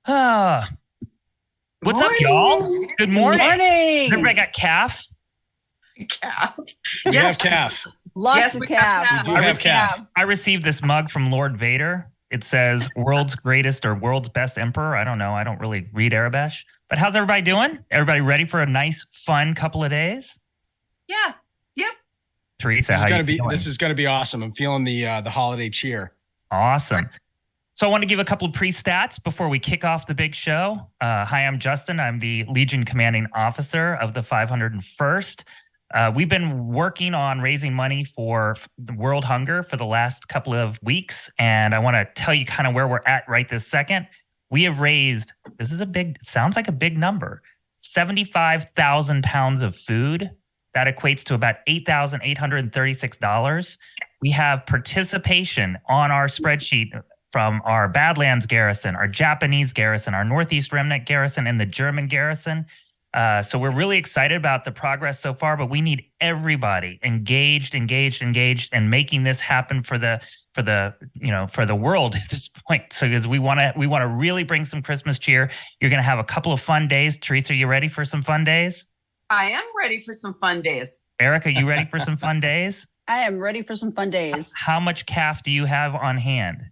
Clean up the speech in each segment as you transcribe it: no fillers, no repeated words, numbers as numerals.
Ah, what's up, y'all? Morning. Good Good morning. Everybody morning. got calf? Calf. We Yes, have calf. Lots yes, of we have calf. We calf. do I have received, calf. I received this mug from Lord Vader. It says world's greatest or world's best emperor. I don't know. I don't really read Arabic. But how's everybody doing? Everybody ready for a nice, fun couple of days? Yeah. Yep. Teresa, This is how gonna you be doing? this is gonna be awesome. I'm feeling the holiday cheer. Awesome. So I want to give a couple of pre-stats before we kick off the big show. Hi, I'm Justin. I'm the Legion Commanding Officer of the 501st. We've been working on raising money for the world hunger for the last couple of weeks, and I want to tell you kind of where we're at right this second. We have raised, this is sounds like a big number, 75,000 pounds of food. That equates to about $8,836. We have participation on our spreadsheet from our Badlands garrison, our Japanese garrison, our Northeast Remnant garrison, and the German garrison. So we're really excited about the progress so far, but we need everybody engaged, and making this happen for the world at this point. So because we want to really bring some Christmas cheer. You're going to have a couple of fun days. Teresa, are you ready for some fun days? I am ready for some fun days. Erica, you ready for some fun days? I am ready for some fun days. How much calf do you have on hand?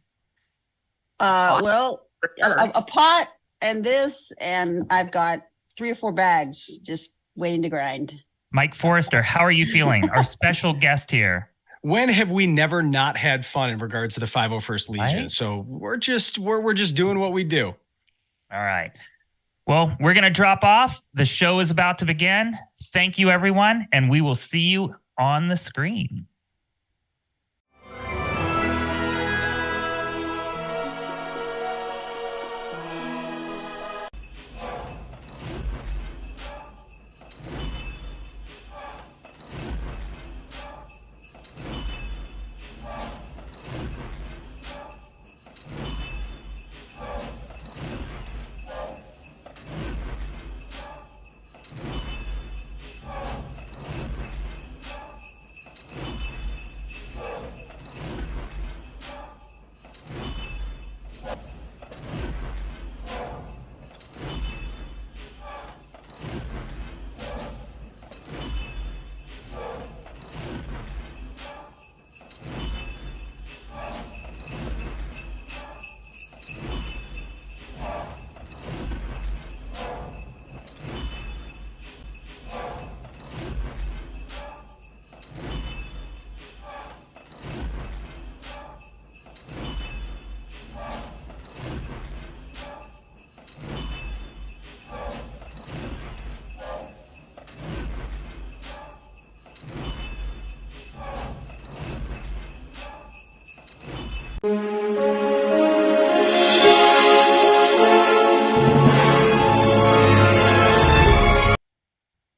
Well, a pot and this, and I've got 3 or 4 bags just waiting to grind. Mike Forrester, how are you feeling? Our special guest here. When have we never not had fun in regards to the 501st Legion? Right? So we're just doing what we do. All right. Well, we're going to drop off. The show is about to begin. Thank you, everyone, and we will see you on the screen.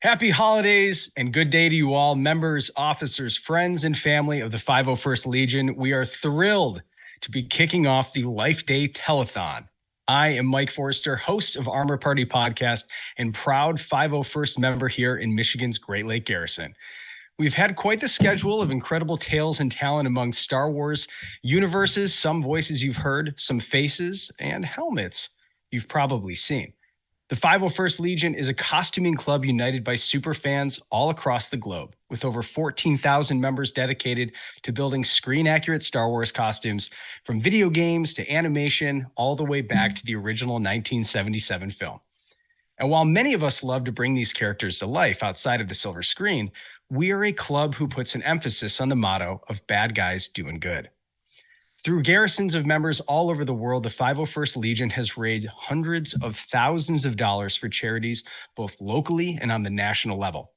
Happy holidays and good day to you all, members, officers, friends, and family of the 501st Legion. We are thrilled to be kicking off the Life Day Telethon. I am Mike Forrester, host of Armor Party Podcast and proud 501st member here in Michigan's Great Lake Garrison. We've had quite the schedule of incredible tales and talent among Star Wars universes, some voices you've heard, some faces, and helmets you've probably seen. The 501st Legion is a costuming club united by super fans all across the globe, with over 14,000 members dedicated to building screen-accurate Star Wars costumes, from video games to animation, all the way back to the original 1977 film. And while many of us love to bring these characters to life outside of the silver screen, we are a club who puts an emphasis on the motto of bad guys doing good. Through garrisons of members all over the world, the 501st Legion has raised hundreds of thousands of dollars for charities, both locally and on the national level.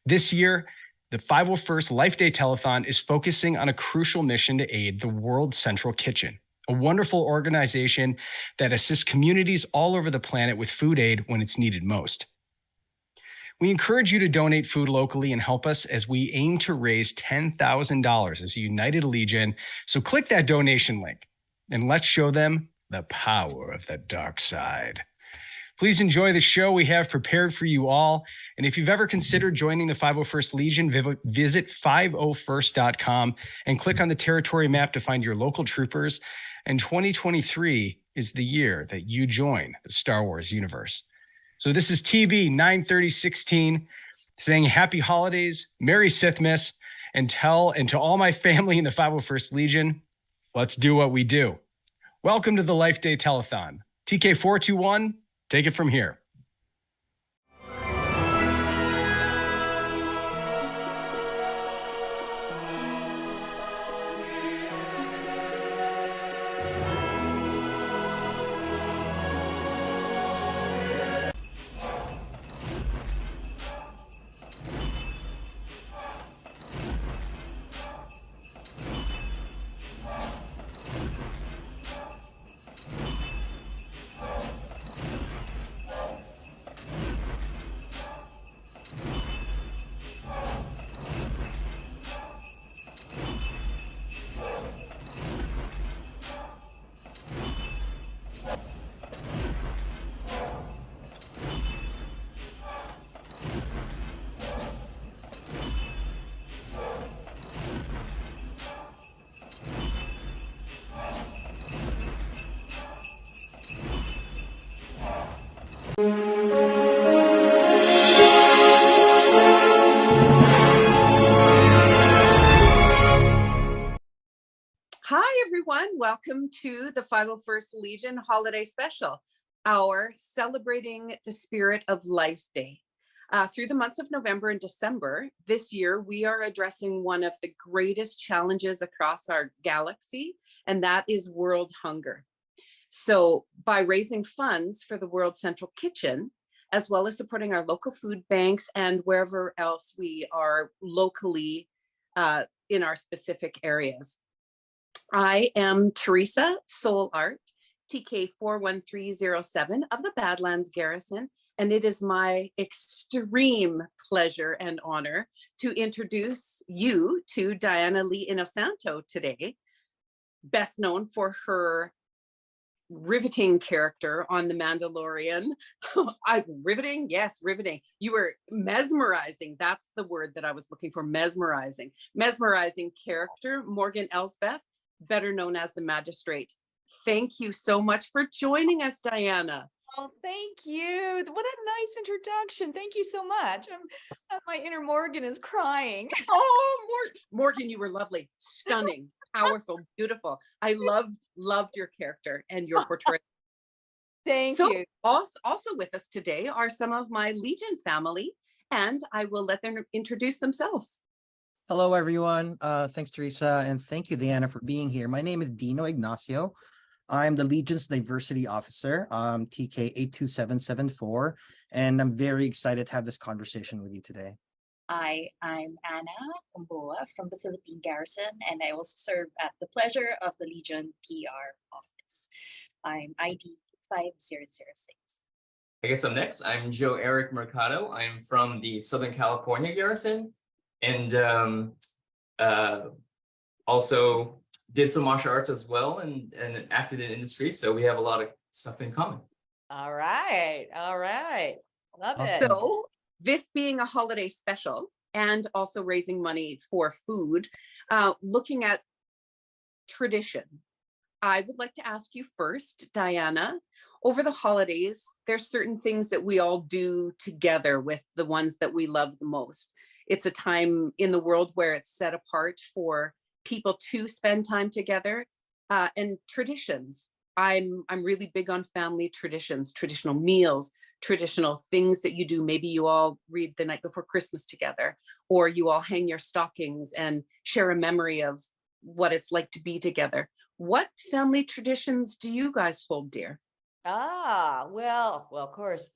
This year, the 501st Life Day Telethon is focusing on a crucial mission to aid the World Central Kitchen, a wonderful organization that assists communities all over the planet with food aid when it's needed most. We encourage you to donate food locally and help us as we aim to raise $10,000 as a United Legion. So click that donation link and let's show them the power of the dark side. Please enjoy the show we have prepared for you all. And if you've ever considered joining the 501st Legion, visit 501st.com and click on the territory map to find your local troopers And 2023 is the year that you join the Star Wars universe. So this is TB 93016 saying happy holidays, Merry Sithmas, and to all my family in the 501st Legion, let's do what we do. Welcome to the Life Day Telethon. TK421, take it from here. Hi, everyone. Welcome to the 501st Legion Holiday Special, our Celebrating the Spirit of Life Day. Through the months of November and December, this year, we are addressing one of the greatest challenges across our galaxy, and that is world hunger. So by raising funds for the World Central Kitchen, as well as supporting our local food banks and wherever else we are locally in our specific areas. I am Teresa Soul Art, TK 41307 of the Badlands Garrison, and it is my extreme pleasure and honor to introduce you to Diana Lee Inosanto today, best known for her riveting character on The Mandalorian. Riveting? Yes, riveting. You were mesmerizing. That's the word that I was looking for, mesmerizing. Mesmerizing character, Morgan Elsbeth, better known as the Magistrate. Thank you so much for joining us, Diana. Oh, thank you. What a nice introduction. Thank you so much. My inner Morgan is crying. Oh, Morgan, you were lovely, stunning, powerful, beautiful. I loved your character and your portrayal. Thank you. Also with us today are some of my Legion family, and I will let them introduce themselves. Hello, everyone. Thanks, Teresa, and thank you, Diana, for being here. My name is Dino Ignacio. I'm the Legion's Diversity Officer, TK 82774, and I'm very excited to have this conversation with you today. I'm Anna Umboa from the Philippine Garrison, and I also serve at the pleasure of the Legion PR office. I'm ID 5006. I guess I'm next. I'm Joe Eric Mercado. I'm from the Southern California Garrison, and also did some martial arts as well and acted in industry. So we have a lot of stuff in common. All right. Love it. So this being a holiday special and also raising money for food, looking at tradition, I would like to ask you first, Diana, over the holidays, there's certain things that we all do together with the ones that we love the most. It's a time in the world where it's set apart for people to spend time together, and traditions. I'm really big on family traditions, traditional meals, traditional things that you do. Maybe you all read the night before Christmas together, or you all hang your stockings and share a memory of what it's like to be together. What family traditions do you guys hold dear? Well, of course,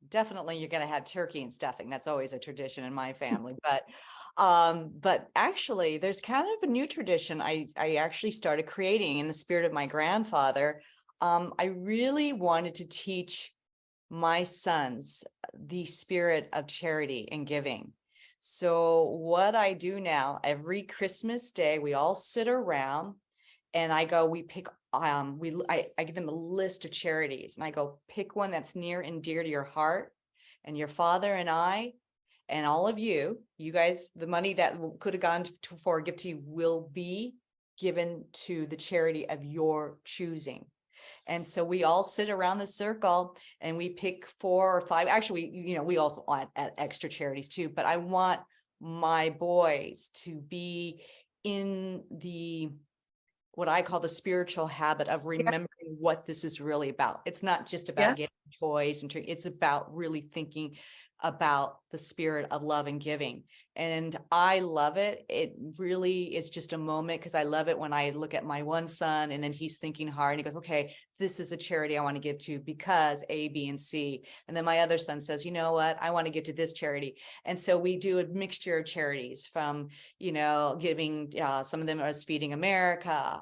definitely you're going to have turkey and stuffing. That's always a tradition in my family. But actually, there's kind of a new tradition I actually started creating in the spirit of my grandfather. I really wanted to teach my sons the spirit of charity and giving. So what I do now, every Christmas day, we all sit around and we pick, I give them a list of charities and I go, pick one that's near and dear to your heart, and your father and I, and all of you guys, the money that could have gone for a gift to you will be given to the charity of your choosing. And so we all sit around the circle and we pick 4 or 5. Actually, we also want at extra charities too, but I want my boys to be in what I call the spiritual habit of remembering what this is really about. It's not just about getting toys and it's about really thinking about the spirit of love and giving. And I love it. It really is just a moment, because I love it when I look at my one son and then he's thinking hard and he goes, okay, this is a charity I want to give to because A, B, and C. And then my other son says, you know what, I want to give to this charity. And so we do a mixture of charities from, giving, some of them is Feeding America,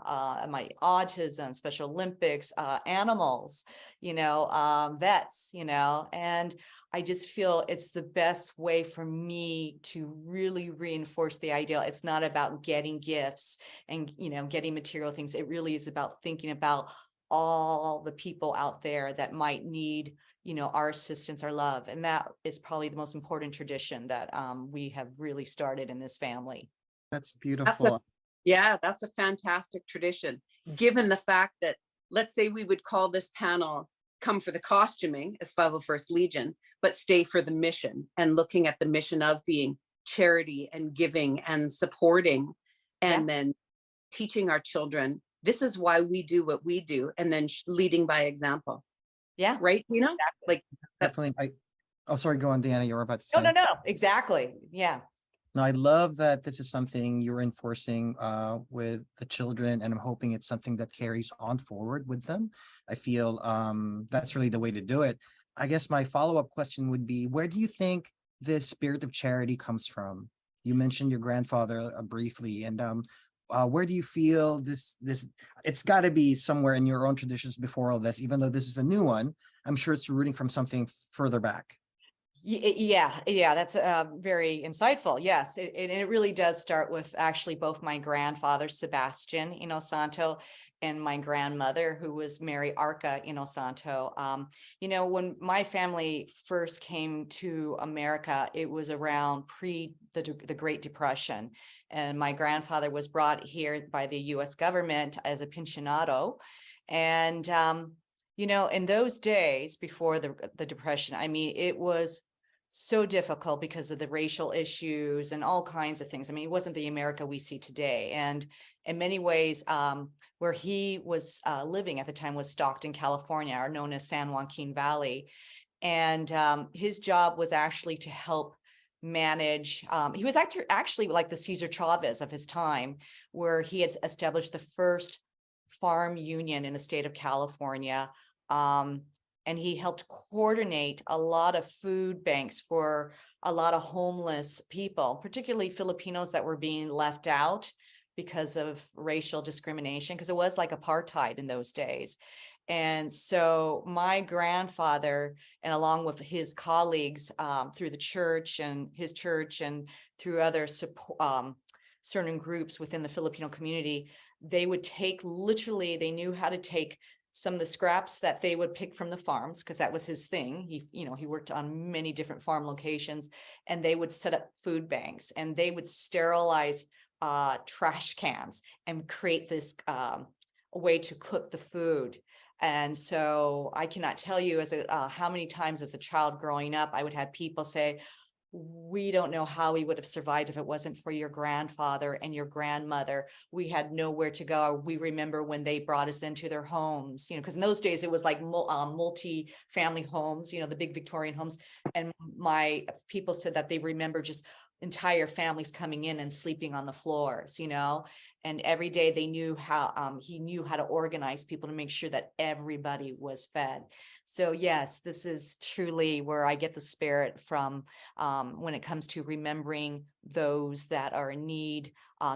my autism, Special Olympics, animals, vets, and I just feel it's the best way for me to really reinforce the ideal. It's not about getting gifts and, getting material things. It really is about thinking about all the people out there that might need, our assistance, our love. And that is probably the most important tradition that we have really started in this family. That's beautiful. That's a fantastic tradition. Given the fact that, let's say we would call this panel come for the costuming as 501st Legion, but stay for the mission and looking at the mission of being charity and giving and supporting, and then teaching our children, this is why we do what we do, and then leading by example. Yeah. Right, Exactly. Like Definitely. Oh, sorry, go on, Deanna, you were about to say. No, exactly. Yeah. No, I love that this is something you're enforcing with the children, and I'm hoping it's something that carries on forward with them. I feel that's really the way to do it. I guess my follow-up question would be, where do you think this spirit of charity comes from? You mentioned your grandfather briefly, and where do you feel this it's got to be somewhere in your own traditions before all this, even though this is a new one. I'm sure it's rooting from something further back. Yeah, that's very insightful. Yes, it really does start with actually both my grandfather, Sebastian Inosanto, and my grandmother, who was Mary Arca Inosanto. When my family first came to America, it was around pre the Great Depression. And my grandfather was brought here by the US government as a pensionado. And, in those days before the Depression, I mean, it was so difficult because of the racial issues and all kinds of things. I mean, it wasn't the America we see today. And in many ways, where he was living at the time was Stockton, California, or known as San Joaquin Valley. And his job was actually to help manage, he was actually like the Cesar Chavez of his time, where he had established the first farm union in the state of California. And he helped coordinate a lot of food banks for a lot of homeless people, particularly Filipinos that were being left out because of racial discrimination, because it was like apartheid in those days. And so my grandfather, and along with his colleagues through the church and his church and through other certain groups within the Filipino community, they would take, literally, they knew how to take some of the scraps that they would pick from the farms, because that was his thing. He worked on many different farm locations, and they would set up food banks, and they would sterilize trash cans and create this way to cook the food. And so I cannot tell you how many times as a child growing up, I would have people say, we don't know how we would have survived if it wasn't for your grandfather and your grandmother. We had nowhere to go. We remember when they brought us into their homes, because in those days it was like multi-family homes, the big Victorian homes. And my people said that they remember just entire families coming in and sleeping on the floors, and every day they knew how, he knew how to organize people to make sure that everybody was fed. So yes, this is truly where I get the spirit from when it comes to remembering those that are in need,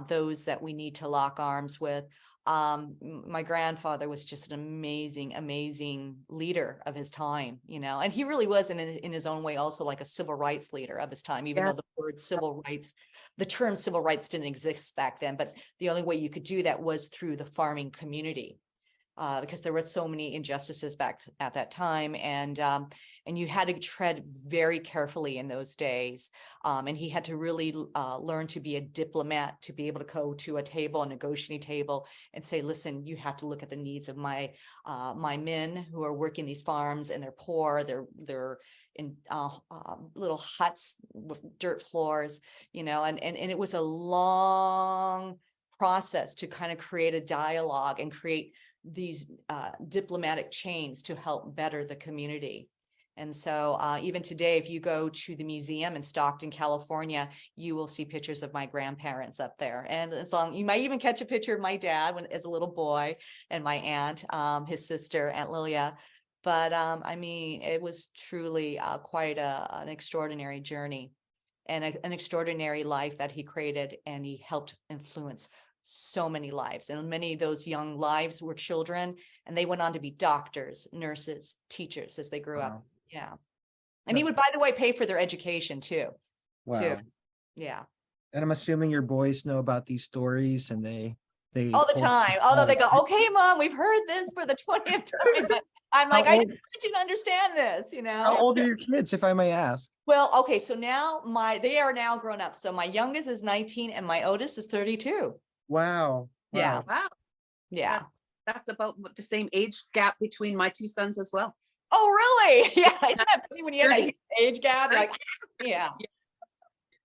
those that we need to lock arms with. My grandfather was just an amazing leader of his time, and he really was in his own way also like a civil rights leader of his time, even though the word civil rights, the term civil rights didn't exist back then, but the only way you could do that was through the farming community. because there were so many injustices back at that time, and you had to tread very carefully in those days. And he had to really learn to be a diplomat, to be able to go to a table, a negotiating table, and say, listen, you have to look at the needs of my men who are working these farms, and they're poor, they're in little huts with dirt floors, you know, and it was a long process to kind of create a dialogue and create these diplomatic chains to help better the community. And so even today, if you go to the museum in Stockton, California, you will see pictures of my grandparents up there. And as long, you might even catch a picture of my dad as a little boy, and my aunt, his sister, Aunt Lilia. But I mean, it was truly quite an extraordinary journey, and an extraordinary life that he created, and he helped influence so many lives, and many of those young lives were children, and they went on to be doctors, nurses, teachers as they grew up. Yeah. And he would, by the way, pay for their education too. Wow. Yeah. And I'm assuming your boys know about these stories, and they all the time. Although they go, okay, Mom, we've heard this for the 20th time. But I'm like, I just want you to understand this, you know. How old are your kids, if I may ask? Well, okay, so now they are now grown up. So my youngest is 19 and my oldest is 32. Wow. Yeah. Wow. Yeah. That's about the same age gap between my two sons as well. Oh, really? Yeah. Isn't that funny when you have that age gap? You're like, yeah.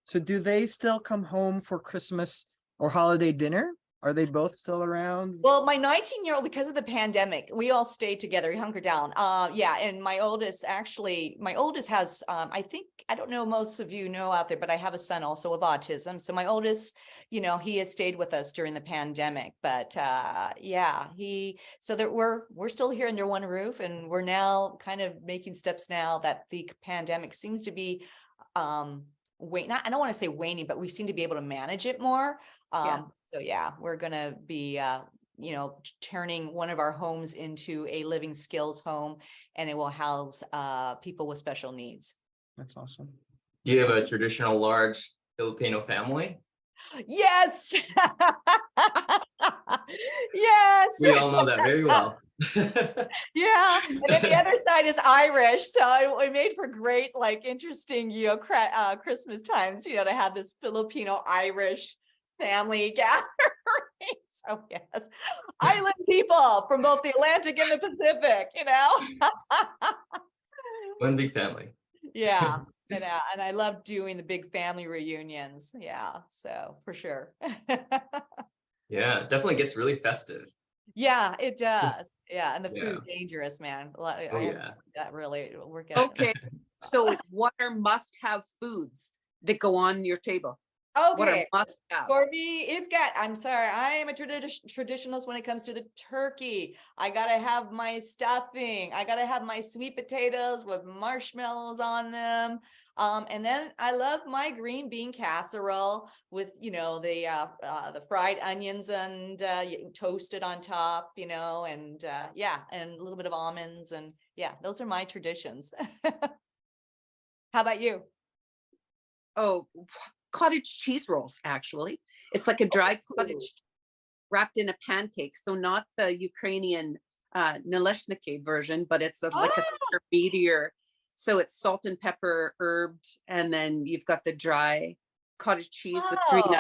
So do they still come home for Christmas or holiday dinner? Are they both still around? Well, my 19-year-old, because of the pandemic, we all stayed together. We hunkered down. Yeah. And my oldest has, I don't know, most of you know out there, but I have a son also with autism. So my oldest, you know, he has stayed with us during the pandemic, but yeah, so that we're still here under one roof, and we're now kind of making steps now that the pandemic seems to be, I don't want to say waning, but we seem to be able to manage it more. So yeah, we're going to be, you know, turning one of our homes into a living skills home, and it will house people with special needs. That's awesome. Do you have a traditional large Filipino family? Yes. Yes. We all know that very well. Yeah. And then the other side is Irish. So it made for great, like, interesting, you know, Christmas times, you know, to have this Filipino Irish family gathering. So yes, island people from both the Atlantic and the Pacific, you know. One big family. Yeah. And I love doing the big family reunions. Yeah. So for sure. Yeah, it definitely gets really festive. Yeah, it does. Yeah. And the food dangerous, man. That really work out. Okay. So what are must-have foods that go on your table? Okay. What are must-have? For me, I'm sorry, I am a traditionalist when it comes to the turkey. I gotta have my stuffing. I gotta have my sweet potatoes with marshmallows on them. And then I love my green bean casserole with, you know, the fried onions and toasted on top, you know, and yeah, and a little bit of almonds, and yeah, those are my traditions. How about you? Oh, cottage cheese rolls, actually. It's like a dry cottage wrapped in a pancake. So not the Ukrainian naleshniki version, but it's like a meatier. So it's salt and pepper herbed, and then you've got the dry cottage cheese with green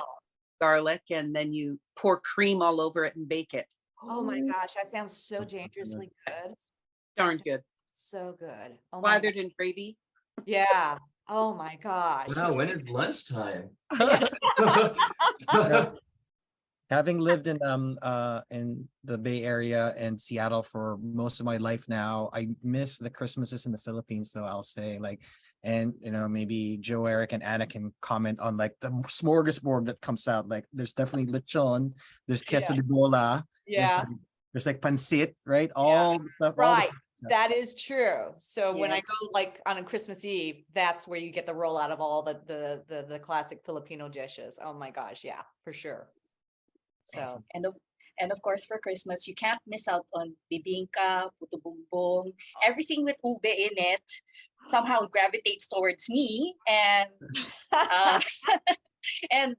garlic, and then you pour cream all over it and bake it. Oh my gosh, that sounds so dangerously good. Darn good. So good. Oh, Slathered in gravy. Yeah. Oh my gosh. Wow, when is lunchtime? Having lived in the Bay Area and Seattle for most of my life now, I miss the Christmases in the Philippines, though, I'll say. Like, and you know, maybe Joe, Eric, and Anna can comment on like the smorgasbord that comes out. Like, there's definitely lechon, there's queso de bola, there's like pancit, right? All the stuff. Right. That is true. So when I go like on a Christmas Eve, that's where you get the rollout of all the classic Filipino dishes. Oh my gosh, yeah, for sure. So Awesome. And of course, for Christmas, you can't miss out on bibingka, puto bumbong, everything with ube in it somehow gravitates towards me. And and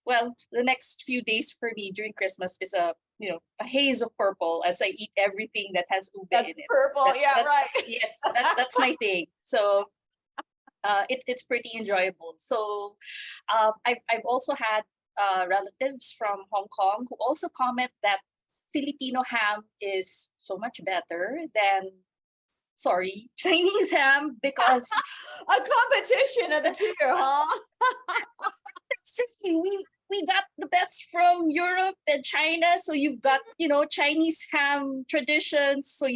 well, the next few days for me during Christmas is a a haze of purple as I eat everything that has ube That's in it. purple. Yeah, right. Yes, that's my thing. So it's pretty enjoyable. So I've also had relatives from Hong Kong who also comment that Filipino ham is so much better than, sorry, Chinese ham, because A competition of the two, huh? we got the best from Europe and China. So you've got, Chinese ham traditions. So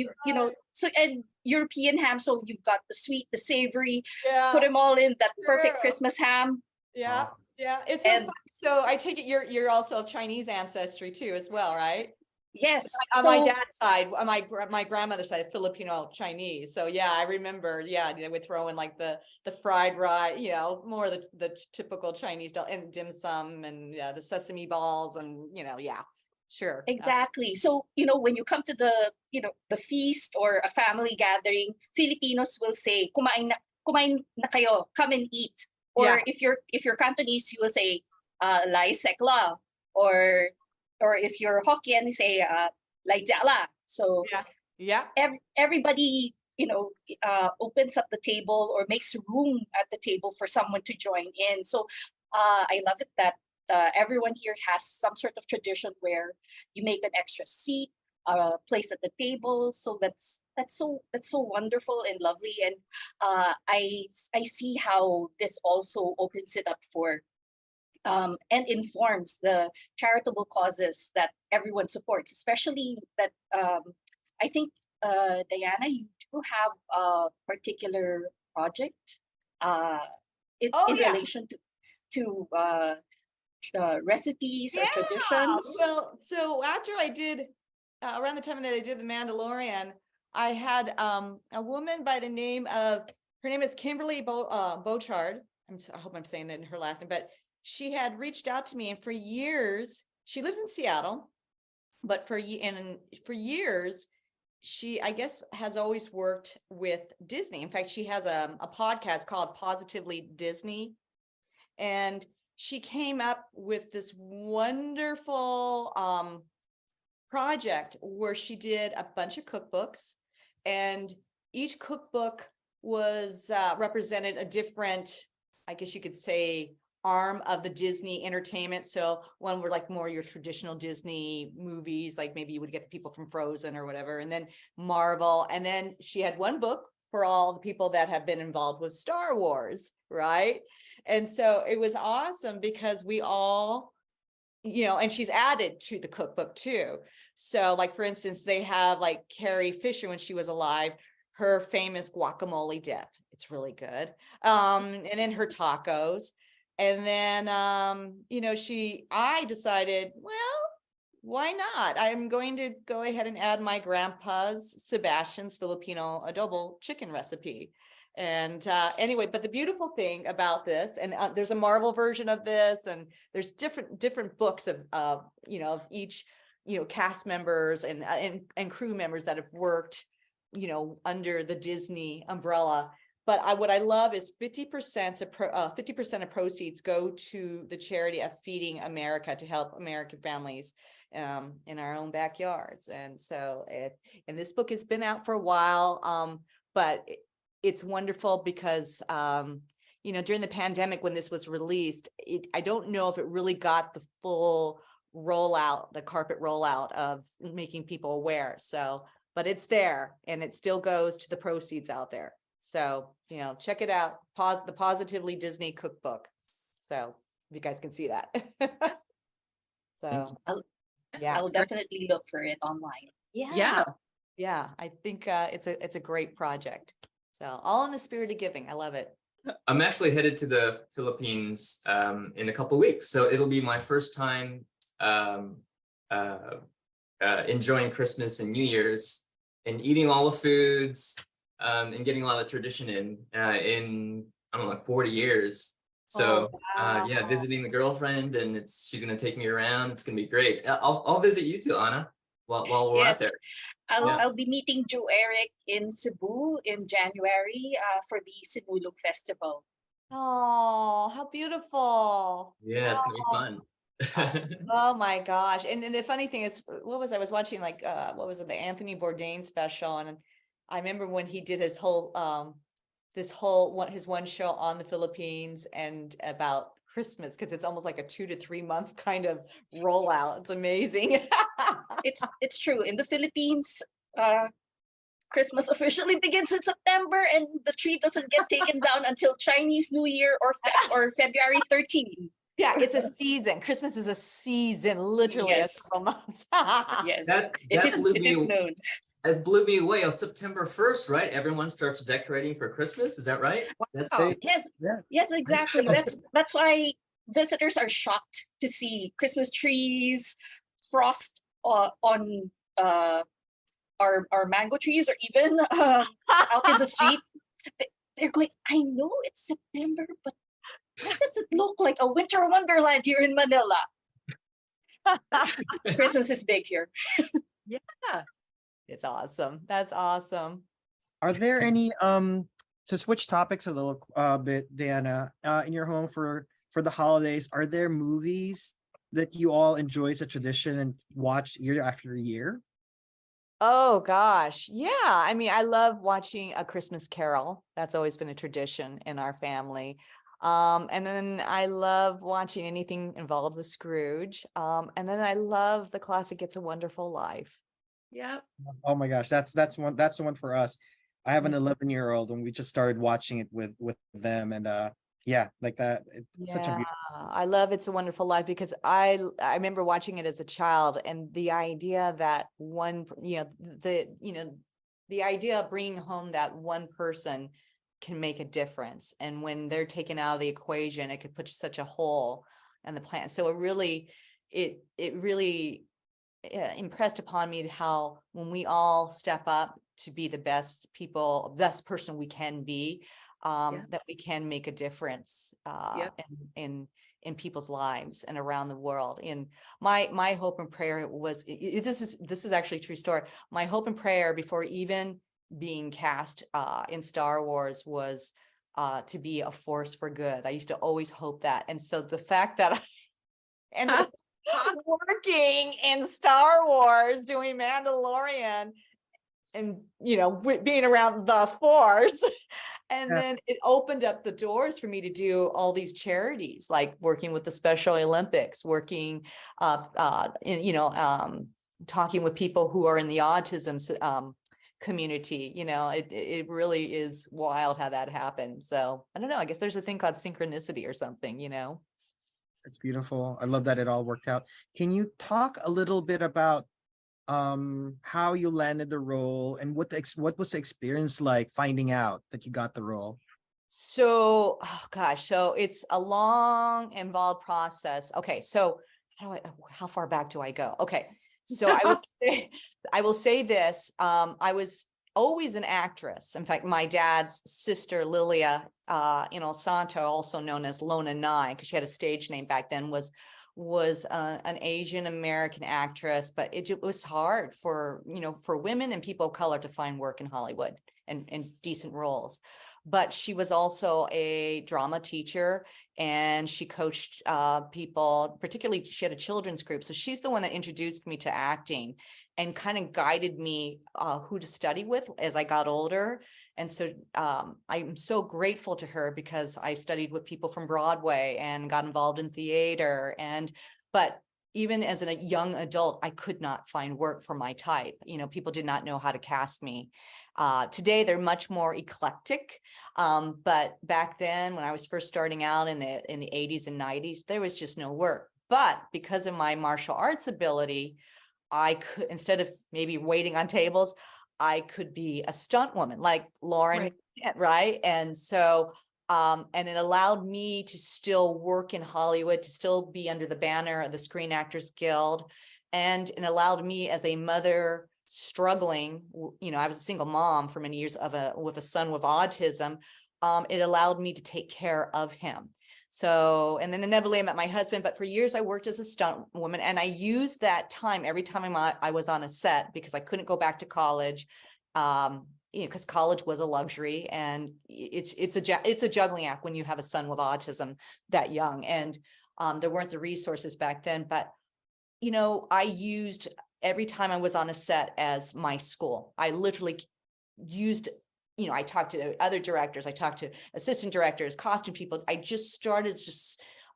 and European ham. So you've got the sweet, the savory, Yeah. put them all in that perfect True. Christmas ham. Yeah. Yeah. It's so And fun. So I take it you're also of Chinese ancestry too, as well, right? yes. On my So dad's side, on my grandmother's side, Filipino Chinese. So yeah, I remember. Yeah, they would throw in like the fried rice, more of the typical Chinese and dim sum and the sesame balls and yeah, sure. exactly. So, when you come to the feast or a family gathering, Filipinos will say, kumain na kayo, come and eat. Or Yeah. if you're Cantonese, you will say, lai sek la. Or if you're Hokkien, you say, lai jia la. So Yeah. everybody, opens up the table or makes room at the table for someone to join in. So I love it that everyone here has some sort of tradition where you make an extra seat, place at the table. So that's so wonderful and lovely. And I see how this also opens it up for and informs the charitable causes that everyone supports, especially that I think, Diana, you do have a particular project in yeah. relation to recipes or Yeah. traditions. Well, so after I did around the time that I did The Mandalorian, I had a woman by the name of, her name is Kimberly Bochard. I hope I'm saying that in her last name, but she had reached out to me, and for years, she lives in Seattle, but for years, she, I guess, has always worked with Disney. In fact, she has a podcast called Positively Disney, and she came up with this wonderful project where she did a bunch of cookbooks, and each cookbook was represented a different, I guess you could say, arm of the Disney entertainment. So one were like more your traditional Disney movies, like maybe you would get the people from Frozen or whatever, and then Marvel. And then she had one book for all the people that have been involved with Star Wars, right? And so it was awesome because we all, and she's added to the cookbook too. So like, for instance, they have like Carrie Fisher, when she was alive, her famous guacamole dip. It's really good. And then her tacos. And then, I decided, well, why not? I'm going to go ahead and add my grandpa's Sebastian's Filipino adobo chicken recipe. And anyway, but the beautiful thing about this, and there's a Marvel version of this, and there's different books of each, cast members and crew members that have worked, under the Disney umbrella. But what I love is 50% of proceeds go to the charity of Feeding America, to help American families in our own backyards. And so and this book has been out for a while, but it's wonderful because during the pandemic when this was released, I don't know if it really got the full rollout, the carpet rollout of making people aware. So, but it's there, and it still goes to the proceeds out there. So, check it out. The Positively Disney Cookbook. So you guys can see that. So I'll definitely look for it online. Yeah. I think it's a great project. So all in the spirit of giving. I love it. I'm actually headed to the Philippines in a couple of weeks, so it'll be my first time enjoying Christmas and New Year's and eating all the foods. And getting a lot of tradition in I don't know, like 40 years. So wow. Visiting the girlfriend, and she's gonna take me around. It's gonna be great. I'll visit you too, Anna, while we're out there. I'll be meeting Joe Eric in Cebu in January for the Sinulog Festival. Oh, how beautiful. Yeah, it's gonna be fun. Oh my gosh. And the funny thing is, I was watching like what was it, the Anthony Bourdain special, and I remember when he did his whole his one show on the Philippines and about Christmas, because it's almost like a 2 to 3 month kind of rollout. It's amazing. It's true. In the Philippines, Christmas officially begins in September, and the tree doesn't get taken down until Chinese New Year or February 13. Yeah, it's a season. Christmas is a season, literally Yes. several months. Yes, That it blew is me known. it blew me away. On September 1st, right? Everyone starts decorating for Christmas. Is that right? That's Yes, Yeah. yes, exactly. That's why visitors are shocked to see Christmas trees, frost on our mango trees, or even out in the street. They're going, I know it's September, but why does it look like a winter wonderland here in Manila? Christmas is big here. Yeah, it's awesome. That's awesome. Are there any to switch topics a little bit, Diana, in your home for the holidays, are there movies that you all enjoy as a tradition and watch year after year? Oh gosh. Yeah. I mean, I love watching A Christmas Carol. That's always been a tradition in our family. And then I love watching anything involved with Scrooge. And then I love the classic It's a Wonderful Life. Yeah. Oh my gosh, that's the one for us. I have an 11-year-old and we just started watching it with them, and yeah, like that. It's such a Yeah, beautiful. I love It's a Wonderful Life because I remember watching it as a child, and the idea that the idea of bringing home that one person can make a difference, and when they're taken out of the equation, it could put such a hole in the plan. So it really impressed upon me how when we all step up to be the best person we can be, that we can make a difference in people's lives and around the world. And my hope and prayer was, this is actually a true story. My hope and prayer before even being cast in Star Wars was to be a force for good. I used to always hope that. And so the fact that I ended up working in Star Wars, doing Mandalorian, and being around the Force, and then it opened up the doors for me to do all these charities, like working with the Special Olympics, working talking with people who are in the autism community. It really is wild how that happened. So I don't know, I guess there's a thing called synchronicity or something. It's beautiful. I love that it all worked out. Can you talk a little bit about how you landed the role and what was the experience like finding out that you got the role? So, oh gosh, so it's a long, involved process. Okay, so how far back do I go? Okay, so I will say this. I was always an actress. In fact, my dad's sister, Lilia, Santo, also known as Lona Nye, because she had a stage name back then, was an Asian American actress, but it was hard for women and people of color to find work in Hollywood and decent roles. But she was also a drama teacher, and she coached people, particularly she had a children's group. So she's the one that introduced me to acting and kind of guided me who to study with as I got older. And so I'm so grateful to her, because I studied with people from Broadway and got involved in theater. But even as a young adult, I could not find work for my type. People did not know how to cast me. Today, they're much more eclectic. But back then, when I was first starting out in the 80s and 90s, there was just no work. But because of my martial arts ability, I could, instead of maybe waiting on tables, I could be a stunt woman like Lauren, right? And so, and it allowed me to still work in Hollywood, to still be under the banner of the Screen Actors Guild. And it allowed me, as a mother struggling, I was a single mom for many years with a son with autism. It allowed me to take care of him. So, and then inevitably I met my husband, but for years I worked as a stunt woman, and I used that time every time I was on a set, because I couldn't go back to college, because college was a luxury, and it's a juggling act when you have a son with autism that young. And There weren't the resources back then, but you know, I used every time I was on a set as my school. I literally used, you know, I talked to other directors, I talked to assistant directors, costume people. I just started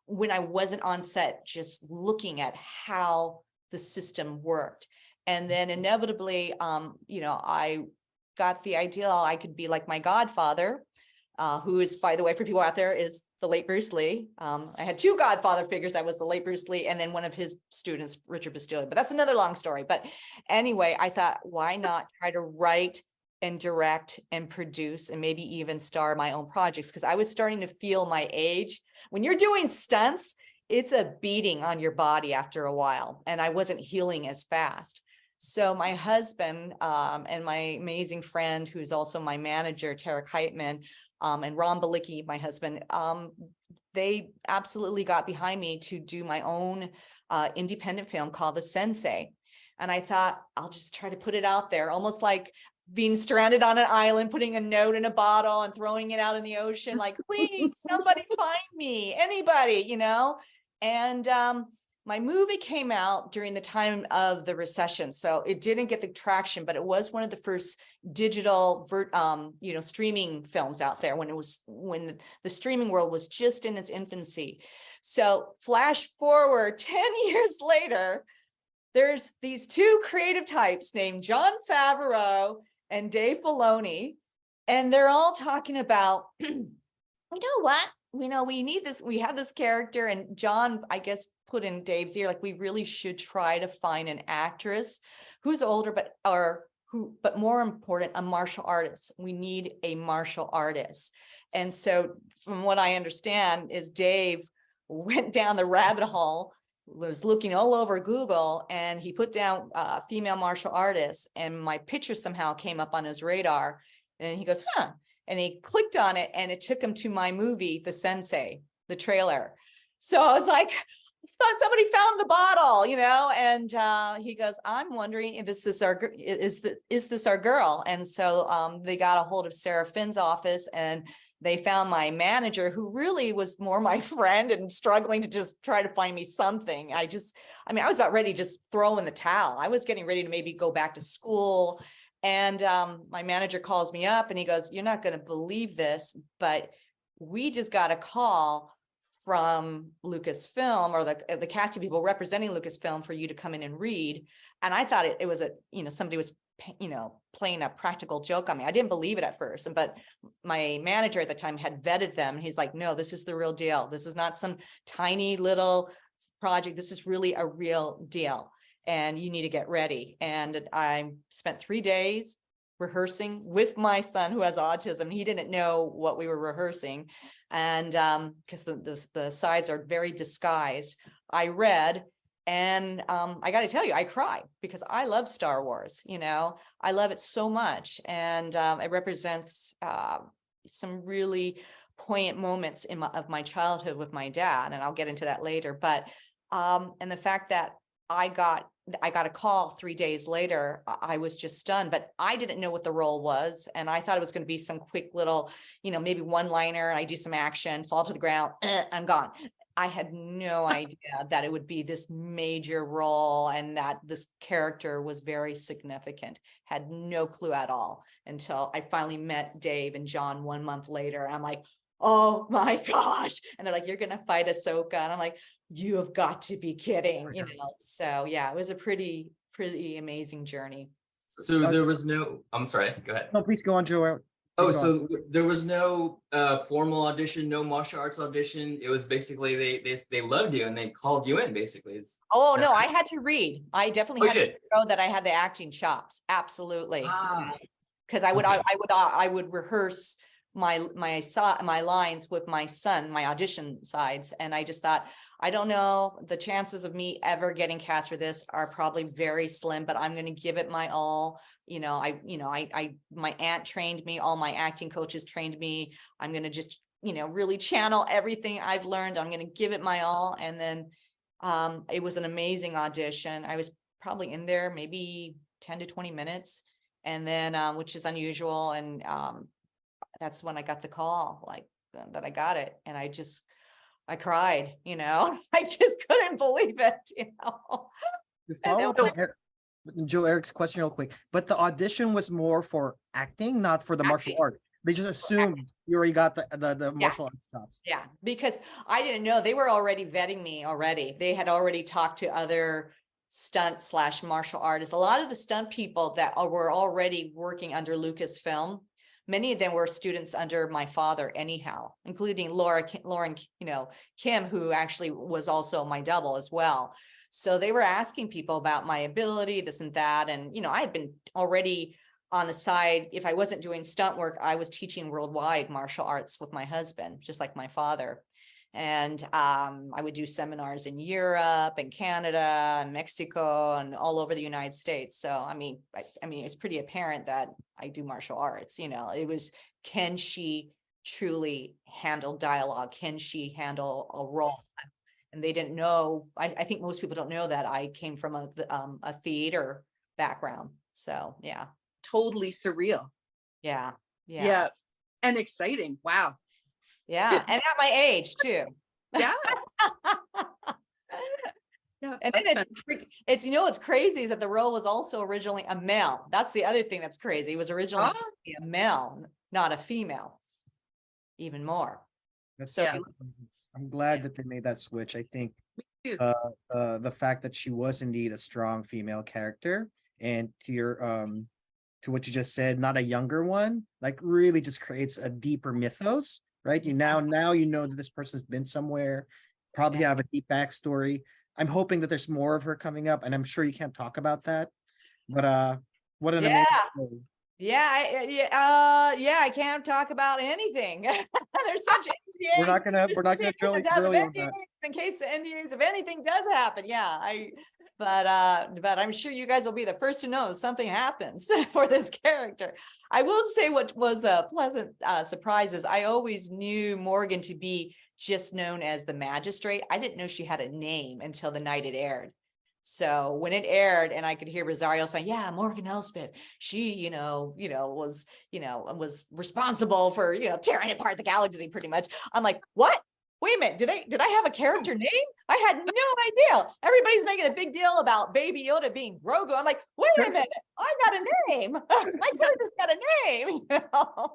when I wasn't on set, just looking at how the system worked. And then inevitably, you know, I got the idea I could be like my godfather, who is, by the way, for people out there, is the late Bruce Lee. I had two godfather figures. I was the late Bruce Lee and then one of his students, Richard Bastillo, but that's another long story. But anyway, I thought, why not try to write and direct and produce and maybe even star my own projects? Because I was starting to feel my age. When you're doing stunts, it's a beating on your body after a while, and I wasn't healing as fast. So my husband and my amazing friend, who's also my manager, Tara Keitman, and Ron Balicki, my husband, they absolutely got behind me to do my own independent film called The Sensei. And I thought, I'll just try to put it out there, almost like being stranded on an island, putting a note in a bottle and throwing it out in the ocean, like, please, somebody find me, anybody, you know? And my movie came out during the time of the recession, so it didn't get the traction, but it was one of the first digital, you know, streaming films out there when the streaming world was just in its infancy. So flash forward 10 years later, there's these two creative types named Jon Favreau and Dave Filoni, and they're all talking about, you know what? You know, we need this, we have this character, and John, I guess, put in Dave's ear, like, we really should try to find an actress who's older, but more important, a martial artist. We need a martial artist. And so from what I understand is Dave went down the rabbit hole, was looking all over Google, and he put down female martial artists, and my picture somehow came up on his radar, and he goes, huh. And he clicked on it, and it took him to my movie, The Sensei, the trailer. So I was like, thought somebody found the bottle, you know? And he goes, I'm wondering if this is this our girl? And so they got a hold of Sarah Finn's office, and they found my manager, who really was more my friend and struggling to just try to find me something. I was about ready to just throw in the towel. I was getting ready to maybe go back to school. And my manager calls me up and he goes, you're not going to believe this, but we just got a call from Lucasfilm, or the casting people representing Lucasfilm, for you to come in and read. And I thought it was somebody was, playing a practical joke on me. I didn't believe it at first. But my manager at the time had vetted them. And he's like, no, this is the real deal. This is not some tiny little project. This is really a real deal. And you need to get ready. And I spent 3 days rehearsing with my son, who has autism. He didn't know what we were rehearsing. And because the sides are very disguised, I read, and I got to tell you, I cried, because I love Star Wars. I love it so much. And it represents some really poignant moments of my childhood with my dad. And I'll get into that later. But and the fact that I got a call 3 days later, I was just stunned, but I didn't know what the role was. And I thought it was going to be some quick little, maybe one-liner. I do some action, fall to the ground, I'm gone. I had no idea that it would be this major role, and that this character was very significant. Had no clue at all until I finally met Dave and John 1 month later. I'm like, oh my gosh. And they're like, you're going to fight Ahsoka. And I'm like, you have got to be kidding, So yeah, it was a pretty amazing journey. So there was no, I'm sorry, go ahead. No, please go on, Joe. So there was no formal audition, no martial arts audition. It was basically they loved you and they called you in, basically. Oh no, I had to read. I definitely had to show that I had the acting chops. Absolutely. Because I would rehearse my lines with my son, my audition sides. And I just thought, I don't know, the chances of me ever getting cast for this are probably very slim, but I'm going to give it my all. My aunt trained me, all my acting coaches trained me. I'm going to just, really channel everything I've learned. I'm going to give it my all. And then it was an amazing audition. I was probably in there maybe 10 to 20 minutes. And then, which is unusual. And that's when I got the call, that I got it. And I just I cried, I just couldn't believe it. To And follow then up on Joe Eric's question real quick, but the audition was more for acting, not for the martial Acting. arts. They just assumed you already got the martial arts stuff. Yeah, because I didn't know, they were already vetting me already. They had already talked to other stunt/martial artists. A lot of the stunt people that were already working under Lucasfilm, many of them were students under my father anyhow, including Lauren, Kim, who actually was also my double as well. So they were asking people about my ability, this and that. And, I had been already on the side. If I wasn't doing stunt work, I was teaching worldwide martial arts with my husband, just like my father. And I would do seminars in Europe and Canada and Mexico and all over the United States. So, I mean, it's pretty apparent that I do martial arts. It was, can she truly handle dialogue? Can she handle a role? And they didn't know. I think most people don't know that I came from a theater background. So, yeah. Totally surreal. Yeah. Yeah. And exciting. Wow. Yeah. And at my age too. Yeah. And then it's what's crazy is that the role was also originally a male. That's the other thing that's crazy. It was originally supposed to be a male, not a female. Even more. I'm glad that they made that switch. I think the fact that she was indeed a strong female character, and to your to what you just said, not a younger one, like really just creates a deeper mythos, right? Now you know that this person's been somewhere, probably have a deep backstory. I'm hoping that there's more of her coming up, and I'm sure you can't talk about that. But what an amazing story. I can't talk about anything. There's such NDAs. We're not gonna drill you on that. In case the NDAs, if anything does happen. But I'm sure you guys will be the first to know if something happens for this character. I will say what was a pleasant surprise is I always knew Morgan to be just known as the magistrate. I didn't know she had a name until the night it aired. So when it aired and I could hear Rosario saying, yeah, Morgan Elspeth, she, was responsible for, tearing apart the galaxy pretty much. I'm like, what? Wait a minute, did I have a character name? I had no idea. Everybody's making a big deal about Baby Yoda being Grogu. I'm like, wait a minute, I got a name. My character's got a name,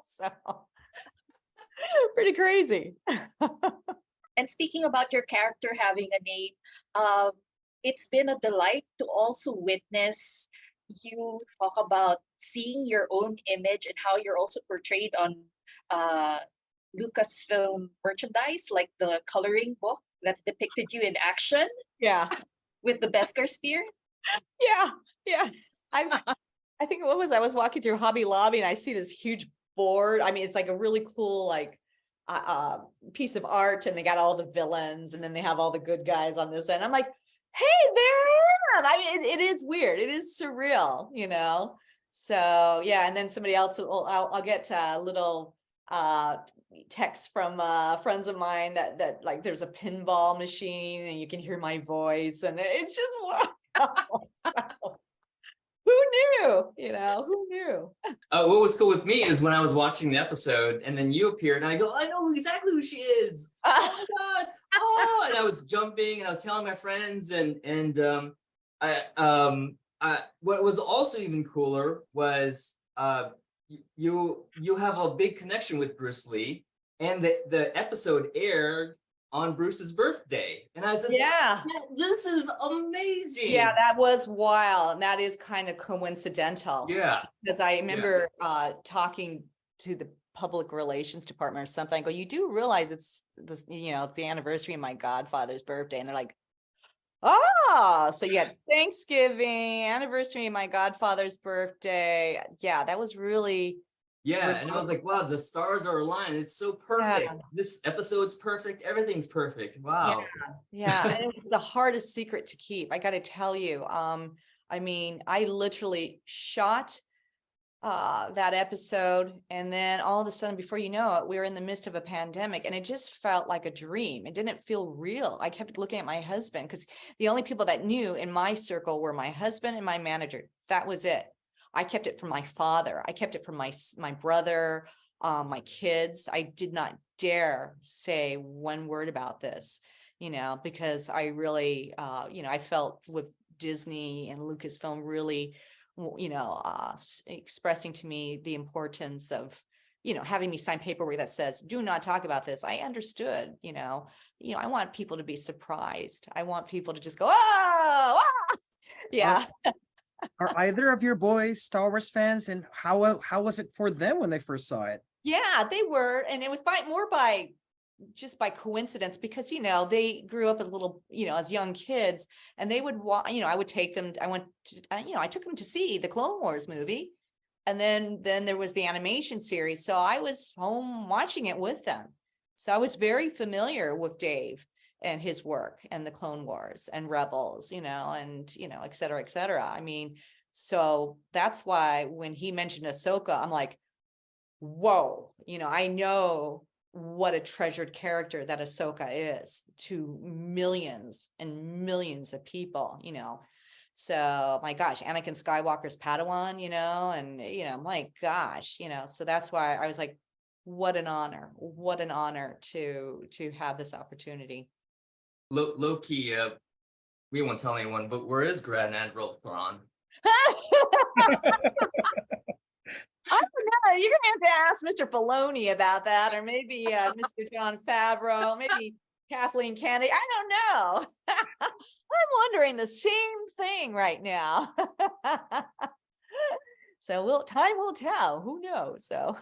so pretty crazy. And speaking about your character having a name, it's been a delight to also witness you talk about seeing your own image and how you're also portrayed on Lucasfilm merchandise, like the coloring book that depicted you in action. Yeah. With the Beskar spear. Yeah. I think I was walking through Hobby Lobby and I see this huge board. I mean, it's like a really cool, piece of art, and they got all the villains and then they have all the good guys on this end. I'm like, hey, there I am. It is weird. It is surreal, So yeah, and then somebody else I'll get a little text from friends of mine that like there's a pinball machine and you can hear my voice, and it's just wow. So, who knew? Who knew? What was cool with me is when I was watching the episode and then you appeared and I go, I know exactly who she is. Oh my God. Oh, and I was jumping and I was telling my friends and what was also even cooler was you have a big connection with Bruce Lee, and the episode aired on Bruce's birthday, and I was just this is amazing. Yeah, that was wild, and that is kind of coincidental. Yeah, because I remember talking to the public relations department or something. I go, you do realize it's this, it's the anniversary of my godfather's birthday, and they're like, so you had Thanksgiving, anniversary of my godfather's birthday. Yeah, that was really. Yeah, and I was like, wow, the stars are aligned. It's so perfect. Yeah. This episode's perfect. Everything's perfect. Wow. Yeah. And it was the hardest secret to keep, I got to tell you. I mean, I literally shot that episode, and then all of a sudden, before you know it, we were in the midst of a pandemic, and it just felt like a dream. It didn't feel real. I kept looking at my husband, because the only people that knew in my circle were my husband and my manager. That was it. I kept it from my father. I kept it from my brother, my kids. I did not dare say one word about this, because I really, I felt with Disney and Lucasfilm really, expressing to me the importance of, having me sign paperwork that says, do not talk about this. I understood, I want people to be surprised. I want people to just go, oh, ah! Yeah. Are either of your boys Star Wars fans, and how was it for them when they first saw it? Yeah, they were, and it was just by coincidence, because they grew up as little, as young kids, and they would I would take them. I took them to see the Clone Wars movie, and then there was the animation series, so I was home watching it with them. So I was very familiar with Dave and his work and the Clone Wars and Rebels, and et cetera, et cetera. I mean, so that's why when he mentioned Ahsoka, I'm like, whoa, I know what a treasured character that Ahsoka is to millions and millions of people, So my gosh, Anakin Skywalker's Padawan, and my gosh, so that's why I was like, what an honor to have this opportunity. Low key, we won't tell anyone, but where is Grand Admiral Thrawn? I don't know. You're gonna have to ask Mr. Filoni about that, or maybe Mr. John Favreau, maybe Kathleen Kennedy. I don't know. I'm wondering the same thing right now. So time will tell. Who knows? So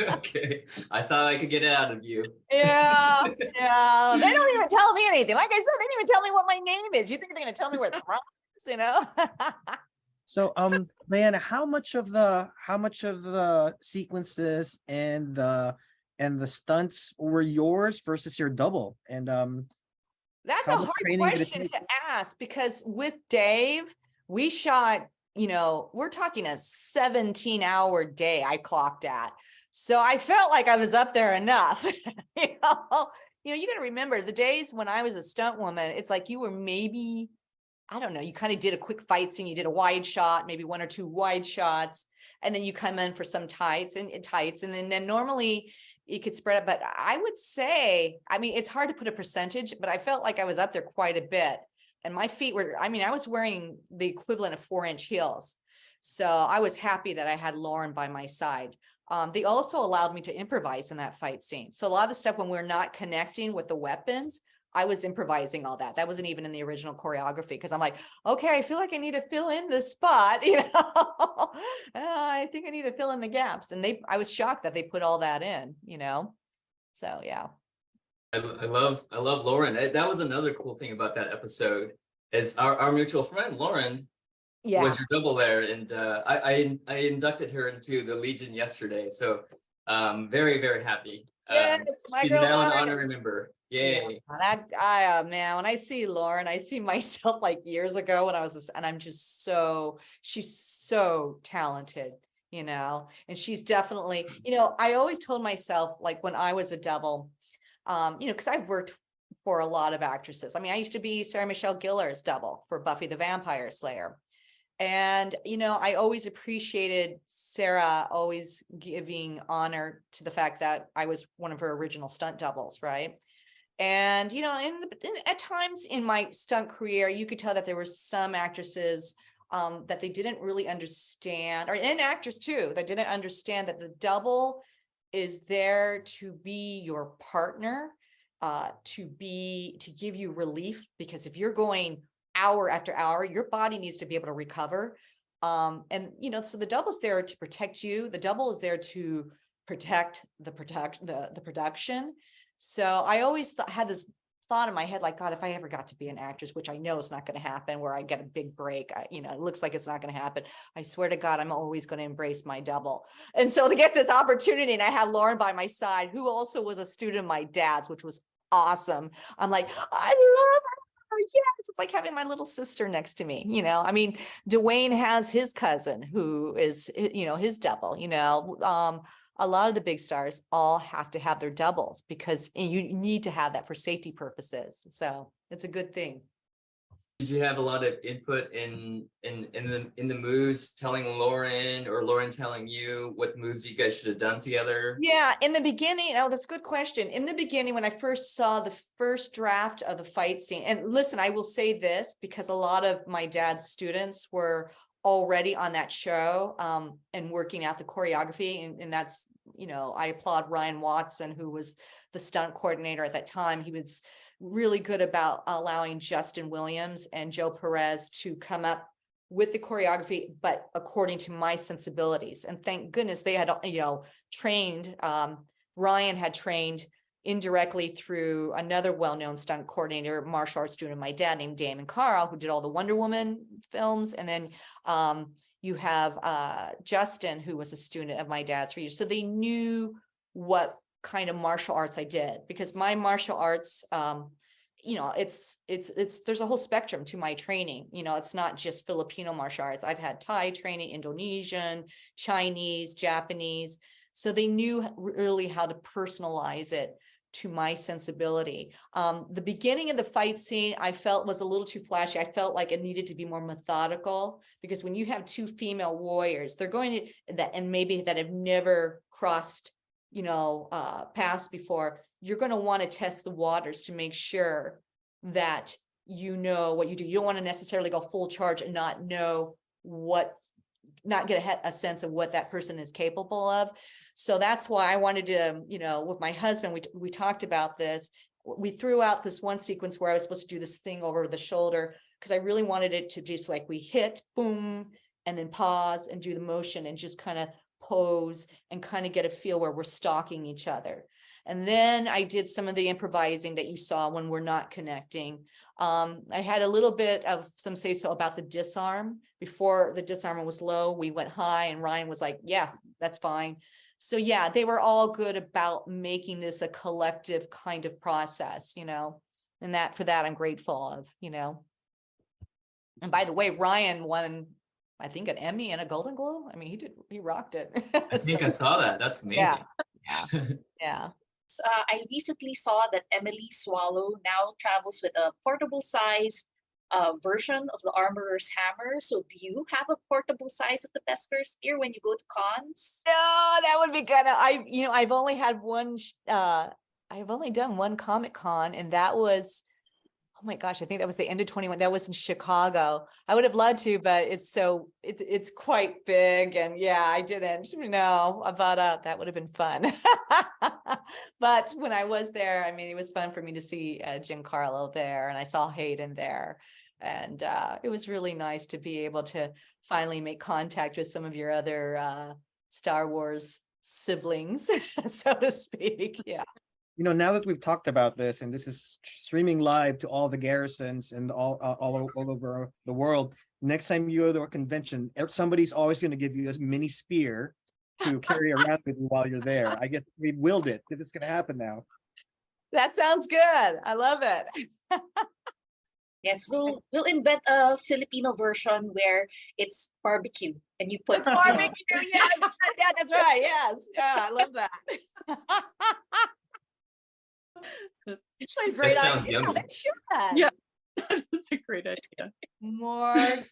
Okay, I thought I could get it out of you. yeah. They don't even tell me anything. Like I said, they didn't even tell me what my name is. You think they're gonna tell me where the from is, So, Diana, how much of the sequences and the stunts were yours versus your double? And that's a how much hard training did it question take? to ask, because with Dave, we shot, we're talking a 17-hour day I clocked at. So I felt like I was up there enough. You got to remember the days when I was a stunt woman, it's like you were maybe, I don't know, you kind of did a quick fight scene, you did a wide shot, maybe one or two wide shots, and then you come in for some tights, and then normally you could spread it. But I would say, I mean, it's hard to put a percentage, but I felt like I was up there quite a bit. And my feet were, I mean, I was wearing the equivalent of 4-inch heels. So I was happy that I had Lauren by my side. They also allowed me to improvise in that fight scene. So a lot of the stuff when we're not connecting with the weapons, I was improvising all that. That wasn't even in the original choreography, because I'm like, okay, I feel like I need to fill in this spot, I think I need to fill in the gaps. And I was shocked that they put all that in, So yeah. I love Lauren. That was another cool thing about that episode, is our mutual friend Lauren was your double there, and I inducted her into the Legion yesterday. So very, very happy. Yes, my she's girl now an Lauren. honorary member. Yay. Yeah, man, when I see Lauren, I see myself like years ago when I was, and I'm just she's so talented, and she's definitely, I always told myself, like when I was a double, because I've worked for a lot of actresses. I mean, I used to be Sarah Michelle Gellar's double for Buffy the Vampire Slayer. And, I always appreciated Sarah always giving honor to the fact that I was one of her original stunt doubles, right? And, at times in my stunt career, you could tell that there were some actresses that they didn't really understand, and actors too, that didn't understand that the double is there to be your partner, to give you relief, because if you're going hour after hour, your body needs to be able to recover. And so the double's there to protect you. The double is there to protect the production. So I always had this thought in my head, like, God, if I ever got to be an actress, which I know is not going to happen, where I get a big break, it looks like it's not going to happen. I swear to God, I'm always going to embrace my double. And so to get this opportunity, and I had Lauren by my side, who also was a student of my dad's, which was awesome. I'm like, I love her. Yes, it's like having my little sister next to me. I mean, Dwayne has his cousin who is, his double. A lot of the big stars all have to have their doubles, because you need to have that for safety purposes. So it's a good thing. Did you have a lot of input in the moves, telling Lauren or Lauren telling you what moves you guys should have done together? Yeah, in the beginning, oh, that's a good question. In the beginning, when I first saw the first draft of the fight scene, and listen, I will say this because a lot of my dad's students were already on that show and working out the choreography. And that's, you know, I applaud Ryan Watson, who was the stunt coordinator at that time. He was really good about allowing Justin Williams and Joe Perez to come up with the choreography, but according to my sensibilities. And thank goodness they had, you know, trained, Ryan had trained indirectly through another well-known stunt coordinator, martial arts student of my dad named Damon Carl, who did all the Wonder Woman films. And then you have Justin, who was a student of my dad's for years. So they knew what kind of martial arts I did, because my martial arts, you know, it's there's a whole spectrum to my training. You know, it's not just Filipino martial arts. I've had Thai training, Indonesian, Chinese, Japanese. So they knew really how to personalize it to my sensibility. The beginning of the fight scene, I felt was a little too flashy. I felt like it needed to be more methodical, because when you have two female warriors, they're going to that, and maybe that have never crossed, you know, paths before, you're going to want to test the waters to make sure that you know what you do. You don't want to necessarily go full charge and not know not get a sense of what that person is capable of. So that's why I wanted to, you know, with my husband, we talked about this. We threw out this one sequence where I was supposed to do this thing over the shoulder, because I really wanted it to just like we hit, boom, and then pause and do the motion and just kind of pose and kind of get a feel where we're stalking each other. And then I did some of the improvising that you saw when we're not connecting. I had a little bit of some say so about the disarm. Before the disarm was low, we went high, and Ryan was like, yeah, that's fine. So yeah, they were all good about making this a collective kind of process, you know, and for that I'm grateful of, you know. And by the way, Ryan won, I think, an Emmy and a Golden Globe. I mean, he rocked it. I think I saw that. That's amazing. Yeah. I recently saw that Emily Swallow now travels with a portable sized version of the Armorer's Hammer. So do you have a portable size of the Pesker's Spear when you go to cons? No, that would be kind of, I've only had one, I've only done one Comic-Con, and that was, oh my gosh, I think that was the end of 21. That was in Chicago. I would have loved to, but it's quite big. And yeah, I didn't know about that would have been fun. But when I was there, I mean, it was fun for me to see Giancarlo there, and I saw Hayden there. And it was really nice to be able to finally make contact with some of your other Star Wars siblings, so to speak. Yeah. You know, now that we've talked about this, and this is streaming live to all the garrisons and all over the world, next time you go to a convention, somebody's always going to give you a mini spear to carry around with you while you're there. I guess we willed it. If it's going to happen now. That sounds good. I love it. Yes, we'll invent a Filipino version where it's barbecue and you put Barbecue. Yeah, that's right. Yes. Yeah, I love that. It's a great That sounds idea. yummy. That should. Yeah, that is a great idea. More,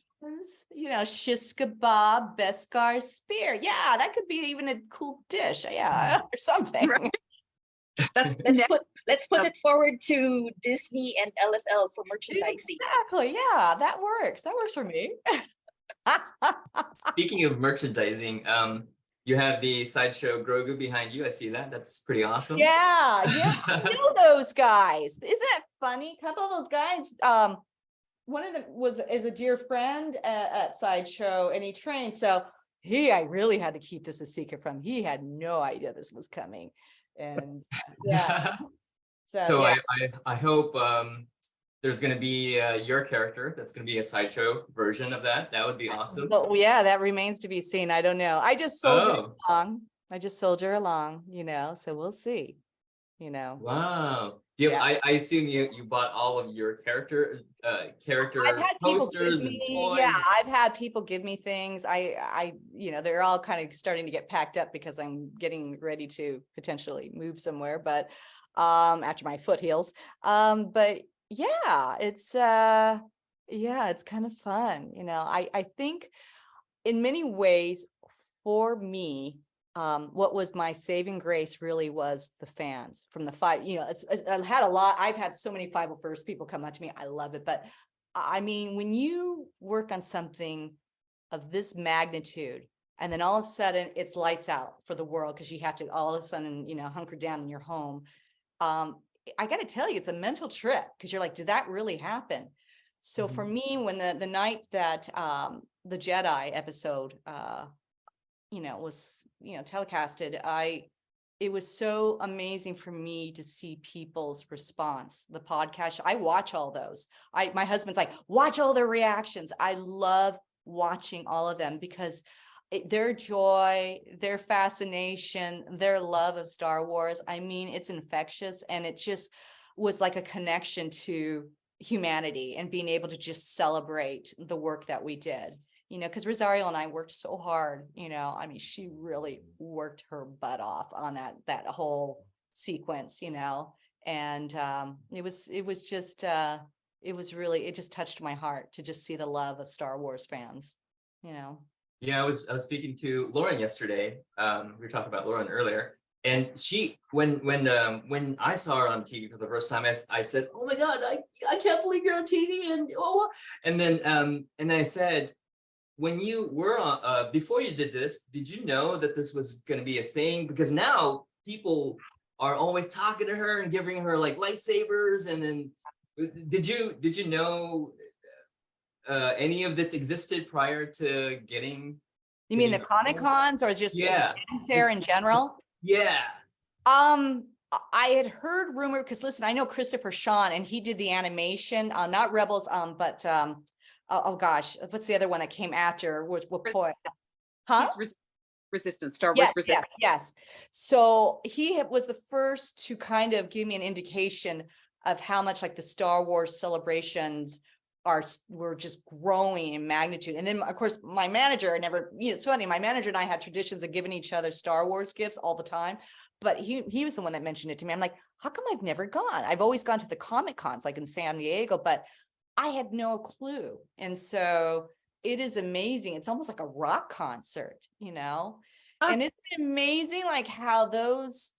you know, shish kebab, Beskar spear. Yeah, that could be even a cool dish. Yeah, or something. Right. That's let's put it forward to Disney and LFL for merchandising. Exactly. Yeah, that works. That works for me. Speaking of merchandising, you have the sideshow Grogu behind you. I see that. That's pretty awesome. Yeah, I know those guys. Isn't that funny? A couple of those guys. One of them is a dear friend at Sideshow, and he trained. So I really had to keep this a secret from. He had no idea this was coming, and yeah. So yeah. I hope there's going to be your character. That's going to be a sideshow version of that. That would be awesome. But yeah, that remains to be seen. I don't know. I just soldier along. You know, so we'll see, you know. Wow. I assume you bought all of your character I've had posters and toys. Yeah, I've had people give me things. I you know, they're all kind of starting to get packed up because I'm getting ready to potentially move somewhere, but after my foot heals. But yeah, it's Yeah, it's kind of fun. I think in many ways for me, what was my saving grace really was the fans from the five, I've had so many 501st people come up to me. I love it. But I mean, when you work on something of this magnitude, and then all of a sudden it's lights out for the world because you have to all of a sudden, hunker down in your home. I got to tell you, it's a mental trip because you're like, did that really happen? So for me, when the night that the Jedi episode, was, telecasted, it was so amazing for me to see people's response. The podcast, I watch all those. My husband's like, watch all their reactions. I love watching all of them because their joy, their fascination, their love of Star Wars, I mean, it's infectious, and it just was like a connection to humanity and being able to just celebrate the work that we did. Because Rosario and I worked so hard, I mean, she really worked her butt off on that whole sequence, and it just touched my heart to just see the love of Star Wars fans. Yeah, I was speaking to Lauren yesterday. We were talking about Lauren earlier, and she when I saw her on TV for the first time, I said, "Oh my God, I can't believe you're on TV!" And then I said, when you were on before you did this, did you know that this was going to be a thing? Because now people are always talking to her and giving her like lightsabers, and then did you know any of this existed prior to getting? You mean the Comic Cons or just Yeah, fair in general? Yeah. I had heard rumor because listen, I know Christopher Sean, and he did the animation, not Rebels, but oh gosh, what's the other one that came after? What point? Huh? Resistance, Star Wars Resistance. Yes. So he was the first to kind of give me an indication of how much like the Star Wars celebrations were just growing in magnitude. And then of course my manager it's funny, my manager and I had traditions of giving each other Star Wars gifts all the time, but he was the one that mentioned it to me. I'm like, how come I've never gone? I've always gone to the Comic Cons like in San Diego, but I had no clue. And so it is amazing. It's almost like a rock concert, and it's amazing like how those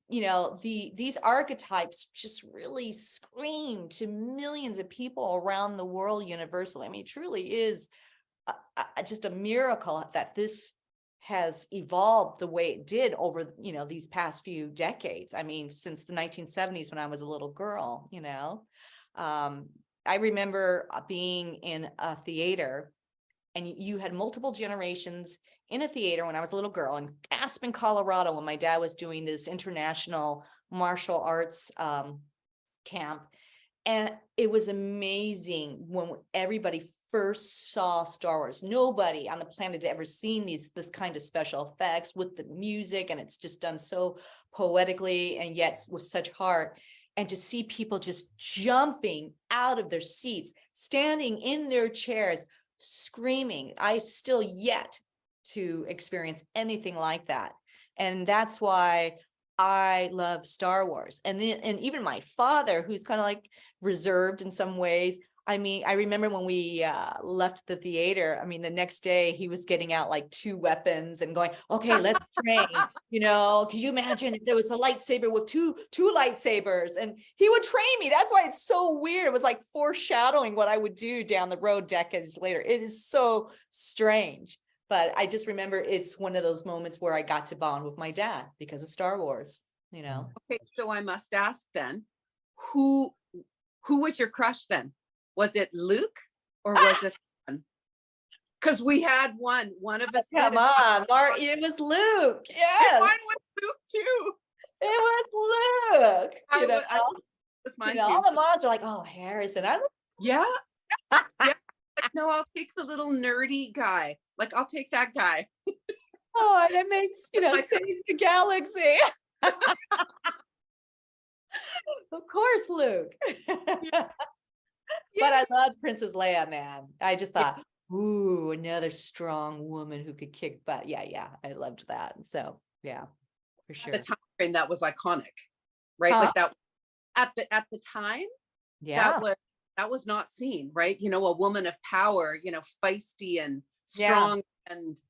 these archetypes just really scream to millions of people around the world universally. I mean, it truly is just a miracle that this has evolved the way it did over these past few decades. I mean, since the 1970s when I was a little girl. I remember being in a theater, and you had multiple generations in a theater when I was a little girl in Aspen, Colorado, when my dad was doing this international martial arts camp. And it was amazing when everybody first saw Star Wars. Nobody on the planet had ever seen this kind of special effects with the music, and it's just done so poetically and yet with such heart. And to see people just jumping out of their seats, standing in their chairs, screaming. I've still yet to experience anything like that. And that's why I love Star Wars. And even my father, who's kind of like reserved in some ways. I mean, I remember when we left the theater, I mean, the next day he was getting out like 2 weapons and going, okay, let's train, can you imagine if there was a lightsaber with two lightsabers, and he would train me. That's why it's so weird. It was like foreshadowing what I would do down the road decades later. It is so strange. But I just remember it's one of those moments where I got to bond with my dad because of Star Wars, Okay, so I must ask then, who was your crush then? Was it Luke or was it because we had one of us. Come on, Mark, it was Luke. Yes. And mine was Luke too. It was Luke. Was mine all too. the moms are like, oh, Harrison. Yeah. Like, no, I'll take the little nerdy guy. Like, I'll take that guy. Oh, that makes save the galaxy. Of course, Luke. But I loved Princess Leia, man. I just thought, ooh, another strong woman who could kick butt. Yeah, I loved that. So yeah, for sure. At the time frame, that was iconic, right? Like that at the time, yeah, that was that was not seen, right? You know, a woman of power, you know, feisty and Yeah. strong and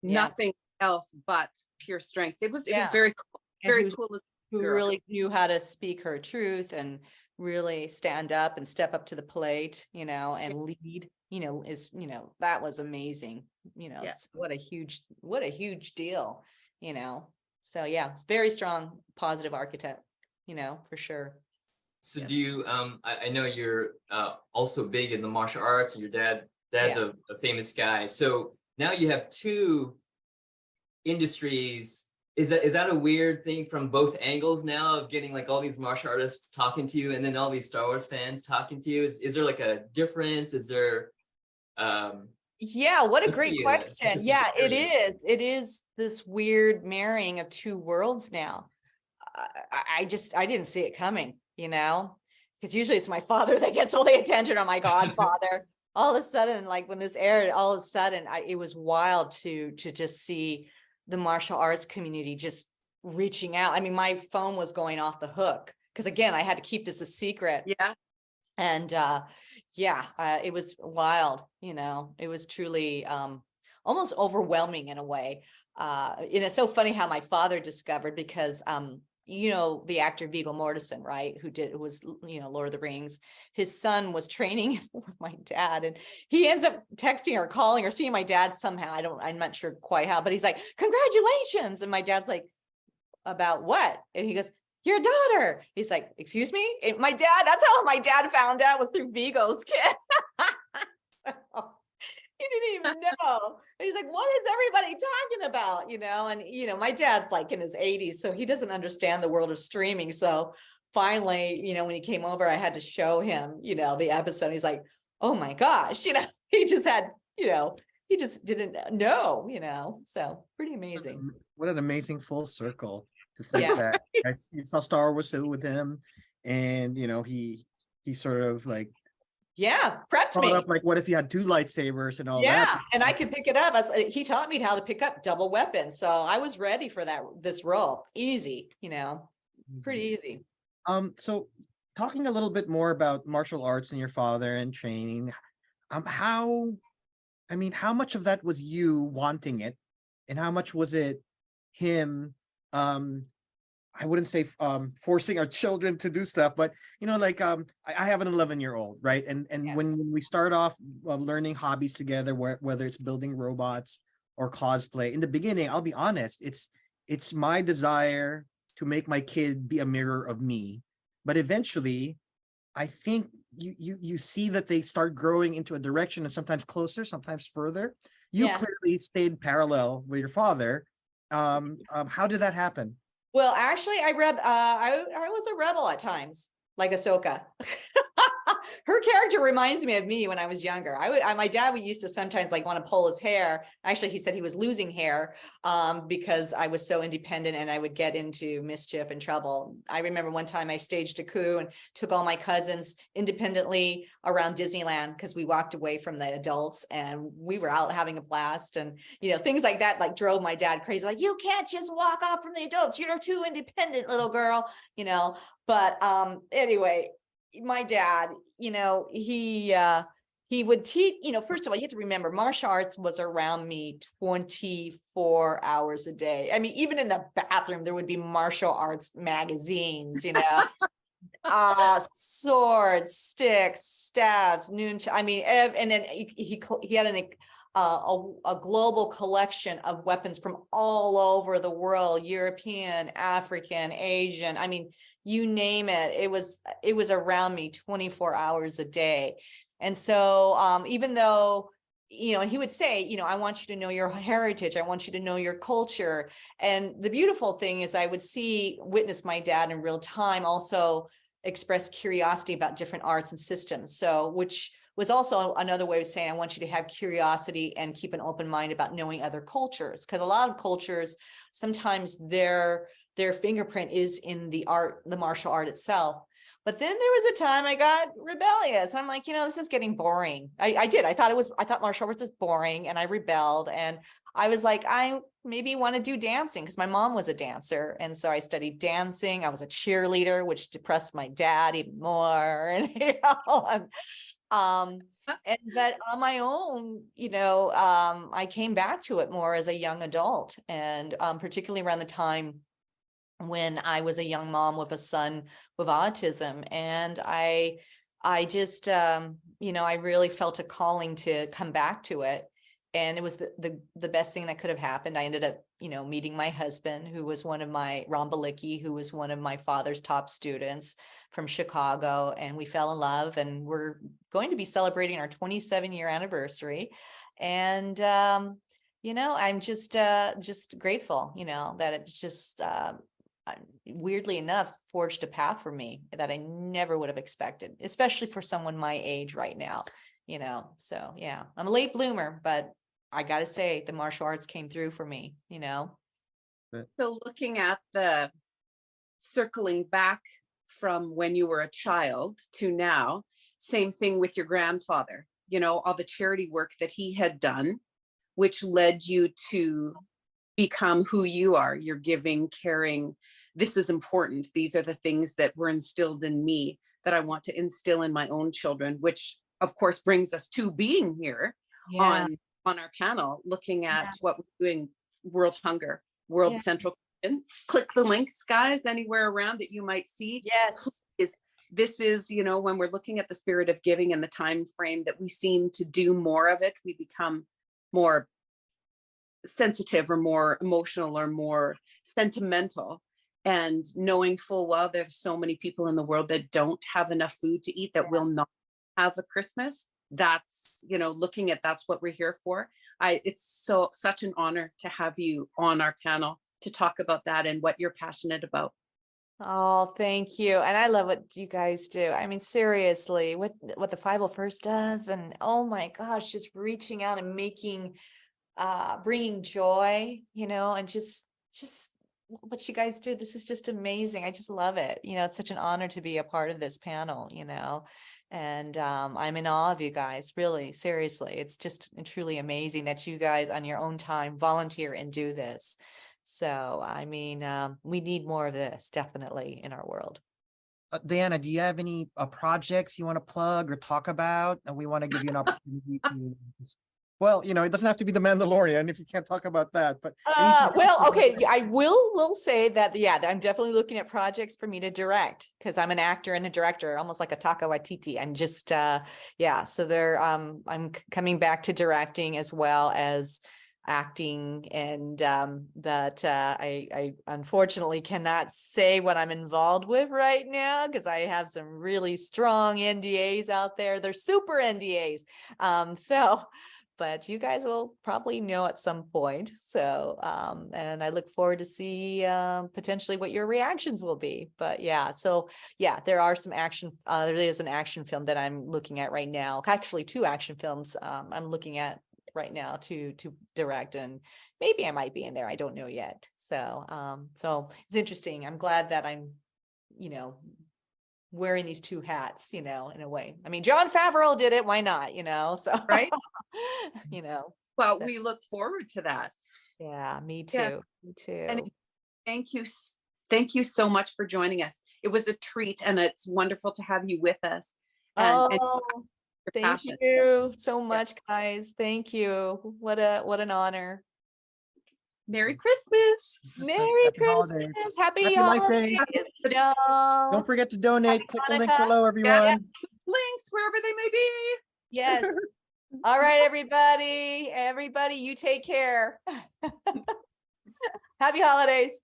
Yeah. nothing else but pure strength. It was Yeah. very cool. And Very cool as a who girl. really knew how to speak her truth and really stand up and step up to the plate, you know, and lead, you know, that was amazing, you know. Yeah. What a huge deal, you know. So yeah, it's very strong, positive archetype, you know, for sure. So Yes. do you, I know you're also big in the martial arts, and your dad's Yeah. a famous guy. So now you have two industries. Is that a weird thing from both angles now, of getting like all these martial artists talking to you and then all these Star Wars fans talking to you? Is there like a difference? Is there Yeah, what a must great be question. interesting Yeah, it experience. is. It is this weird marrying of two worlds now. I didn't see it coming, you know, because usually it's my father that gets all the attention, or my godfather. All of a sudden, like when this aired, all of a sudden, it was wild to just see the martial arts community just reaching out. I mean, my phone was going off the hook because, again, I had to keep this a secret. Yeah. And it was wild, you know. It was truly almost overwhelming in a way. And it's so funny how my father discovered, because you know, the actor Viggo Mortensen, right, who was, you know, Lord of the Rings. His son was training with my dad, and he ends up texting or calling or seeing my dad somehow. I'm not sure quite how, but he's like, "Congratulations!" And my dad's like, "About what?" And he goes, "Your daughter." He's like, "Excuse me?" And my dad, that's how my dad found out, was through Vigo's kid. So he didn't even know. And he's like, "What is everybody talking about?" You know, and you know, my dad's like in his 80s, so he doesn't understand the world of streaming. So finally, you know, when he came over, I had to show him, you know, the episode. He's like, "Oh my gosh," you know, he just had, you know, he just didn't know, you know. So pretty amazing. What an amazing full circle to think Yeah. that you saw Star Wars with him, and you know he sort of like Yeah, prepped brought me. up like, what if you had two lightsabers and all Yeah, that? and I could pick it up. He taught me how to pick up double weapons, so I was ready for this role. Easy, you know, pretty easy. So talking a little bit more about martial arts and your father and training, how much of that was you wanting it, and how much was it him, I wouldn't say forcing our children to do stuff, but you know, like I have an 11-year-old, right? And Yeah. when we start off learning hobbies together, whether it's building robots or cosplay, in the beginning, I'll be honest, it's my desire to make my kid be a mirror of me. But eventually, I think you see that they start growing into a direction, and sometimes closer, sometimes further. You Yeah. clearly stayed parallel with your father. How did that happen? Well, actually, I was a rebel at times, like Ahsoka. Her character reminds me of me when I was younger. My dad would used to sometimes like want to pull his hair. Actually, he said he was losing hair because I was so independent and I would get into mischief and trouble. I remember one time I staged a coup and took all my cousins independently around Disneyland because we walked away from the adults and we were out having a blast. And, you know, things like that like drove my dad crazy. Like, you can't just walk off from the adults. You're too independent, little girl, you know. But anyway, my dad, you know, he would teach, you know, first of all, you have to remember martial arts was around me 24 hours a day. I mean, even in the bathroom, there would be martial arts magazines, you know, swords, sticks, staves, I mean, and then he had a global collection of weapons from all over the world, European, African, Asian. I mean, you name it. It was around me 24 hours a day. And so even though, you know, and he would say, you know, I want you to know your heritage. I want you to know your culture. And the beautiful thing is I would witness my dad in real time also express curiosity about different arts and systems. So, which was also another way of saying, I want you to have curiosity and keep an open mind about knowing other cultures. Because a lot of cultures, sometimes their fingerprint is in the martial art itself. But then there was a time I got rebellious. I'm like, this is getting boring. I did. I thought martial arts is boring, and I rebelled. And I was like, I maybe want to do dancing because my mom was a dancer. And so I studied dancing. I was a cheerleader, which depressed my dad even more. But on my own, I came back to it more as a young adult, and particularly around the time when I was a young mom with a son with autism. And I just, I really felt a calling to come back to it. And it was the best thing that could have happened. I ended up, meeting my husband, who was one of my Ron Balicki, who was one of my father's top students from Chicago. And we fell in love, and we're going to be celebrating our 27-year anniversary. And, I'm just grateful, that it's just, weirdly enough, forged a path for me that I never would have expected, especially for someone my age right now, so yeah, I'm a late bloomer, but I gotta say the martial arts came through for me. So looking at the circling back from when you were a child to now, same thing with your grandfather, all the charity work that he had done, which led you to become who you are. You're giving, caring. This is important. These are the things that were instilled in me that I want to instill in my own children, which of course brings us to being here on our panel, looking at what we're doing, World Hunger, World Central Kitchen. Click the links, guys, anywhere around that you might see. Yes. This is, when we're looking at the spirit of giving and the time frame that we seem to do more of it, we become more sensitive or more emotional or more sentimental, and knowing full well there's so many people in the world that don't have enough food to eat, that will not have a Christmas. That's, looking at, that's what we're here for. It's such an honor to have you on our panel to talk about that and what you're passionate about. Oh, thank you. And I love what you guys do. I mean, seriously, what the 501st does, and oh my gosh, just reaching out and making bringing joy, and just what you guys do. This is just amazing. I just love it. It's such an honor to be a part of this panel, and I'm in awe of you guys, really, seriously. It's just truly amazing that you guys on your own time volunteer and do this. So, I mean, we need more of this definitely in our world. Diana, do you have any projects you want to plug or talk about? And we want to give you an opportunity to well, it doesn't have to be The Mandalorian if you can't talk about that, but well, okay, I will say that, I'm definitely looking at projects for me to direct, because I'm an actor and a director, almost like a Taika Waititi. I'm just so there I'm coming back to directing as well as acting, and that I unfortunately cannot say what I'm involved with right now, because I have some really strong NDAs out there. They're super NDAs. But you guys will probably know at some point. So, and I look forward to see potentially what your reactions will be. But there are some action. There is an action film that I'm looking at right now. Actually, two action films I'm looking at right now to direct, and maybe I might be in there. I don't know yet. So, so it's interesting. I'm glad that I'm, wearing these two hats, in a way. I mean, Jon Favreau did it. Why not? So, right. Well, so, we look forward to that. Yeah, me too. Yeah. Me too. And thank you so much for joining us. It was a treat, and it's wonderful to have you with us. And thank you so much, guys. Thank you. What an honor. Merry Christmas. Merry Christmas. Happy holidays. Don't forget to donate. Click the link below, everyone. Yeah. Links wherever they may be. Yes. All right, everybody. Everybody, you take care. Happy holidays.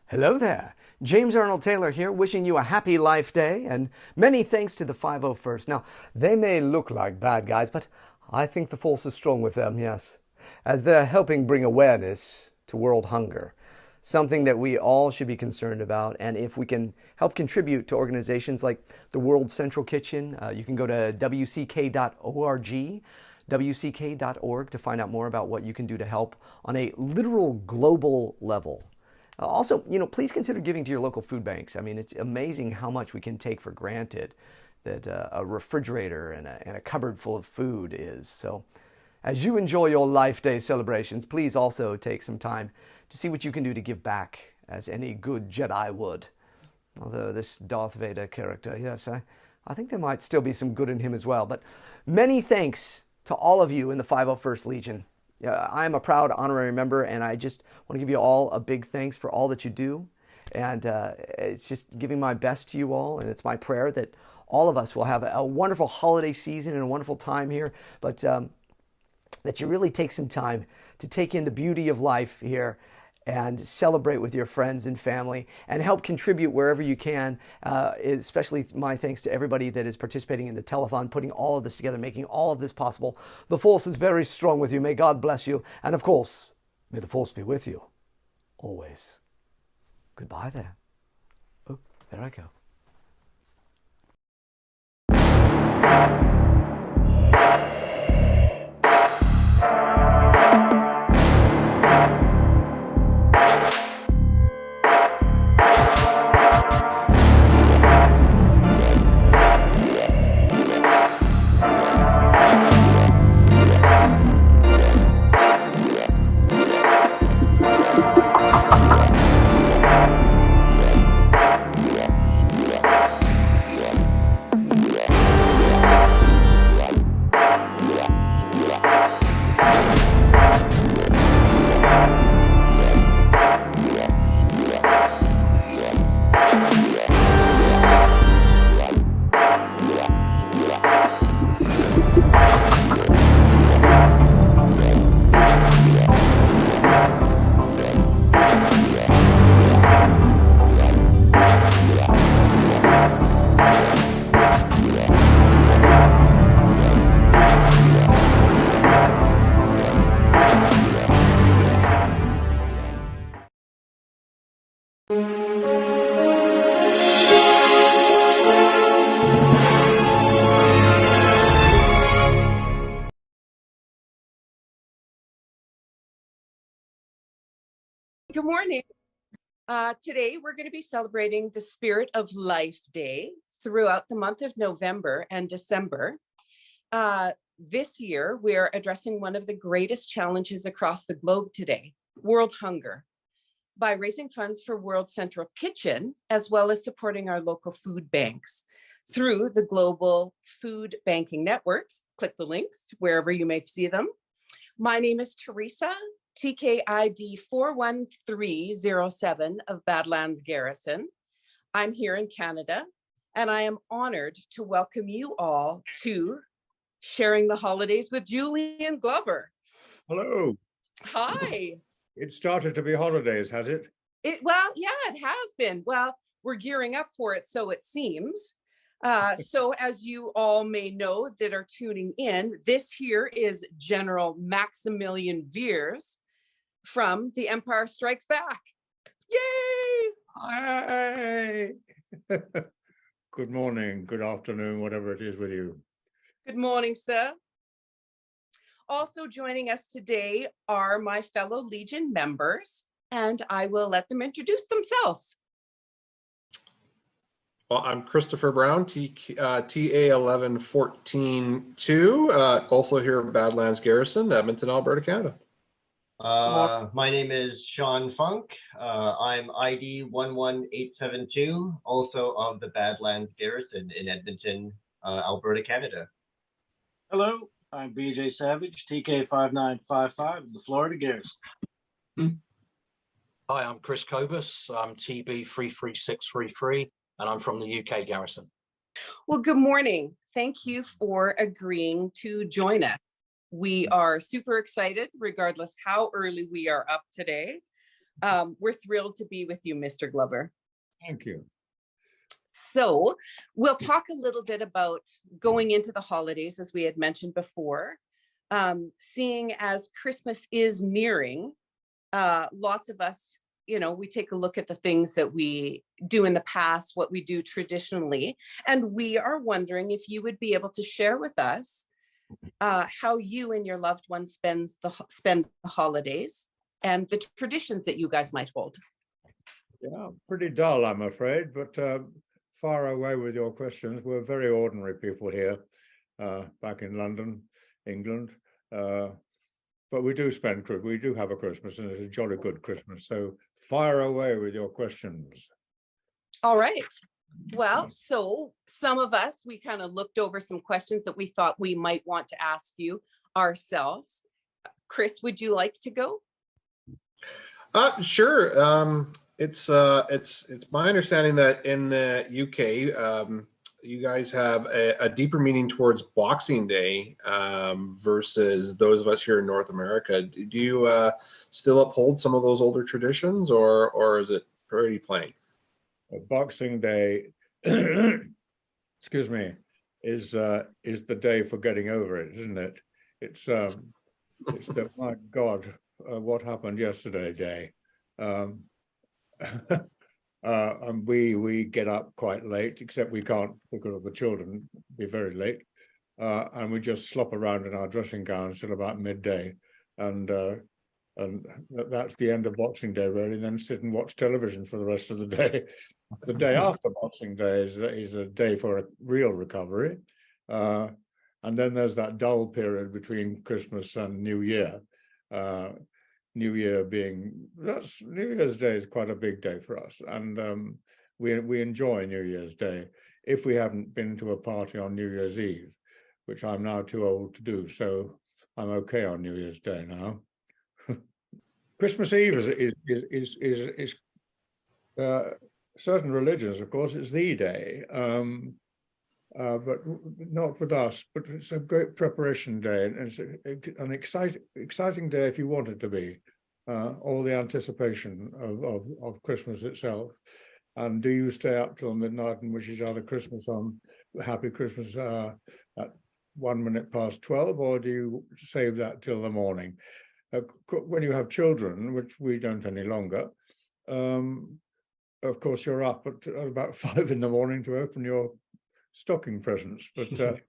Hello there. James Arnold Taylor here, wishing you a happy Life Day and many thanks to the 501st. Now, they may look like bad guys, but I think the force is strong with them, yes, as they're helping bring awareness to world hunger, something that we all should be concerned about. And if we can help contribute to organizations like the World Central Kitchen, you can go to wck.org, wck.org, to find out more about what you can do to help on a literal global level. Also, please consider giving to your local food banks. I mean, it's amazing how much we can take for granted that a refrigerator and a cupboard full of food is. So as you enjoy your Life Day celebrations, please also take some time to see what you can do to give back, as any good Jedi would. Although this Darth Vader character, yes, I think there might still be some good in him as well. But many thanks to all of you in the 501st Legion. I am a proud honorary member, and I just want to give you all a big thanks for all that you do. And it's just giving my best to you all, and it's my prayer that all of us will have a wonderful holiday season and a wonderful time here, but that you really take some time to take in the beauty of life here and celebrate with your friends and family and help contribute wherever you can. Especially my thanks to everybody that is participating in the telethon, putting all of this together, making all of this possible. The force is very strong with you. May God bless you. And of course, may the force be with you always. Goodbye there. Oh, there I go. Good morning. Today, we're going to be celebrating the Spirit of Life Day throughout the month of November and December. This year, we're addressing one of the greatest challenges across the globe today, world hunger, by raising funds for World Central Kitchen, as well as supporting our local food banks through the global food banking networks. Click the links wherever you may see them. My name is Teresa, TKID 41307 of Badlands Garrison. I'm here in Canada, and I am honored to welcome you all to Sharing the Holidays with Julian Glover. Hello. Hi. It started to be holidays, has it? Well, yeah, it has been. Well, we're gearing up for it, so it seems. So as you all may know that are tuning in, this here is General Maximilian Veers from The Empire Strikes Back. Yay! Hi. Good morning, good afternoon, whatever it is with you. Good morning, sir. Also joining us today are my fellow Legion members, and I will let them introduce themselves. Well, I'm Christopher Brown, TA1114-2, also here at Badlands Garrison, Edmonton, Alberta, Canada. My name is Sean Funk. I'm ID 11872, also of the Badlands Garrison in Edmonton, Alberta, Canada. Hello, I'm BJ Savage, TK5955, the Florida Garrison. Hi, I'm Chris Cobus. I'm TB33633, and I'm from the UK Garrison. Well, good morning. Thank you for agreeing to join us. We are super excited, regardless how early we are up today. We're thrilled to be with you, Mr. Glover. Thank you. So we'll talk a little bit about going into the holidays, as we had mentioned before. Seeing as Christmas is nearing, lots of us, we take a look at the things that we do in the past, what we do traditionally, and we are wondering if you would be able to share with us how you and your loved ones spend the holidays and the traditions that you guys might hold. Yeah, pretty dull, I'm afraid, but far away with your questions. We're very ordinary people here, back in London, England. But we do have a Christmas, and it's a jolly good Christmas. So fire away with your questions. All right. Well, so some of us, we kind of looked over some questions that we thought we might want to ask you ourselves. Chris, would you like to go? Sure. It's my understanding that in the UK, you guys have a deeper meaning towards Boxing Day versus those of us here in North America. Do you still uphold some of those older traditions, or is it pretty plain? Boxing Day, excuse me, is the day for getting over it, isn't it? It's the my God, what happened yesterday day. And we get up quite late, except we can't, because of the children, be very late, and we just slop around in our dressing gowns till about midday, and that's the end of Boxing Day, really. And then sit and watch television for the rest of the day. The day after Boxing Day is a day for a real recovery, and then there's that dull period between Christmas and New Year. New Year's Day is quite a big day for us, and we enjoy New Year's Day if we haven't been to a party on New Year's Eve, which I'm now too old to do, so I'm okay on New Year's Day now. Christmas Eve is certain religions, of course, it's the day, but not with us. But it's a great preparation day, and it's an exciting day if you want it to be. All the anticipation of Christmas itself. And do you stay up till midnight and wish each other Christmas on Happy Christmas at 12:01, or do you save that till the morning? When you have children, which we don't any longer, of course you're up at about 5 in the morning to open your stocking presents. But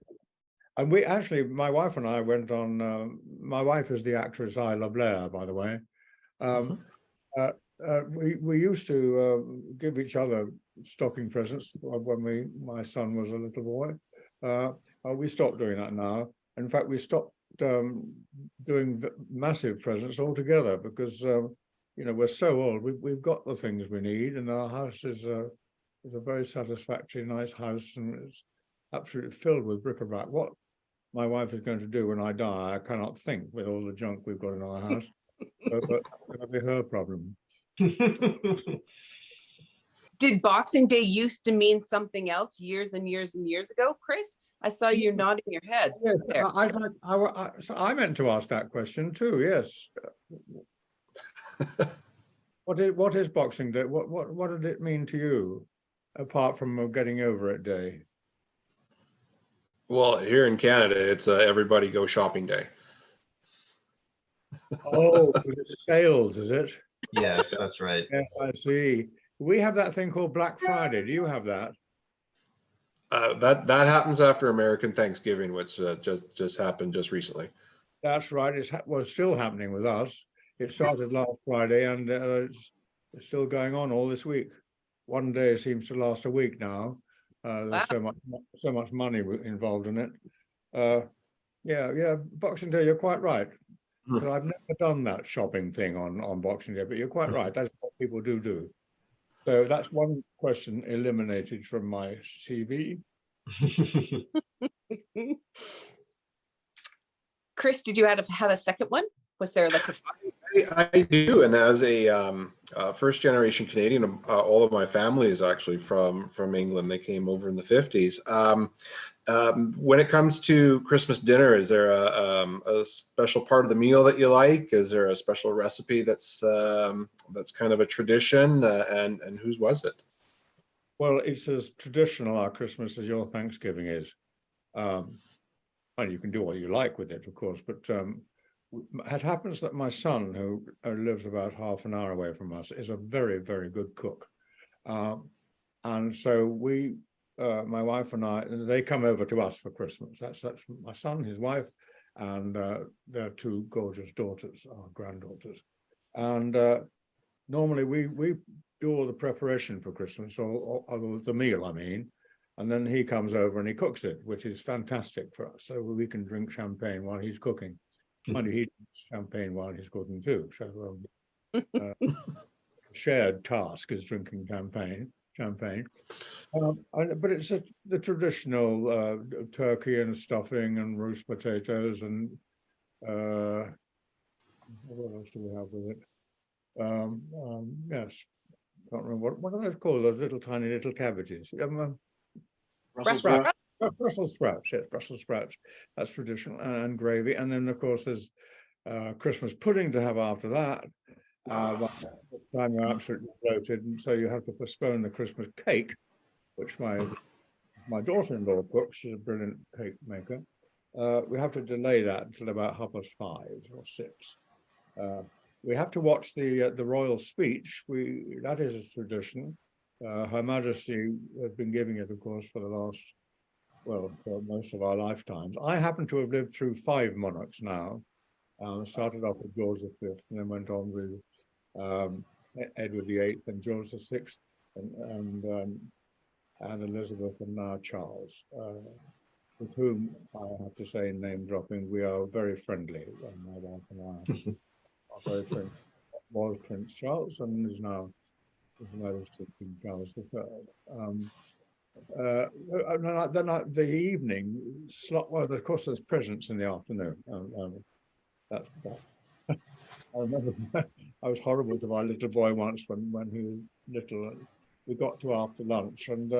and we actually, my wife and I went on. My wife is the actress Isla Blair, by the way. We used to give each other stocking presents when my son was a little boy. We stopped doing that now. In fact, we stopped doing massive presents altogether because we're so old. We've got the things we need, and our house is a very satisfactory, nice house, and it's absolutely filled with bric-a-brac. What my wife is going to do when I die, I cannot think, with all the junk we've got in our house. But that'll be her problem. Did Boxing Day used to mean something else years and years and years ago, Chris? I saw you nodding your head. Yes, there. so I meant to ask that question too. Yes. What is Boxing Day? What did it mean to you, apart from getting over it day? Well, here in Canada, it's everybody go shopping day. Oh, it's sales, is it? Yeah, that's right. Yes, I see. We have that thing called Black Friday. Do you have that? That happens after American Thanksgiving, which just happened just recently. That's right. It's still happening with us. It started last Friday, and it's still going on all this week. One day seems to last a week now. There's so much money involved in it. Yeah, Boxing Day. You're quite right. But I've never done that shopping thing on Boxing Day. But you're quite right. That's what people do. So that's one question eliminated from my CV. Chris, did you have a second one? Was there like a... I do, and as a first generation Canadian, all of my family is actually from England. They came over in the 50s. When it comes to Christmas dinner, is there a special part of the meal that you like? Is there a special recipe that's kind of a tradition? And whose was it? Well, it's as traditional our Christmas as your Thanksgiving is. And you can do what you like with it, of course, but it happens that my son, who lives about half an hour away from us, is a very, very good cook. And so my wife and I, they come over to us for Christmas. That's my son, his wife, and their two gorgeous daughters, our granddaughters. And normally we do all the preparation for Christmas, or the meal, I mean. And then he comes over and he cooks it, which is fantastic for us. So we can drink champagne while he's cooking. And he drinks champagne while he's cooking too. So shared task is drinking champagne. But it's the traditional turkey and stuffing and roast potatoes and what else do we have with it? Yes, can't remember what are those called? Those little tiny little cabbages. Brussels sprouts. Brussels sprouts, yes, Brussels sprouts. That's traditional, and gravy. And then, of course, there's Christmas pudding to have after that. By the time you're absolutely bloated, and so you have to postpone the Christmas cake, which my daughter-in-law cooks. She's a brilliant cake maker. We have to delay that until about 5:30 or 6. We have to watch the royal speech. That is a tradition. Her Majesty has been giving it, of course, for for most of our lifetimes. I happen to have lived through 5 monarchs now. Started off with George V, and then went on with Edward VIII and George VI, and Elizabeth, and now Charles, with whom I have to say, name dropping, we are very friendly. My wife and I are very friendly. Was Prince Charles and is now His Majesty King Charles III. The evening slot. Well, of course, there's presents in the afternoon. That's I remember I was horrible to my little boy once when he was little. We got to after lunch, and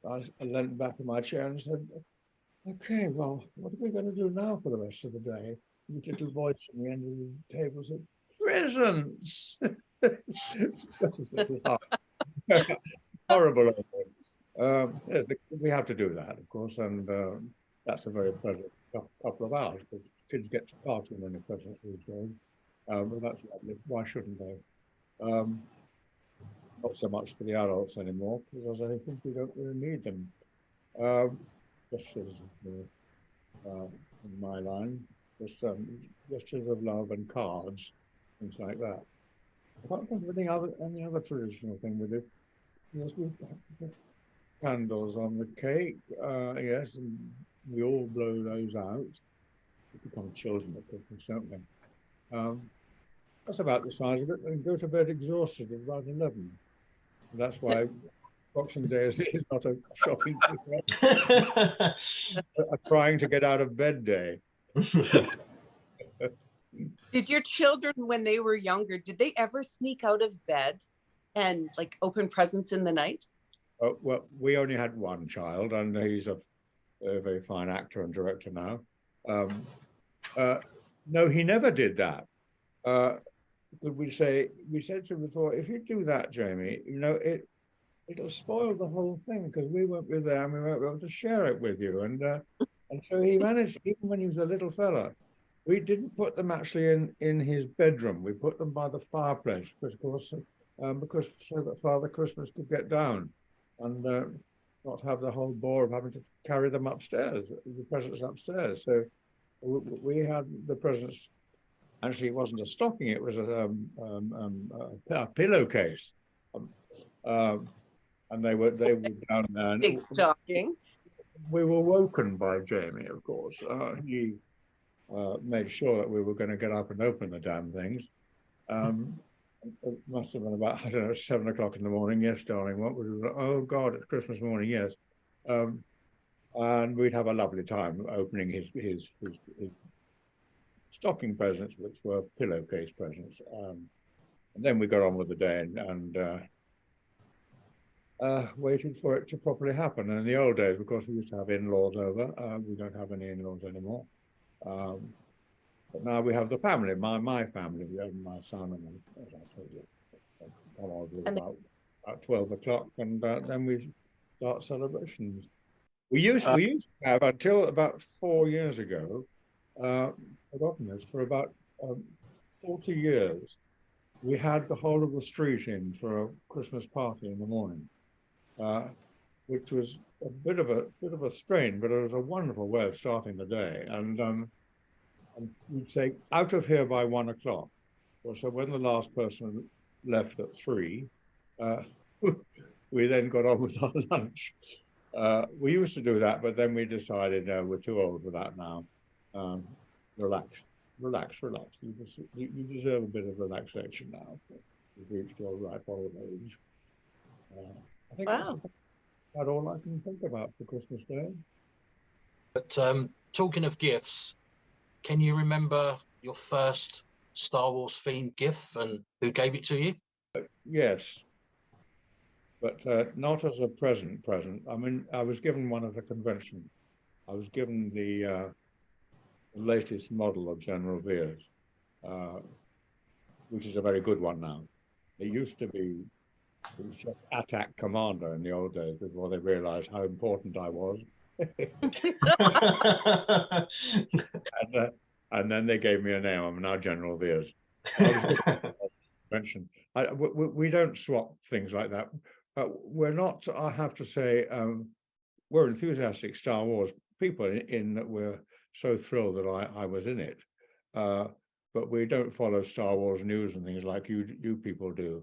I leant back in my chair and said, "Okay, well, what are we going to do now for the rest of the day?" The little voice from the end of the table said, "Presents." Horrible. Yes, we have to do that, of course, and that's a very pleasant couple of hours because kids get far too many presents these days. But that's lovely. Why shouldn't they? Not so much for the adults anymore, because I think we don't really need them. Gestures in my line, just gestures of love and cards, things like that. I can't think of any other traditional thing with it. Yes, we have candles on the cake. Yes, and we all blow those out. We become children at Christmas, don't we? That's about the size of it. And go to bed exhausted at about 11. And that's why Boxing Day is not a shopping day. A trying to get out of bed day. Did your children, when they were younger, did they ever sneak out of bed and like open presents in the night? Well, we only had one child, and he's a very fine actor and director now. No, he never did that. We said to him before, if you do that, Jamie, it'll spoil the whole thing because we won't be there and we won't be able to share it with you. And so he managed, even when he was a little fella. We didn't put them actually in his bedroom. We put them by the fireplace because, of course, so that Father Christmas could get down and not have the whole bore of having to carry them upstairs, the presents upstairs. So we had the presents. Actually, it wasn't a stocking; it was a pillowcase, and they were down there. Big stocking. We were woken by Jamie, of course. He made sure that we were going to get up and open the damn things. It must have been about, I don't know, 7 o'clock in the morning. Yes, darling. What was it? Oh God, it's Christmas morning. Yes, and we'd have a lovely time opening his stocking presents, which were pillowcase presents. And then we got on with the day and waited for it to properly happen. And in the old days, of course, we used to have in-laws over. We don't have any in-laws anymore. But now we have the family, my family, my son, and as I told you, about about 12 o'clock, and then we start celebrations. We used to have, until about 4 years ago, forgotten this, for about 40 years, we had the whole of the street in for a Christmas party in the morning, which was a bit of a strain, but it was a wonderful way of starting the day. And we'd say, out of here by 1 o'clock. So when the last person left at 3, we then got on with our lunch. We used to do that, but then we decided, no, we're too old for that now. Relax. You deserve a bit of relaxation now. You've reached your ripe old age. I think that's about all I can think about for Christmas Day. But talking of gifts, can you remember your first Star Wars themed gift and who gave it to you? Yes, but not as a present. I mean, I was given one at a convention. I was given the latest model of General Veers, which is a very good one now. It used to be, it was just Attack Commander in the old days before they realized how important I was. And then they gave me a name. I'm now General Veers. I was mentioned. We don't swap things like that. We're not, I have to say, we're enthusiastic Star Wars people in that we're so thrilled that I was in it. But we don't follow Star Wars news and things like you people do.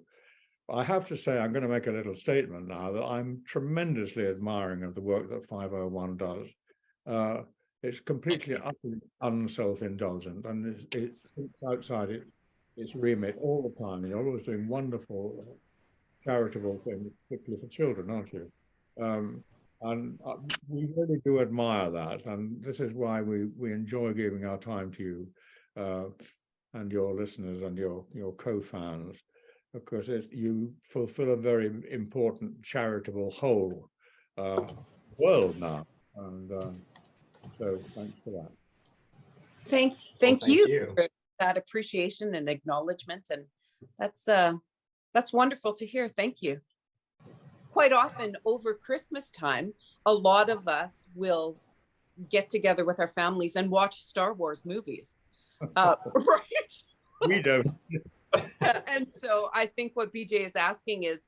I have to say, I'm going to make a little statement now that I'm tremendously admiring of the work that 501 does. It's completely utterly unself-indulgent, and it thinks outside its remit all the time. You're always doing wonderful charitable things, particularly for children, aren't you? And we really do admire that, and this is why we enjoy giving our time to you and your listeners and your co-fans, because you fulfill a very important charitable whole world now, and so thanks for that. Thank you for that appreciation and acknowledgement, and that's wonderful to hear. Thank you. Quite often over Christmas time, a lot of us will get together with our families and watch Star Wars movies, right? We don't. And so I think what BJ is asking is,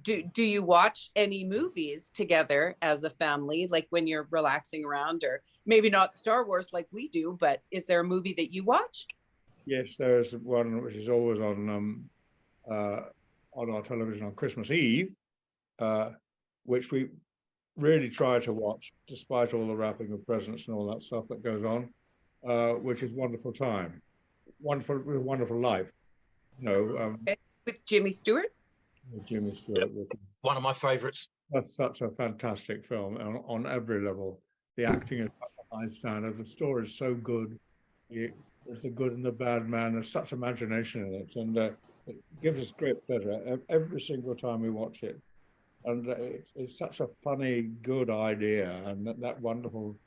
do you watch any movies together as a family, like when you're relaxing around, or maybe not Star Wars like we do, but is there a movie that you watch? Yes, there's one which is always on our television on Christmas Eve, which we really try to watch despite all the wrapping of presents and all that stuff that goes on, which is Wonderful Time, Wonderful Life. With Jimmy Stewart. With Jimmy Stewart, one of my favorites. That's such a fantastic film on every level. The acting is at a high standard. The story is so good. There's the good and the bad man. There's such imagination in it, and it gives us great pleasure every single time we watch it. And it's such a funny, good idea, and that wonderful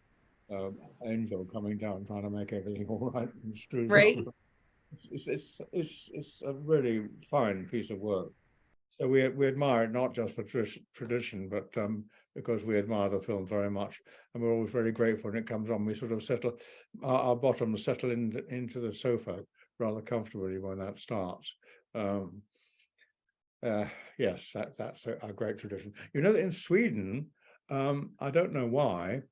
angel coming down trying to make everything all right and Struve. Right. It's a really fine piece of work. So we admire it not just for tradition, but because we admire the film very much, and we're always very grateful when it comes on. We sort of settle our bottoms settle into the sofa rather comfortably when that starts. Yes, that's a great tradition. You know that in Sweden, I don't know why,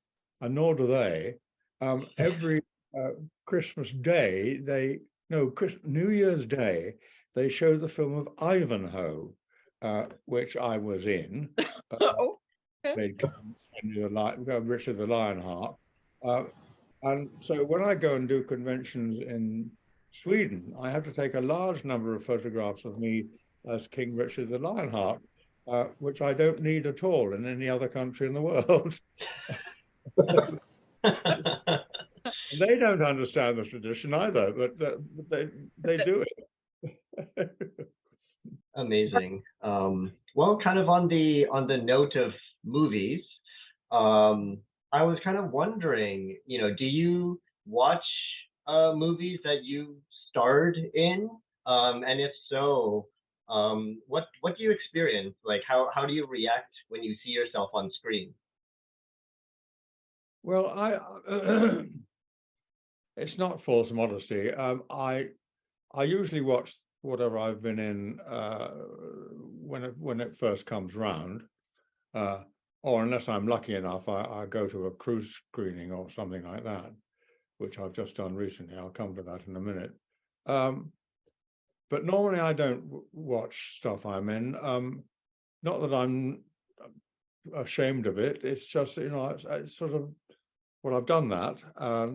and nor do they, every Christmas Day, New Year's Day, they show the film of Ivanhoe, which I was in. Richard the Lionheart. And so when I go and do conventions in Sweden, I have to take a large number of photographs of me as King Richard the Lionheart, which I don't need at all in any other country in the world. They don't understand the tradition either, but they do it. Amazing. Well, kind of on the note of movies, I was kind of wondering, do you watch movies that you starred in? And if so, What do you experience? Like, how do you react when you see yourself on screen? Well, it's not false modesty. I usually watch whatever I've been in when it first comes round, or unless I'm lucky enough, I go to a cruise screening or something like that, which I've just done recently. I'll come to that in a minute. But normally I don't watch stuff I'm in. Not that I'm ashamed of it. It's just, it's sort of, well, I've done that.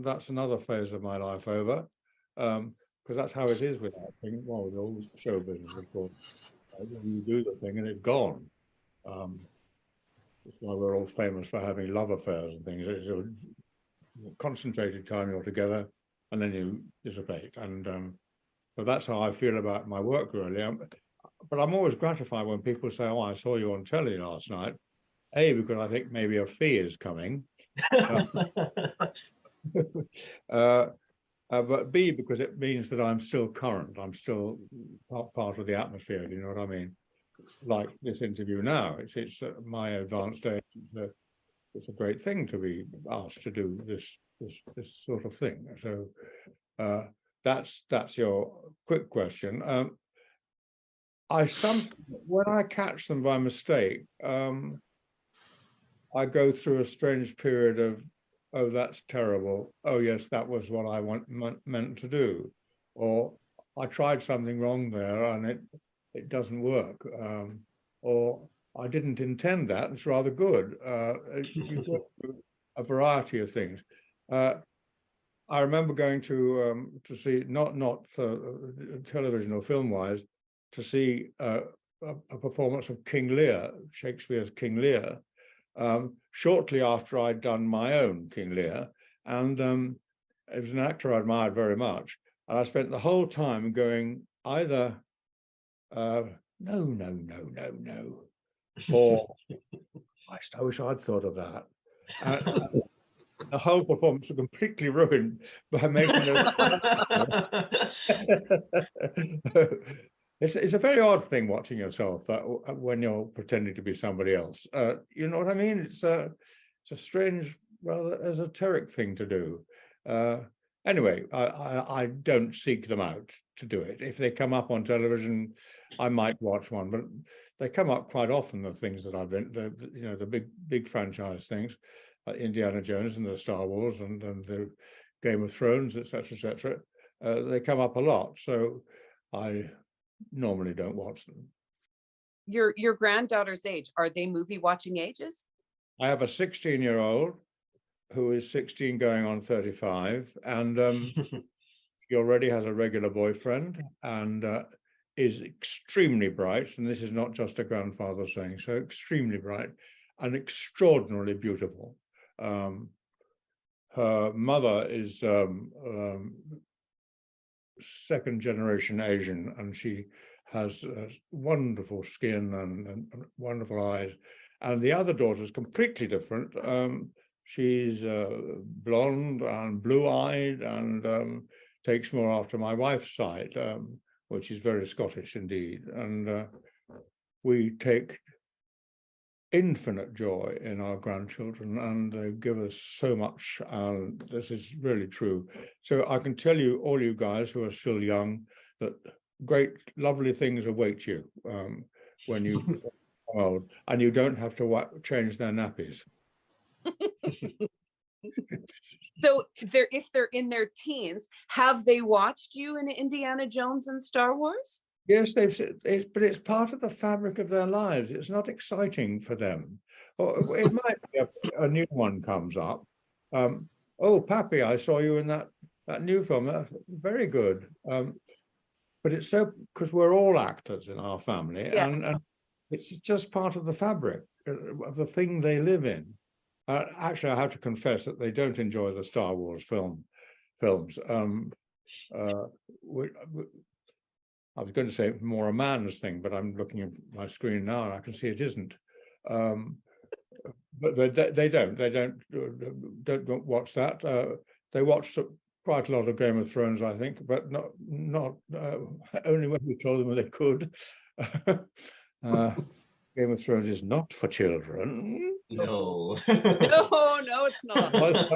That's another phase of my life over. Because that's how it is with acting. Well, with all show business, of course. You do the thing and it's gone. That's why we're all famous for having love affairs and things. It's a concentrated time you're together, and then you dissipate. And so that's how I feel about my work, really. But I'm always gratified when people say, "Oh, I saw you on telly last night." A, because I think maybe a fee is coming. But B, because it means that I'm still current. I'm still part of the atmosphere. Do you know what I mean? Like this interview now, it's my advanced age. It's a great thing to be asked to do this sort of thing. So that's your quick question. When I catch them by mistake, I go through a strange period of, oh, that's terrible. Oh, yes, that was what I meant to do. Or I tried something wrong there and it doesn't work. Or I didn't intend that. It's rather good. You go through a variety of things. I remember going to see, not television or film-wise, to see a performance of King Lear, Shakespeare's King Lear, shortly after I'd done my own King Lear. And it was an actor I admired very much. And I spent the whole time going either, no, or I wish I'd thought of that. The whole performance was completely ruined by making those. It's a very odd thing watching yourself when you're pretending to be somebody else. You know what I mean? It's a strange, rather esoteric thing to do. Anyway, I don't seek them out to do it. If they come up on television, I might watch one, but they come up quite often. The things that I've been, the big franchise things, like Indiana Jones and the Star Wars and the Game of Thrones, etc., etc. They come up a lot, so I normally don't watch them. Your granddaughter's age, are they movie watching ages? I have a 16-year-old who is 16 going on 35, and she already has a regular boyfriend and is extremely bright, and this is not just a grandfather saying so, extremely bright and extraordinarily beautiful. Her mother is second generation Asian, and she has wonderful skin and wonderful eyes. And the other daughter is completely different. She's blonde and blue-eyed and takes more after my wife's side, which is very Scottish indeed. And we take infinite joy in our grandchildren, and they give us so much, and this is really true. So I can tell you, all you guys who are still young, that great, lovely things await you when you become old, and you don't have to change their nappies. So if they're in their teens, have they watched you in Indiana Jones and Star Wars? Yes, but it's part of the fabric of their lives. It's not exciting for them. Or it might be a new one comes up. Oh, Pappy, I saw you in that new film. That's very good. But it's so, because we're all actors in our family, Yeah. and it's just part of the fabric of the thing they live in. Actually, I have to confess that they don't enjoy the Star Wars films. I was going to say more a man's thing, but I'm looking at my screen now and I can see it isn't. But they don't watch that. They watched quite a lot of Game of Thrones, I think, but not only when we told them they could. Game of Thrones is not for children. No. No, it's not. Well,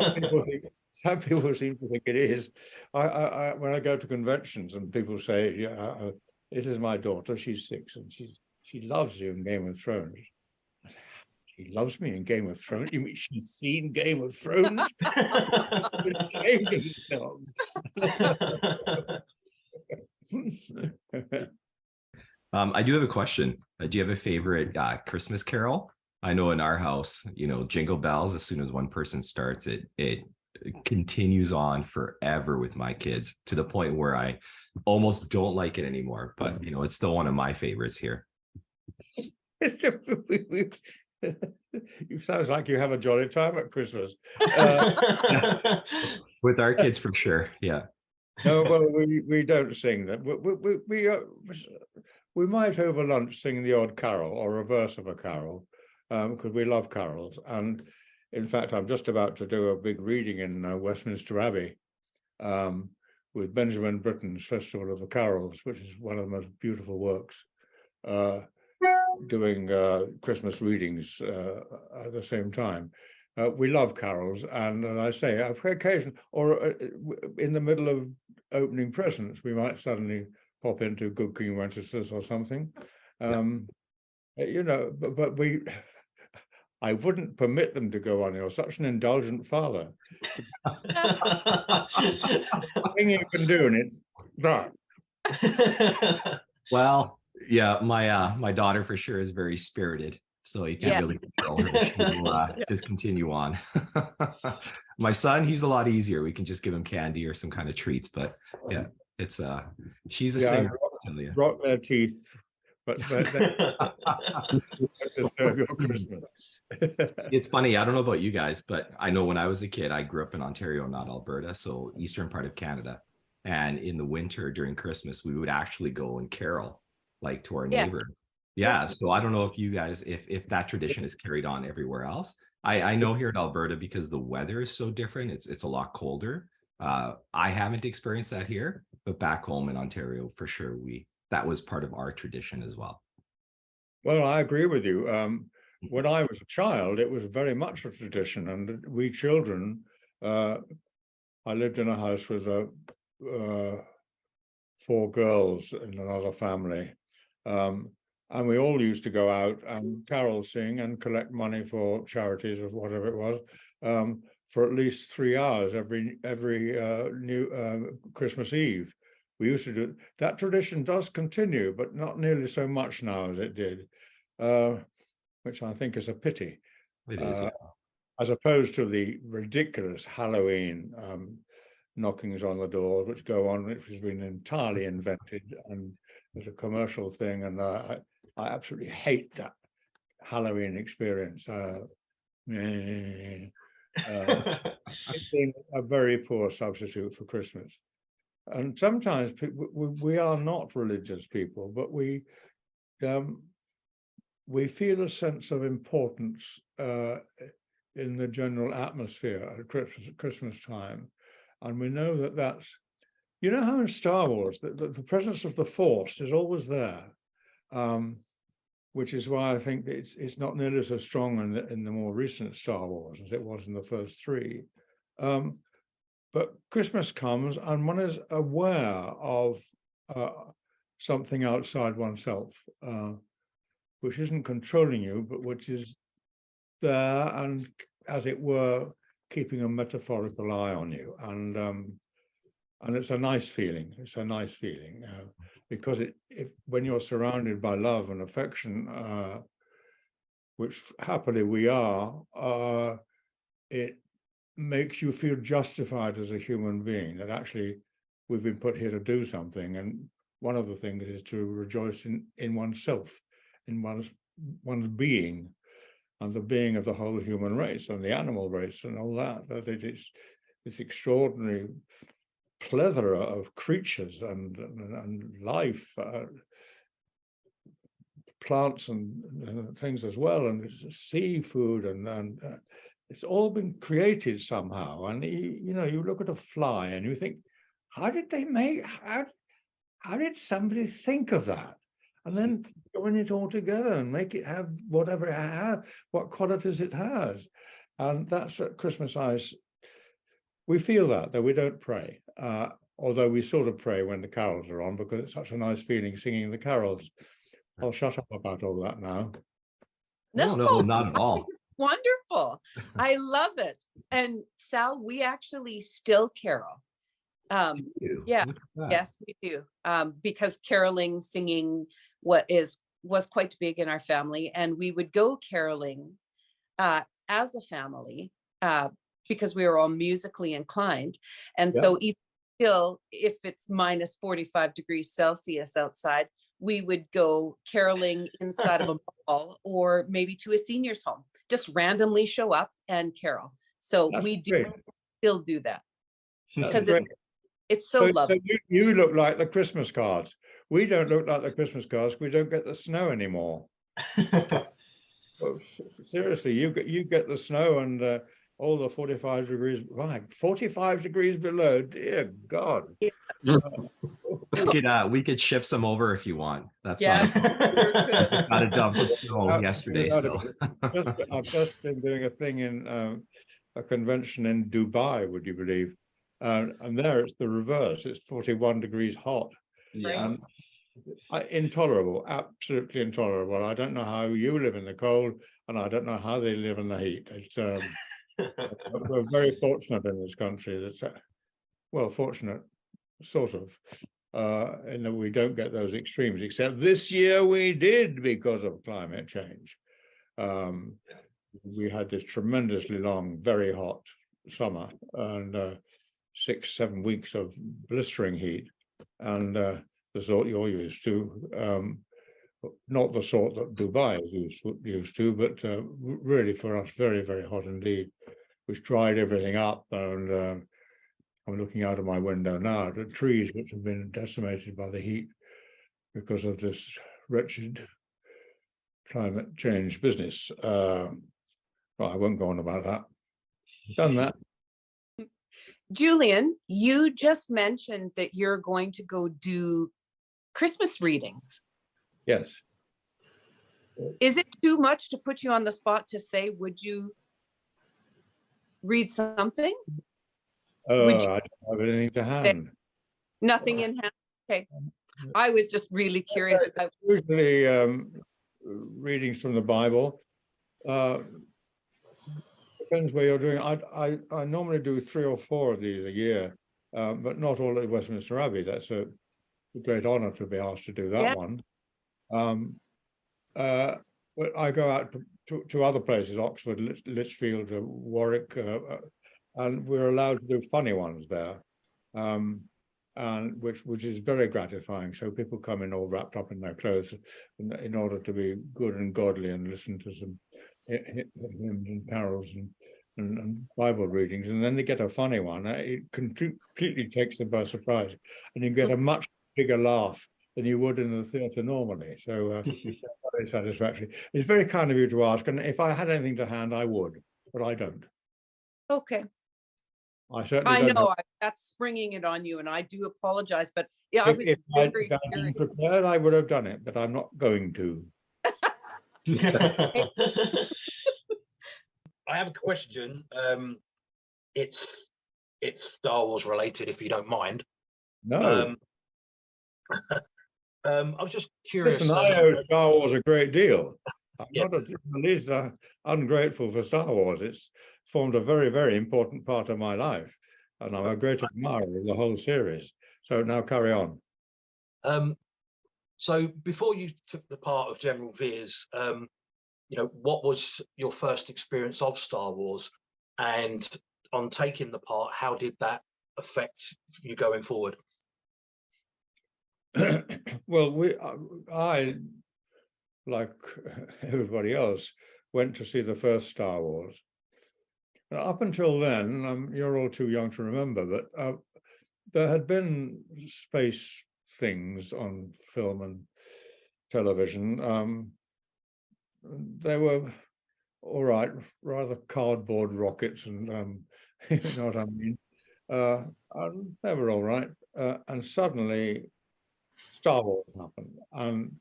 some people seem to think it is. When I go to conventions and people say, "Yeah, this is my daughter. She's 6, and she loves you in Game of Thrones." She loves me in Game of Thrones. You mean she's seen Game of Thrones? Shaming themselves. I do have a question. Do you have a favorite Christmas carol? I know in our house, Jingle Bells, as soon as one person starts it continues on forever with my kids, to the point where I almost don't like it anymore. But, it's still one of my favorites here. You sounds like you have a jolly time at Christmas. With our kids, for sure. Yeah. No, well, we don't sing that. We might over lunch sing the odd carol or a verse of a carol, because we love carols. And in fact, I'm just about to do a big reading in Westminster Abbey with Benjamin Britten's Festival of the Carols, which is one of the most beautiful works, doing Christmas readings at the same time. We love carols, and as I say, occasion or in the middle of opening presents, we might suddenly pop into Good King Wenceslas or something. But I wouldn't permit them to go on. You're such an indulgent father. Thing you can do, and it's that. Well, yeah, my daughter for sure is very spirited, so you can't really control her. She will just continue on. My son, he's a lot easier. We can just give him candy or some kind of treats, but yeah, it's she's a singer, I'll tell you. Rot their teeth, but disturb your Christmas. It's funny, I don't know about you guys, but I know when I was a kid, I grew up in Ontario, not Alberta, so eastern part of Canada. And in the winter during Christmas, we would actually go and carol, like, to our neighbors. Yeah. So I don't know if you guys, if that tradition is carried on everywhere else. I know here in Alberta, because the weather is so different, it's a lot colder. I haven't experienced that here, but back home in Ontario, for sure, that was part of our tradition as well. Well, I agree with you. When I was a child, it was very much a tradition, and we children, I lived in a house with 4 girls in another family. And we all used to go out and carol sing and collect money for charities or whatever it was, for at least 3 hours every new Christmas Eve. We used to do that. Tradition does continue, but not nearly so much now as it did, which I think is a pity. It is, as opposed to the ridiculous Halloween knockings on the door, which go on, which has been entirely invented and as a commercial thing, and I absolutely hate that Halloween experience. It's been a very poor substitute for Christmas. And sometimes we are not religious people, but we feel a sense of importance in the general atmosphere at Christmas time, and we know that that's, how in Star Wars the presence of the Force is always there, which is why I think it's not nearly so strong in the more recent Star Wars as it was in the first 3. But Christmas comes and one is aware of something outside oneself, which isn't controlling you, but which is there and, as it were, keeping a metaphorical eye on you. And it's a nice feeling. It's a nice feeling because when you're surrounded by love and affection, which happily we are, it makes you feel justified as a human being, that actually we've been put here to do something. And one of the things is to rejoice in oneself, in one's being, and the being of the whole human race and the animal race and all that. That it's this extraordinary plethora of creatures and life, plants and things as well, and seafood and it's all been created somehow. And you look at a fly and you think, how did somebody think of that? and then join it all together and make it have whatever it has, what qualities it has. And that's at Christmas Ice. We feel that, though we don't pray, although we sort of pray when the carols are on, because it's such a nice feeling singing the carols. I'll shut up about all that now. No, not at all. It's wonderful. I love it. And Sal, we actually still carol. Yeah, yes, we do. Because caroling, singing was quite big in our family, and we would go caroling as a family because we were all musically inclined. And so even still, if it's minus 45 degrees Celsius outside, we would go caroling inside of a mall or maybe to a senior's home, just randomly show up and carol. So we do still do that because it's so lovely. So you look like the Christmas cards. We don't look like the Christmas cards. We don't get the snow anymore. Well, seriously, you get the snow and all the 45 degrees, right? 45 degrees below, dear God. We could ship some over if you want. That's got a dump of snow yesterday. So I've just been doing a thing in a convention in Dubai, would you believe? And there it's the reverse. It's 41 degrees hot. Yeah. Intolerable, absolutely intolerable. I don't know how you live in the cold, and I don't know how they live in the heat. It's we're very fortunate in this country. That's well, fortunate, sort of, in that we don't get those extremes. Except this year we did because of climate change. We had this tremendously long, very hot summer, and 6-7 weeks of blistering heat, and the sort you're used to, not the sort that Dubai is used to, but really for us, very, very hot indeed, which dried everything up. And I'm looking out of my window now at the trees which have been decimated by the heat because of this wretched climate change business. Well, I won't go on about that. Done that. Julian, you just mentioned that you're going to go do Christmas readings. Yes. Is it too much to put you on the spot to say, would you read something? I don't have anything to hand. Nothing in hand? Okay. I was just really curious about. Usually readings from the Bible. Depends where you're doing. I normally do 3 or 4 of these a year, but not all at Westminster Abbey. That's a great honor to be asked to do that one. But I go out to other places, Oxford, Lichfield, Warwick, and we're allowed to do funny ones there, and which is very gratifying. So people come in all wrapped up in their clothes in order to be good and godly and listen to some hymns and carols and Bible readings, and then they get a funny one. It completely takes them by surprise, and you get a much bigger laugh than you would in the theatre normally. So very satisfactory. It's very kind of you to ask, and if I had anything to hand, I would, but I don't. Okay. I certainly I don't know that's springing it on you, and I do apologize, but yeah, I was if very I'd been prepared, I would have done it, but I'm not going to. I have a question. It's Star Wars related, if you don't mind. No. I was just curious. Listen, I know Star Wars a great deal. I'm not at the least ungrateful for Star Wars. It's formed a very, very important part of my life, and I'm a great admirer of the whole series. So now carry on. So before you took the part of General Veers, what was your first experience of Star Wars? And on taking the part, how did that affect you going forward? Well, I, like everybody else, went to see the first Star Wars. And up until then, you're all too young to remember, but there had been space things on film and television. They were all right, rather cardboard rockets, and you know what I mean. And they were all right, and suddenly Star Wars happened, and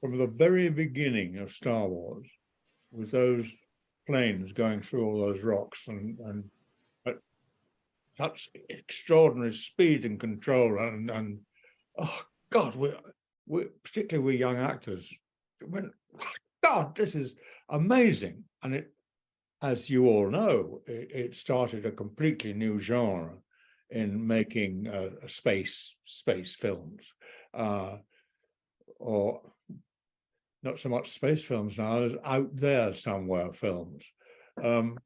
from the very beginning of Star Wars, with those planes going through all those rocks and at such extraordinary speed and control, and oh God, we particularly we young actors went, God, this is amazing. And it, as you all know, it started a completely new genre in making space films, or not so much space films now as out there somewhere films. And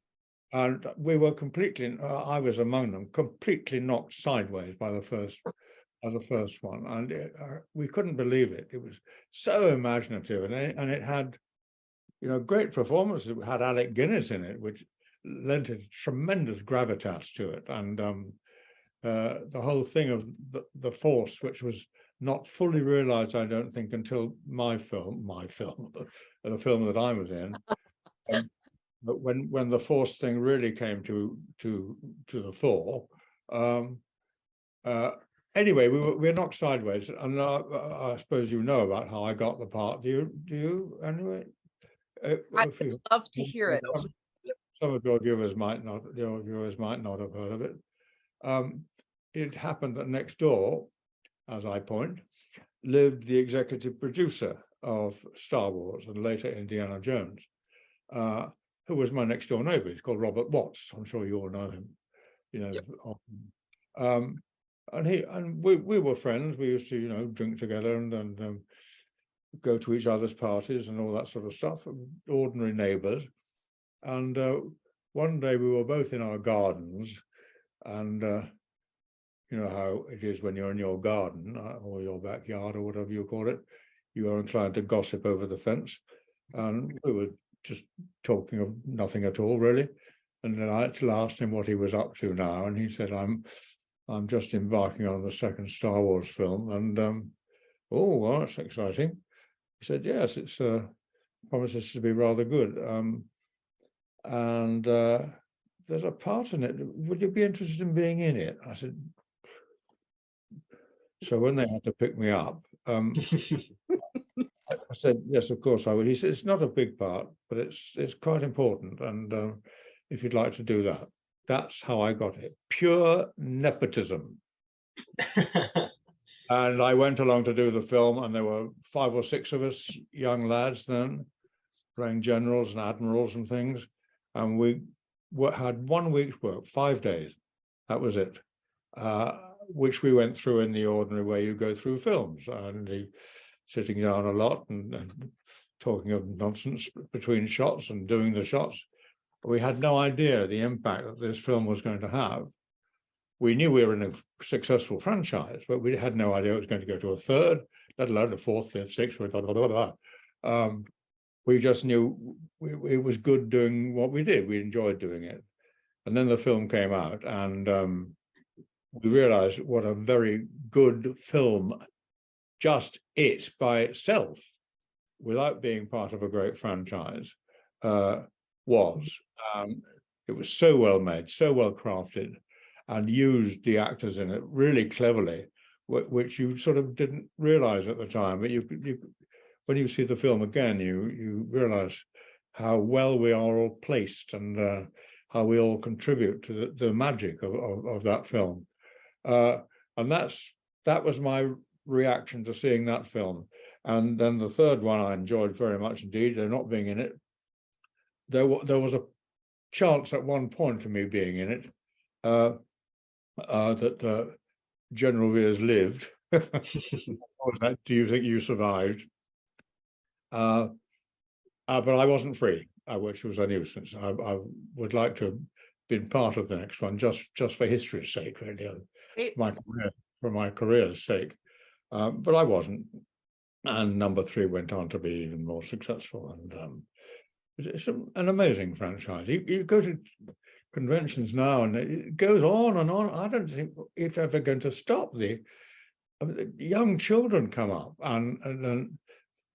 we were completely, I was among them, completely knocked sideways by the first one, and we couldn't believe it. It was so imaginative, and it had, you know, great performances. It had Alec Guinness in it, which lent a tremendous gravitas to it, and the whole thing of the Force, which was not fully realized, I don't think, until my film, the film that I was in. But when the Force thing really came to the fore, anyway, we're knocked sideways, and I suppose you know about how I got the part. Do you anyway? I would love to hear it. Some of your viewers might not have heard of it. It happened that next door, as I point, lived the executive producer of Star Wars and later Indiana Jones, who was my next door neighbor. He's called Robert Watts. I'm sure you all know him. You know, yep. And we were friends. We used to, you know, drink together and go to each other's parties and all that sort of stuff. Ordinary neighbors. And one day we were both in our gardens, and you know how it is when you're in your garden or your backyard or whatever you call it. You are inclined to gossip over the fence, and we were just talking of nothing at all, really. And then I asked him what he was up to now, and he said, "I'm just embarking on the second Star Wars film." And oh, well, that's exciting. He said, "Yes, it's promises to be rather good. And there's a part in it. Would you be interested in being in it?" I said. So when they had to pick me up, I said, "Yes, of course I would." He said, "It's not a big part, but it's quite important, and if you'd like to do that." That's how I got it. Pure nepotism. And I went along to do the film, and there were 5 or 6 of us, young lads then, playing generals and admirals and things. And we had 1 week's work, 5 days. That was it. Which we went through in the ordinary way you go through films, and sitting down a lot and talking of nonsense between shots and doing the shots. We had no idea the impact that this film was going to have. We knew we were in a successful franchise, but we had no idea it was going to go to a third, let alone a fourth, fifth, sixth. We just knew it was good doing what we did. We enjoyed doing it. And then the film came out, and we realized what a very good film, just it by itself, without being part of a great franchise, was. It was so well made, so well crafted, and used the actors in it really cleverly, which you sort of didn't realize at the time. But you when you see the film again, you realize how well we are all placed, and how we all contribute to the magic of that film. And that was my reaction to seeing that film. And then the third one I enjoyed very much indeed, though not being in it. There was a chance at one point of me being in it, that General Veers lived. Do you think you survived? But I wasn't free, which was a nuisance. I would like to have been part of the next one, just for history's sake, really, for my career's sake. But I wasn't. And number 3 went on to be even more successful. And it's an amazing franchise. You go to conventions now, and it goes on and on. I don't think it's ever going to stop. The young children come up, and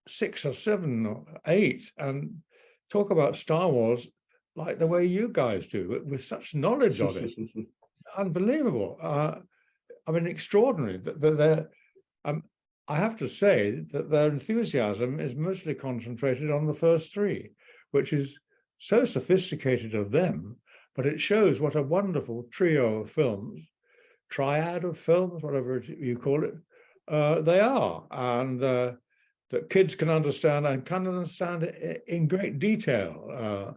6 or 7 or 8, and talk about Star Wars like the way you guys do, with such knowledge of it. Unbelievable. I mean, extraordinary. I have to say that their enthusiasm is mostly concentrated on the first three, which is so sophisticated of them, but it shows what a wonderful trio of films, triad of films, whatever you call it, they are, and that kids can understand and can understand in great detail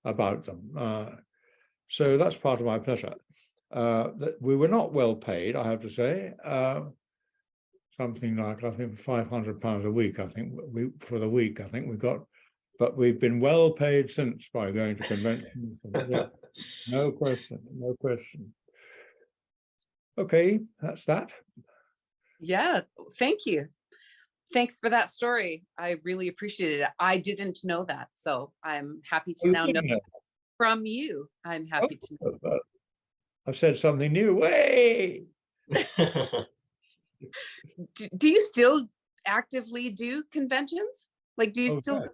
about them. So that's part of my pleasure. That we were not well paid, I have to say. Something like, I think, £500 a week, I think, for the week, I think we got, but we've been well paid since by going to conventions. Yeah, no question, no question. Okay, that's that. Yeah, thank you. Thanks for that story. I really appreciated it. I didn't know that, so I'm happy to now know from you. I'm happy to know. I've said something new. Way. Do you still actively do conventions? Like, do you still?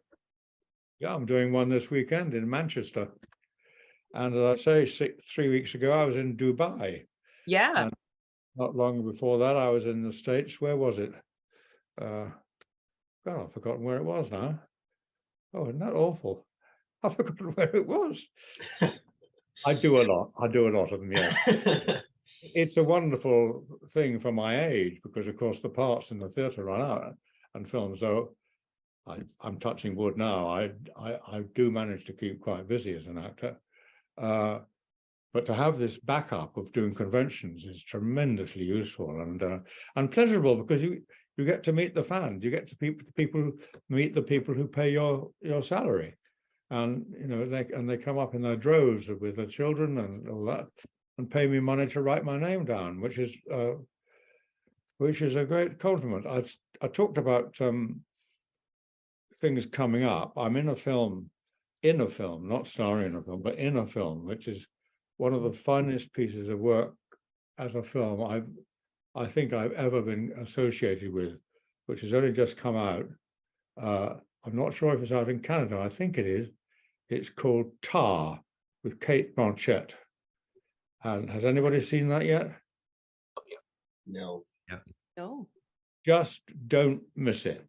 Yeah, I'm doing one this weekend in Manchester. And as I say, 3 weeks ago, I was in Dubai. Yeah. And not long before that, I was in the States. Where was it? Well, I've forgotten where it was now. Oh, isn't that awful? I've forgotten where it was. I do a lot. I do a lot of them, yes. It's a wonderful thing for my age because, of course, the parts in the theatre run out and films. So I'm touching wood now. I do manage to keep quite busy as an actor. But to have this backup of doing conventions is tremendously useful and pleasurable because you get to meet the fans. You get to meet the people who pay your salary, and you know they come up in their droves with their children and all that, and pay me money to write my name down, which is a great compliment. I talked about things coming up. I'm in a film, not starring in a film, but in a film, which is one of the finest pieces of work as a film I think I've ever been associated with, which has only just come out. I'm not sure if it's out in Canada. I think it is. It's called Tar with Kate Blanchett. And has anybody seen that yet? No. Yeah. No. Just don't miss it.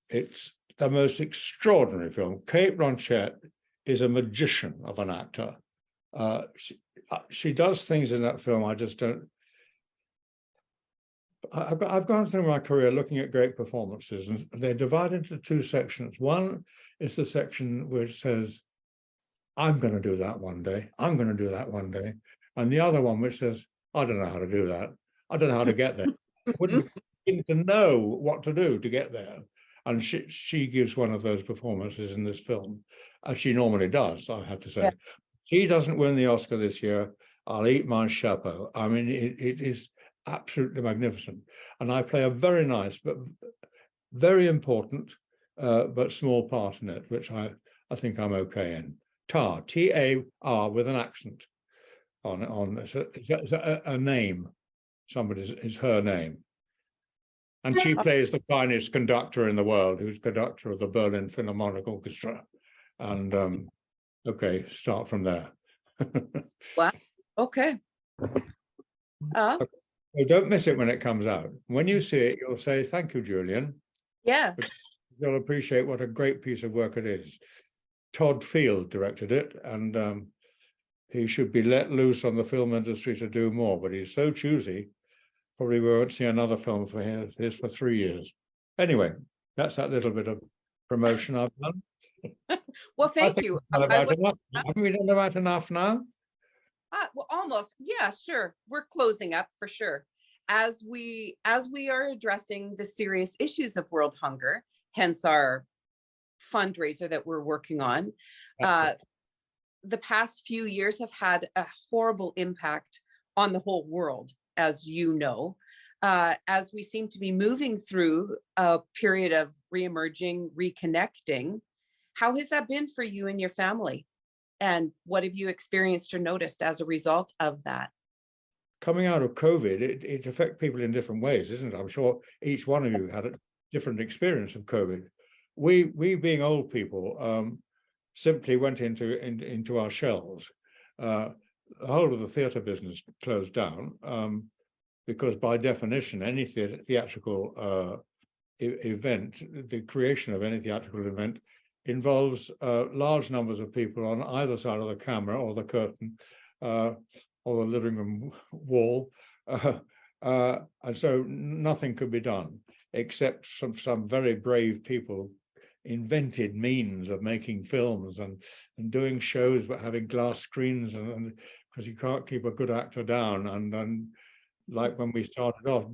It's the most extraordinary film. Kate Blanchett is a magician of an actor. She does things in that film I just don't. I've gone through my career looking at great performances, and they're divided into two sections. One is the section which says, I'm going to do that one day. I'm going to do that one day. And the other one which says, I don't know how to do that. I don't know how to get there. I wouldn't begin to know what to do to get there. And she gives one of those performances in this film, as she normally does, I have to say. Yeah. She doesn't win the Oscar this year. I'll eat my chapeau. I mean, it is absolutely magnificent. And I play a very nice, but very important, but small part in it, which I think I'm okay in. Tar, T-A-R with an accent on it's a name. Somebody's is her name. And she plays the finest conductor in the world, who's conductor of the Berlin Philharmonic Orchestra. And okay, start from there. Wow. Okay. So don't miss it when it comes out. When you see it, you'll say, thank you, Julian. Yeah. You'll appreciate what a great piece of work it is. Todd Field directed it, and he should be let loose on the film industry to do more, but he's so choosy, probably we won't see another film for his for 3 years. Anyway, that's that little bit of promotion I've done. Well, thank you. Haven't we done about enough now? Well, almost. Yeah, sure. We're closing up for sure. As we are addressing the serious issues of world hunger, hence our fundraiser that we're working on. The past few years have had a horrible impact on the whole world, as you know, as we seem to be moving through a period of reemerging, reconnecting. How has that been for you and your family? And what have you experienced or noticed as a result of that? Coming out of COVID, it affects people in different ways, isn't it? I'm sure each one of you had a different experience of COVID. We being old people, simply went into our shells. The whole of the theatre business closed down. because by definition, any theatrical event, the creation of any theatrical event involves large numbers of people on either side of the camera or the curtain or the living room wall. And so nothing could be done except some very brave people invented means of making films and doing shows but having glass screens, and because you can't keep a good actor down. And then, like when we started off,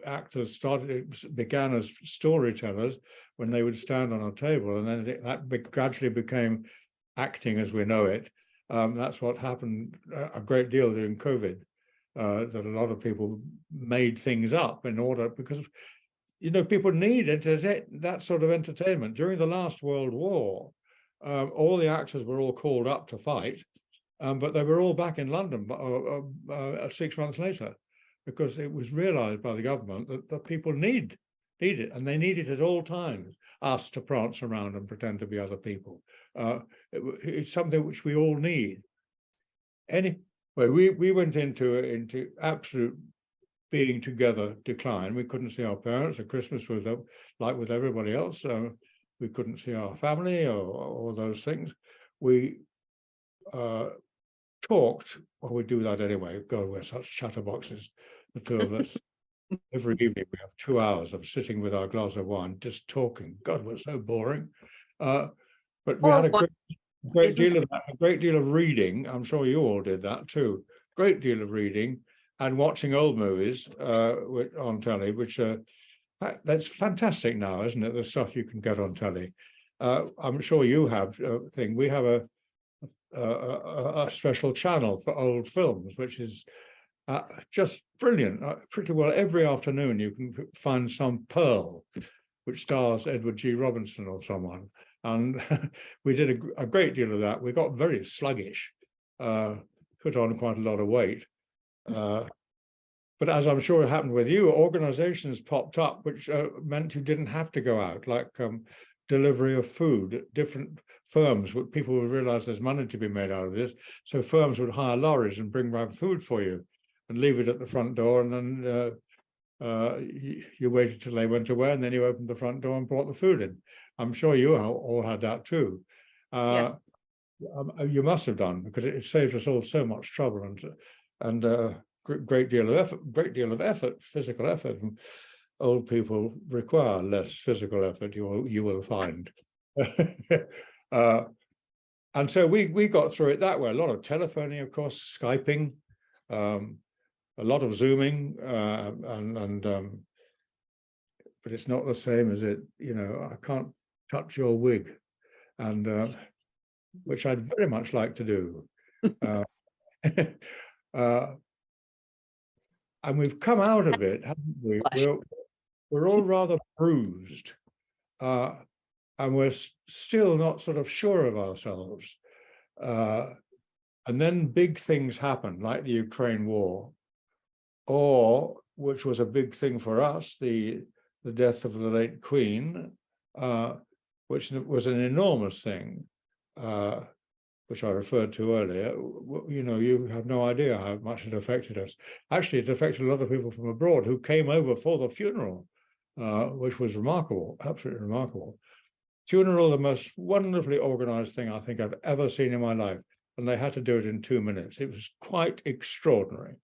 actors began as storytellers when they would stand on a table, and then that gradually became acting as we know it. That's what happened a great deal during COVID, that a lot of people made things up in order, because people need that sort of entertainment. During the last World War, all the actors were all called up to fight, but they were all back in London 6 months later, because it was realized by the government that people need it, and they need it at all times, us to prance around and pretend to be other people. It's something which we all need. Anyway, we went into absolute being together decline. We couldn't see our parents. At Christmas was like with everybody else. We couldn't see our family or those things. We talked. Well, we do that anyway. God, we're such chatterboxes, the two of us. Every evening we have 2 hours of sitting with our glass of wine, just talking. God, we're so boring. But we had a great deal of that, a great deal of reading. I'm sure you all did that too. Great deal of reading and watching old movies on telly, which that's fantastic now, isn't it? The stuff you can get on telly. I'm sure you have a thing. We have a special channel for old films, which is just brilliant. Pretty well every afternoon you can find some pearl which stars Edward G. Robinson or someone. And we did a great deal of that. We got very sluggish, put on quite a lot of weight. But as I'm sure it happened with you, organizations popped up which meant you didn't have to go out, like delivery of food. Different firms, people would realize there's money to be made out of this. So firms would hire lorries and bring back food for you and leave it at the front door. And then you waited till they went away, and then you opened the front door and brought the food in. I'm sure you all had that too. Yes. You must have done, because it saves us all so much trouble and great deal of effort, physical effort. And old people require less physical effort, you will find. And so we got through it that way. A lot of telephoning, of course, Skyping, a lot of Zooming, but it's not the same as it. I can't touch your wig, and which I'd very much like to do. And we've come out of it, haven't we? We're all rather bruised, and we're still not sort of sure of ourselves. And then big things happen, like the Ukraine war, or, which was a big thing for us, the death of the late Queen, which was an enormous thing, which I referred to earlier. You have no idea how much it affected us. Actually, it affected a lot of people from abroad who came over for the funeral, which was remarkable, absolutely remarkable. Funeral, the most wonderfully organized thing I think I've ever seen in my life. And they had to do it in 2 minutes. It was quite extraordinary.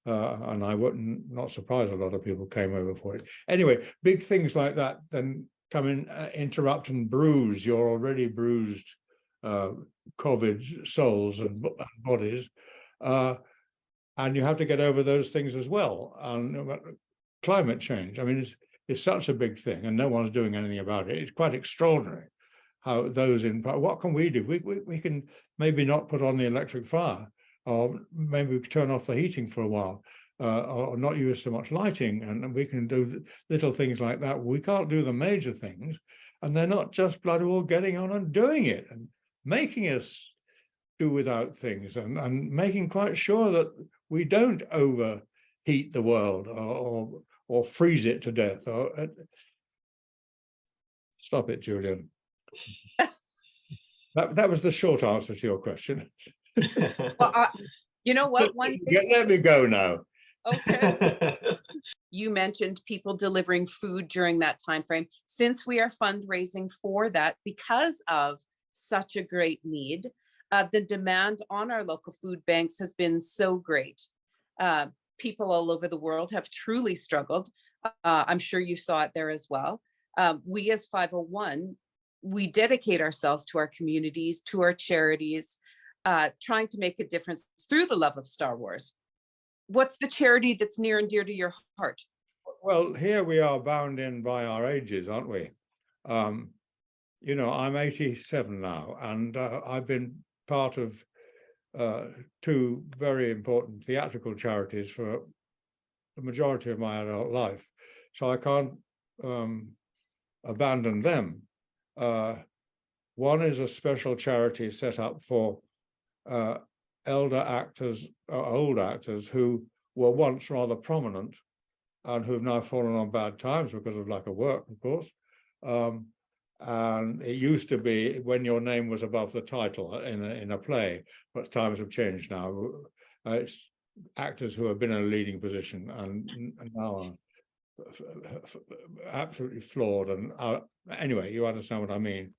And I wouldn't, not surprised a lot of people came over for it. Anyway, big things like that then come in, interrupt and bruise your already bruised COVID souls and bodies. And you have to get over those things as well. And climate change, I mean, it's such a big thing and no one's doing anything about it. It's quite extraordinary how those what can we do? We can maybe not put on the electric fire, or maybe we could turn off the heating for a while, or not use so much lighting, and we can do little things like that. We can't do the major things, and they're not just bloody well getting on and doing it and making us do without things, and making quite sure that we don't overheat the world or freeze it to death. Stop it, Julian. That was the short answer to your question. Well, You know what? One day. Let me go now. Okay. You mentioned people delivering food during that time frame. Since we are fundraising for that because of such a great need, the demand on our local food banks has been so great. People all over the world have truly struggled. I'm sure you saw it there as well. We as 501, we dedicate ourselves to our communities, to our charities, trying to make a difference through the love of Star Wars. What's the charity that's near and dear to your heart? Well, here we are bound in by our ages, aren't we? You know, I'm 87 now, and I've been part of two very important theatrical charities for the majority of my adult life, so I can't abandon them. One is a special charity set up for elder actors, old actors who were once rather prominent and who've now fallen on bad times because of lack of work, of course. And it used to be when your name was above the title in a play, but times have changed now. It's actors who have been in a leading position and now are absolutely flawed. And anyway, you understand what I mean.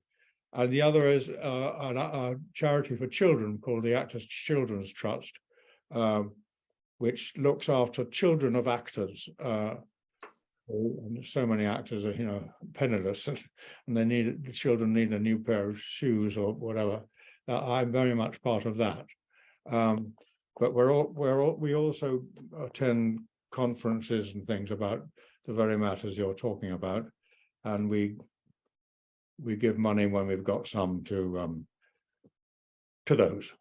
And the other is a charity for children called the Actors Children's Trust, which looks after children of actors. And so many actors are, you know, penniless, and the children need a new pair of shoes or whatever. I'm very much part of that. But we also attend conferences and things about the very matters you're talking about, and we give money when we've got some to those.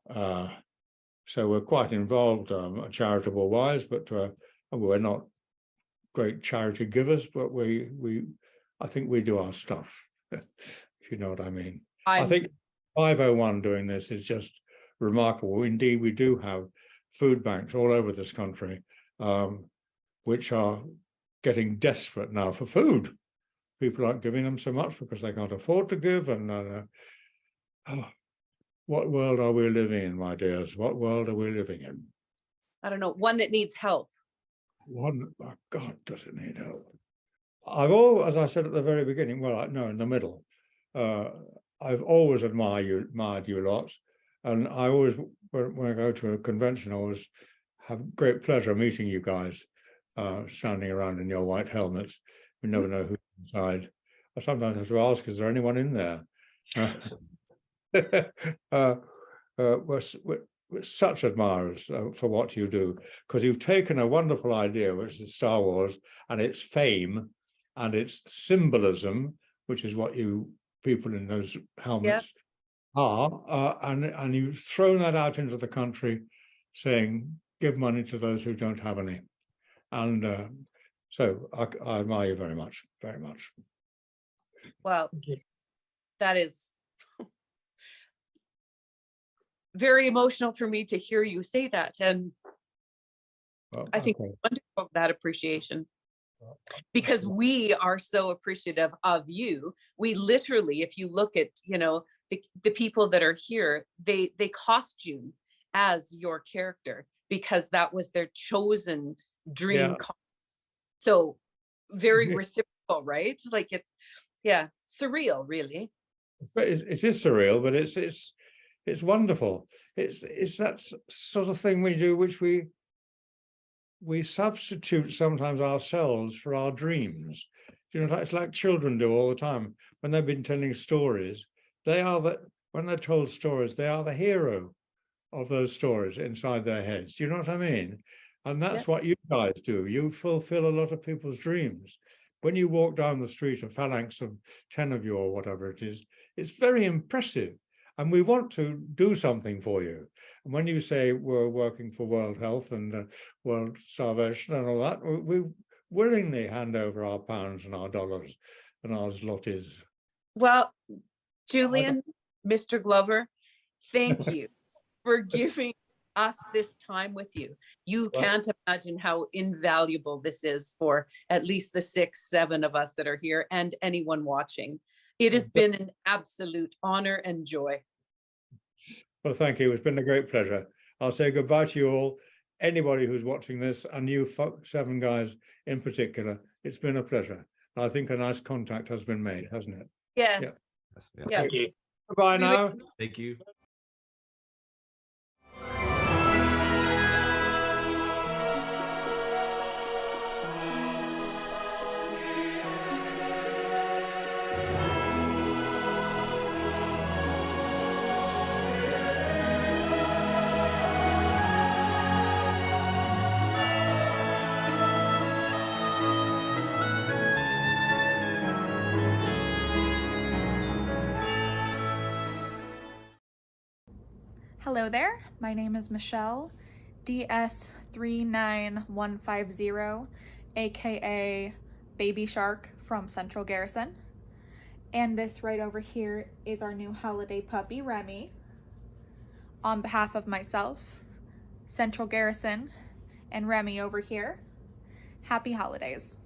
So we're quite involved charitable wise, but we're not great charity givers, but I think we do our stuff, if you know what I mean. I think 501 doing this is just remarkable. Indeed, we do have food banks all over this country, which are getting desperate now for food. People aren't giving them so much because they can't afford to give. And what world are we living in, my dears? What world are we living in? I don't know, one that needs help. One, oh God, does it need help? I've always, as I said at the very beginning, well, no, in the middle, I've always admired you lots. And I always, when I go to a convention, I always have great pleasure meeting you guys, standing around in your white helmets. We never know who's inside. I sometimes have to ask, is there anyone in there? We're such admirers for what you do, because you've taken a wonderful idea, which is Star Wars and its fame and its symbolism, which is what you people in those helmets are, and you've thrown that out into the country, saying, give money to those who don't have any. And so I admire you very much, very much. Well, that is very emotional for me to hear you say that. And I think it's wonderful, that appreciation, because we are so appreciative of you. We literally, if you look at, you know, the people that are here, they costume as your character because that was their chosen dream. So very reciprocal, right? Like it's surreal, really. It is surreal, but it's wonderful. It's that sort of thing we do, which we substitute sometimes ourselves for our dreams. You know, it's like children do all the time when they've been telling stories. When they're told stories, they are the hero of those stories inside their heads. Do you know what I mean? And that's what you guys do. You fulfill a lot of people's dreams. When you walk down the street, a phalanx of 10 of you or whatever it is, it's very impressive. And we want to do something for you. And when you say we're working for World Health and World Starvation and all that, we willingly hand over our pounds and our dollars and our zlotys. Well, Julian, Mr. Glover, thank you for giving us this time with you. You can't imagine how invaluable this is for at least the 6, 7 of us that are here and anyone watching. It has been an absolute honor and joy. Well, thank you. It's been a great pleasure. I'll say goodbye to you all. Anybody who's watching this, and you seven guys in particular, it's been a pleasure. I think a nice contact has been made, hasn't it? Yes. Yeah. Yeah. Thank you. Goodbye now. Thank you. Hello there, my name is Michelle, DS39150, aka Baby Shark from Central Garrison. And this right over here is our new holiday puppy, Remy. On behalf of myself, Central Garrison, and Remy over here, happy holidays.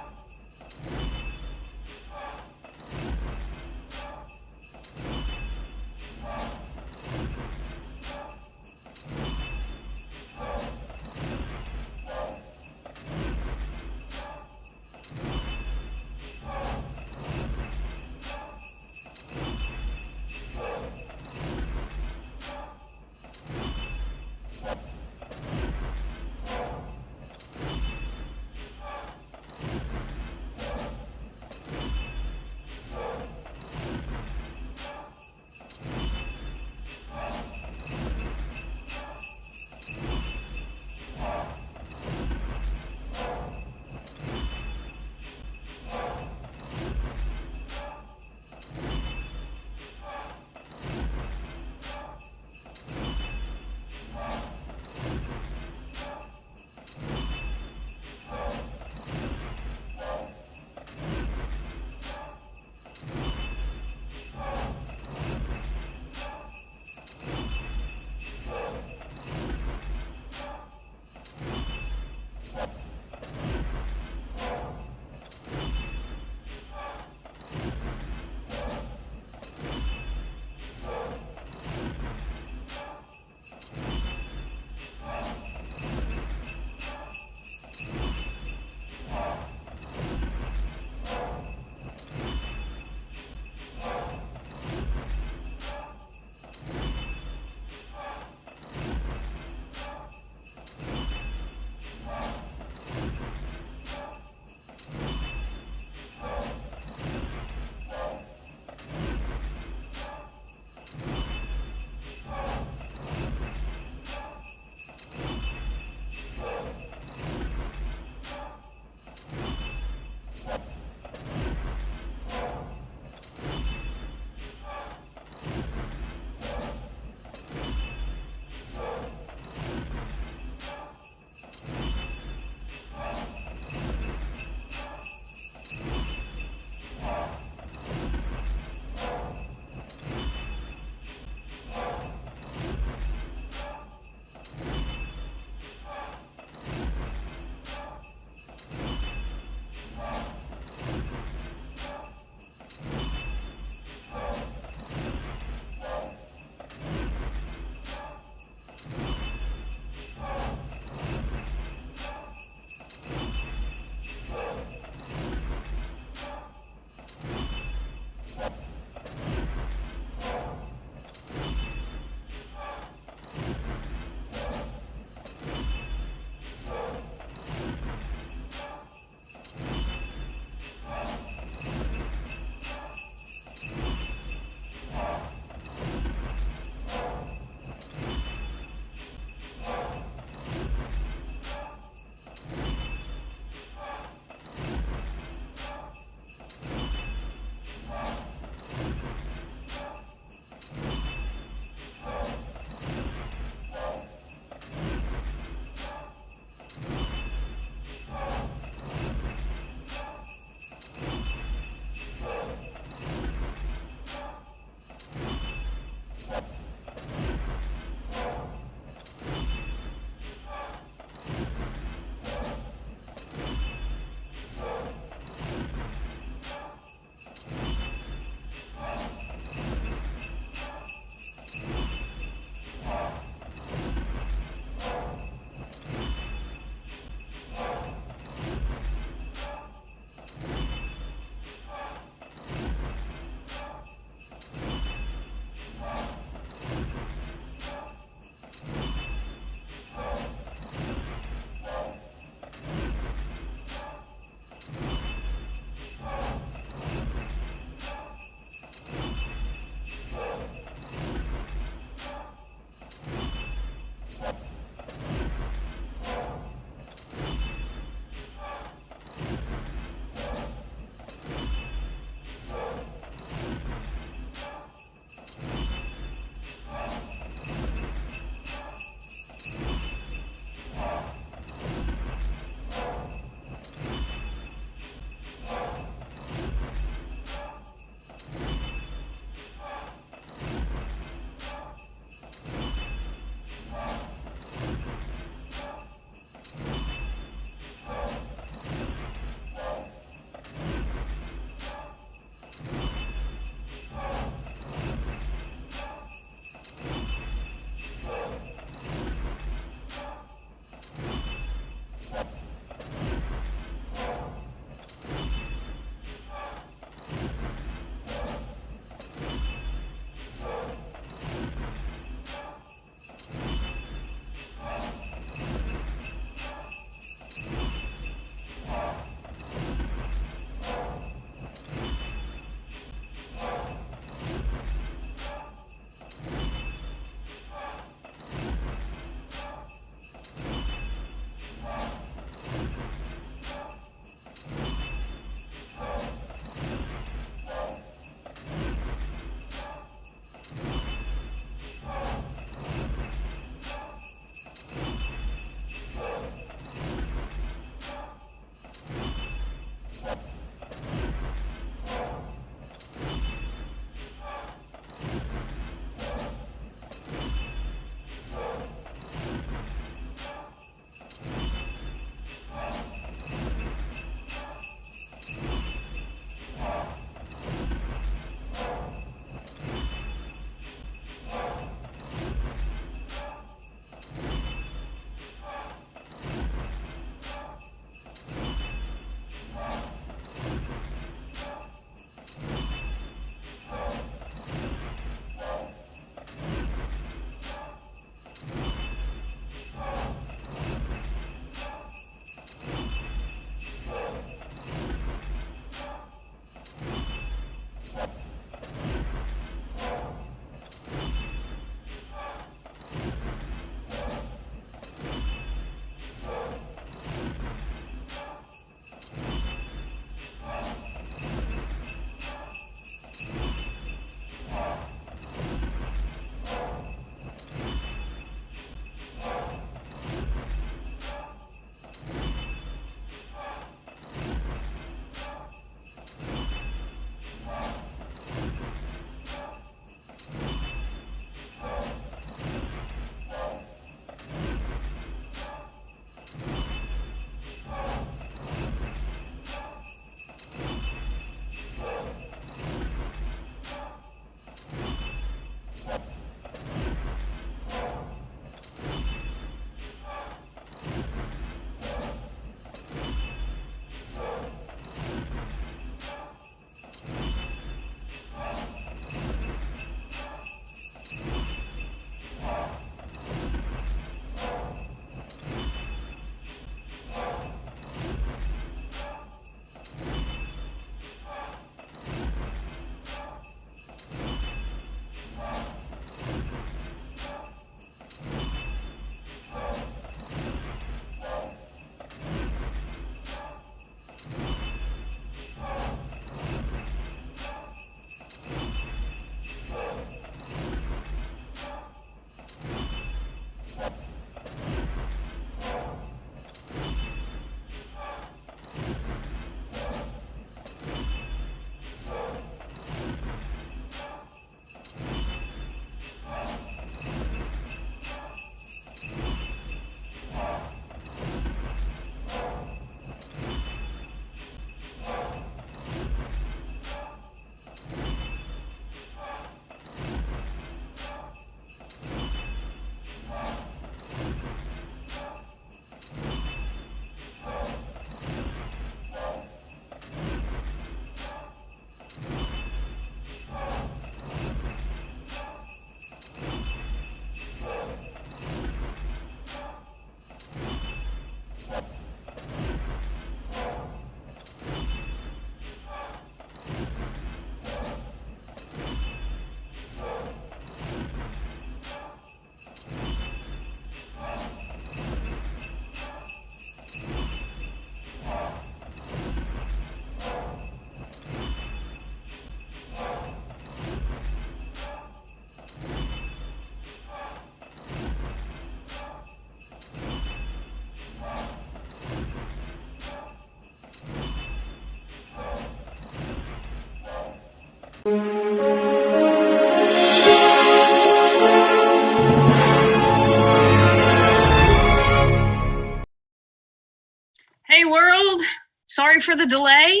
sorry for the delay.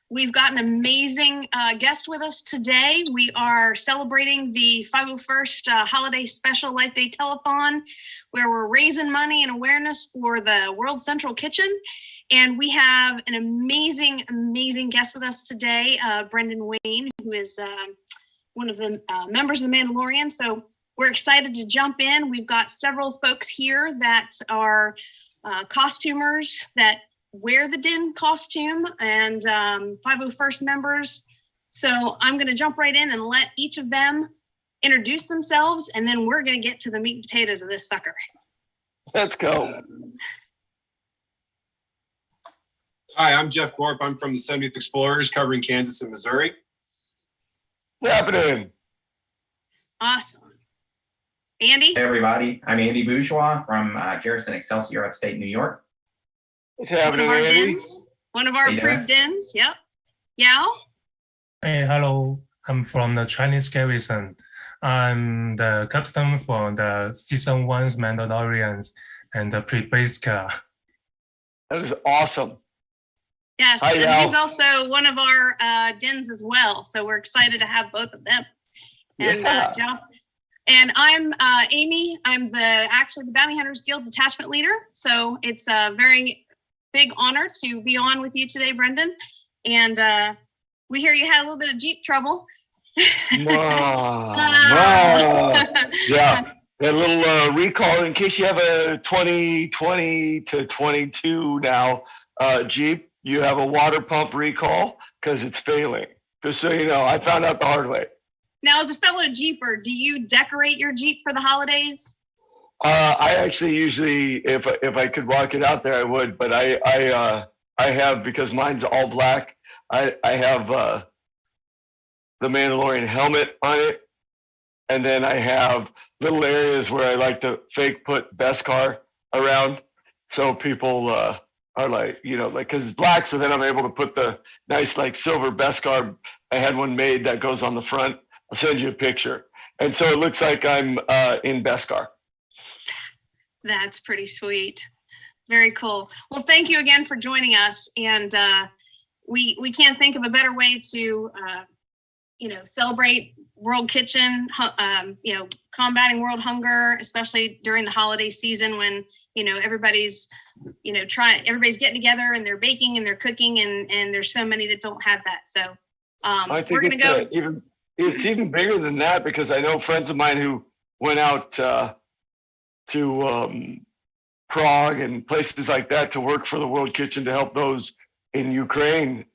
We've got an amazing guest with us today. We are celebrating the 501st Holiday Special Life Day Telethon, where we're raising money and awareness for the World Central Kitchen. And we have an amazing, amazing guest with us today, Brendan Wayne, who is one of the members of the Mandalorian. So we're excited to jump in. We've got several folks here that are costumers that wear the Din costume and 501st members. So I'm going to jump right in and let each of them introduce themselves, and then we're going to get to the meat and potatoes of this sucker. Let's go. Hi, I'm Jeff Gorp. I'm from the 70th Explorers covering Kansas and Missouri. What's happening? Awesome. Andy? Hey, everybody. I'm Andy Bourgeois from Garrison Excelsior upstate New York. What's happening, Andy? One of our Hey, approved Dins. Yep. Yao? Hey, hello. I'm from the Chinese Garrison. I'm the captain for the season 1's Mandalorians and the Pre-Basica. That is awesome. Yes, Hi, and Yao. he's also one of our Dins as well. So we're excited to have both of them. And Yeah. Joe. And I'm Amy. I'm actually the Bounty Hunters Guild detachment leader. So it's a very big honor to be on with you today, Brendan. And we hear you had a little bit of Jeep trouble. Yeah, that little recall in case you have a 2020 to 22 now Jeep, you have a water pump recall because it's failing. Just so you know, I found out the hard way. Now, as a fellow Jeeper, do you decorate your Jeep for the holidays? I actually usually, if I could walk it out there, I would. But I have, because mine's all black. I have the Mandalorian helmet on it, and then I have little areas where I like to fake put Beskar around, so people are like, you know, like, because it's black, so then I'm able to put the nice like silver Beskar. I had one made that goes on the front. I'll send you a picture, and so it looks like I'm in Beskar. That's pretty sweet. Very cool. Well, thank you again for joining us. And we can't think of a better way to, celebrate World Kitchen, combating world hunger, especially during the holiday season when, everybody's, everybody's getting together and they're baking and they're cooking and there's so many that don't have that. So I think we're going to go. It's even bigger than that, because I know friends of mine who went out to Prague and places like that to work for the World Kitchen to help those in Ukraine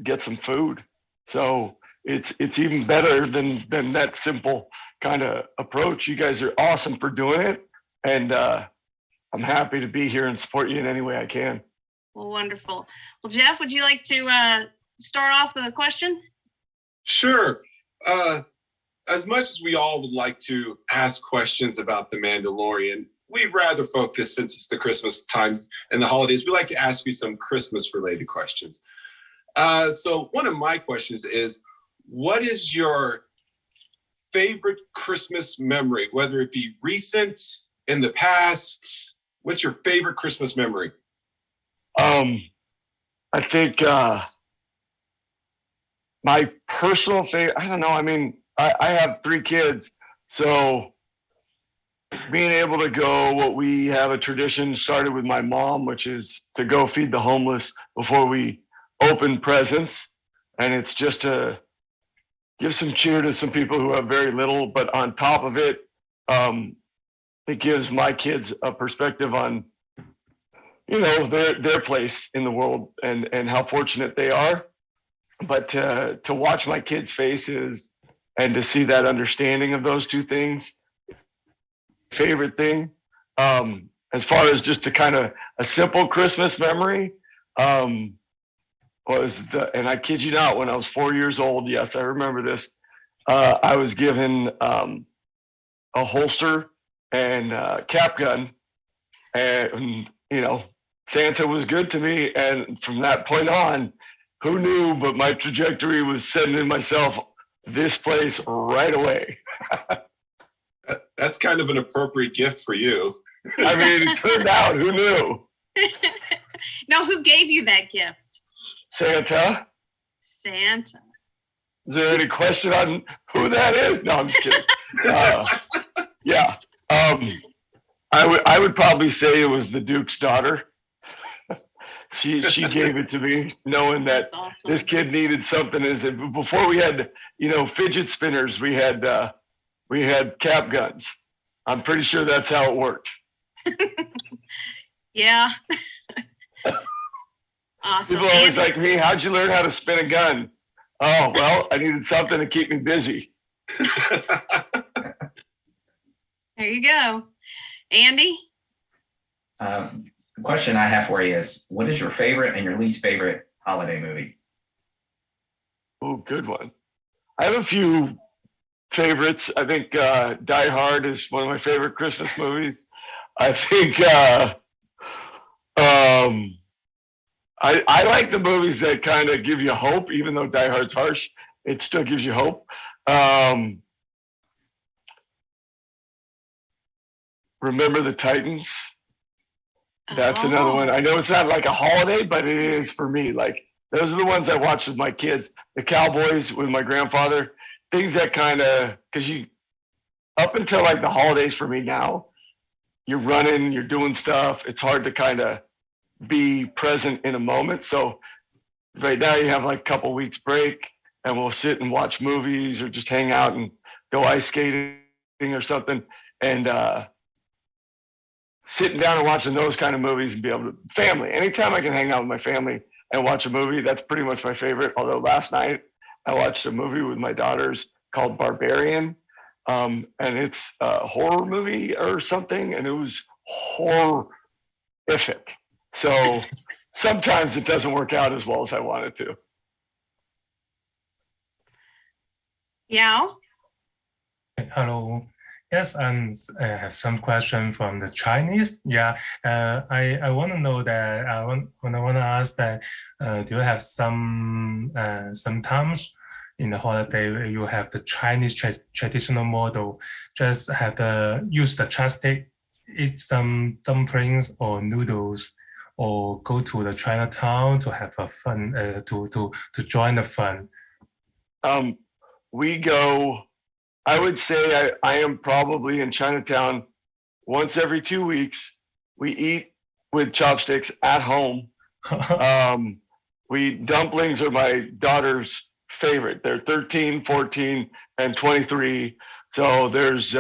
get some food. So it's even better than that simple kind of approach. You guys are awesome for doing it, and I'm happy to be here and support you in any way I can. Well, wonderful. Well, Jeff, would you like to start off with a question? Sure. As much as we all would like to ask questions about The Mandalorian, we'd rather focus, since it's the Christmas time and the holidays, we like to ask you some Christmas-related questions. So one of my questions is, what is your favorite Christmas memory, whether it be recent, in the past? What's your favorite Christmas memory? I think my personal favorite, I don't know. I mean, I have 3 kids, so being able to go, what we have a tradition started with my mom, which is to go feed the homeless before we open presents. And it's just to give some cheer to some people who have very little, but on top of it, it gives my kids a perspective on, their place in the world and how fortunate they are. But to watch my kids' faces and to see that understanding of those two things, favorite thing. As far as just a kind of a simple Christmas memory, was and I kid you not, when I was 4 years old, yes, I remember this, I was given a holster and a cap gun, and, Santa was good to me. And from that point on, who knew, but my trajectory was sending myself this place right away. That's kind of an appropriate gift for you. I mean, it turned out, who knew? Now, who gave you that gift? Santa. Santa. Is there any question on who that is? No, I'm just kidding. Yeah. I would probably say it was the Duke's daughter. She gave it to me, knowing that this kid needed something. Before we had fidget spinners, we had cap guns. I'm pretty sure that's how it worked. Yeah. Awesome. People always like me. How'd you learn how to spin a gun? Oh, well, I needed something to keep me busy. There you go. Andy? The question I have for you is, what is your favorite and your least favorite holiday movie? Oh, good one. I have a few favorites. I think Die Hard is one of my favorite Christmas movies. I think I like the movies that kind of give you hope, even though Die Hard's harsh, it still gives you hope. Remember the Titans? That's another one. I know it's not like a holiday, but it is for me. Like, those are the ones I watch with my kids. The Cowboys with my grandfather. Things that kind of, because up until like the holidays for me now, you're running, you're doing stuff. It's hard to kind of be present in a moment. So right now you have like a couple weeks break, and we'll sit and watch movies or just hang out and go ice skating or something. And sitting down and watching those kind of movies and be able to family. Anytime I can hang out with my family and watch a movie, that's pretty much my favorite. Although last night I watched a movie with my daughters called Barbarian. And it's a horror movie or something, and it was horrific. So sometimes it doesn't work out as well as I want it to. Yeah. Hello. Yes, and I have some question from the Chinese. Yeah, I want to know that I want to ask that do you have sometimes in the holiday where you have the Chinese traditional model, just have use the chopstick, eat some dumplings or noodles, or go to the Chinatown to have a fun to join the fun? We go. I would say I am probably in Chinatown once every 2 weeks. We eat with chopsticks at home. Dumplings are my daughter's favorite. They're 13, 14, and 23. So there's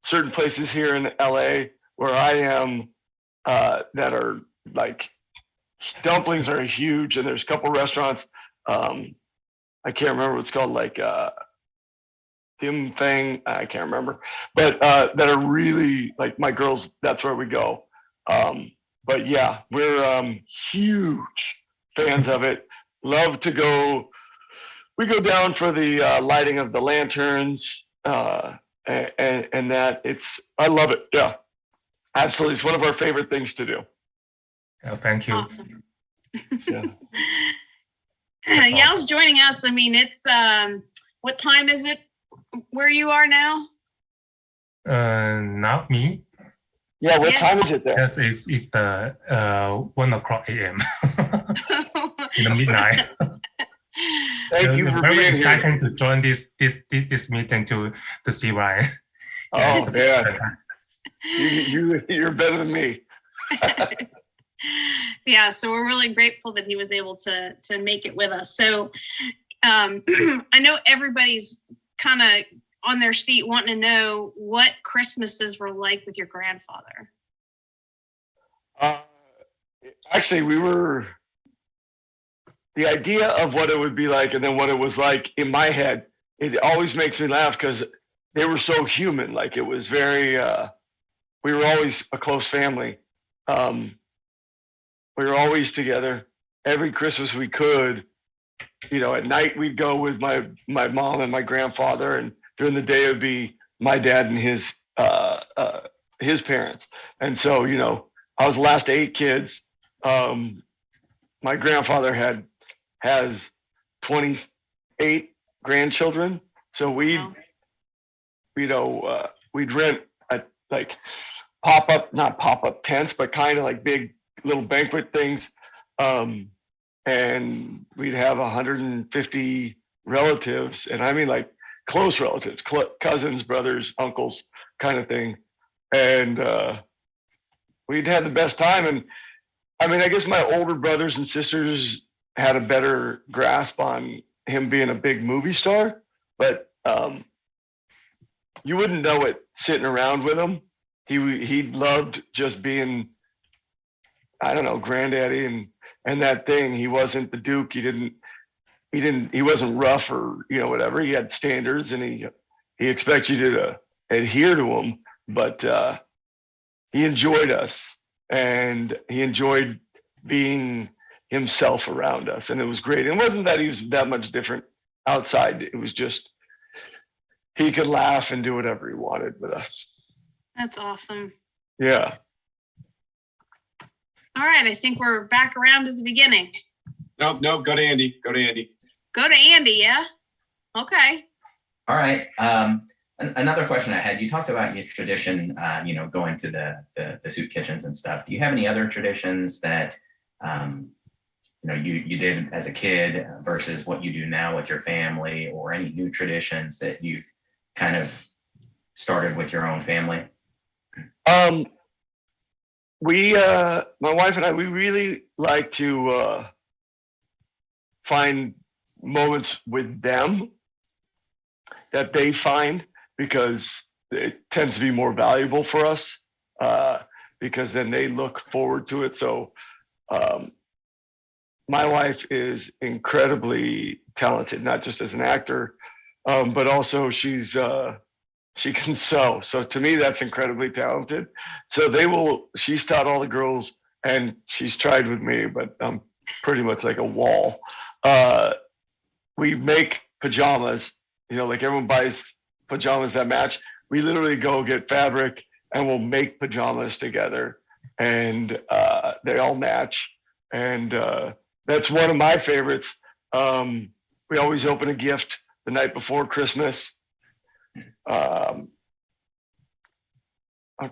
certain places here in LA where I am that are like, dumplings are huge, and there's a couple restaurants. I can't remember what it's called, like Dim Thing, I can't remember, but that are really like my girls. That's where we go. But yeah, we're huge fans of it. Love to go. We go down for the lighting of the lanterns, and that I love it. Yeah, absolutely. It's one of our favorite things to do. Oh, thank you. Awesome. Yao's joining us. I mean, it's what time is it where you are now? Not me. Yeah, what time is it there? Yes, it's the 1:00 a.m. in the midnight. Thank you for being here. Excited to join this meeting to see Ryan. Oh yeah, you're better than me. Yeah, so we're really grateful that he was able to make it with us. So I know everybody's kind of on their seat wanting to know what Christmases were like with your grandfather. Actually, the idea of what it would be like and then what it was like in my head, it always makes me laugh because they were so human. Like, it was very, we were always a close family. We were always together. Every Christmas we could, at night we'd go with my mom and my grandfather, and during the day it would be my dad and his parents. And so, I was the last of 8 kids. My grandfather has 28 grandchildren. So we'd rent like not pop-up tents, but kind of like big little banquet things. and we'd have 150 relatives, and I mean like close relatives, cousins, brothers, uncles, kind of thing. And we'd had the best time. And I mean, I guess my older brothers and sisters had a better grasp on him being a big movie star, but you wouldn't know it sitting around with him. He loved just being, I don't know, granddaddy and that thing. He wasn't the Duke. He wasn't rough or, you know, whatever. He had standards, and he expects you to adhere to them, but he enjoyed us, and he enjoyed being himself around us, and it was great. It wasn't that he was that much different outside. It was just he could laugh and do whatever he wanted with us. That's awesome. Yeah. All right, I think we're back around to the beginning. Nope, go to Andy. Go to Andy. Go to Andy, yeah? Okay. All right. Another question I had, you talked about your tradition, you know, going to the soup kitchens and stuff. Do you have any other traditions that, you know, you did as a kid versus what you do now with your family, or any new traditions that you've kind of started with your own family? My wife and I, we really like to find moments with them that they find, because it tends to be more valuable for us, because then they look forward to it. So my wife is incredibly talented, not just as an actor, but also she can sew. So to me, that's incredibly talented. So she's taught all the girls, and she's tried with me, but I'm pretty much like a wall. We make pajamas, you know, like everyone buys pajamas that match. We literally go get fabric and we'll make pajamas together, and they all match. And that's one of my favorites. We always open a gift the night before Christmas. I'm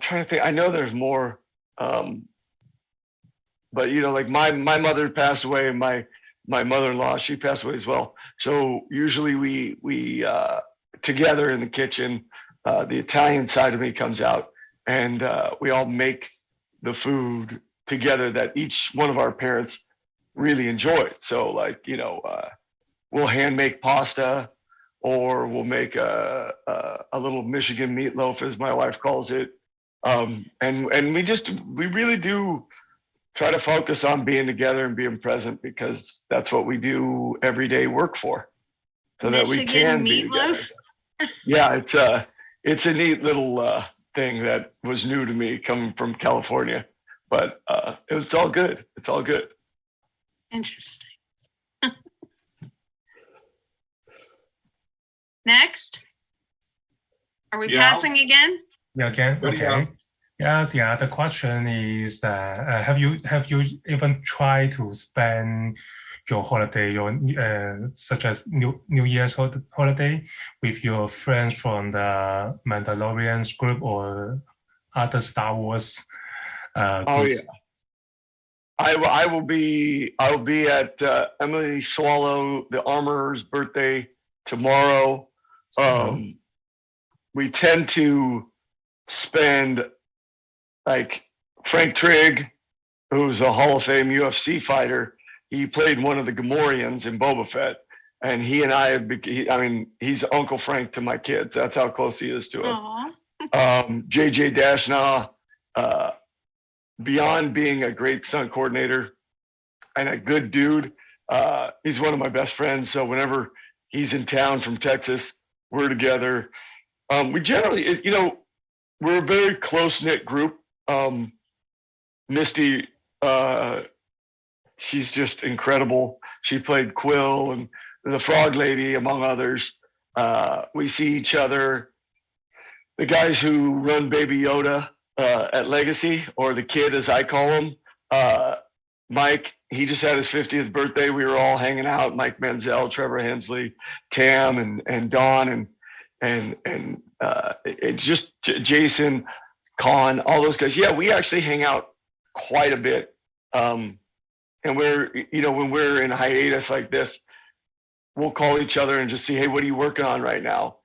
trying to think. I know there's more, but you know, like my mother passed away, and my mother-in-law, she passed away as well. So usually we together in the kitchen, the Italian side of me comes out, and we all make the food together that each one of our parents really enjoyed. So like, you know, we'll hand make pasta, or we'll make a little Michigan meatloaf, as my wife calls it. And we really do try to focus on being together and being present, because that's what we do everyday work for, so that we can be together. Yeah, it's a neat little thing that was new to me coming from California, but it's all good. It's all good. Interesting. Next. Are we passing again? Yeah, again. Okay. Yeah, the other question is that have you even tried to spend your holiday, such as New Year's holiday, with your friends from the Mandalorian group or other Star Wars groups? Yeah. I will be at Emily Swallow, the Armorer's birthday tomorrow. We tend to spend, like, Frank Trigg, who's a Hall of Fame UFC fighter. He played one of the Gamorreans in Boba Fett, and he and I he's Uncle Frank to my kids. That's how close he is to us. JJ Dashnaw, beyond being a great stunt coordinator and a good dude, he's one of my best friends. So whenever he's in town from Texas, we're together. We generally, you know, we're a very close-knit group. Misty, she's just incredible. She played Quill and the Frog Lady, among others. We see each other. The guys who run Baby Yoda at Legacy, or the kid as I call him, Mike, he just had his 50th birthday. We were all hanging out. Mike Menzel, Trevor Hensley, Tam, and Dawn, and it's just Jason, Con, all those guys. Yeah, we actually hang out quite a bit. And when we're in hiatus like this, we'll call each other and just see, hey, what are you working on right now?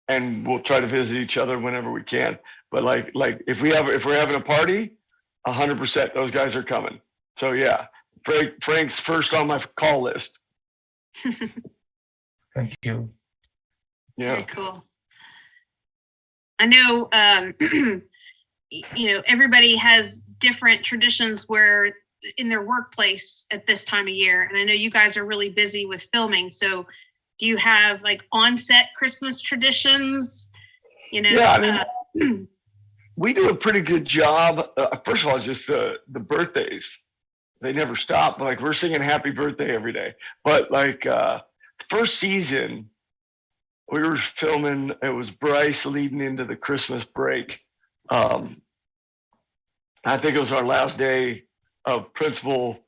And we'll try to visit each other whenever we can. But like if we're having a party, 100% those guys are coming. So yeah, Frank's first on my call list. Thank you. Yeah. Very cool. I know, everybody has different traditions where in their workplace at this time of year. And I know you guys are really busy with filming. So do you have like on-set Christmas traditions? Yeah, I mean, we do a pretty good job. First of all, just the birthdays. They never stop. Like we're singing happy birthday every day. But like first season, we were filming, it was Bryce leading into the Christmas break. I think it was our last day of principal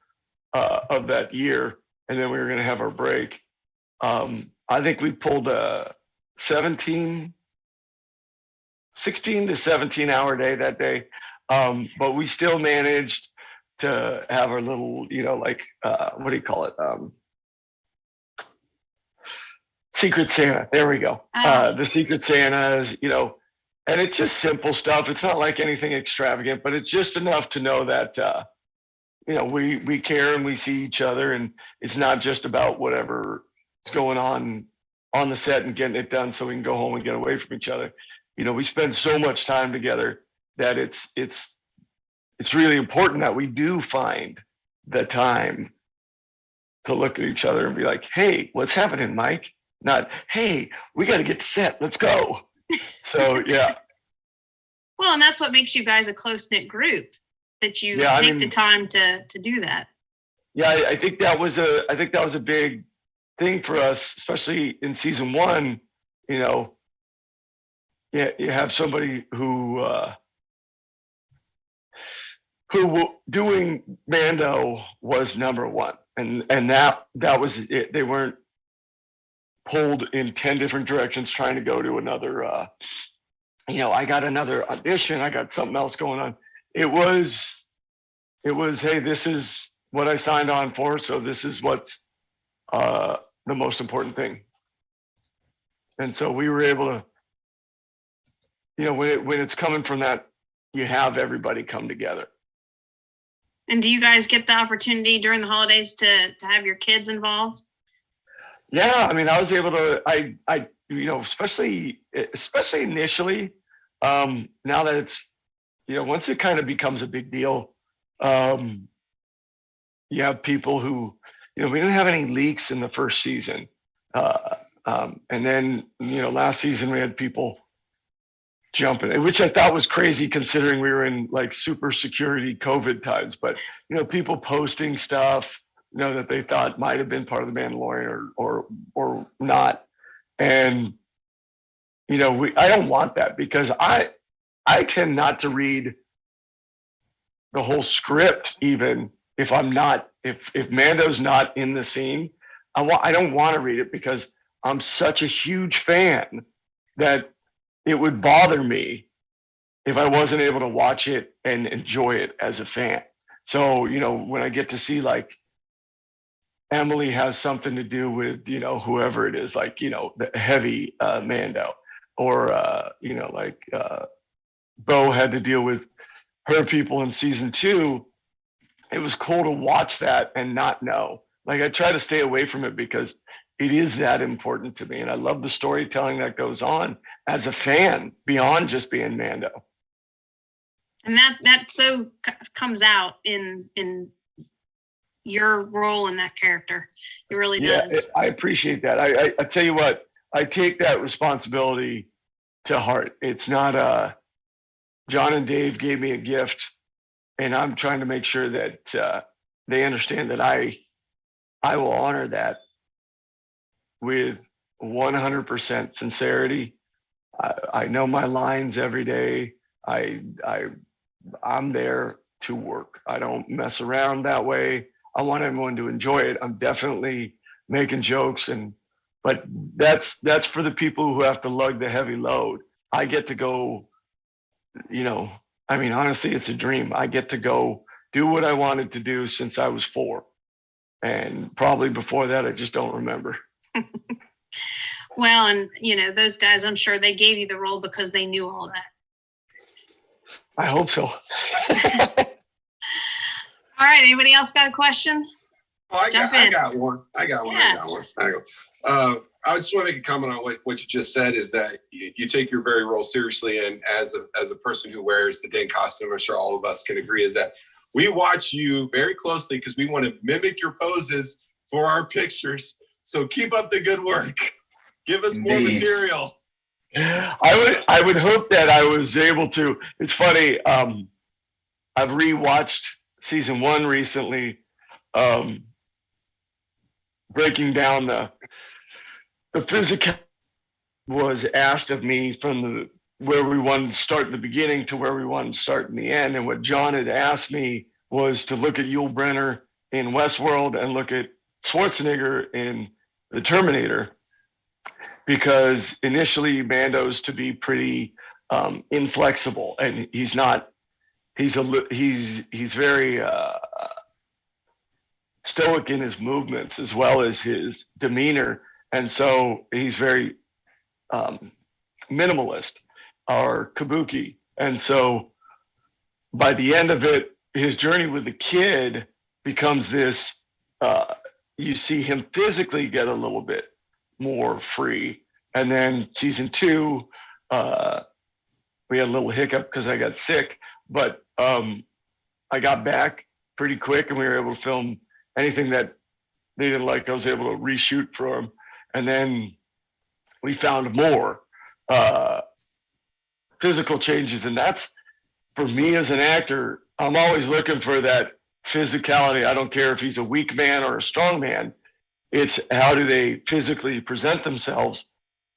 of that year. And then we were going to have our break. I think we pulled a 16 to 17 hour day that day. But we still managed to have our little, what do you call it? Secret Santa. There we go. The Secret Santas, and it's just simple stuff. It's not like anything extravagant, but it's just enough to know that, we care and we see each other, and it's not just about whatever's going on the set and getting it done so we can go home and get away from each other. We spend so much time together that it's really important that we do find the time to look at each other and be like, hey, what's happening, Mike? Not, hey, we got to get set. Let's go. So, yeah. Well, and that's what makes you guys a close-knit group, that you take the time to do that. Yeah, I think that was a big thing for us, especially in season one. You have somebody who doing Mando was number one, and that was it. They weren't pulled in 10 different directions trying to go to another. I got another audition. I got something else going on. It was, hey, this is what I signed on for. So this is what's the most important thing. And so we were able to, when it's coming from that, you have everybody come together. And do you guys get the opportunity during the holidays to have your kids involved? Yeah, I mean, I was able to. Especially initially. Now that it's, once it kind of becomes a big deal, you have people who, we didn't have any leaks in the first season, and then last season we had people jumping, which I thought was crazy considering we were in like super security COVID times. But people posting stuff, that they thought might have been part of the Mandalorian or not. And, I don't want that, because I tend not to read the whole script, even if if Mando's not in the scene. I don't want to read it, because I'm such a huge fan that it would bother me if I wasn't able to watch it and enjoy it as a fan. So, when I get to see like Emily has something to do with, whoever it is, like, the heavy Mando, or, Bo had to deal with her people in season 2. It was cool to watch that and not know. Like, I try to stay away from it because it is that important to me. And I love the storytelling that goes on as a fan beyond just being Mando. And that so comes out in your role in that character. It really does. Yeah, I appreciate that. I tell you what, I take that responsibility to heart. It's not John and Dave gave me a gift, and I'm trying to make sure that they understand that I will honor that with 100% sincerity. I know my lines every day. I'm there to work. I don't mess around that way. I want everyone to enjoy it. I'm definitely making jokes, but that's for the people who have to lug the heavy load. I get to go, honestly, it's a dream. I get to go do what I wanted to do since I was 4. And probably before that, I just don't remember. Well, and those guys, I'm sure they gave you the role because they knew all that. I hope so. All right. Anybody else got a question? Oh, I Jump in. got one. I got one. I just want to make a comment on what you just said, is that you take your very role seriously. And as a person who wears the day costume, I'm sure all of us can agree, is that we watch you very closely because we want to mimic your poses for our pictures. So keep up the good work. Give us more material. I would hope that I was able to. It's funny. I've rewatched season 1 recently, breaking down the physical was asked of me from where we wanted to start in the beginning to where we wanted to start in the end. And what John had asked me was to look at Yul Brynner in Westworld and look at Schwarzenegger in The Terminator, because initially Mando's to be pretty inflexible, and he's not. He's very stoic in his movements as well as his demeanor, and so he's very minimalist or kabuki. And so by the end of it, his journey with the kid becomes this. You see him physically get a little bit more free, and then season 2, we had a little hiccup because I got sick, but I got back pretty quick, and we were able to film anything that they didn't like. I was able to reshoot for them, and then we found more physical changes, and that's, for me as an actor, I'm always looking for that physicality. I don't care if he's a weak man or a strong man. It's how do they physically present themselves,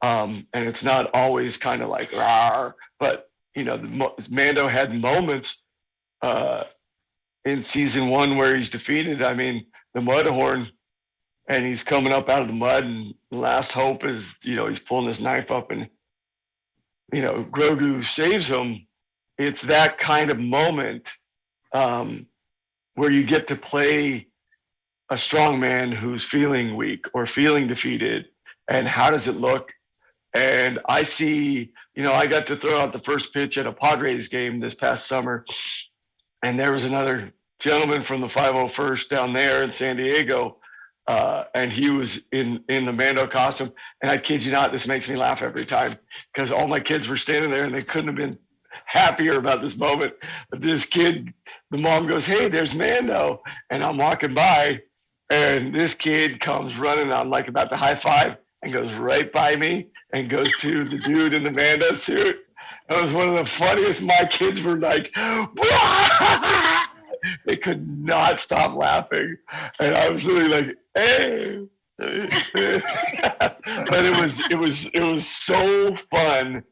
and it's not always kind of like rawr, but Mando had moments in season 1 where he's defeated. I mean, the Mudhorn, and he's coming up out of the mud, and the last hope is, he's pulling his knife up, and Grogu saves him. It's that kind of moment where you get to play a strong man who's feeling weak or feeling defeated, and how does it look? And I see, I got to throw out the first pitch at a Padres game this past summer, and there was another gentleman from the 501st down there in San Diego, and he was in the Mando costume. And I kid you not, this makes me laugh every time, because all my kids were standing there and they couldn't have been happier about this moment. But this kid, the mom goes, "Hey, there's Mando," and I'm walking by, and this kid comes running. I'm like about to high five, and goes right by me and goes to the dude in the Mando suit. That was one of the funniest. My kids were like, "Wah!" They could not stop laughing, and I was really like, "Hey!" But it was so fun.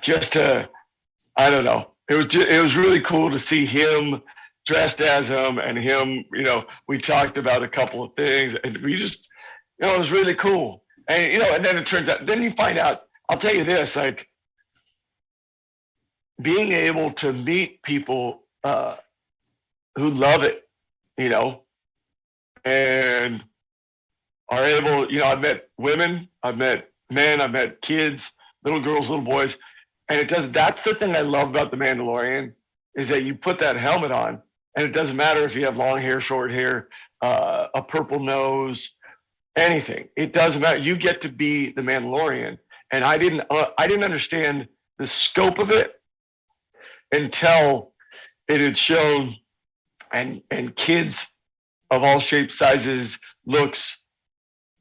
Just to, I don't know. It was really cool to see him dressed as him, and him. We talked about a couple of things, and we just, it was really cool. And and then it turns out, then you find out. I'll tell you this, like, being able to meet people who love it, and are able, I've met women, I've met men, I've met kids, little girls, little boys, and that's the thing I love about The Mandalorian, is that you put that helmet on, and it doesn't matter if you have long hair, short hair, a purple nose, anything. It doesn't matter. You get to be the Mandalorian. And I didn't understand the scope of it until it had shown, and kids of all shapes, sizes, looks,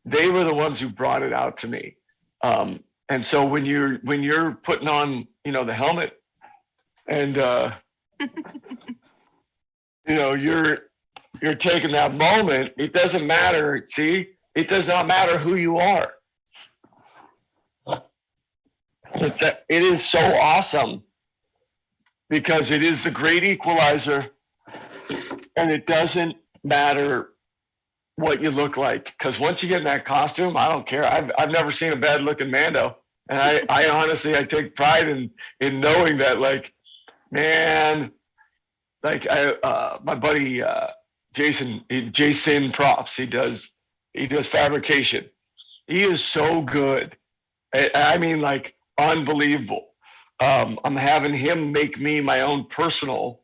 they were the ones who brought it out to me. And so when you're putting on, the helmet, and you're taking that moment, it doesn't matter. See, it does not matter who you are. It is so awesome, because it is the great equalizer, and it doesn't matter what you look like, because once you get in that costume, I don't care. I've never seen a bad looking Mando, and I honestly, I take pride in knowing that, like, man, like my buddy Jason Props, he does fabrication. He is so good. I mean, like, unbelievable. I'm having him make me my own personal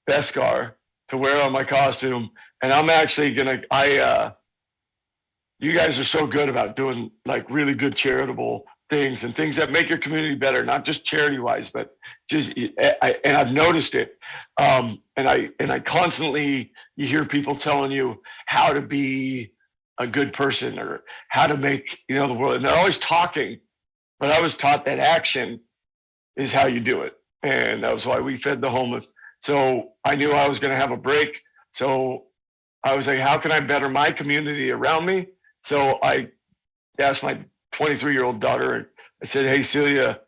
Beskar to wear on my costume, and I'm actually gonna. You guys are so good about doing like really good charitable things and things that make your community better, not just charity wise, but just. And I've noticed it, and I constantly, you hear people telling you how to be a good person or how to make the world, and they're always talking, but I was taught that action is how you do it, and that was why we fed the homeless. So I knew I was going to have a break, so I was like, how can I better my community around me? So I asked my 23-year-old daughter, I said, hey, Celia,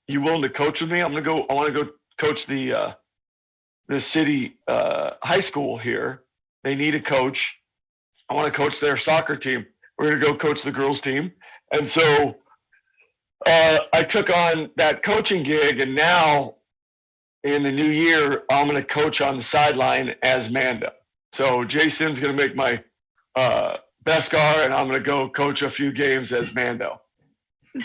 you willing to coach with me? I want to go coach the city high school here. They need a coach. I want to coach their soccer team. We're going to go coach the girls team. And so I took on that coaching gig, and now in the new year, I'm going to coach on the sideline as Mando. So Jason's going to make my Beskar, and I'm going to go coach a few games as Mando.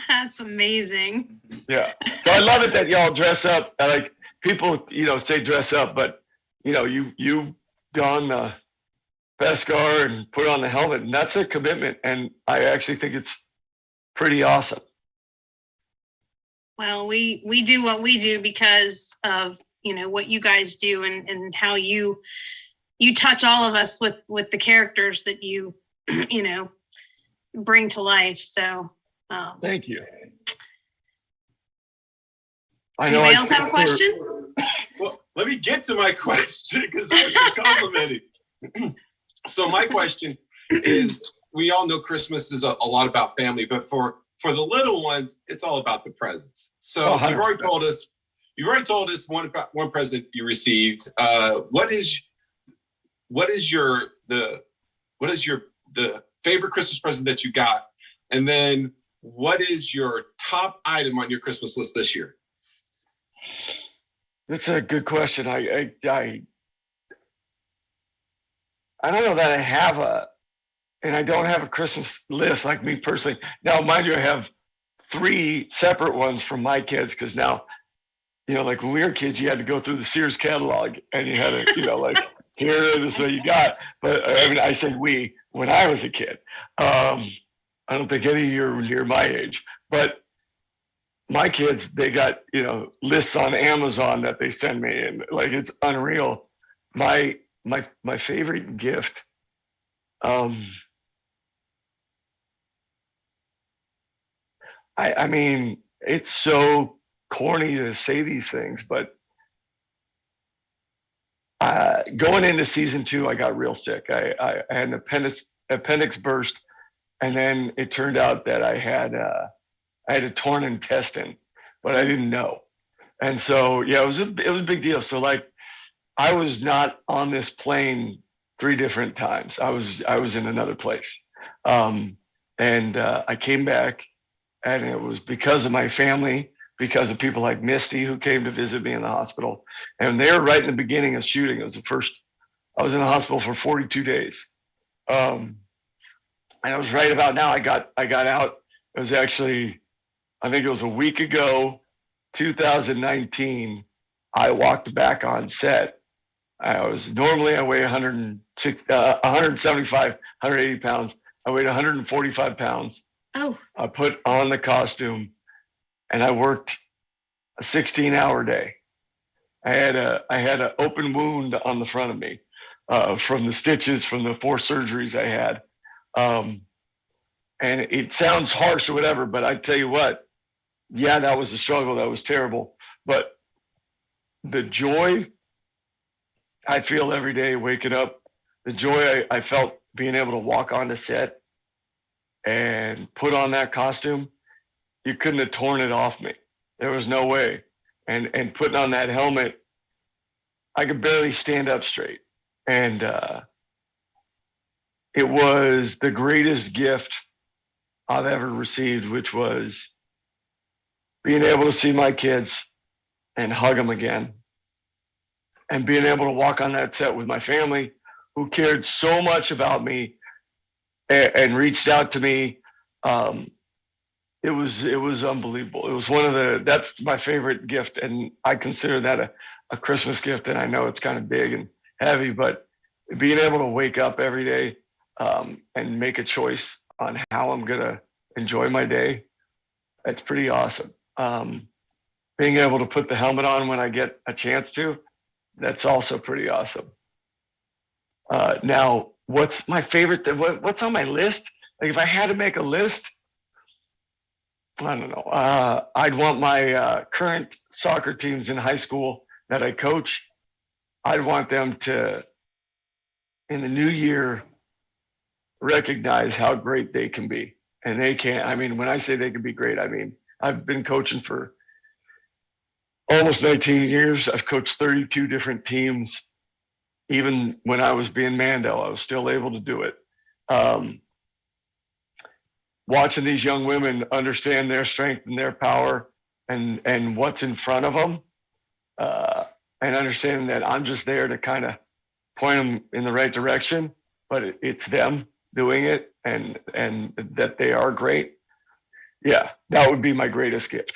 That's amazing. Yeah. So I love it that y'all dress up. Like, people, say dress up, but you don the Beskar and put on the helmet, and that's a commitment. And I actually think it's pretty awesome. Well, we do what we do because of what you guys do and how you touch all of us with the characters that you bring to life. So thank you. I know. Anybody else have a question? Well, let me get to my question because I was just complimenting. So my question is, we all know Christmas is a lot about family, but for the little ones, it's all about the presents. So you've already told us one present you received. What is the favorite Christmas present that you got? And then what is your top item on your Christmas list this year? That's a good question. I don't know that I have and I don't have a Christmas list like me personally. Now, mind you, I have 3 separate ones from my kids, because now, like when we were kids, you had to go through the Sears catalog and you had to, like, here, this is what you got. But I mean, I say we when I was a kid. I don't think any of you are near my age, but my kids, they got, lists on Amazon that they send me, and like, it's unreal. My favorite gift, I mean, it's so corny to say these things, but going into season 2, I got real sick. I had an appendix burst, and then it turned out that I had a torn intestine, but I didn't know. And so, yeah, it was a big deal. So, like, I was not on this plane 3 different times. I was in another place, and I came back, and it was because of my family, because of people like Misty who came to visit me in the hospital, and they were right in the beginning of shooting. It was the first. I was in the hospital for 42 days, and it was right about now. I got out. It was actually, I think it was a week ago, 2019. I walked back on set. I weigh 175, 180 pounds. I weighed 145 pounds. Oh. I put on the costume, and I worked a 16-hour day. I had an open wound on the front of me from the stitches from the 4 surgeries I had. And it sounds harsh or whatever, but I tell you what, yeah, that was a struggle. That was terrible. But the joy I feel every day waking up, the joy I felt being able to walk onto set and put on that costume, you couldn't have torn it off me. There was no way. And putting on that helmet, I could barely stand up straight. And it was the greatest gift I've ever received, which was being able to see my kids and hug them again. and being able to walk on that set with my family who cared so much about me and reached out to me. It was unbelievable. It was that's my favorite gift. And I consider that a Christmas gift. And I know it's kind of big and heavy, but being able to wake up every day and make a choice on how I'm going to enjoy my day, that's pretty awesome. Being able to put the helmet on when I get a chance to, that's also pretty awesome. Now, what's my favorite? What's on my list? Like, if I had to make a list, I don't know. I'd want my current soccer teams in high school that I coach. I'd want them to, in the new year, recognize how great they can be. And they can. I mean, when I say they can be great, I mean, I've been coaching for almost 19 years. I've coached 32 different teams. Even when I was being Mando, I was still able to do it. Watching these young women understand their strength and their power and what's in front of them, and understanding that I'm just there to kind of point them in the right direction, but it's them doing it and that they are great. Yeah, that would be my greatest gift.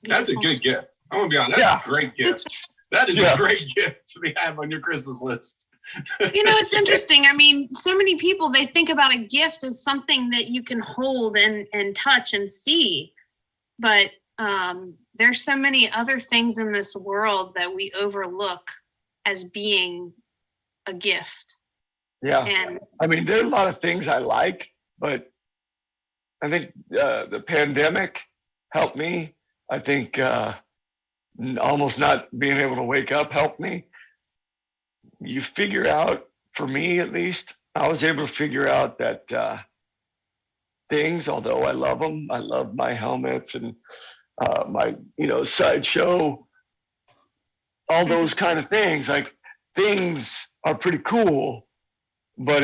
That's a good gift. I'm gonna be honest. That's a great gift. That is a great gift to have on your Christmas list. You know, it's interesting. I mean, so many people, they think about a gift as something that you can hold and touch and see. But there's so many other things in this world that we overlook as being a gift. Yeah. And I mean, there are a lot of things I like, but I think the pandemic helped me. I think almost not being able to wake up helped me. You figure out, for me at least, I was able to figure out that things, although I love them, I love my helmets and my, sideshow, all those kind of things. Like, things are pretty cool, but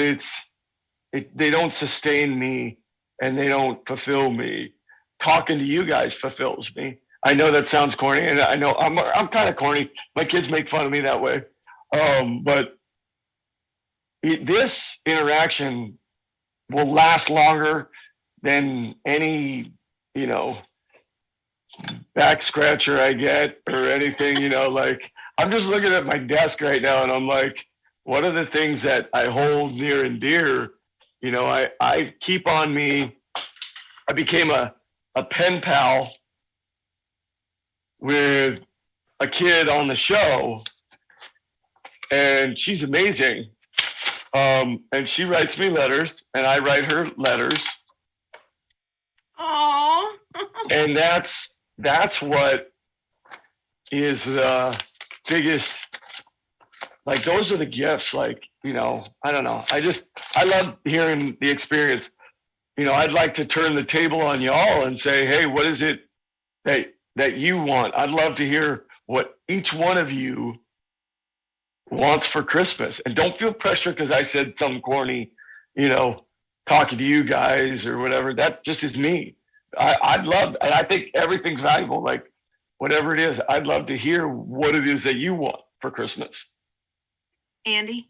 they don't sustain me and they don't fulfill me. Talking to you guys fulfills me. I know that sounds corny, and I know I'm kind of corny. My kids make fun of me that way. But this interaction will last longer than any, back scratcher I get or anything, like, I'm just looking at my desk right now and I'm like, what are the things that I hold near and dear? I keep on me. I became a pen pal with a kid on the show, and she's amazing. And she writes me letters, and I write her letters. Aww. And that's what is the biggest. Like, those are the gifts. Like, I don't know. I love hearing the experience. I'd like to turn the table on y'all and say, hey, what is it that you want? I'd love to hear what each one of you wants for Christmas. And don't feel pressure because I said something corny, talking to you guys or whatever. That just is me. I'd love, and I think everything's valuable. Like, whatever it is, I'd love to hear what it is that you want for Christmas. Andy?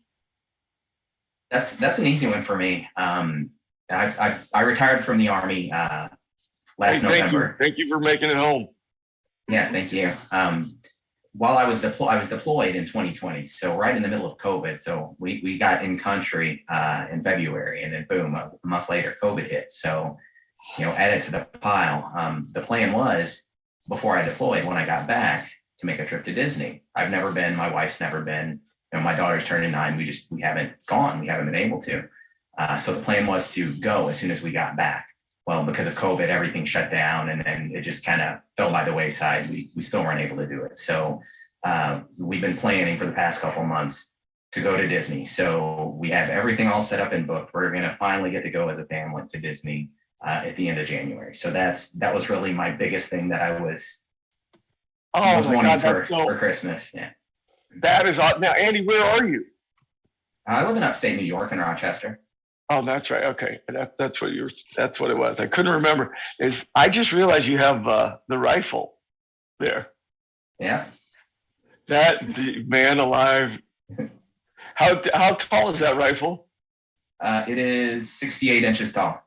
That's an easy one for me. I retired from the Army last November. Thank you for making it home. Yeah, thank you. While I was deployed in 2020, so right in the middle of COVID. So we got in country in February, and then boom, a month later, COVID hit. So, added to the pile. The plan was, before I deployed, when I got back, to make a trip to Disney. I've never been. My wife's never been. My daughter's turning 9. We haven't gone. We haven't been able to. So the plan was to go as soon as we got back. Well, because of COVID, everything shut down, and then it just kind of fell by the wayside. We still weren't able to do it. So we've been planning for the past couple of months to go to Disney. So we have everything all set up and booked. We're going to finally get to go as a family to Disney at the end of January. So that was really my biggest thing that I was wanting for Christmas. Yeah. That is awesome. Now, Andy, where are you? I live in upstate New York in Rochester. Oh, that's right. Okay, that's what it was. I couldn't remember. I just realized you have the rifle there. Yeah. Man alive. How tall is that rifle? It is 68 inches tall,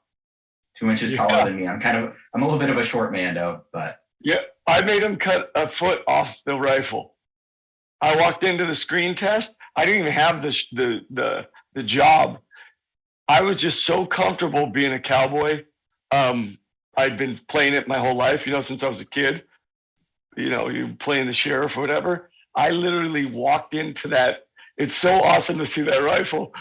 2 inches taller than me. I'm a little bit of a short man though, but. Yeah, I made him cut a foot off the rifle. I walked into the screen test. I didn't even have the job. I was just so comfortable being a cowboy. I'd been playing it my whole life, since I was a kid. You playing the sheriff or whatever. I literally walked into that. It's so awesome to see that rifle.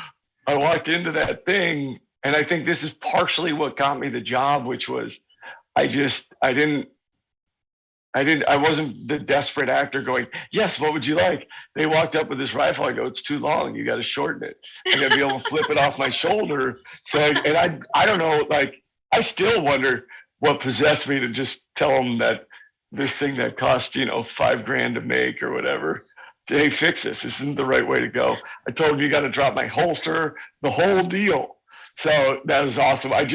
I walked into that thing, and I think this is partially what got me the job, which was I wasn't the desperate actor going, yes, what would you like? They walked up with this rifle. I go, it's too long. You got to shorten it. I got to be able to flip it off my shoulder. So, I don't know, I still wonder what possessed me to just tell them that this thing that cost, $5,000 to make or whatever, hey, fix this. This isn't the right way to go. I told him you got to drop my holster, the whole deal. So that was awesome. I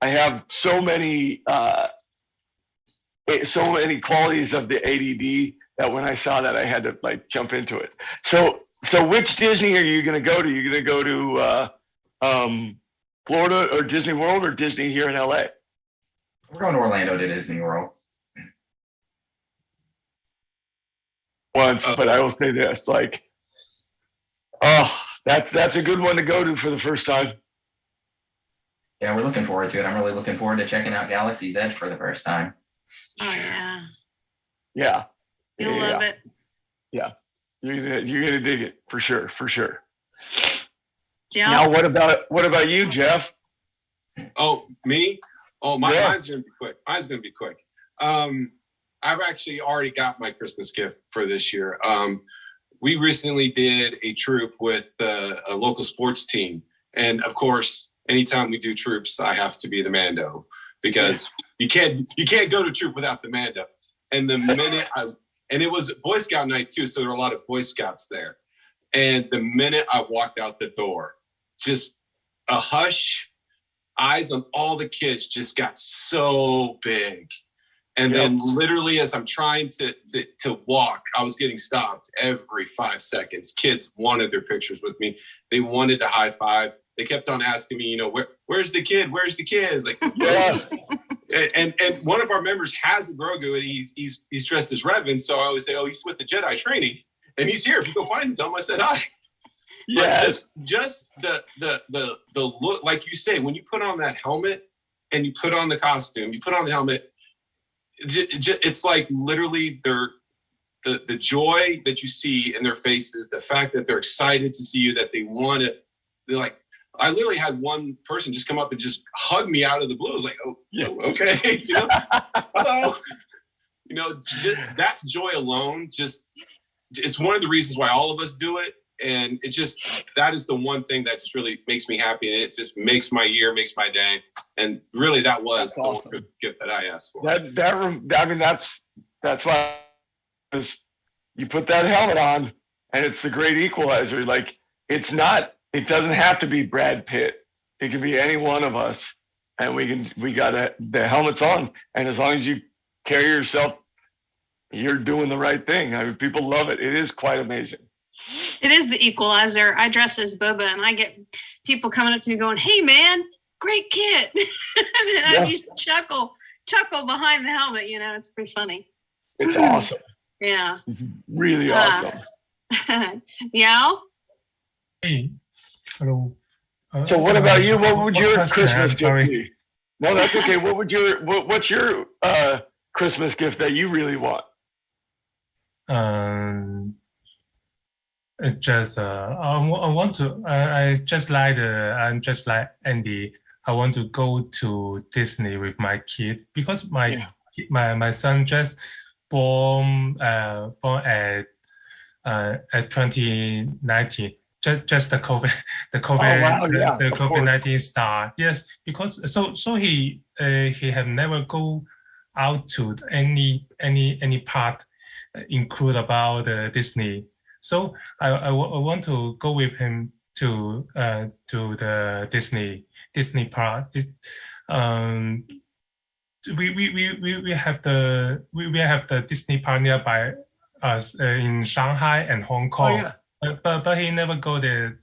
have so many qualities of the ADD that when I saw that, I had to jump into it. So which Disney are you going to go to? You're going to go to Florida or Disney World or Disney here in LA? We're going to Orlando to Disney World. Once, but I will say this, that's a good one to go to for the first time. Yeah, we're looking forward to it. I'm really looking forward to checking out Galaxy's Edge for the first time. Oh yeah. Yeah. You'll love it. Yeah. You're gonna dig it for sure. Yeah. Now what about you, Jeff? Oh, me? Oh, mine's gonna be quick. I've actually already got my Christmas gift for this year. We recently did a troop with a local sports team. And of course, anytime we do troops, I have to be the Mando because you can't go to troop without the Mando. And the minute and it was Boy Scout night too, so there were a lot of Boy Scouts there. And the minute I walked out the door, just a hush, eyes on all the kids just got so big. And then literally as I'm trying to walk, I was getting stopped every 5 seconds. Kids wanted their pictures with me. They wanted to high five. They kept on asking me, where's the kid? Where's the kid? It's like, yes. and one of our members has a Grogu and he's dressed as Revan. So I always say, oh, he's with the Jedi training and he's here. If you go find him, tell him I said hi. Yes. Just the look, like you say, when you put on that helmet and you put on the costume, you put on the helmet, it's like literally the joy that you see in their faces, the fact that they're excited to see you, that they want to, they're like, I literally had one person just come up and just hug me out of the blue. I was like, oh, yeah, okay, hello. Just that joy alone, it's one of the reasons why all of us do it. And that is the one thing that just really makes me happy. And it just makes my year, makes my day. And really that was the awesome gift that I asked for. That's why you put that helmet on and it's the great equalizer. It doesn't have to be Brad Pitt. It can be any one of us. And we got the helmets on. And as long as you carry yourself, you're doing the right thing. I mean, people love it. It is quite amazing. It is the equalizer. I dress as Bubba and I get people coming up to me going, hey man, great kit. And I just chuckle behind the helmet, it's pretty funny. It's awesome. Yeah. It's really awesome. Yao? Hey, hello. So what about you? What would your Christmas gift be? No, that's okay. What's your Christmas gift that you really want? It's just I'm just like Andy. I want to go to Disney with my kid because my son just born at 2019. Just the COVID-19 start. Yes, because so he have never go out to any part include about Disney. So I want to go with him to the Disney part. we have the Disney partner by us in Shanghai and Hong Kong. yeah. But he never go there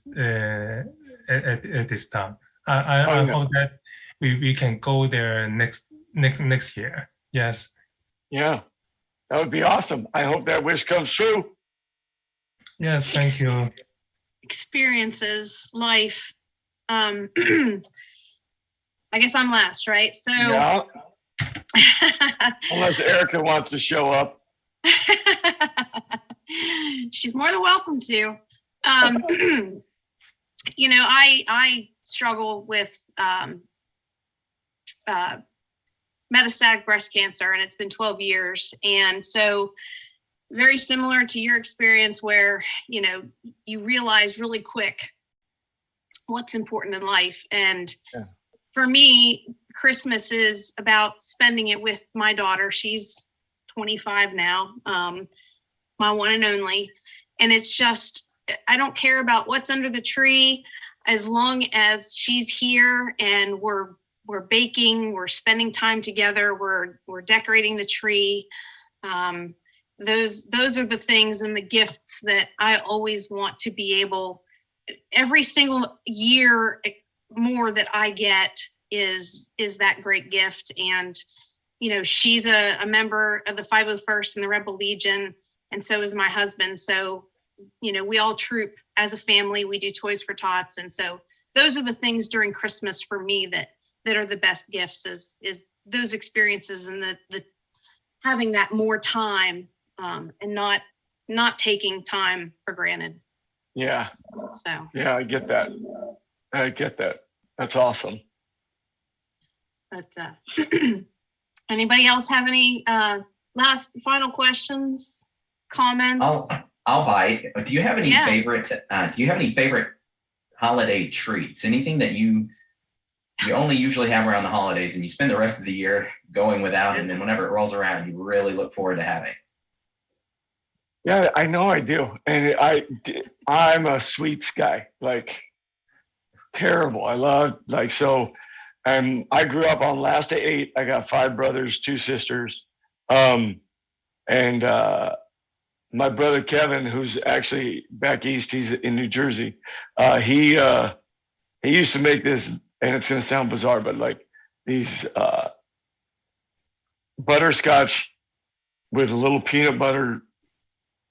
at this time. I hope that we can go there next year. Yes. Yeah, that would be awesome. I hope that wish comes true. Yes, thank you. Experiences, life. I guess I'm last, right? So yeah. Unless Erica wants to show up. She's more than welcome to. You know, I struggle with metastatic breast cancer, and it's been 12 years. And so very similar to your experience where, you know, you realize really quick what's important in life. And for me, Christmas is about spending it with my daughter. She's 25 now, my one and only. And it's just, I don't care about what's under the tree as long as she's here and we're baking, we're spending time together, we're decorating the tree. Those are the things and the gifts that I always want to be able, every single year more that I get is that great gift. And, you know, she's a member of the 501st and the Rebel Legion, and so is my husband. So, you know, we all troop as a family, we do Toys for Tots. And so those are the things during Christmas for me that are the best gifts is those experiences and the having that more time and not taking time for granted. Yeah. So. Yeah, I get that. That's awesome. But anybody else have any last final questions, comments? I'll bite. Do you have any favorite? Do you have any favorite holiday treats? Anything that you only usually have around the holidays, and you spend the rest of the year going without, and then whenever it rolls around, you really look forward to having? Yeah, I know I do, and I'm a sweets guy, like terrible. I love so. I grew up on last of 8. I got 5 brothers, 2 sisters, and my brother Kevin, who's actually back east, he's in New Jersey. He used to make this, and it's gonna sound bizarre, but like these butterscotch with little peanut butter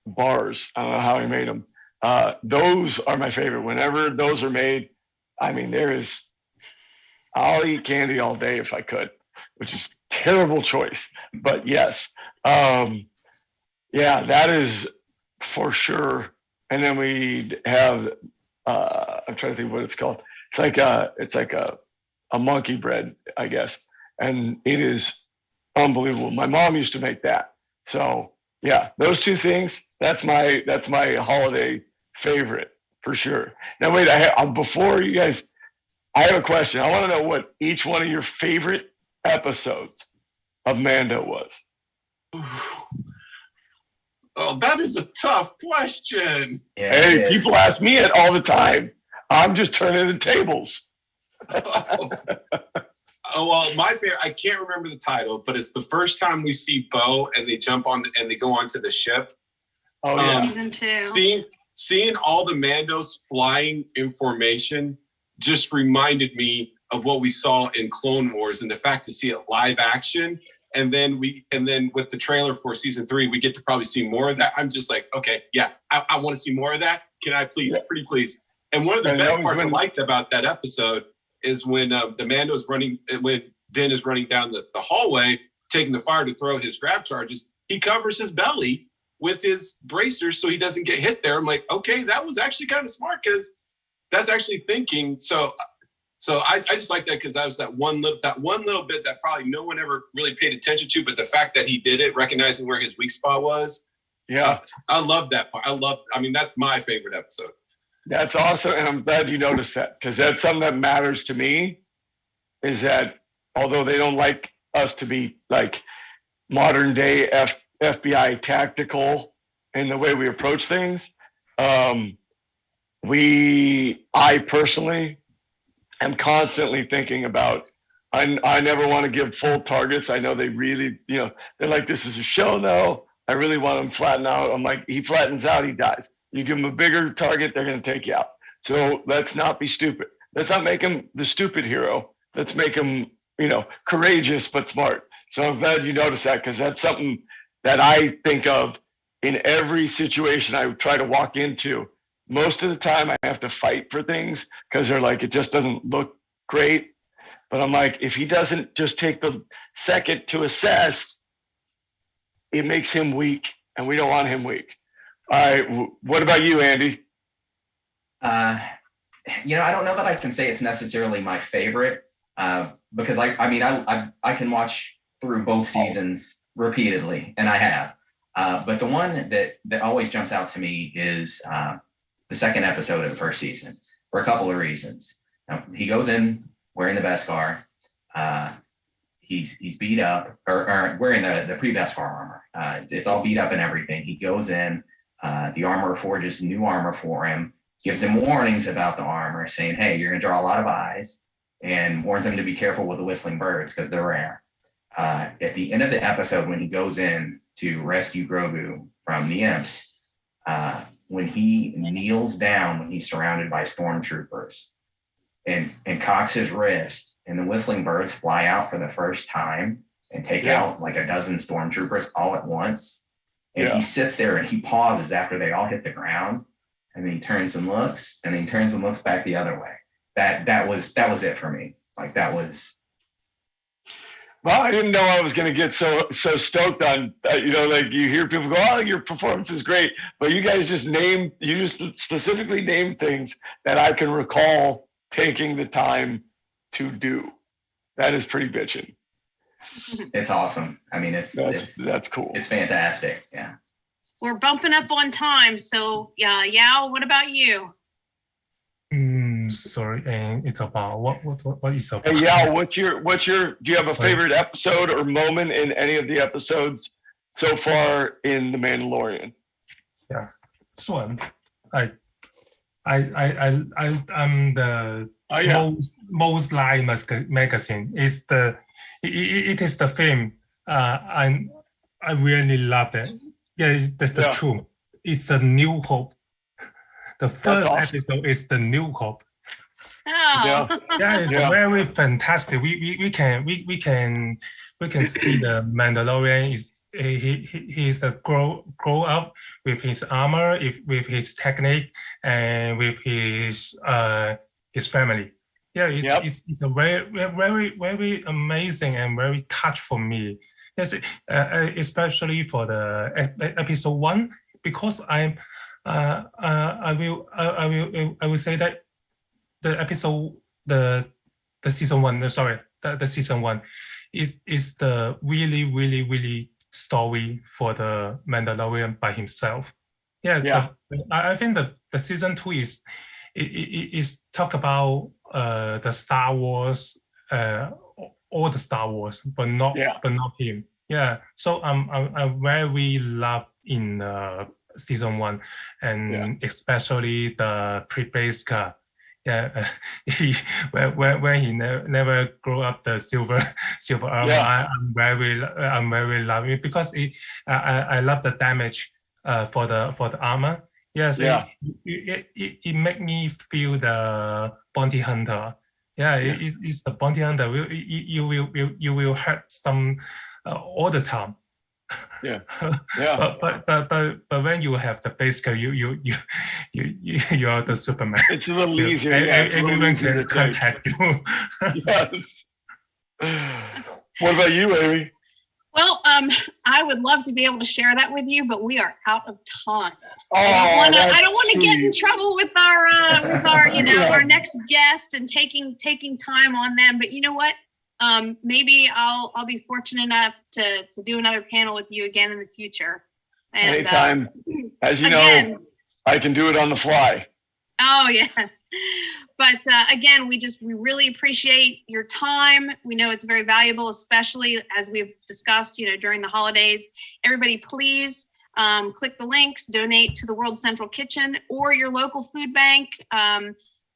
bars. I don't know how he made them. Those are my favorite. Whenever those are made, I mean, I'll eat candy all day if I could, which is a terrible choice, but yes. Yeah, that is for sure. And then we have, I'm trying to think what it's called. It's like a monkey bread, I guess. And it is unbelievable. My mom used to make that. So yeah, those 2 things, that's my holiday favorite for sure. Now wait, before you guys, I have a question. I want to know what each one of your favorite episodes of Mando was. Oh, that is a tough question. Yeah, hey, people ask me it all the time. I'm just turning the tables. Oh, well, my favorite, I can't remember the title, but it's the first time we see Bo and they jump on and they go onto the ship. Oh, yeah. Season 2. Seeing all the Mandos flying in formation just reminded me of what we saw in Clone Wars, and the fact to see it live action. And then with the trailer for season 3, we get to probably see more of that. I'm just like, okay, yeah, I want to see more of that. Can I please, pretty please? And one of the best parts I liked about that episode is when the Mando's running, when Din is running down the hallway, taking the fire to throw his grab charges, he covers his belly with his bracers so he doesn't get hit there. I'm like, okay, that was actually kind of smart, because that's actually thinking. So I just like that, because that was that one little bit that probably no one ever really paid attention to, but the fact that he did it, recognizing where his weak spot was. Yeah. I love that part. I mean, that's my favorite episode. That's awesome. And I'm glad you noticed that, because that's something that matters to me, is that although they don't like us to be like modern day FBI tactical in the way we approach things, I personally am constantly thinking about I never want to give full targets. I know they really, they're like, this is a show now. I really want him flatten out. I'm like, he flattens out, he dies. You give him a bigger target, they're going to take you out. So let's not be stupid. Let's not make him the stupid hero. Let's make him, courageous but smart. So I'm glad you noticed that, because that's something that I think of in every situation I try to walk into. Most of the time I have to fight for things because they're like, it just doesn't look great. But I'm like, if he doesn't just take the second to assess, it makes him weak, and we don't want him weak. All right, what about you, Andy? I don't know that I can say it's necessarily my favorite, because I can watch through both seasons repeatedly, and I have. But the one that always jumps out to me is the second episode of the first season, for a couple of reasons. He goes in wearing the Beskar. He's beat up, or wearing the pre-Beskar armor. It's all beat up and everything. He goes in, the armorer forges new armor for him, gives him warnings about the armor, saying, hey, you're gonna draw a lot of eyes, and warns him to be careful with the whistling birds because they're rare. At the end of the episode, when he goes in to rescue Grogu from the Imps, when he kneels down when he's surrounded by stormtroopers and cocks his wrist, and the whistling birds fly out for the first time and take out like a dozen stormtroopers all at once. And he sits there and he pauses after they all hit the ground, and then he turns and looks, and then he turns and looks back the other way. That was it for me. Like, that was. Well, I didn't know I was going to get so stoked on, like you hear people go, oh, your performance is great. But you guys just specifically named things that I can recall taking the time to do. That is pretty bitchin'. It's awesome. I mean, that's cool. It's fantastic. Yeah. We're bumping up on time. So Yao, what about you? Sorry, and it's about what is about? Hey, Yao, do you have a favorite episode or moment in any of the episodes so far in The Mandalorian? Yeah, this one, I'm the most liked magazine. It is the film. I really loved it. Yeah, that's the truth. It's a New Hope. The first episode is the New Hope. Oh. Yeah, it's very fantastic. We can see the Mandalorian is a grow up with his armor, with his technique, and with his family. Yeah, it's a very amazing and very touch for me. Yes, especially for the episode 1, because I will say that the episode the season 1, the season 1 is the really story for the Mandalorian by himself. I think the season 2 is talk about the Star Wars, all the Star Wars, but not him. Yeah, so I'm very love in season 1, and especially the pre-Beskar. Yeah, when he never grew up the silver armor. I'm very love it because I love the damage for the armor. Yes, it make me feel the bounty hunter. Yeah, it's the bounty hunter. You will hurt some all the time. But when you have the Beskar, you are the Superman. It's a little easier. Everyone can contact you. Yes. What about you, Amy? Well, I would love to be able to share that with you, but we are out of time. Oh, I don't want to get in trouble with our our next guest and taking time on them. But you know what? Maybe I'll be fortunate enough to do another panel with you again in the future. And, anytime. As you know, I can do it on the fly. Oh, yes. But again, we really appreciate your time. We know it's very valuable, especially as we've discussed, during the holidays. Everybody, please click the links, donate to the World Central Kitchen or your local food bank.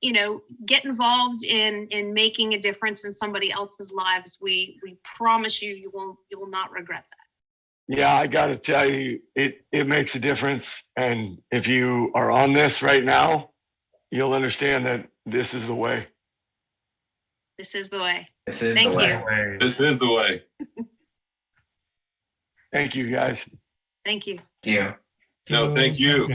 get involved in making a difference in somebody else's lives. We promise you will not regret that. Yeah, I got to tell you, it makes a difference. And if you are on this right now, you'll understand that this is the way. This is the way. This is Thank the you. way. This is the way. Thank you, guys. Thank you. Thank you. No, thank you.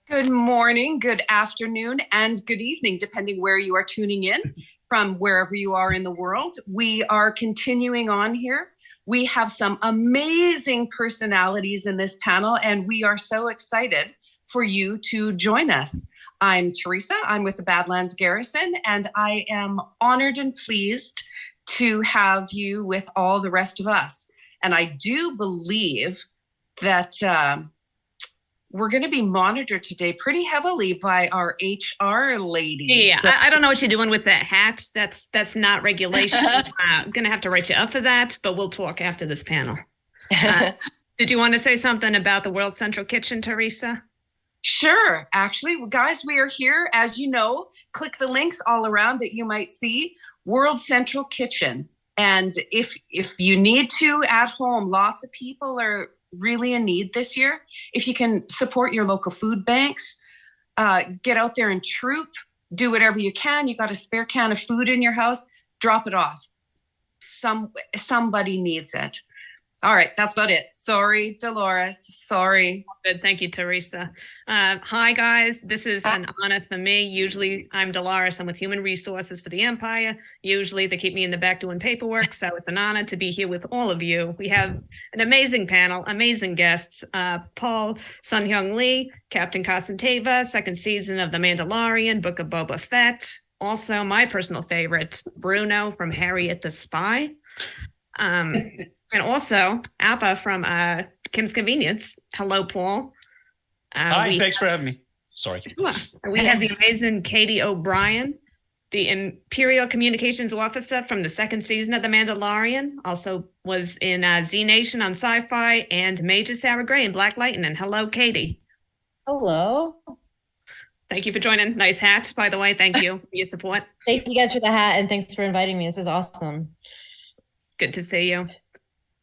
Good morning, good afternoon, and good evening, depending where you are tuning in from, wherever you are in the world. We are continuing on here. We have some amazing personalities in this panel, and we are so excited for you to join us. I'm Teresa, I'm with the Badlands Garrison, and I am honored and pleased to have you with all the rest of us. And I do believe that we're going to be monitored today pretty heavily by our HR lady. Yeah, I don't know what you're doing with that hat. That's not regulation. I'm going to have to write you up for that, but we'll talk after this panel. Did you want to say something about the World Central Kitchen, Teresa? Sure. Actually, guys, we are here, as you know, click the links all around that you might see, World Central Kitchen. And if you need to at home, lots of people are really in need this year. If you can support your local food banks, get out there and troop, do whatever you can. You got a spare can of food in your house, drop it off. Somebody needs it. All right, that's about it. Sorry, Dolores. Sorry. Good. Thank you, Teresa. Hi, guys. This is an honor for me. Usually I'm Dolores. I'm with Human Resources for the Empire. Usually they keep me in the back doing paperwork. So it's an honor to be here with all of you. We have an amazing panel, amazing guests. Paul Sun-Hyung Lee, Captain Kosenteva, second season of The Mandalorian, Book of Boba Fett. Also, my personal favorite, Bruno from Harriet the Spy. And also Appa from Kim's Convenience. Hello, Paul. Hi, thanks for having me. Sorry. We have the amazing Katie O'Brien, the Imperial Communications Officer from the second season of The Mandalorian. Also was in Z Nation on Sci-Fi, and Major Sarah Gray in Black Lightning. Hello, Katie. Hello. Thank you for joining. Nice hat, by the way. Thank you for your support. Thank you guys for the hat, and thanks for inviting me. This is awesome. Good to see you.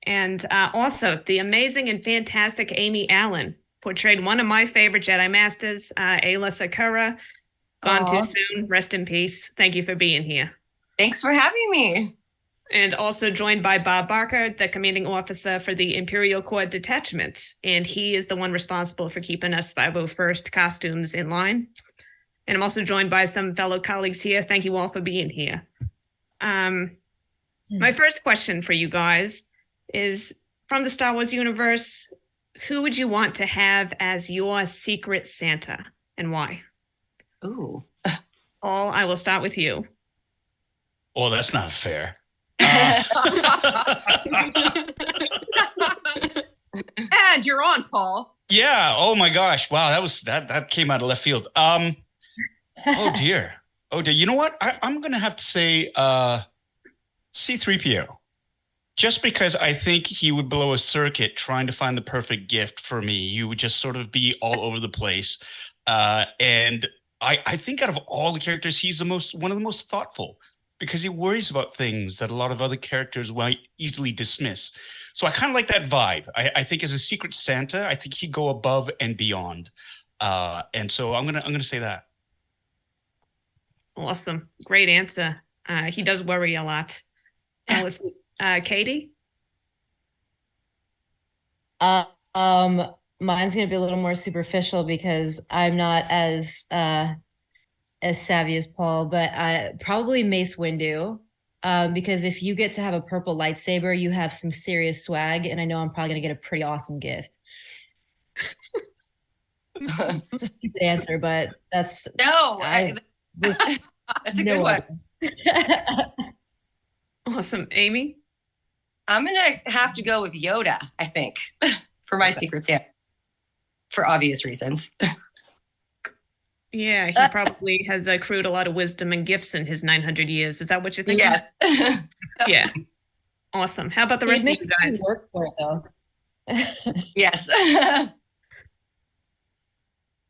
And also the amazing and fantastic Amy Allen portrayed one of my favorite Jedi Masters, Ayla Sakura. Gone Aw. too soon. Rest in peace. Thank you for being here. Thanks for having me. And also joined by Bob Barker, the commanding officer for the Imperial Corps Detachment. And he is the one responsible for keeping us 501st costumes in line. And I'm also joined by some fellow colleagues here. Thank you all for being here. My first question for you guys is, from the Star Wars universe, who would you want to have as your secret Santa and why? Ooh. Paul, I will start with you. Oh, that's not fair. And you're on, Paul. Yeah. Oh my gosh. Wow. That came out of left field. Oh dear. Oh dear. You know what? I'm gonna have to say C-3PO. Just because I think he would blow a circuit trying to find the perfect gift for me. He would just sort of be all over the place. And I think out of all the characters, he's one of the most thoughtful, because he worries about things that a lot of other characters might easily dismiss. So I kind of like that vibe. I think as a secret Santa, I think he'd go above and beyond. And so I'm gonna say that. Awesome. Great answer. He does worry a lot. Katie? Mine's gonna be a little more superficial because I'm not as savvy as Paul, but probably Mace Windu. Because if you get to have a purple lightsaber, you have some serious swag, and I know I'm probably gonna get a pretty awesome gift. It's a stupid answer, but that's that's a good one. Awesome. Amy? I'm gonna have to go with Yoda, I think, for my secret Santa, for obvious reasons. Yeah, he probably has accrued a lot of wisdom and gifts in his 900 years. Is that what you're thinking? Yes. Yeah. Awesome. How about the rest of you guys? Work for it though. Yes.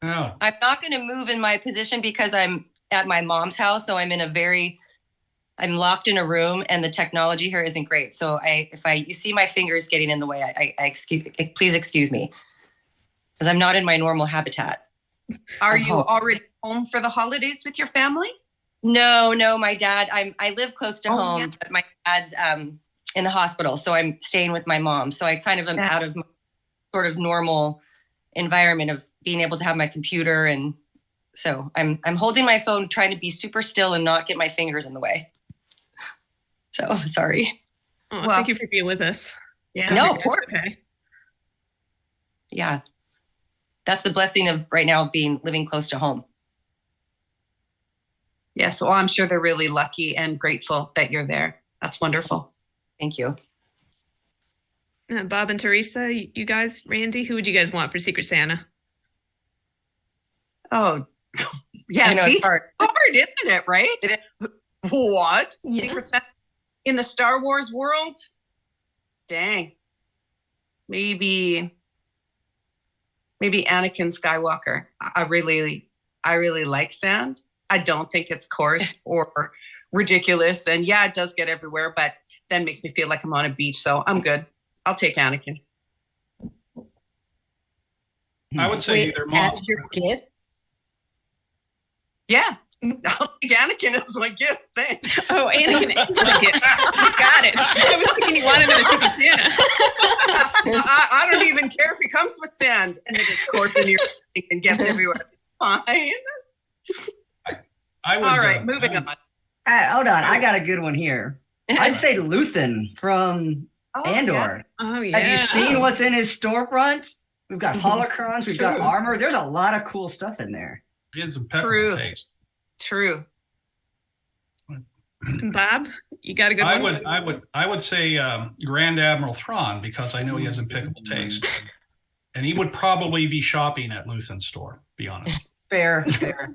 Oh. I'm not going to move in my position because I'm at my mom's house, so I'm locked in a room, and the technology here isn't great. So you see my fingers getting in the way, please excuse me, because I'm not in my normal habitat. Are you already home for the holidays with your family? No, my dad, I live close to home, yeah. but my dad's in the hospital, so I'm staying with my mom. So I kind of am out of my sort of normal environment of being able to have my computer, and so I'm holding my phone, trying to be super still and not get my fingers in the way. So sorry. Oh, thank you for being with us. Yeah. No, of course. Okay. Yeah. That's the blessing of right now of living close to home. Yes, well, I'm sure they're really lucky and grateful that you're there. That's wonderful. Thank you. Bob and Teresa, you guys, Randy, who would you guys want for Secret Santa? Oh, yeah, I know, it's hard. Isn't it, right? What? Yeah. Secret Santa in the Star Wars world? Dang. Maybe Anakin Skywalker. I really like sand. I don't think it's coarse or ridiculous. And yeah, it does get everywhere, but then makes me feel like I'm on a beach. So I'm good. I'll take Anakin. I would say either mom. As your gift? Yeah. I'll take Anakin as my gift. Thanks. Oh, Anakin is my gift. Got it. I was thinking you wanted him as Secret Santa. I don't even care if he comes with sand and it just course in your and gets everywhere. Fine. I would. All right, moving on. Hold on, I got a good one here. I'd say Luthen from Andor. Yeah. Oh yeah. Have you seen what's in his storefront? We've got holocrons, we've got armor. There's a lot of cool stuff in there. He has some peppermint taste. True. Bob, you got a good one? I would say Grand Admiral Thrawn, because I know he has impeccable taste. And he would probably be shopping at Luthen's store, be honest. Fair, fair.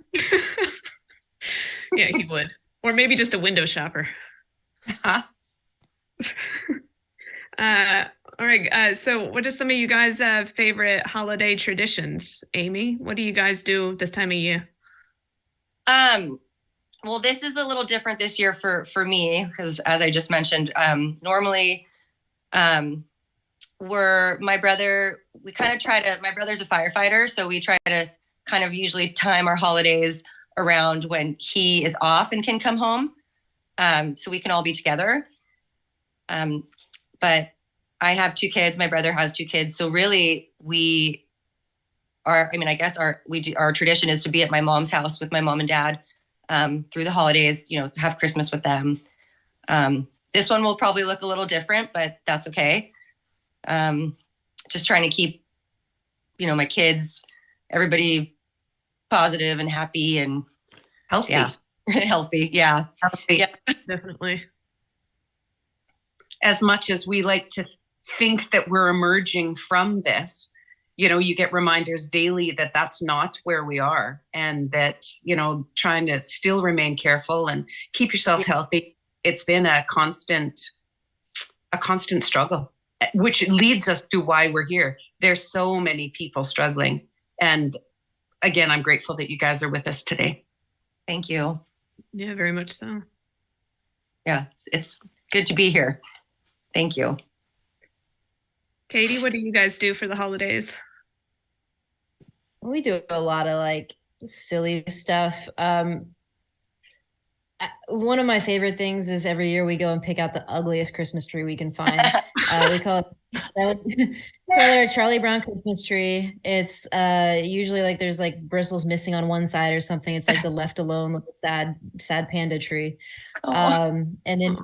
Yeah, he would. Or maybe just a window shopper. Huh? All right. So what are some of you guys' favorite holiday traditions? Amy, what do you guys do this time of year? Well, this is a little different this year for me, because as I just mentioned, normally my brother's a firefighter, so we try to kind of usually time our holidays around when he is off and can come home, so we can all be together. But I have 2 kids, my brother has 2 kids, so really our tradition is to be at my mom's house with my mom and dad through the holidays, have Christmas with them. This one will probably look a little different, but that's okay. Just trying to keep, my kids, everybody positive and happy and healthy. Yeah. Healthy. Yeah. Healthy. Yeah. Definitely. As much as we like to think that we're emerging from this, you get reminders daily that that's not where we are, and that, trying to still remain careful and keep yourself healthy. It's been a constant struggle, which leads us to why we're here. There's so many people struggling. And again, I'm grateful that you guys are with us today. Thank you. Yeah, very much so. Yeah, it's good to be here. Thank you. Katie, what do you guys do for the holidays? We do a lot of like silly stuff. One of my favorite things is every year we go and pick out the ugliest Christmas tree we can find. We call it a Charlie Brown Christmas tree. It's usually like there's like bristles missing on one side or something. It's like the left alone with a sad panda tree. And then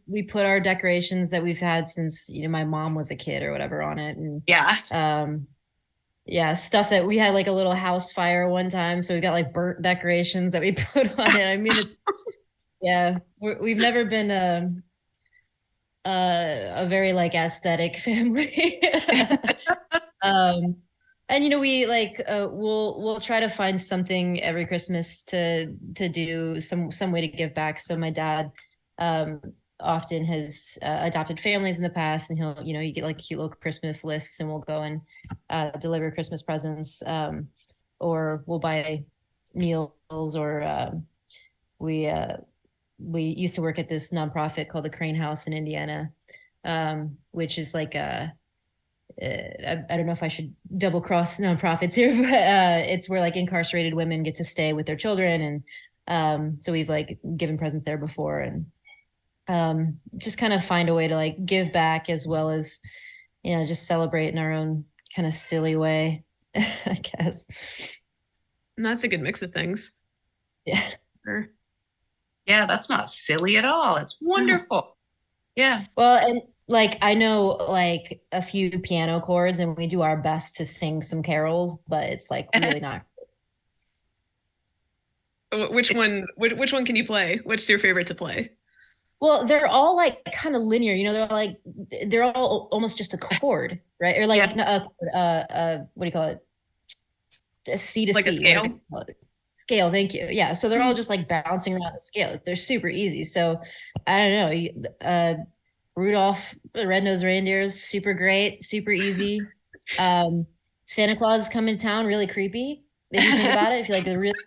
we put our decorations that we've had since my mom was a kid or whatever on it. And stuff that we had, like a little house fire one time, so we got like burnt decorations that we put on it. I mean, we've never been a very like aesthetic family. And we like we'll try to find something every Christmas to do some way to give back. So my dad often has adopted families in the past, and he'll you get like cute little Christmas lists, and we'll go and deliver Christmas presents, or we'll buy meals, or we used to work at this nonprofit called the Crane House in Indiana, which is like I don't know if I should double cross nonprofits here, but it's where like incarcerated women get to stay with their children, and so we've like given presents there before, and just kind of find a way to like give back as well as just celebrate in our own kind of silly way. I guess. And that's a good mix of things. Yeah. Sure. Yeah, that's not silly at all. It's wonderful. Yeah. Well, and like I know like a few piano chords, and we do our best to sing some carols, but it's like really not. Which one can you play? What's your favorite to play? Well, they're all like kind of linear, they're all almost just a chord, right? Or like what do you call it? A C to like C. A scale? Scale, thank you. Yeah, so they're all just like bouncing around the scale. They're super easy. So I don't know. Rudolph the Red-Nosed Reindeer is super great, super easy. Santa Claus is coming to town, really creepy. If you think about it, if you like the really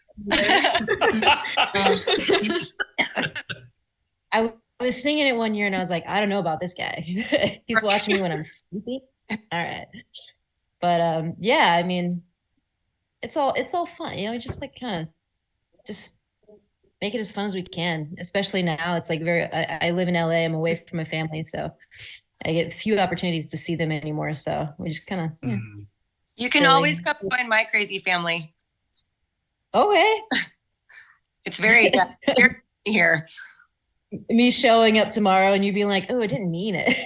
I was singing it one year and I was like, I don't know about this guy. He's watching me when I'm sleepy. All right. But I mean, it's all fun, just like kind of just make it as fun as we can, especially now. It's like I live in LA, I'm away from my family, so I get few opportunities to see them anymore. So we just kind of You can always come find my crazy family. Okay. It's very here. Me showing up tomorrow and you being like, oh, I didn't mean it.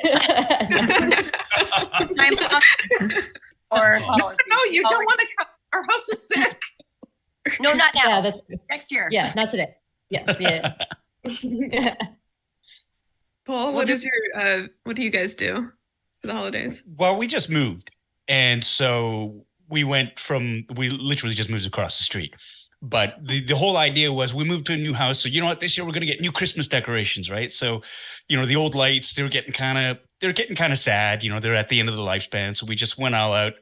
Or policy. No, you don't want to come. Our house is sick. No, not now. Yeah, that's next year. Yeah, not today. Yeah. Paul, what do you guys do for the holidays? Well, we just moved. And so we literally just moved across the street. But the whole idea was we moved to a new house. So you know what, this year we're gonna get new Christmas decorations, right? So, the old lights, they were getting kind of sad, they're at the end of the lifespan. So we just went all out.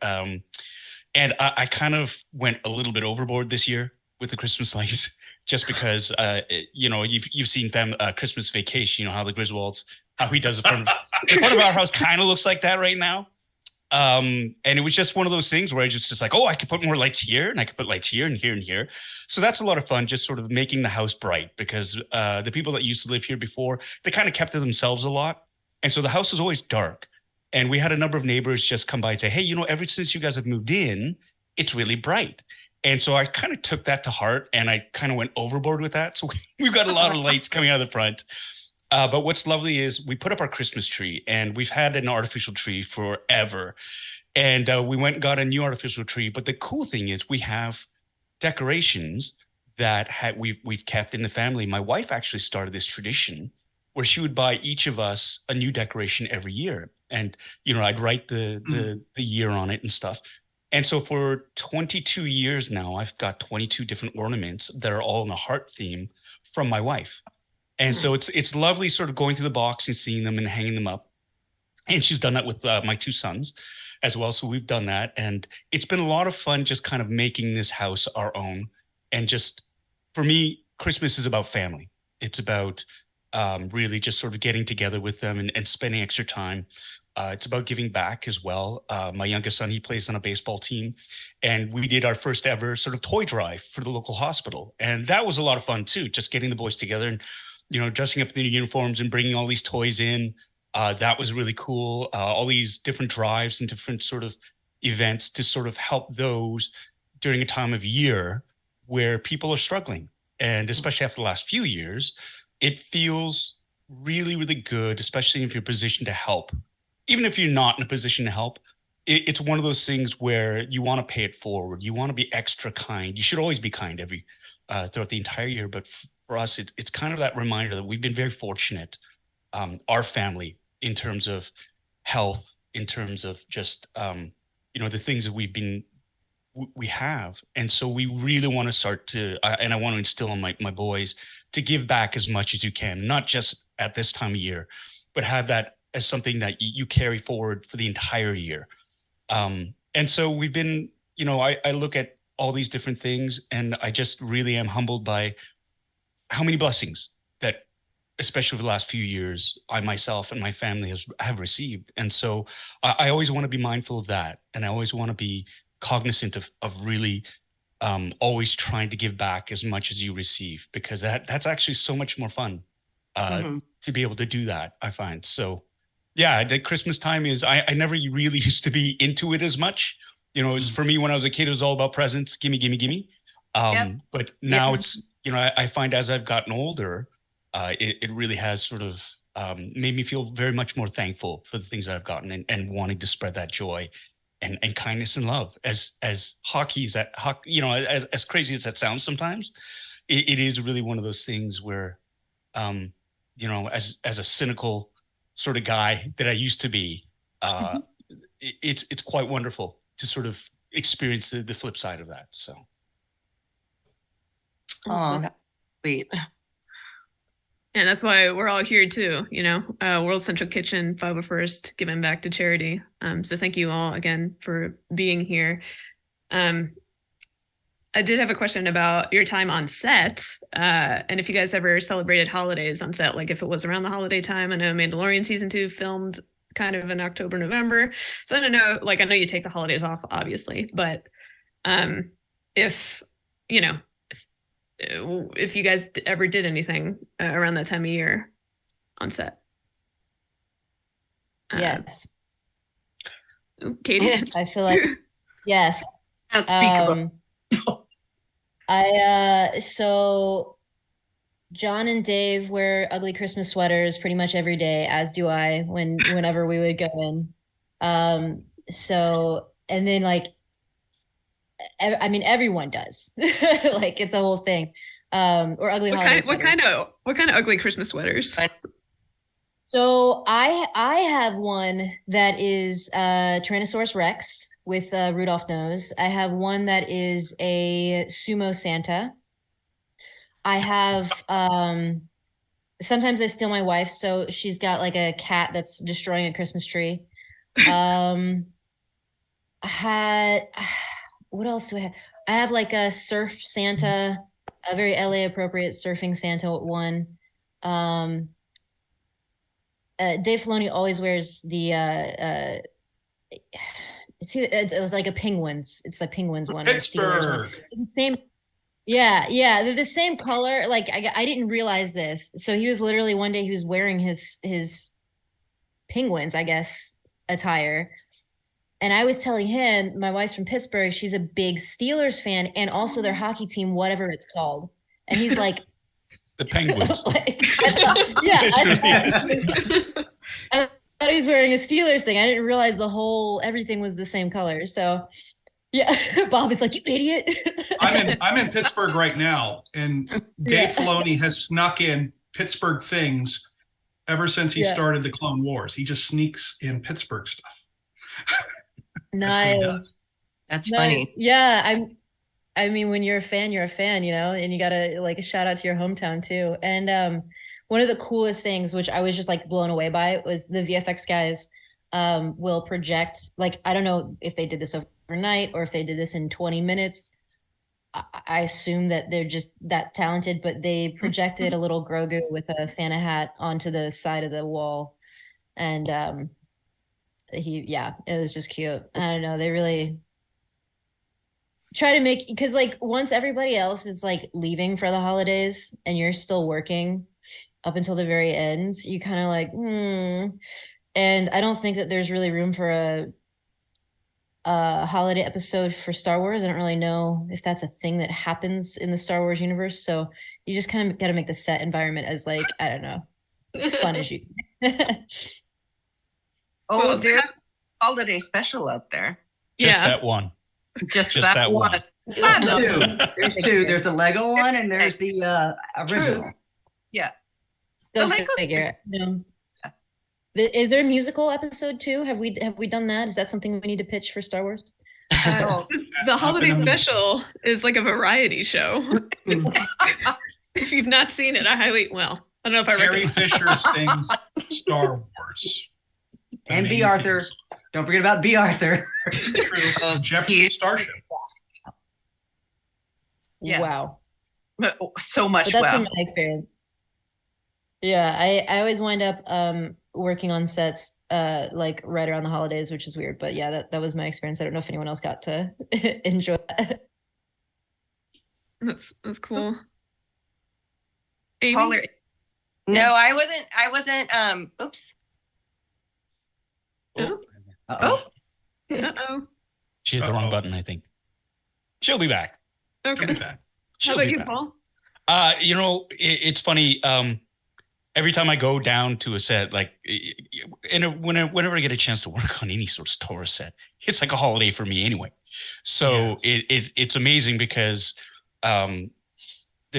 And I kind of went a little bit overboard this year with the Christmas lights, just because you've seen Christmas Vacation, how the Griswolds, how he does the front of our house kind of looks like that right now. And it was just one of those things where I just like, oh, I could put more lights here, and I could put lights here and here and here. So that's a lot of fun, just sort of making the house bright, because the people that used to live here before, they kind of kept to themselves a lot. And so the house was always dark. And we had a number of neighbors just come by and say, hey, ever since you guys have moved in, it's really bright. And so I kind of took that to heart, and I kind of went overboard with that. So we've got a lot of lights coming out of the front. But what's lovely is we put up our Christmas tree, and we've had an artificial tree forever. And we went and got a new artificial tree. But the cool thing is we have decorations that we've kept in the family. My wife actually started this tradition where she would buy each of us a new decoration every year. And, I'd write the year on it and stuff. And so for 22 years now, I've got 22 different ornaments that are all in a heart theme from my wife. And so it's lovely sort of going through the box and seeing them and hanging them up. And she's done that with my two sons as well. So we've done that. And it's been a lot of fun just kind of making this house our own. And just, for me, Christmas is about family. It's about really just sort of getting together with them and spending extra time. It's about giving back as well. My youngest son, he plays on a baseball team, and we did our first ever sort of toy drive for the local hospital. And that was a lot of fun too, just getting the boys together and, dressing up in the uniforms and bringing all these toys in. That was really cool. All these different drives and different sort of events to sort of help those during a time of year where people are struggling. And especially after the last few years, it feels really, really good, especially if you're positioned to help. Even if you're not in a position to help, it's one of those things where you want to pay it forward. You want to be extra kind. You should always be kind throughout the entire year. But for us, it's kind of that reminder that we've been very fortunate, our family, in terms of health, in terms of just, the things that we have. And so we really want to start to, and I want to instill in my boys to give back as much as you can, not just at this time of year, but have that as something that you carry forward for the entire year. And so we've been, I look at all these different things, and I just really am humbled by how many blessings that, especially over the last few years, I myself and my family have received. And so I always want to be mindful of that. And I always want to be cognizant of really always trying to give back as much as you receive, because that's actually so much more fun to be able to do that, I find. So yeah, the Christmas time is, I never really used to be into it as much. It was, for me, when I was a kid, it was all about presents. Gimme, gimme, gimme. But now it's, I find as I've gotten older, it really has sort of made me feel very much more thankful for the things that I've gotten, and wanting to spread that joy and kindness and love. As crazy as that sounds sometimes, it is really one of those things where, as a cynical sort of guy that I used to be, it's quite wonderful to sort of experience the flip side of that. So. Oh, that's sweet. And that's why we're all here too, World Central Kitchen, 501st, giving back to charity. So thank you all again for being here. I did have a question about your time on set, and if you guys ever celebrated holidays on set, like if it was around the holiday time. I know Mandalorian season 2 filmed kind of in October, November. So I don't know, I know you take the holidays off, obviously, but if you guys ever did anything around that time of year on set. Yes. Katie? I feel like, yes. Unspeakable. So John and Dave wear ugly Christmas sweaters pretty much every day, as do I whenever we would go in. So, and then everyone does. It's a whole thing. Or ugly holiday sweaters. What kind of ugly Christmas sweaters? So I have one that is Tyrannosaurus Rex, with Rudolph nose. I have one that is a sumo Santa. I have sometimes I steal my wife's, so she's got like a cat that's destroying a Christmas tree. I had what else do I have? I have like a surf Santa, a very LA appropriate surfing Santa one. Dave Filoni always wears the it's like a penguins. It's a penguins one. Or a Steelers one. Pittsburgh. Same. Yeah, they're the same color. Like I didn't realize this. So he was literally one day he was wearing his penguins, I guess, attire. And I was telling him, my wife's from Pittsburgh, she's a big Steelers fan and also their hockey team, whatever it's called. And he's like, The Penguins. I thought he was wearing a Steelers thing. I didn't realize everything was the same color. So yeah, Bob is like, you idiot. I'm in Pittsburgh right now, and Dave Filoni has snuck in Pittsburgh things ever since he started the Clone Wars. He just sneaks in Pittsburgh stuff. Nice. That's funny. Yeah, I mean, when you're a fan, you're a fan, and you gotta like a shout out to your hometown too. And one of the coolest things, which I was just like blown away by, was the VFX guys will project, like, I don't know if they did this overnight or if they did this in 20 minutes. I assume that they're just that talented, but they projected a little Grogu with a Santa hat onto the side of the wall. And it was just cute. I don't know. They really try to make, because like once everybody else is like leaving for the holidays and you're still working up until the very end, you kind of like, And I don't think that there's really room for a holiday episode for Star Wars. I don't really know if that's a thing that happens in the Star Wars universe. So you just kind of got to make the set environment as like, I don't know, fun as you can. Oh, there's a holiday special out there. Just that one. Just that one. There's two. There's the Lego one and there's the original. True. Yeah. Go figure. Is there a musical episode too? Have we done that? Is that something we need to pitch for Star Wars? The holiday special is like a variety show. If you've not seen it, I don't know if I Carrie recommend. Fisher sings Star Wars. And B. Arthur. Don't forget about B. Arthur. True. Jefferson Starship. Yeah. Wow. So much. But that's been my experience. Yeah, I always wind up working on sets like right around the holidays, which is weird. But yeah, that was my experience. I don't know if anyone else got to enjoy that. That's cool. Amy? No, I wasn't oops. Uh-oh. She hit the wrong button, I think. She'll be back. Okay. She'll be back. How about you, Paul? It's funny. Every time I go down to a set, like, whenever I get a chance to work on any sort of Star Wars set, it's like a holiday for me anyway. So it's amazing because the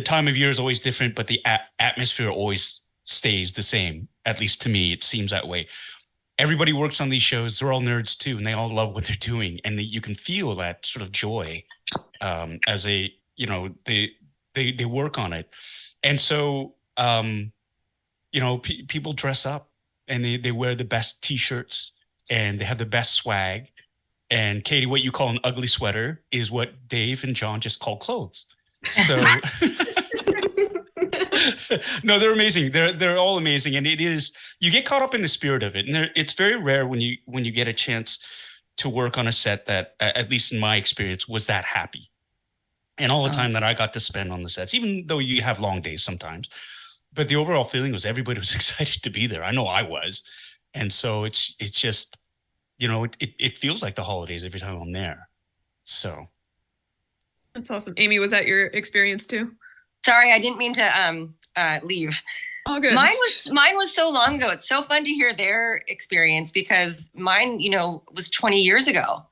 time of year is always different, but the atmosphere always stays the same. At least to me, it seems that way. Everybody works on these shows. They're all nerds too, and they all love what they're doing. And you can feel that sort of joy as they work on it. And so, people dress up and they wear the best T-shirts and they have the best swag. And Katie, what you call an ugly sweater is what Dave and John just call clothes. So no, they're amazing. They're all amazing. And you get caught up in the spirit of it. And it's very rare when you get a chance to work on a set that, at least in my experience, was that happy. And all the time that I got to spend on the sets, even though you have long days sometimes, but the overall feeling was everybody was excited to be there. I know I was. And so it's just, it feels like the holidays every time I'm there. So. That's awesome. Amy, was that your experience too? Sorry, I didn't mean to leave. All good. Mine was so long ago. It's so fun to hear their experience because mine, was 20 years ago.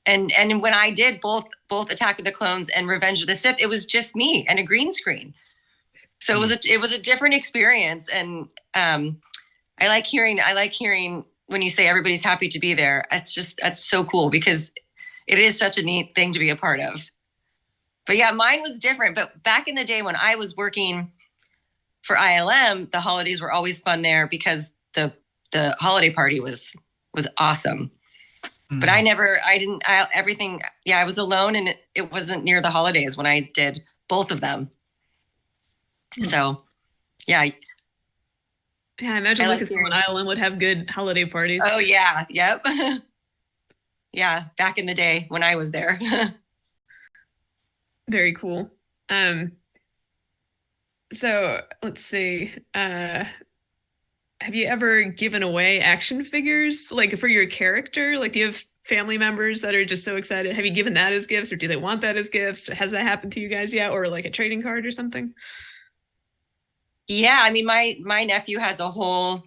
And when I did both Attack of the Clones and Revenge of the Sith, it was just me and a green screen. So it was a different experience. And I like hearing when you say everybody's happy to be there. That's so cool because it is such a neat thing to be a part of. But yeah, mine was different. But back in the day when I was working for ILM, the holidays were always fun there because the holiday party was awesome. But I was alone and it wasn't near the holidays when I did both of them. So, yeah. Yeah, I imagine Lucas and ILM would have good holiday parties. Oh, yeah. Yep. Yeah, back in the day when I was there. Very cool. So let's see. Have you ever given away action figures like for your character? Like, do you have family members that are just so excited? Have you given that as gifts, or do they want that as gifts? Has that happened to you guys yet, or like a trading card or something? Yeah, I mean, my nephew has a whole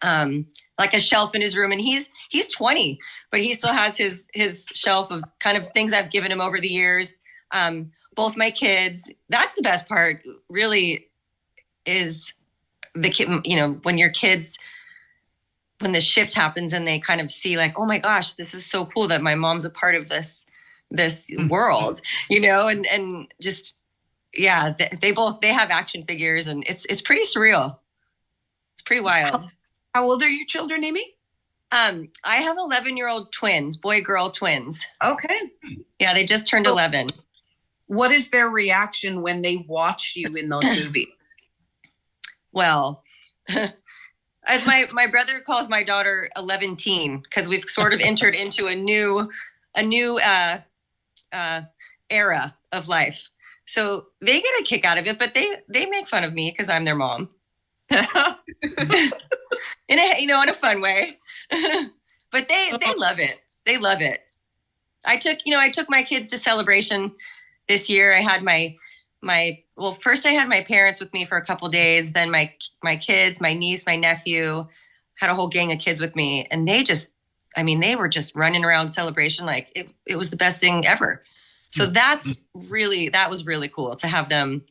like a shelf in his room, and he's 20, but he still has his shelf of kind of things I've given him over the years. Both my kids, that's the best part, really, is the kid, you know, when your kids, when the shift happens and they kind of see like, oh my gosh, this is so cool that my mom's a part of this world, you know, and just, yeah, they have action figures, and it's pretty surreal. It's pretty wild. How old are your children, Amy? I have 11-year-old twins, boy-girl twins. Okay. Yeah, they just turned 11. What is their reaction when they watch you in those movies? Well, as my brother calls my daughter 11-teen, because we've sort of entered into a new era of life. So they get a kick out of it, but they make fun of me because I'm their mom. in a fun way. But they love it. They love it. I took my kids to Celebration this year. I had first I had my parents with me for a couple days, then my kids, my niece, my nephew, had a whole gang of kids with me, and they were just running around Celebration like it was the best thing ever. So that was really cool to have them,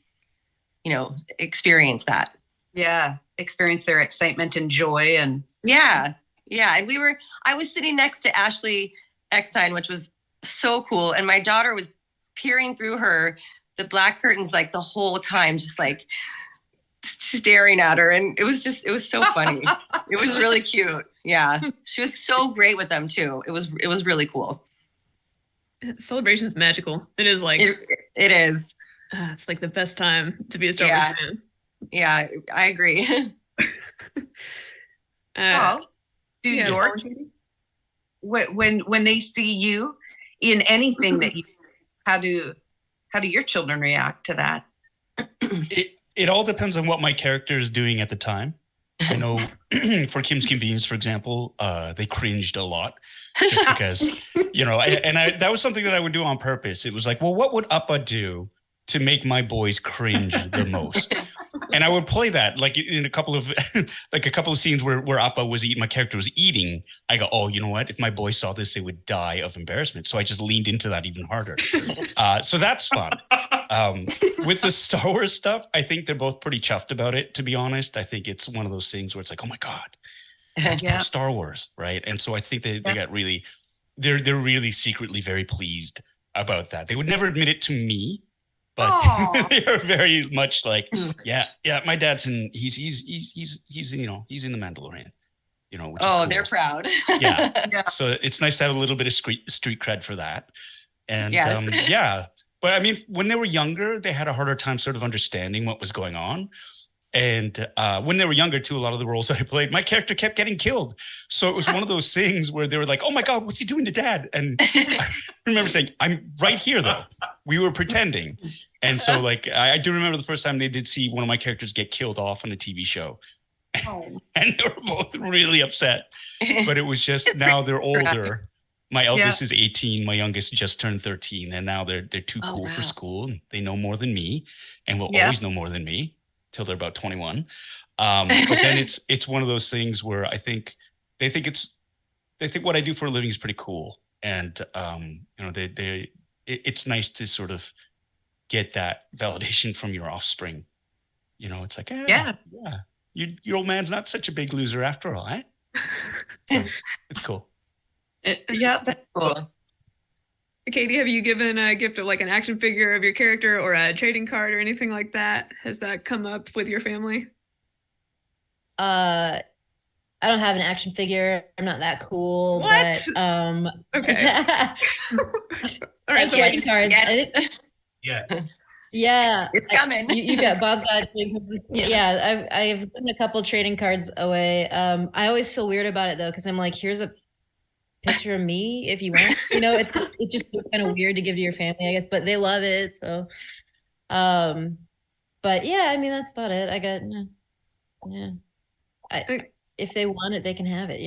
experience that. Yeah, experience their excitement and joy. And yeah. And I was sitting next to Ashley Eckstein, which was so cool. And my daughter was peering through the black curtains like the whole time, just like staring at her. And it was so funny. It was really cute. Yeah. She was so great with them too. It was really cool. Celebration's magical. It is like it is. It's like the best time to be a Star Wars fan. Yeah, I agree. When they see you in anything that you, how do your children react to that? It all depends on what my character is doing at the time. I know for Kim's Convenience, for example, they cringed a lot just because, that was something that I would do on purpose. It was like, well, what would Appa do to make my boys cringe the most? And I would play that like in a couple of scenes where Appa was eating, my character was eating. I go, oh, you know what? If my boys saw this, they would die of embarrassment. So I just leaned into that even harder. So that's fun. With the Star Wars stuff, I think they're both pretty chuffed about it, to be honest. I think it's one of those things where it's like, oh my God, that's part of Star Wars, right? And so I think they got really, they're really secretly very pleased about that. They would never admit it to me, but they are very much like, yeah, my dad's he's in The Mandalorian, which is cool. They're proud. Yeah. So it's nice to have a little bit of street cred for that. And yes. But I mean, when they were younger, they had a harder time sort of understanding what was going on. And when they were younger, too, a lot of the roles that I played, my character kept getting killed. So it was one of those things where they were like, oh my God, what's he doing to Dad? And I remember saying, I'm right here, though. We were pretending. And so like, I do remember the first time they did see one of my characters get killed off on a TV show. Oh. And they were both really upset. But it was just now they're older. My eldest is 18. My youngest just turned 13. And now they're too cool for school. And they know more than me and will always know more than me till they're about 21. But then it's one of those things where I think they think what I do for a living is pretty cool. And, it's nice to sort of get that validation from your offspring. It's like, yeah. Your old man's not such a big loser after all, eh? It's cool. Yeah, that's cool. Katie, have you given a gift of like an action figure of your character or a trading card or anything like that? Has that come up with your family? I don't have an action figure. I'm not that cool, What? but Okay. All right, so trading like, cards. I think, Yeah. yeah, It's coming. You got Bob's got yeah. I've given a couple trading cards away. I always feel weird about it though, because I'm like, here's a picture of me if you want. It just kind of weird to give to your family, I guess, but they love it. So, but yeah, I mean that's about it. I got if they want it, they can have it.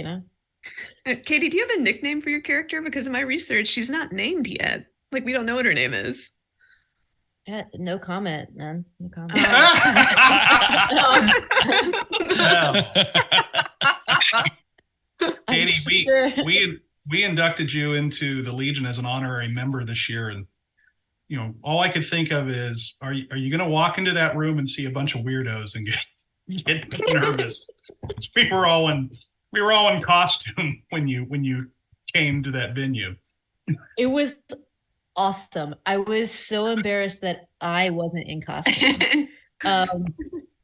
Katie, do you have a nickname for your character? Because in my research, she's not named yet. Like we don't know what her name is. Yeah, no comment, man. No comment. Katie, we inducted you into the Legion as an honorary member this year, and all I could think of is, are you going to walk into that room and see a bunch of weirdos and get nervous? We were all in costume when you came to that venue. It was awesome. I was so embarrassed that I wasn't in costume.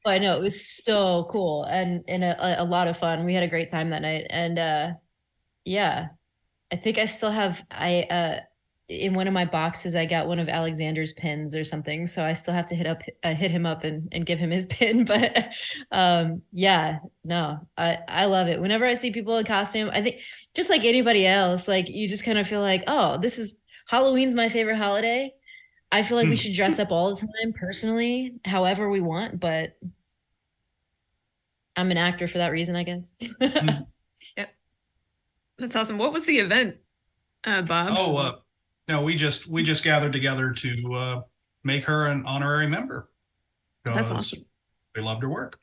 But no, it was so cool and a lot of fun. We had a great time that night, and yeah, I think I still have in one of my boxes I got one of Alexander's pins or something, so I still have to hit him up and give him his pin. But yeah, no, I love it. Whenever I see people in costume, I think just like anybody else, like you just kind of feel like, oh, Halloween's my favorite holiday. I feel like we should dress up all the time personally, however we want, but I'm an actor for that reason, I guess. Yep. That's awesome. What was the event, Bob? Oh, no, we just gathered together to make her an honorary member. That's awesome. We loved her work.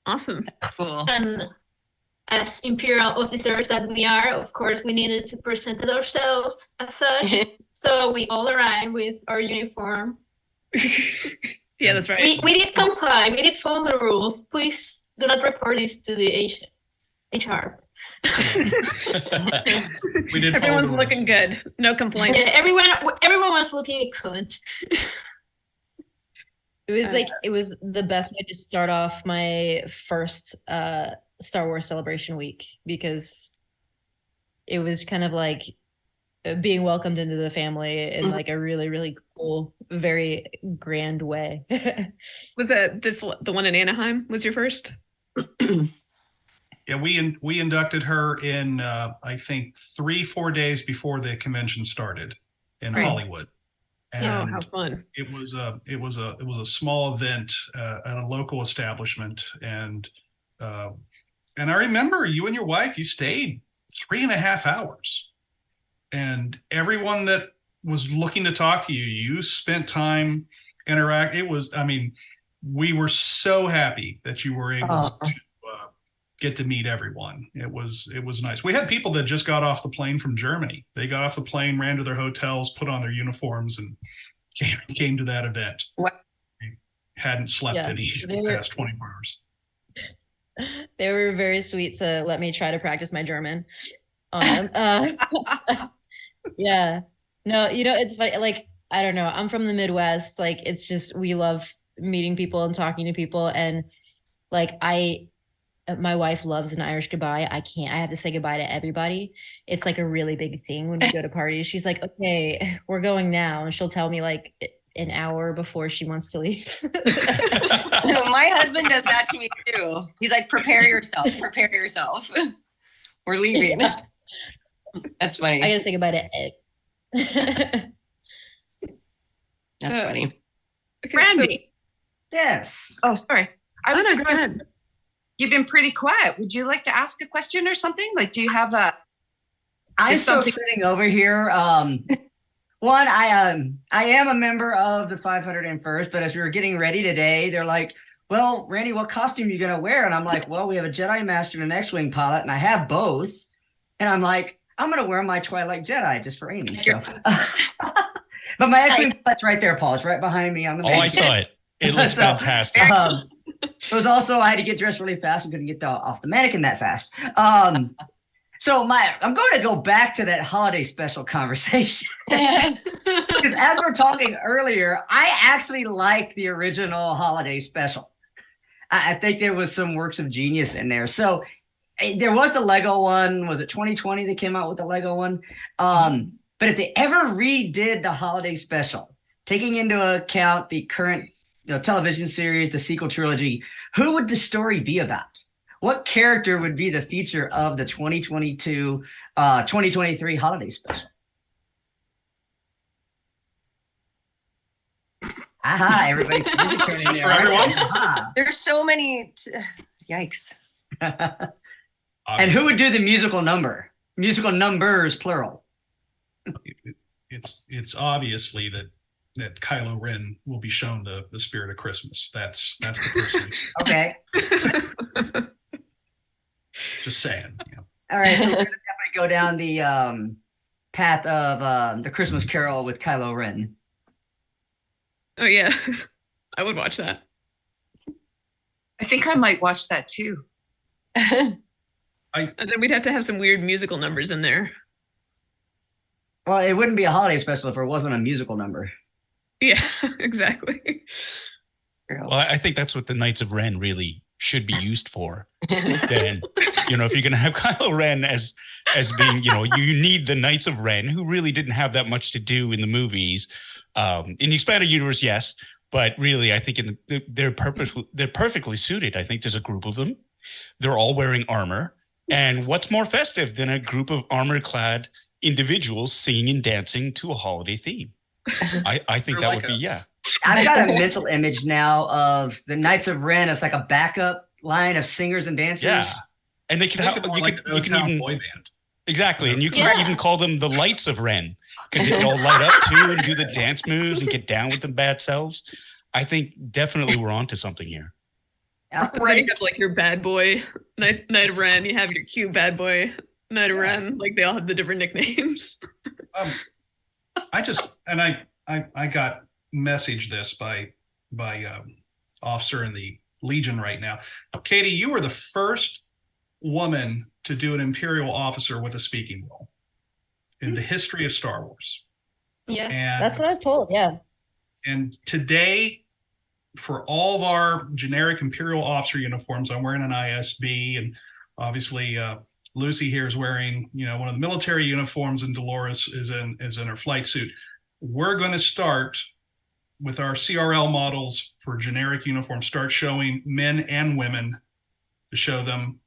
Awesome. Cool. And as Imperial officers that we are, of course, we needed to present ourselves as such. So we all arrived with our uniform. Yeah, that's right. We did comply. We did follow the rules. Please do not report this to the HR. Everyone's looking good. No complaints. Yeah, everyone was looking excellent. It was the best way to start off my first Star Wars Celebration week, because it was kind of like being welcomed into the family in like a really, really cool, very grand way. Was the one in Anaheim was your first? Yeah, we inducted her in I think 3-4 days before the convention started in Hollywood. And how fun. It was a small event at a local establishment, and I remember you and your wife, you stayed 3.5 hours, and everyone that was looking to talk to you, you spent time interact. We were so happy that you were able to get to meet everyone. It was nice. We had people that just got off the plane from Germany. They got off the plane, ran to their hotels, put on their uniforms, and came to that event. What? They hadn't slept any the past 24 hours. They were very sweet to let me try to practice my German. Yeah. No, it's funny. Like, I don't know. I'm from the Midwest. Like, it's just, we love meeting people and talking to people. And like, my wife loves an Irish goodbye. I have to say goodbye to everybody. It's like a really big thing when we go to parties. She's like, okay, we're going now. And she'll tell me like an hour before she wants to leave. No, my husband does that to me too. He's like, prepare yourself. We're leaving. Yeah. That's funny. I gotta say goodbye to Ed. That's funny. Okay, Randy. Yes. Oh, sorry. I was just going. You've been pretty quiet. Would you like to ask a question or something? Like, do you have I'm still sitting over here. One, I am a member of the 501st, but as we were getting ready today, they're like, well, Randy, what costume are you going to wear? And I'm like, well, we have a Jedi Master and an X-Wing pilot, and I have both. And I'm like, I'm going to wear my Twilight Jedi just for Amy. So. But my X-Wing pilot's right there, Paul. It's right behind me on the I saw it. It looks fantastic. It was also I had to get dressed really fast and couldn't get off the mannequin that fast. So I'm going to go back to that holiday special conversation. Because as we're talking earlier, I actually like the original holiday special. I think there was some works of genius in there. So there was the Lego one. Was it 2020 that came out with the Lego one? But if they ever redid the holiday special, taking into account the current television series, the sequel trilogy, who would the story be about? What character would be the feature of the 2023 holiday special? Aha, everybody's busy turning there. For everyone. There's so many. Yikes. And who would do the musical number? Musical numbers, plural. It's obviously that Kylo Ren will be shown the spirit of Christmas. That's the person. Okay. Just saying. All right, so we're gonna definitely go down the path of the Christmas Carol with Kylo Ren. Oh yeah, I would watch that. I think I might watch that too. And then we'd have to have some weird musical numbers in there. Well, it wouldn't be a holiday special if it wasn't a musical number. Yeah, exactly. Well, I think that's what the Knights of Ren really should be used for. Then, if you're going to have Kylo Ren as being, you need the Knights of Ren, who really didn't have that much to do in the movies. In the expanded universe, yes, but really, I think they're perfectly suited. I think there's a group of them. They're all wearing armor, and what's more festive than a group of armor-clad individuals singing and dancing to a holiday theme? I think that would be, yeah. I've got a mental image now of the Knights of Ren as like a backup line of singers and dancers. Yeah, and they can have you can even boy band. Exactly, and you can even call them the Lights of Ren, because they can all light up too and do the dance moves and get down with them bad selves. I think definitely we're onto something here. Right. You have like your bad boy Knight of Ren. You have your cute bad boy Knight of Ren. Like they all have the different nicknames. I got messaged this by officer in the Legion right now. Katie, you were the first woman to do an Imperial officer with a speaking role in the history of Star Wars. Yeah, and that's what I was told. Yeah. And today, for all of our generic Imperial officer uniforms, I'm wearing an ISB, and obviously Lucy here is wearing, one of the military uniforms, and Dolores is in her flight suit. We're going to start with our CRL models for generic uniforms, start showing men and women to show them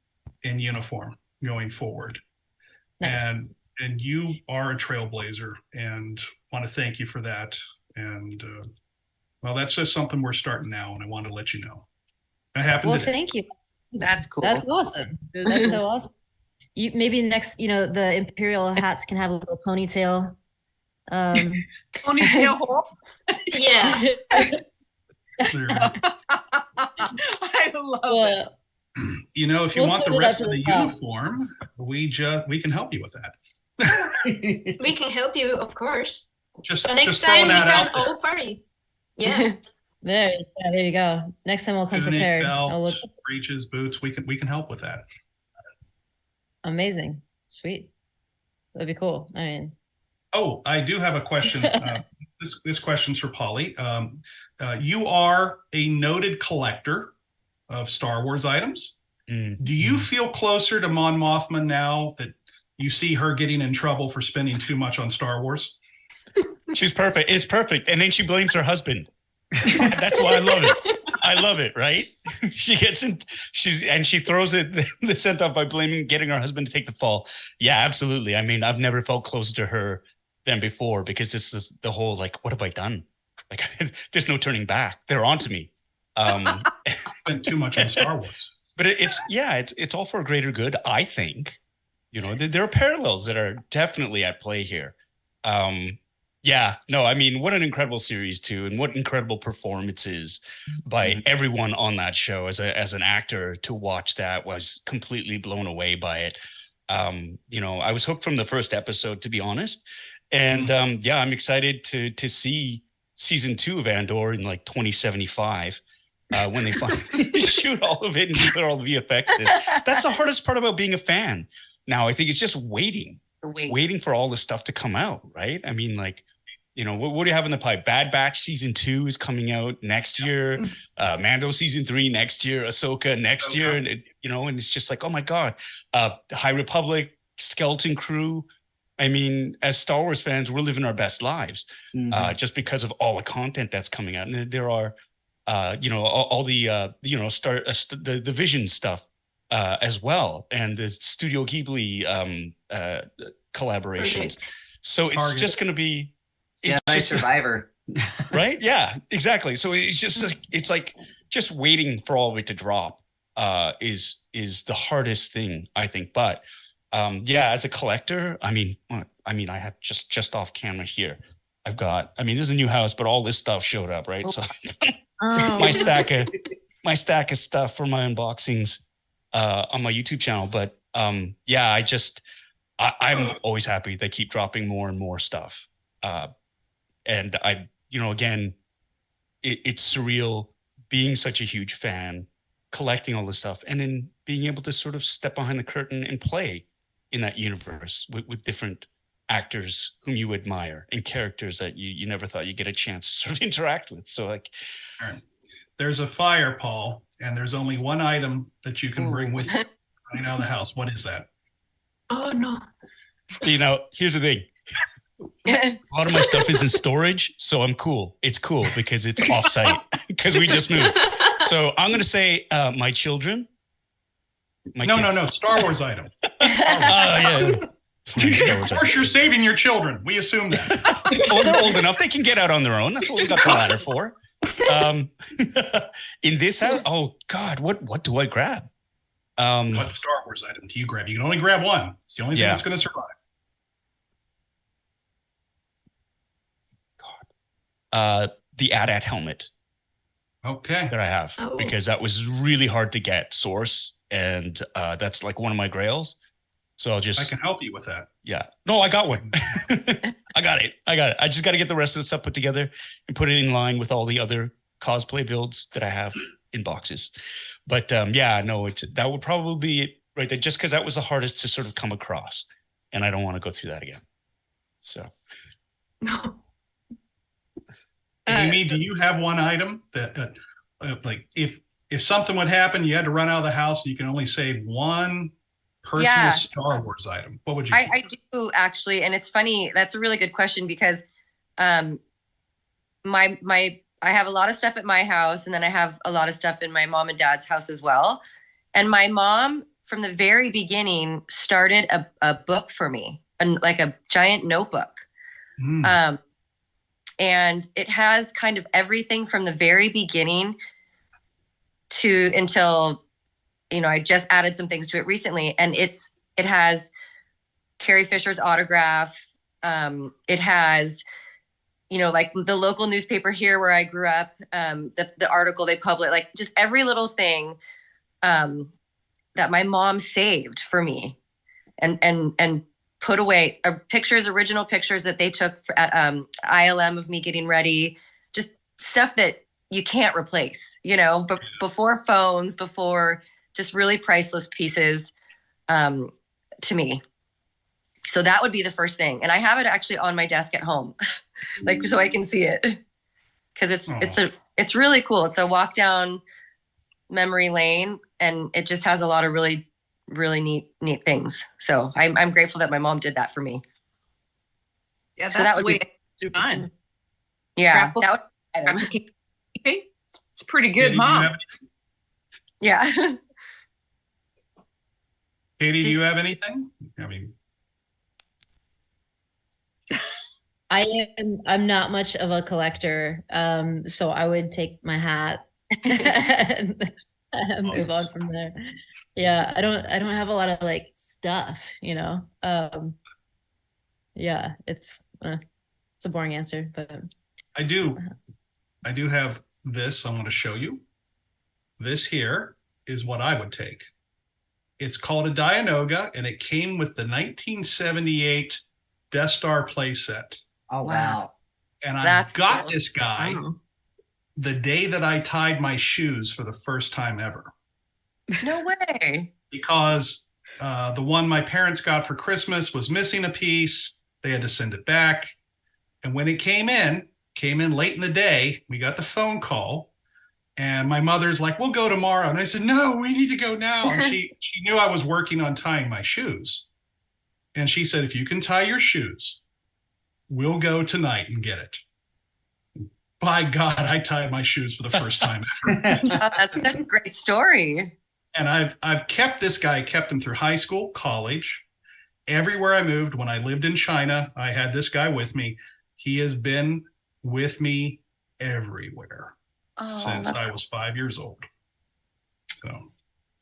in uniform going forward. Nice. And you are a trailblazer, and want to thank you for that. And well, that's just something we're starting now, and I want to let you know. That happened today. Thank you. That's cool. That's awesome. That's so awesome. You maybe next, the Imperial hats can have a little ponytail. Ponytail hole. Yeah. I love it. If you want the rest of the uniform, we can help you with that. We can help you, of course. Just next time we can all there. party. Yeah. There you go. Next time we'll come Tunic, prepared. belt, breeches, boots. We can help with that. Amazing. Sweet. That'd be cool. I mean. Oh, I do have a question. This question's for Polly. You are a noted collector of Star Wars items. Do you feel closer to Mon Mothma now that you see her getting in trouble for spending too much on Star Wars? She's perfect. It's perfect. And then she blames her husband. That's why I love it. I love it, right? She gets in, she throws the scent off by getting her husband to take the fall. Yeah, absolutely. I mean, I've never felt closer to her than before, because this is the whole, like, what have I done? Like, there's no turning back. They're onto me. Spent too much on Star Wars. But it's all for a greater good, I think. There are parallels that are definitely at play here. Yeah, no, I mean, what an incredible series too, and what incredible performances by everyone on that show. As an actor, to watch that was completely blown away by it. I was hooked from the first episode, to be honest. And I'm excited to see season 2 of Andor in like 2075. when they finally shoot all of it and put all the VFX in. That's the hardest part about being a fan. Now, I think it's just waiting for all this stuff to come out, right? I mean, like, what do you have in the pipe? Bad Batch season 2 is coming out next year. Mando season 3 next year. Ahsoka next year, and and it's just like, oh my god. High Republic, Skeleton Crew. I mean, as Star Wars fans, we're living our best lives, just because of all the content that's coming out, and there are, all the the Vision stuff as well, and the Studio Ghibli collaborations. So it's just going to be. Nice Survivor. Right? Yeah, exactly. So it's just like just waiting for all of it to drop is the hardest thing, I think. But as a collector, I mean, I have just off camera here. I've got, this is a new house, but all this stuff showed up, right? So my stack of stuff for my unboxings on my YouTube channel. But I'm always happy they keep dropping more and more stuff. And I, again, it's surreal being such a huge fan, collecting all this stuff, and then being able to sort of step behind the curtain and play in that universe with different actors whom you admire and characters that you never thought you'd get a chance to sort of interact with. So like, all right. There's a fire, Paul, and there's only one item that you can bring with you running out of the house. What is that? Oh no. So, here's the thing. A lot of my stuff is in storage, so I'm cool. It's cool because it's offsite because we just moved. So I'm going to say my children. No, Star Wars item. Of course, you're saving your children. We assume that. Oh, they're old enough; they can get out on their own. That's what we got the ladder for. In this house, oh God, what do I grab? What Star Wars item do you grab? You can only grab one. It's the only thing that's going to survive. The AT-AT helmet. Okay. That I have because that was really hard to get source, and that's like one of my grails. So I can help you with that. Yeah. No, I got one. I got it. I just got to get the rest of the stuff put together and put it in line with all the other cosplay builds that I have in boxes. But that would probably be it right there, just because that was the hardest to sort of come across, and I don't want to go through that again. So. No. Amy, do you have one item that like if something would happen, you had to run out of the house and you can only save one personal Star Wars item, what would you I do actually, and it's funny, that's a really good question because I have a lot of stuff at my house, and then I have a lot of stuff in my mom and dad's house as well. And my mom from the very beginning started a book for me, like a giant notebook. And it has kind of everything from the very beginning to until, I just added some things to it recently. And it has Carrie Fisher's autograph. It has, like the local newspaper here where I grew up, the article they published, like just every little thing that my mom saved for me and put away original pictures that they took at ILM of me getting ready, just stuff that you can't replace, but before phones, before just really priceless pieces to me. So that would be the first thing. And I have it actually on my desk at home, like, so I can see it, because it's really cool. It's a walk down memory lane, and it just has a lot of really neat things. So I'm grateful that my mom did that for me. Yeah, so that would way be fun. Yeah, it's pretty good, Mom. Yeah. Katie, do you have anything? I'm not much of a collector, so I would take my hat and move on from there. Yeah, I don't have a lot of like stuff, Yeah, it's a boring answer, but I do have this. I want to show you. This here is what I would take. It's called a Dianoga, and it came with the 1978 Death Star playset. Oh wow! And I got this guy the day that I tied my shoes for the first time ever. No way. Because the one my parents got for Christmas was missing a piece. They had to send it back. And when it came in late in the day, we got the phone call. And my mother's like, we'll go tomorrow. And I said, no, we need to go now. And she knew I was working on tying my shoes. And she said, if you can tie your shoes, we'll go tonight and get it. By God, I tied my shoes for the first time ever. That's a great story. And I've kept this guy, kept him through high school, college, everywhere I moved. When I lived in China, I had this guy with me. He has been with me everywhere since I was 5 years old. So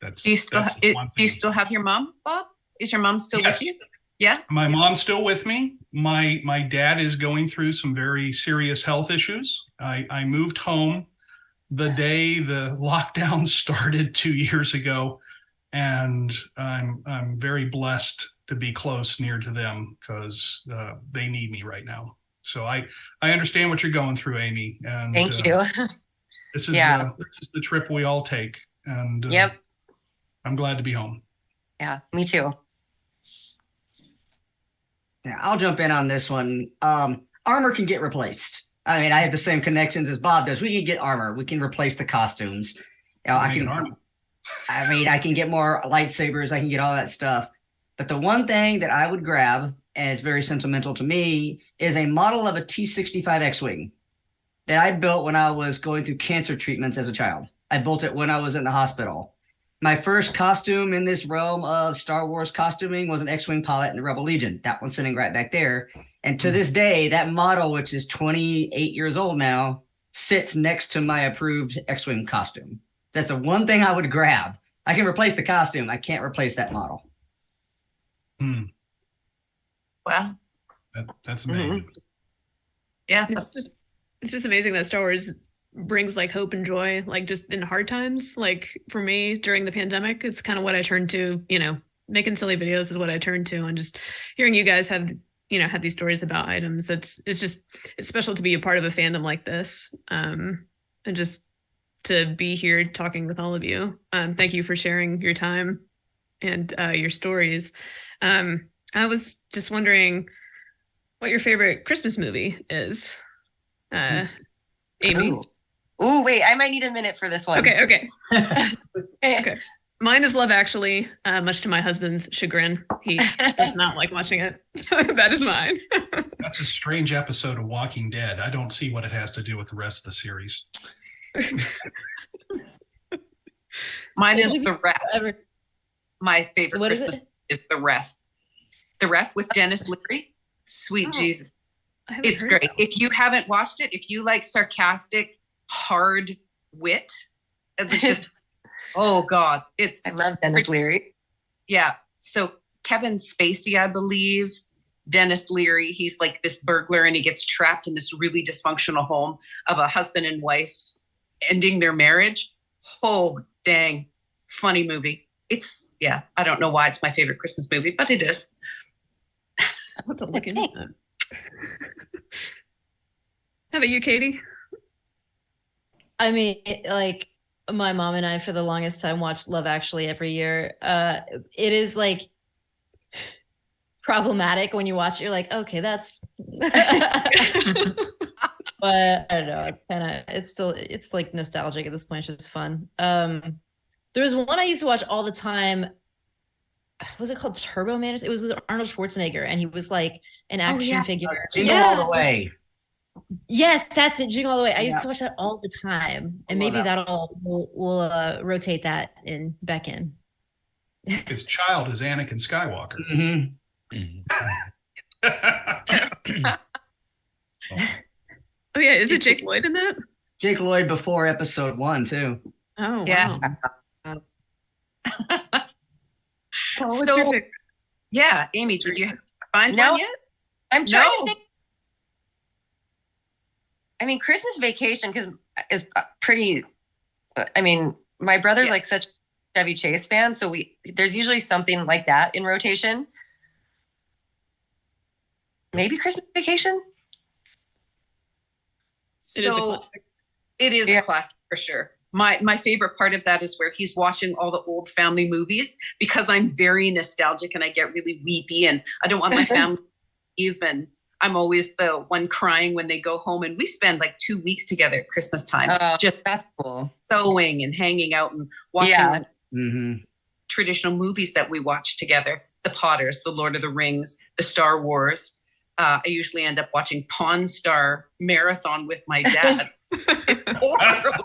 that's. Do you still have your mom, Bob? Is your mom still with you? Yeah. My mom's still with me. My dad is going through some very serious health issues. I moved home the day the lockdown started 2 years ago, and I'm very blessed to be close near to them because they need me right now. So I understand what you're going through, Amy. And thank you. This is the trip we all take, and yep. I'm glad to be home. Yeah, me too. Yeah, I'll jump in on this one. Armor can get replaced. I mean, I have the same connections as Bob does. We can get armor. We can replace the costumes. You know, I can get more lightsabers. I can get all that stuff. But the one thing that I would grab, and it's very sentimental to me, is a model of a T-65 X-Wing that I built when I was going through cancer treatments as a child. I built it when I was in the hospital. My first costume in this realm of Star Wars costuming was an X-Wing pilot in the Rebel Legion. That one's sitting right back there. And to this day, that model, which is 28 years old now, sits next to my approved X-Wing costume. That's the one thing I would grab. I can replace the costume. I can't replace that model. Wow. That's amazing. Yeah. It's just amazing that Star Wars brings like hope and joy, like just in hard times. Like for me during the pandemic, it's kind of what I turned to, you know, making silly videos is what I turned to, and just hearing you guys have these stories about items. It's special to be a part of a fandom like this. And just to be here talking with all of you. Thank you for sharing your time and your stories. I was just wondering what your favorite Christmas movie is. Amy. Ooh, wait, I might need a minute for this one. Okay. Okay. Mine is Love Actually, much to my husband's chagrin. He does not like watching it. So that is mine. That's a strange episode of Walking Dead. I don't see what it has to do with the rest of the series. Mine is The Ref. My favorite Christmas is The Ref. The Ref with Dennis Leary. Sweet Jesus. It's great. If you haven't watched it, if you like sarcastic, hard wit, just oh God, I love Dennis Leary. Yeah. So Kevin Spacey, I believe, Dennis Leary, he's like this burglar and he gets trapped in this really dysfunctional home of a husband and wife ending their marriage. Oh, dang. Funny movie. I don't know why it's my favorite Christmas movie, but it is. I have to look into that. How about you, Katie? I mean, like my mom and I, for the longest time, watched Love Actually every year. It is like problematic when you watch it. You're like, okay, that's. But I don't know. It's like nostalgic at this point. It's just fun. There was one I used to watch all the time. Was it called Turbo Man? It was with Arnold Schwarzenegger, and he was like an action figure. Jingle All the Way. Yes, that's it. Jingle All the Way. I used to watch that all the time, and maybe we'll rotate that back in. His child is Anakin Skywalker. Oh yeah, is it Jake Lloyd in that? Jake Lloyd before episode 1 too. Oh yeah. Wow. Yeah, Amy, did you find one yet? I'm trying to think. I mean, Christmas Vacation is pretty. I mean, my brother's like such a Chevy Chase fan, so there's usually something like that in rotation. Maybe Christmas Vacation. So It is a classic for sure. My favorite part of that is where he's watching all the old family movies, because I'm very nostalgic and I get really weepy and I don't want my family to leave, and I'm always the one crying when they go home, and we spend like 2 weeks together at Christmas time. Just that's cool. Sewing and hanging out and watching traditional movies that we watch together. The Potters, the Lord of the Rings, the Star Wars. I usually end up watching Pawn Star Marathon with my dad. It's horrible.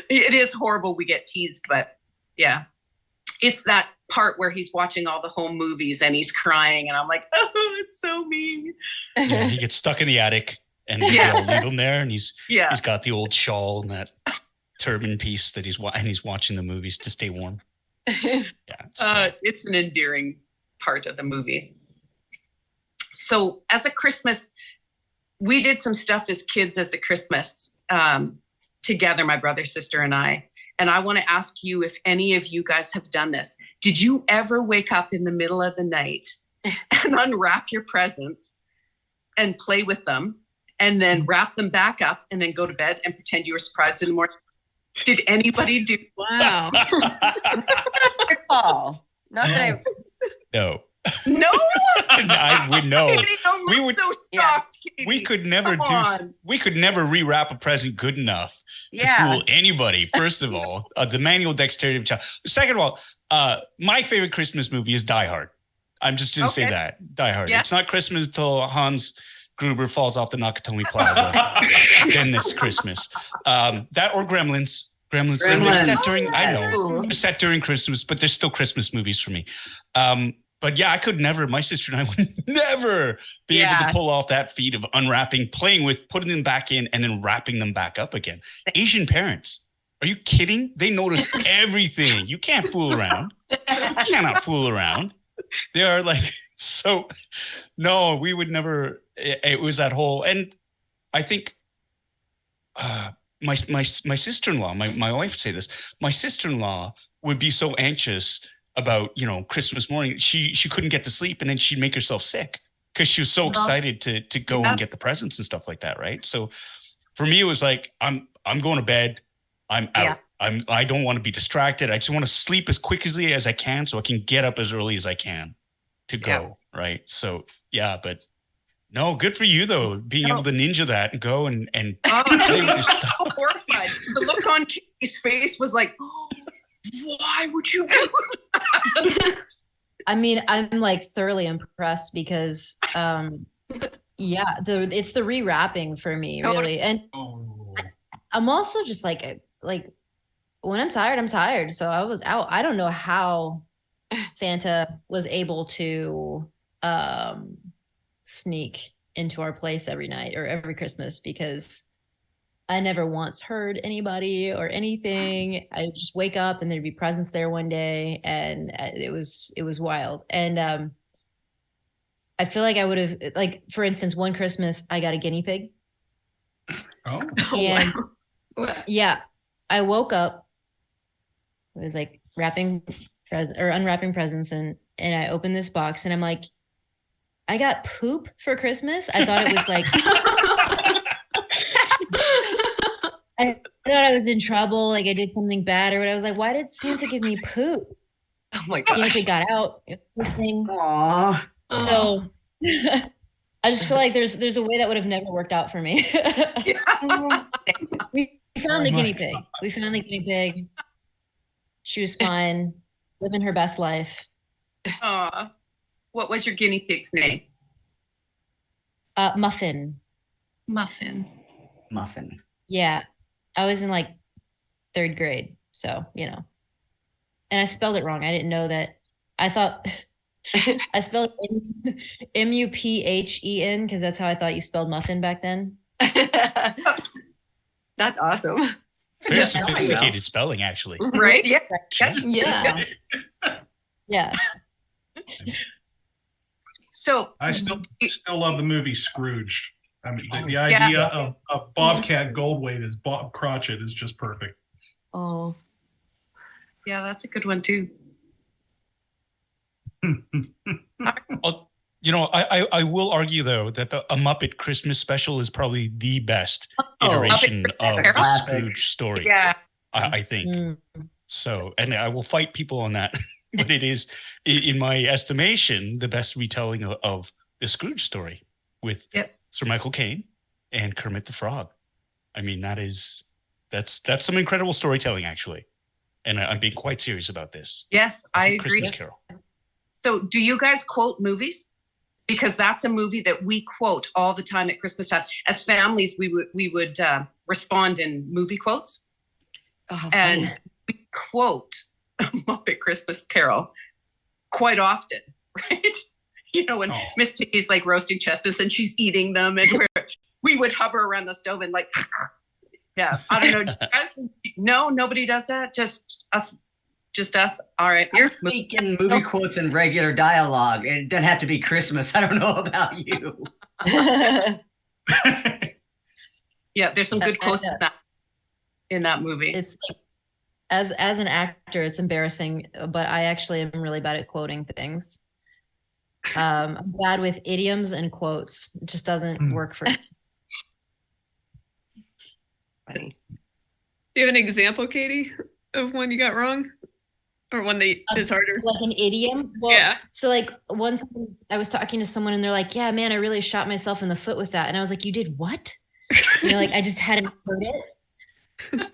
It is horrible. We get teased, but yeah. It's that part where he's watching all the home movies and he's crying, and I'm like, oh, it's so mean. Yeah, he gets stuck in the attic and we all leave him there, and he's got the old shawl and that turban piece that he's watching the movies to stay warm. It's an endearing part of the movie. So as a Christmas, we did some stuff as kids as a Christmas together, my brother, sister, and I. And I want to ask you if any of you guys have done this. Did you ever wake up in the middle of the night and unwrap your presents and play with them and then wrap them back up and then go to bed and pretend you were surprised in the morning? Did anybody do? Wow. Recall. Not that I. No. No. I would know. Katie, don't look We would. so shocked, Katie. We could never We could never rewrap a present good enough to fool anybody. First of all, the manual dexterity of a child. Second of all, my favorite Christmas movie is Die Hard. I'm just going to say that. Die Hard. Yeah. It's not Christmas until Hans Gruber falls off the Nakatomi Plaza. Then it's Christmas. That or Gremlins. Gremlins. They're set during, I know, they're set during Christmas, but they're still Christmas movies for me. But yeah, I could never, my sister and I would never be able to pull off that feat of unwrapping, playing with, putting them back in, and then wrapping them back up again. Asian parents, are you kidding? They notice everything. You can't fool around. You cannot fool around. They are like, so, no, we would never, it was that whole, and I think my sister-in-law, my wife would say this, my sister-in-law would be so anxious about, Christmas morning, she couldn't get to sleep, and then she'd make herself sick because she was so excited to go and get the presents and stuff like that, right? So for me, it was like, I'm going to bed, I'm out. I don't want to be distracted. I just want to sleep as quickly as I can so I can get up as early as I can to go, right? So but no, good for you though, being able to ninja that and go and play with your stuff. Horrified. The look on Katie's face was like, why would you do that? I mean, I'm like thoroughly impressed because it's the rewrapping for me, really. And I'm also just like when I'm tired. So I was out. I don't know how Santa was able to sneak into our place every night or every Christmas, because I never once heard anybody or anything. I just wake up and there'd be presents there one day, and it was wild. And I feel like I would have, like, for instance, one Christmas I got a guinea pig. And I woke up. It was like unwrapping presents, and I opened this box and I'm like, I got poop for Christmas. I thought it was like I thought I was in trouble, like I did something bad or what. I was like, why did Santa give me poop? Oh my gosh. Guinea pig got out. Aww. So I just feel like there's a way that would have never worked out for me. We found the guinea pig. We found the guinea pig. She was fine, living her best life. What was your guinea pig's name? Muffin. Muffin. Yeah. I was in like 3rd grade. So, and I spelled it wrong. I didn't know that. I thought I spelled Muphen because that's how I thought you spelled muffin back then. That's awesome. Very sophisticated spelling, actually. Right? Yeah. Yeah. So I still love the movie Scrooge. I mean, the idea of Bobcat Goldthwait as Bob Cratchit is just perfect. Oh, yeah, that's a good one too. I will argue though that a Muppet Christmas special is probably the best iteration of the Classic. Scrooge story. Yeah. I think so, and I will fight people on that, but it is, in my estimation, the best retelling of the Scrooge story with Sir Michael Caine and Kermit the Frog. I mean, that's some incredible storytelling, actually, and I'm being quite serious about this. Yes, I agree. Christmas Carol. So, do you guys quote movies? Because that's a movie that we quote all the time at Christmas time. As families, we would respond in movie quotes, and we quote Muppet Christmas Carol quite often, right? You know, when Miss Piggy's like roasting chestnuts and she's eating them, and we would hover around the stove and like, yeah. I don't know. Do you guys, no, nobody does that. Just us. Just us. All right. You're speaking movie quotes in regular dialogue. It doesn't have to be Christmas. I don't know about you. Yeah, there's some good quotes in that movie. It's like, as an actor, it's embarrassing, but I actually am really bad at quoting things. I'm bad with idioms and quotes. It just doesn't work for me. Funny. Do you have an example, Katie, of one you got wrong? Or one that is harder? Like an idiom? Well, yeah. So like one time I was talking to someone and they're like, yeah, man, I really shot myself in the foot with that. And I was like, you did what? Like, I just hadn't heard it.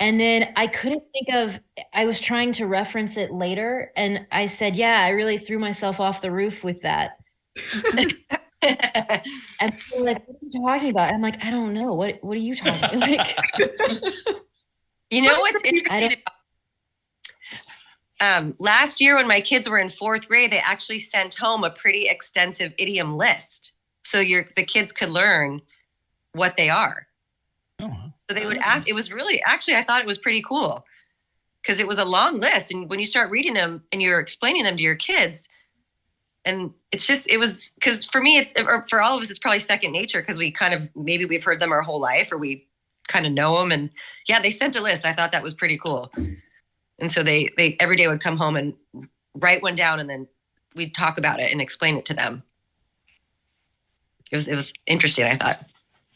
And then I couldn't think of, I was trying to reference it later. And I said, yeah, I really threw myself off the roof with that. And people were like, what are you talking about? I'm like, I don't know. What are you talking about? Like, you know what's interesting about last year when my kids were in 4th grade, they actually sent home a pretty extensive idiom list. So the kids could learn what they are. So they would ask, it was really, actually, I thought it was pretty cool because it was a long list. And when you start reading them and you're explaining them to your kids, and it's just, it was, because for me, or for all of us, it's probably second nature because we kind of, maybe we've heard them our whole life or we kind of know them. And yeah, they sent a list. I thought that was pretty cool. And so they every day would come home and write one down and then we'd talk about it and explain it to them. It was interesting, I thought.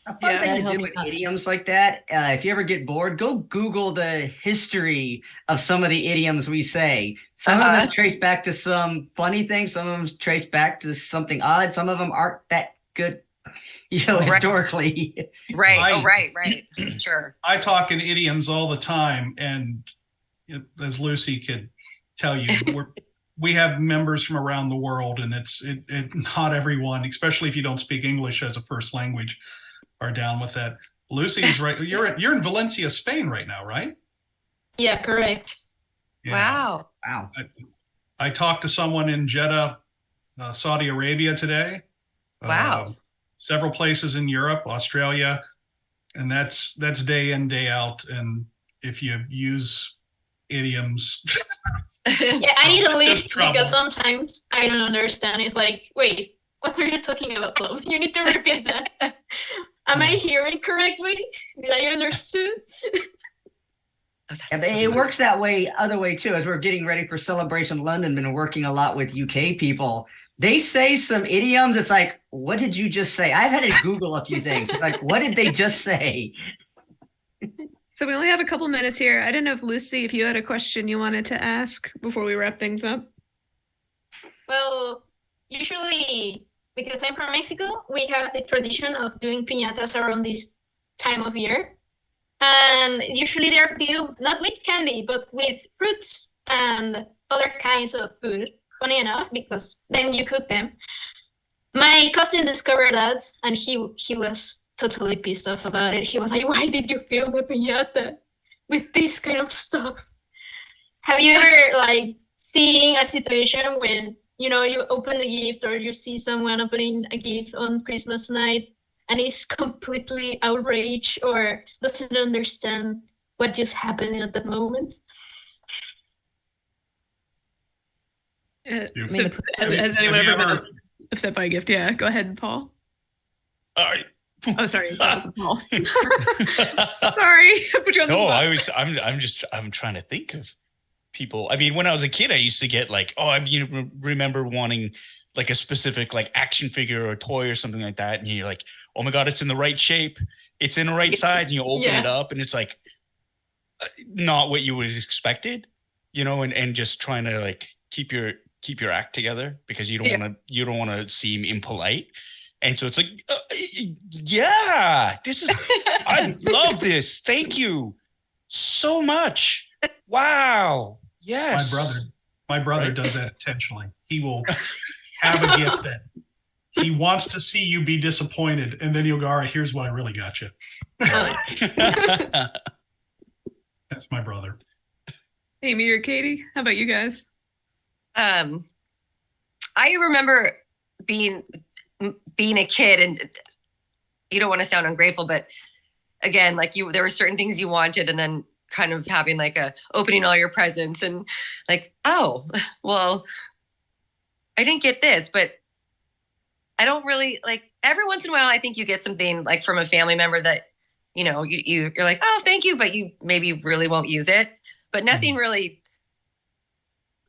A fun thing to do with idioms like that, if you ever get bored, go Google the history of some of the idioms we say. Some of them trace back to some funny things. Some of them trace back to something odd. Some of them aren't that good, historically. Right. Right. Sure. I talk in idioms all the time. And as Lucy could tell you, we have members from around the world, and it's not everyone, especially if you don't speak English as a first language, are down with that. Lucy's right. You're in Valencia, Spain right now, right? Yeah, correct. Yeah. Wow. I talked to someone in Jeddah, Saudi Arabia today. Wow. Several places in Europe, Australia, and that's day in, day out. And if you use idioms, yeah, I need a list because sometimes I don't understand. It's like, wait, what are you talking about, Bob? You need to repeat that. Am I hearing correctly? Did I understood? And it works that way, other way too. As we're getting ready for Celebration London, been working a lot with UK people. They say some idioms. It's like, what did you just say? I've had to Google a few things. It's like, what did they just say? So we only have a couple minutes here. I don't know if Lucy, if you had a question you wanted to ask before we wrap things up. Well, usually, because I'm from Mexico, we have the tradition of doing piñatas around this time of year. And usually they're filled not with candy, but with fruits and other kinds of food. Funny enough, because then you cook them. My cousin discovered that, and he was totally pissed off about it. He was like, why did you fill the piñata with this kind of stuff? Have you ever seen a situation when you open a gift or you see someone opening a gift on Christmas night and is completely outraged or doesn't understand what just happened at that moment? Has anyone ever been upset by a gift? Yeah, go ahead, Paul. Oh, sorry, that was Paul. Sorry, I put you on the spot. I'm trying to think of people. I mean, when I was a kid, I used to get remember wanting like a specific like action figure or a toy or something like that, and you're like, oh my God, it's in the right shape, it's in the right size, and you open it up and it's like not what you would have expected, and just trying to like keep your act together because you don't want to seem impolite. And so it's like, yeah, this is, I love this. Thank you so much. Wow. Yes. My brother does that intentionally. He will have a gift that he wants to see you be disappointed, and then he'll go, all right, here's what I really got you. That's my brother. Amy or Katie, how about you guys? I remember being a kid, and you don't want to sound ungrateful, but again, like there were certain things you wanted, and then kind of having like opening all your presents and like, oh, well, I didn't get this, but I don't really like, every once in a while, I think you get something like from a family member that, you're like, oh, thank you, but you maybe really won't use it, but nothing really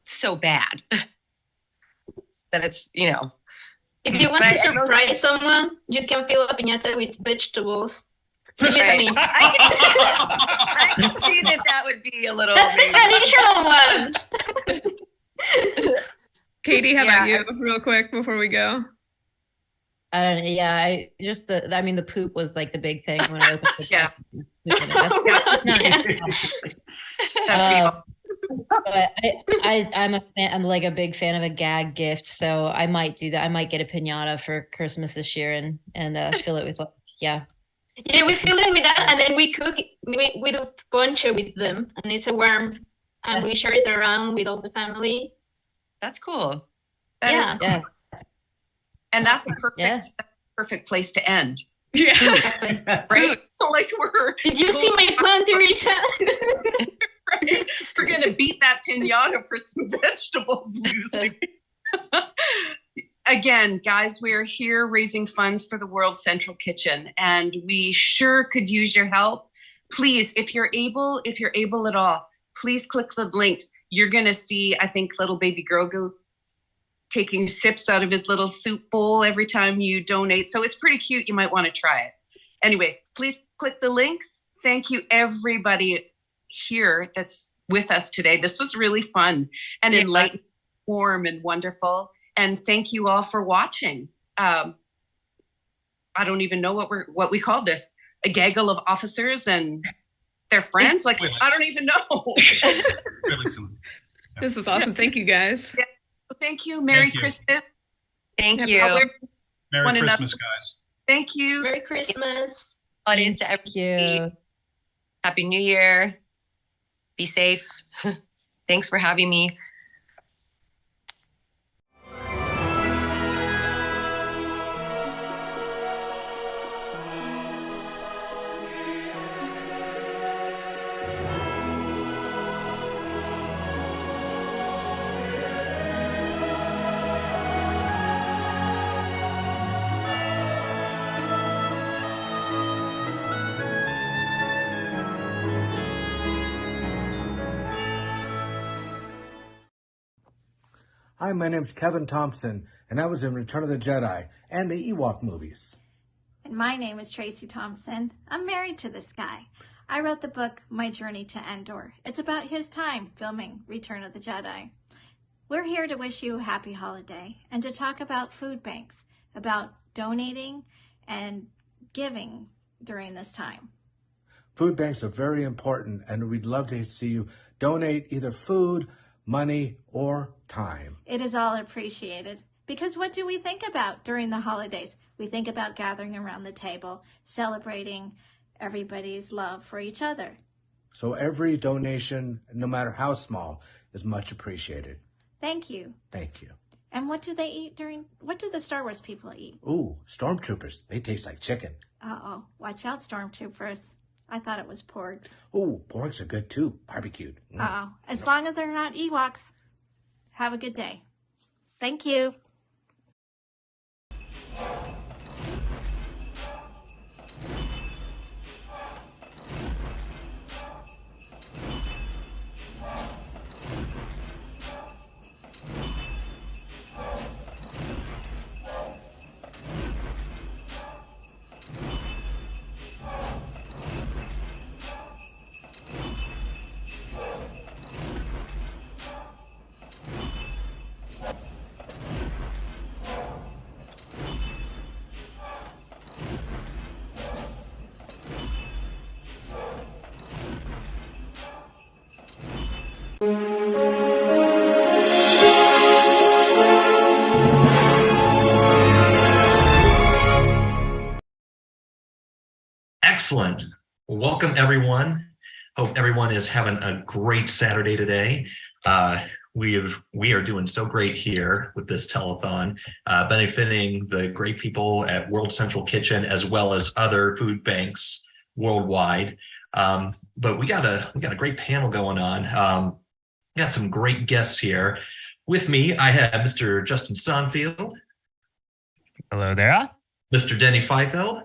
so bad that it's, If you want to surprise someone, you can fill a piñata with vegetables. Right. I can see that would be a little. That's the traditional one. Katie, how about you, real quick before we go? I don't know. Yeah, the poop was like the big thing when I opened the but I'm like a big fan of a gag gift, so I might do that. I might get a piñata for Christmas this year and fill it with Yeah, we fill it with that, and then we cook. We do ponche with them, and it's a worm, and we share it around with all the family. That's cool. Yeah. And that's a perfect place to end. Yeah. Right? Like Did you see my plan, Teresa? Right? We're going to beat that piñata for some vegetables, Lucy. Again, guys, we are here raising funds for the World Central Kitchen, and we sure could use your help. Please, if you're able at all, please click the links. You're going to see, I think, little baby Grogu taking sips out of his little soup bowl every time you donate. So it's pretty cute. You might want to try it. Anyway, please click the links. Thank you, everybody here that's with us today. This was really fun and enlightening, warm and wonderful. And thank you all for watching. I don't even know what we called this. A gaggle of officers and their friends. Like, I don't even know. This is awesome. Thank you, guys. Yeah. Thank you. Merry Christmas. Thank you. Merry Christmas, guys. Thank you. Merry Christmas. Holidays to everybody. Happy New Year. Be safe. Thanks for having me. Hi, my name's Kevin Thompson, and I was in Return of the Jedi and the Ewok movies. And my name is Tracy Thompson. I'm married to this guy. I wrote the book, My Journey to Endor. It's about his time filming Return of the Jedi. We're here to wish you a happy holiday and to talk about food banks, about donating and giving during this time. Food banks are very important, and we'd love to see you donate either food, money, or time. It is all appreciated. Because what do we think about during the holidays? We think about gathering around the table, celebrating everybody's love for each other. So every donation, no matter how small, is much appreciated. Thank you. Thank you. And what do they eat what do the Star Wars people eat? Ooh, stormtroopers. They taste like chicken. Uh-oh. Watch out, stormtroopers. I thought it was porgs. Ooh, porgs are good too. Barbecued. Uh-oh. As long as they're not Ewoks. Have a good day. Thank you. welcome everyone. Hope everyone is having a great Saturday today. We are doing so great here with this telethon, benefiting the great people at World Central Kitchen as well as other food banks worldwide. But we got a great panel going on. Got some great guests here. With me, I have Mr. Justin Sonfield. Hello there. Mr. Denny Feifeld.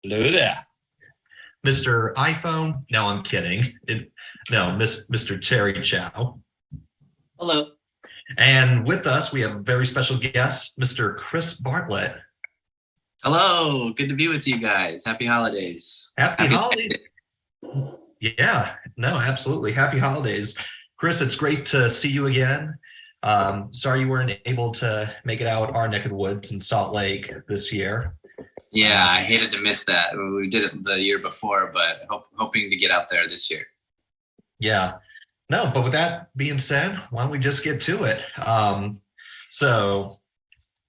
Hello there. Mr. iPhone. No, I'm kidding. Mr. Terry Chow. Hello. And with us, we have a very special guest, Mr. Chris Bartlett. Hello, good to be with you guys. Happy holidays. Happy holidays. Yeah, no, absolutely. Happy holidays. Chris, it's great to see you again. Sorry you weren't able to make it out our neck of the woods in Salt Lake this year. Yeah, I hated to miss that. We did it the year before, but hoping to get out there this year. Yeah. No, but with that being said, why don't we just get to it? So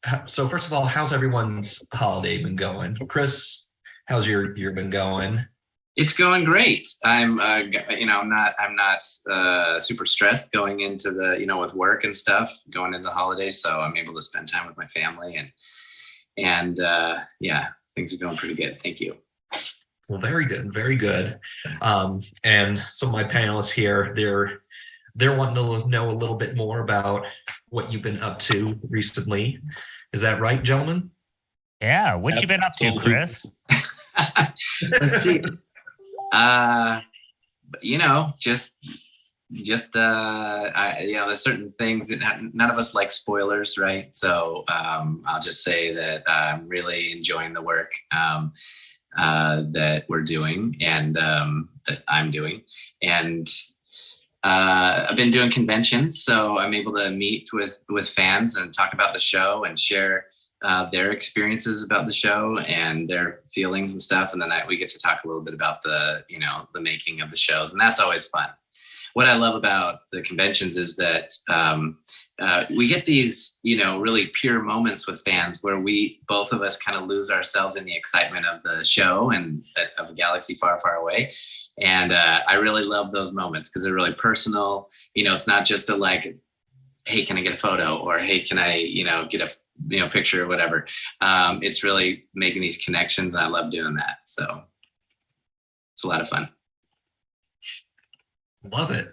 first of all, how's everyone's holiday been going? Chris, how's your year been going? It's going great. I'm not super stressed going into the, with work and stuff, going into the holidays. So I'm able to spend time with my family and yeah, things are going pretty good. Thank you. Well, very good, very good. And some of my panelists here, they're wanting to know a little bit more about what you've been up to recently. Is that right, gentlemen? Yeah, what you been up to, Chris? Let's see. There's certain things that none of us like spoilers, right? So I'll just say that I'm really enjoying the work that we're doing and that I'm doing. And I've been doing conventions, so I'm able to meet with fans and talk about the show and share their experiences about the show and their feelings and stuff. And then we get to talk a little bit about the making of the shows. And that's always fun. What I love about the conventions is that we get these, really pure moments with fans where both of us kind of lose ourselves in the excitement of the show and of a galaxy far, far away. And I really love those moments because they're really personal. It's not just hey, can I get a photo? Or hey, can I, get a picture or whatever. It's really making these connections, and I love doing that. So it's a lot of fun. Love it.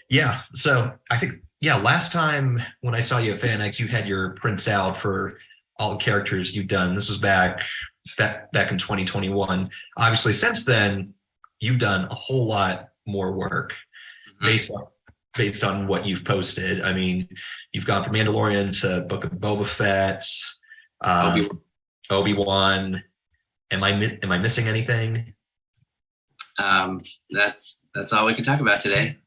Yeah. So I think, last time when I saw you at FanX, you had your prints out for all the characters you've done. This was back in 2021. Obviously, since then, you've done a whole lot more work based on what you've posted. I mean, you've gone from Mandalorian to Book of Boba Fett, Obi-Wan. Am I missing anything? That's all we can talk about today.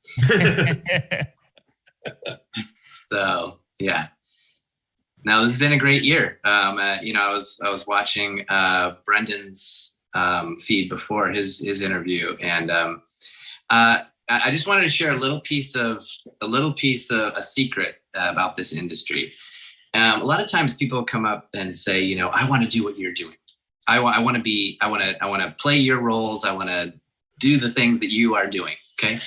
So yeah. Now this has been a great year. I was watching Brendan's feed before his interview, and I just wanted to share a little piece of a secret about this industry. A lot of times people come up and say, I want to do what you're doing. I want to play your roles. I want to do the things that you are doing. Okay.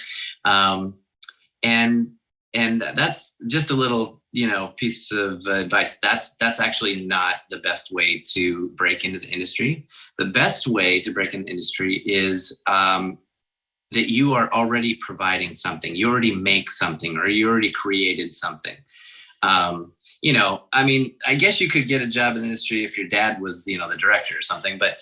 And that's just a little, piece of advice. That's actually not the best way to break into the industry. The best way to break into the industry is, that you are already providing something, you already make something, or you already created something. I guess you could get a job in the industry if your dad was, the director or something, but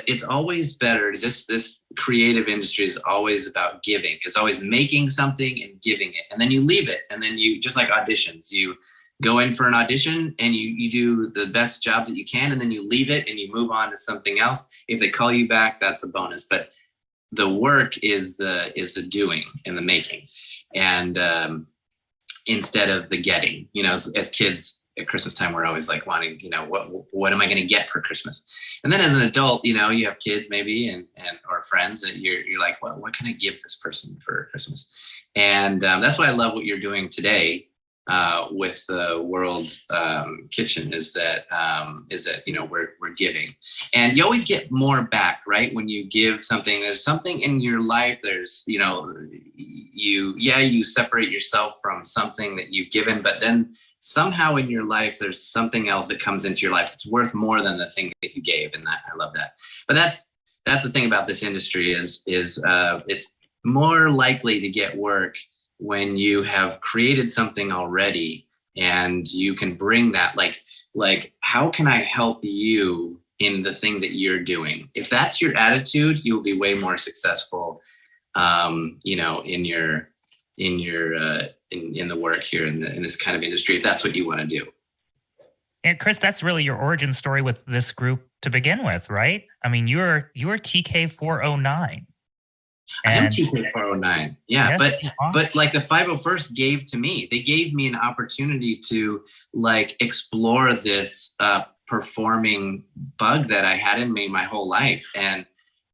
it's always better. This creative industry is always about giving. It's always making something and giving it. And then you leave it. And then you, just like auditions, you go in for an audition and you do the best job that you can, and then you leave it and you move on to something else. If they call you back, that's a bonus. But the work is the doing and the making. And instead of the getting, as kids at Christmas time, we're always like wanting, what am I going to get for Christmas? And then as an adult, you have kids maybe and or friends that you're like, well, what can I give this person for Christmas? And that's why I love what you're doing today. with the World Kitchen is that we're giving, and you always get more back, right? When you give something, there's something in your life. There's you separate yourself from something that you've given, but then somehow in your life there's something else that comes into your life that's worth more than the thing that you gave, and I love that. But that's the thing about this industry is it's more likely to get work when you have created something already and you can bring that, like how can I help you in the thing that you're doing? If that's your attitude, you'll be way more successful in the work here in this kind of industry, if that's what you want to do. And Chris, that's really your origin story with this group to begin with, right? I mean, you're TK409. I am TK409. Yeah, yes, but like the 501st gave to me. They gave me an opportunity to like explore this performing bug that I had in me my whole life, and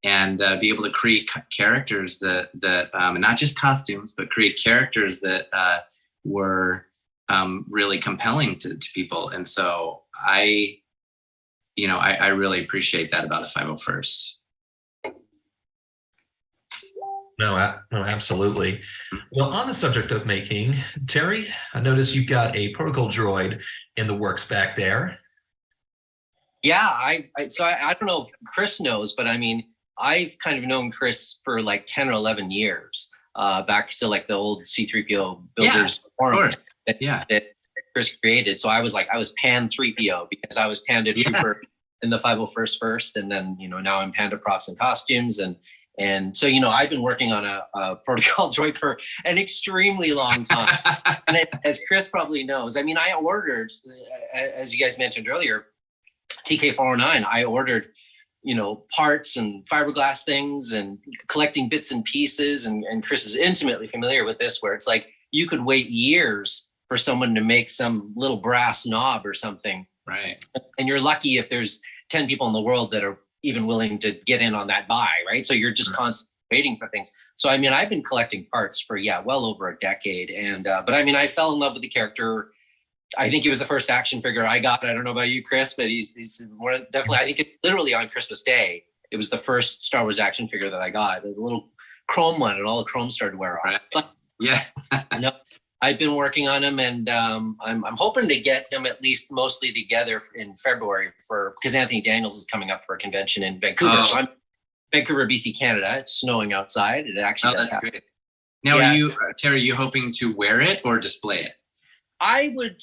be able to create characters that and not just costumes, but create characters that were really compelling to people. And so I really appreciate that about the 501st. No, absolutely. Well, on the subject of making, Terry, I noticed you've got a protocol droid in the works back there. Yeah, I don't know if Chris knows, but I mean, I've kind of known Chris for like 10 or 11 years, back to like the old C-3PO builders forum that Chris created. So I was Pan 3PO because I was Panda Trooper in the 501st first, and then now I'm Panda Props and Costumes, and so I've been working on a protocol droid for an extremely long time. And as Chris probably knows, I mean, I ordered, as you guys mentioned earlier, TK409. I ordered parts and fiberglass things and collecting bits and pieces, and Chris is intimately familiar with this, where it's like you could wait years for someone to make some little brass knob or something, right? And you're lucky if there's 10 people in the world that are even willing to get in on that buy, right? So you're just constantly waiting for things. So I mean, I've been collecting parts for well over a decade, and but I mean, I fell in love with the character. I think he was the first action figure I got. I don't know about you, Chris, but he's definitely. I think it literally on Christmas Day, it was the first Star Wars action figure that I got. The little chrome one, and all the chrome started to wear off. But, no, I've been working on him, and I'm hoping to get him at least mostly together in February because Anthony Daniels is coming up for a convention in Vancouver. Oh. So I'm Vancouver, BC, Canada. It's snowing outside. It actually does happen. Great. Now, Terry, are you hoping to wear it or display it? I would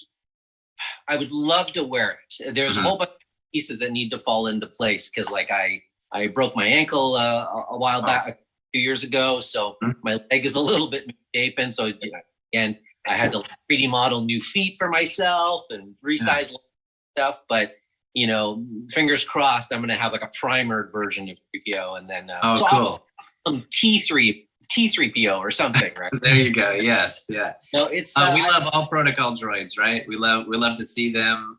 love to wear it. There's a whole bunch of pieces that need to fall into place because, like, I broke my ankle a while back, a few years ago, so my leg is a little bit misshapen. So again, I had to 3D model new feet for myself and resize stuff. But fingers crossed, I'm going to have like a primered version of 3PO, and then cool. Some T3PO or something, right? There you go. Yes, yeah. No, it's we love all protocol droids, right? We love to see them.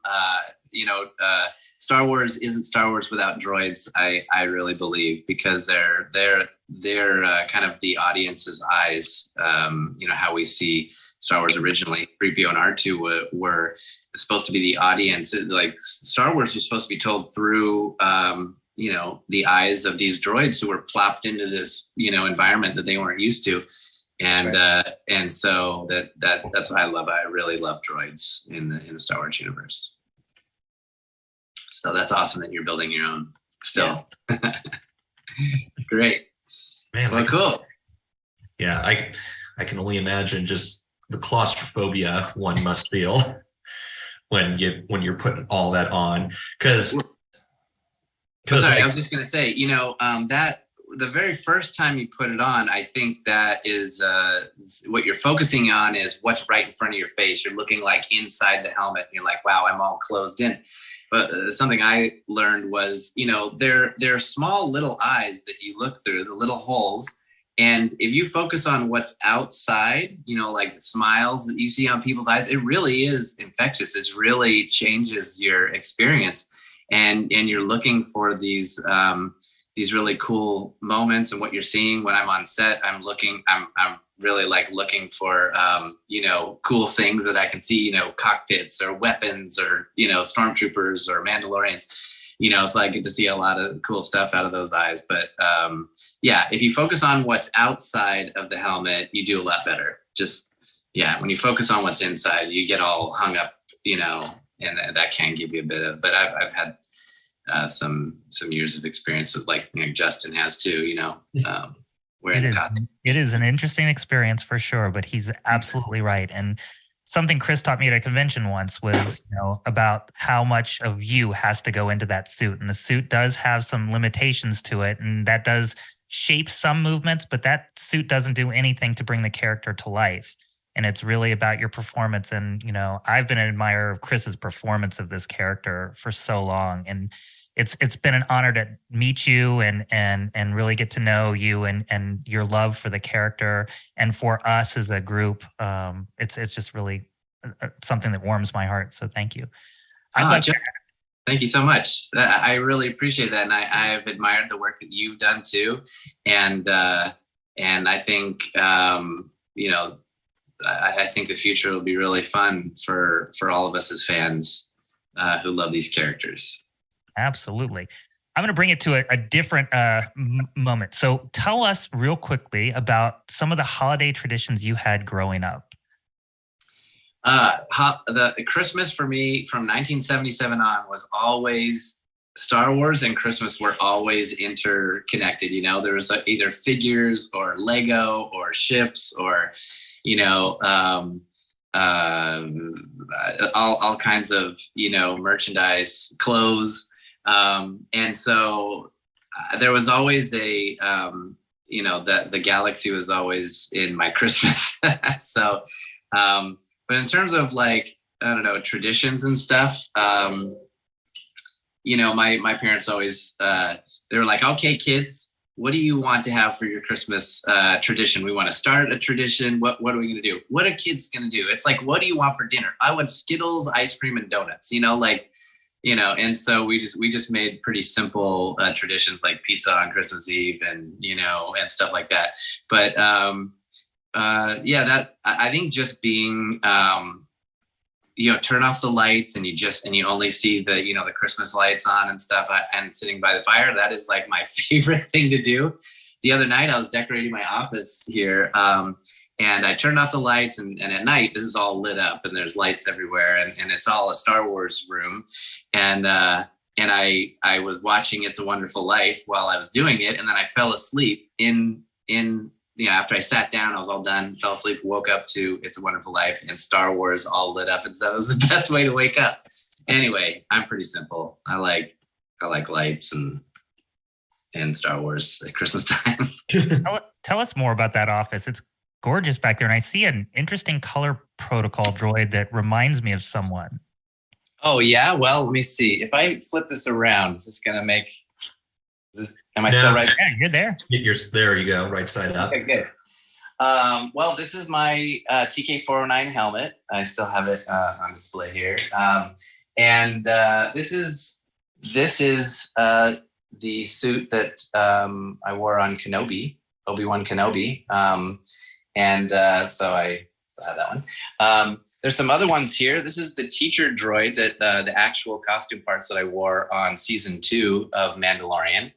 Star Wars isn't Star Wars without droids. I really believe, because they're kind of the audience's eyes. How we see Star Wars originally. 3PO and R2 were supposed to be the audience. Like Star Wars was supposed to be told through the eyes of these droids who were plopped into this environment that they weren't used to, and so that's what I love. I really love droids in the Star Wars universe. So that's awesome that you're building your own still. Yeah. Great, man. Well, cool. Yeah, I can only imagine just the claustrophobia one must feel when you're putting all that on, because. Sorry, I was just going to say, that the very first time you put it on, I think that is what you're focusing on is what's right in front of your face. You're looking like inside the helmet, and you're like, wow, I'm all closed in. But something I learned was, there are small little eyes that you look through, the little holes. And if you focus on what's outside, like the smiles that you see on people's eyes, it really is infectious. It really changes your experience. And you're looking for these these really cool moments. And what you're seeing when I'm on set, I'm really like looking for, cool things that I can see, cockpits or weapons or, stormtroopers or Mandalorians, so I get to see a lot of cool stuff out of those eyes. But if you focus on what's outside of the helmet, you do a lot better. When you focus on what's inside, you get all hung up, and that can give you a bit of, but I've had some years of experience that Justin has too, wearing the costume. It is an interesting experience for sure, but he's absolutely right. And something Chris taught me at a convention once was, about how much of you has to go into that suit. And the suit does have some limitations to it, and that does shape some movements, but that suit doesn't do anything to bring the character to life. And it's really about your performance. And, I've been an admirer of Chris's performance of this character for so long. And it's been an honor to meet you and really get to know you and your love for the character. And for us as a group, it's just really something that warms my heart. So thank you. Thank you so much. I really appreciate that. And I've admired the work that you've done too. And I think, I think the future will be really fun for all of us as fans who love these characters. Absolutely. I'm going to bring it to a different moment. So tell us real quickly about some of the holiday traditions you had growing up. The Christmas for me from 1977 on was always Star Wars and Christmas were always interconnected. There was either figures or Lego or ships or, all kinds of, merchandise, clothes. And so there was always the galaxy was always in my Christmas. So, but in terms of traditions and stuff, my parents always, they were like, okay, kids, what do you want to have for your Christmas tradition? We want to start a tradition. What are we going to do? What are kids going to do? It's like, what do you want for dinner? I want Skittles, ice cream, and donuts, and so we just made pretty simple traditions like pizza on Christmas Eve and, and stuff like that. But that I think just being, turn off the lights and you only see the, the Christmas lights on and stuff and sitting by the fire. That is like my favorite thing to do. The other night I was decorating my office here. And I turned off the lights and at night, this is all lit up and there's lights everywhere and it's all a Star Wars room. And I was watching It's a Wonderful Life while I was doing it. And then I fell asleep after I sat down, I was all done, fell asleep, woke up to It's a Wonderful Life and Star Wars all lit up. And so it was the best way to wake up. Anyway, I'm pretty simple. I like lights and Star Wars at Christmas time. Tell us more about that office. It's gorgeous back there. And I see an interesting color protocol droid that reminds me of someone. Oh, yeah? Well, let me see. If I flip this around, is this going to make... Am I still right? Yeah, you're there. There you go, right side up. Okay, good. Well, this is my TK409 helmet. I still have it on display here. And this is the suit that I wore on Kenobi, Obi-Wan Kenobi. So I still have that one. There's some other ones here. This is the teacher droid that the actual costume parts that I wore on season 2 of Mandalorian.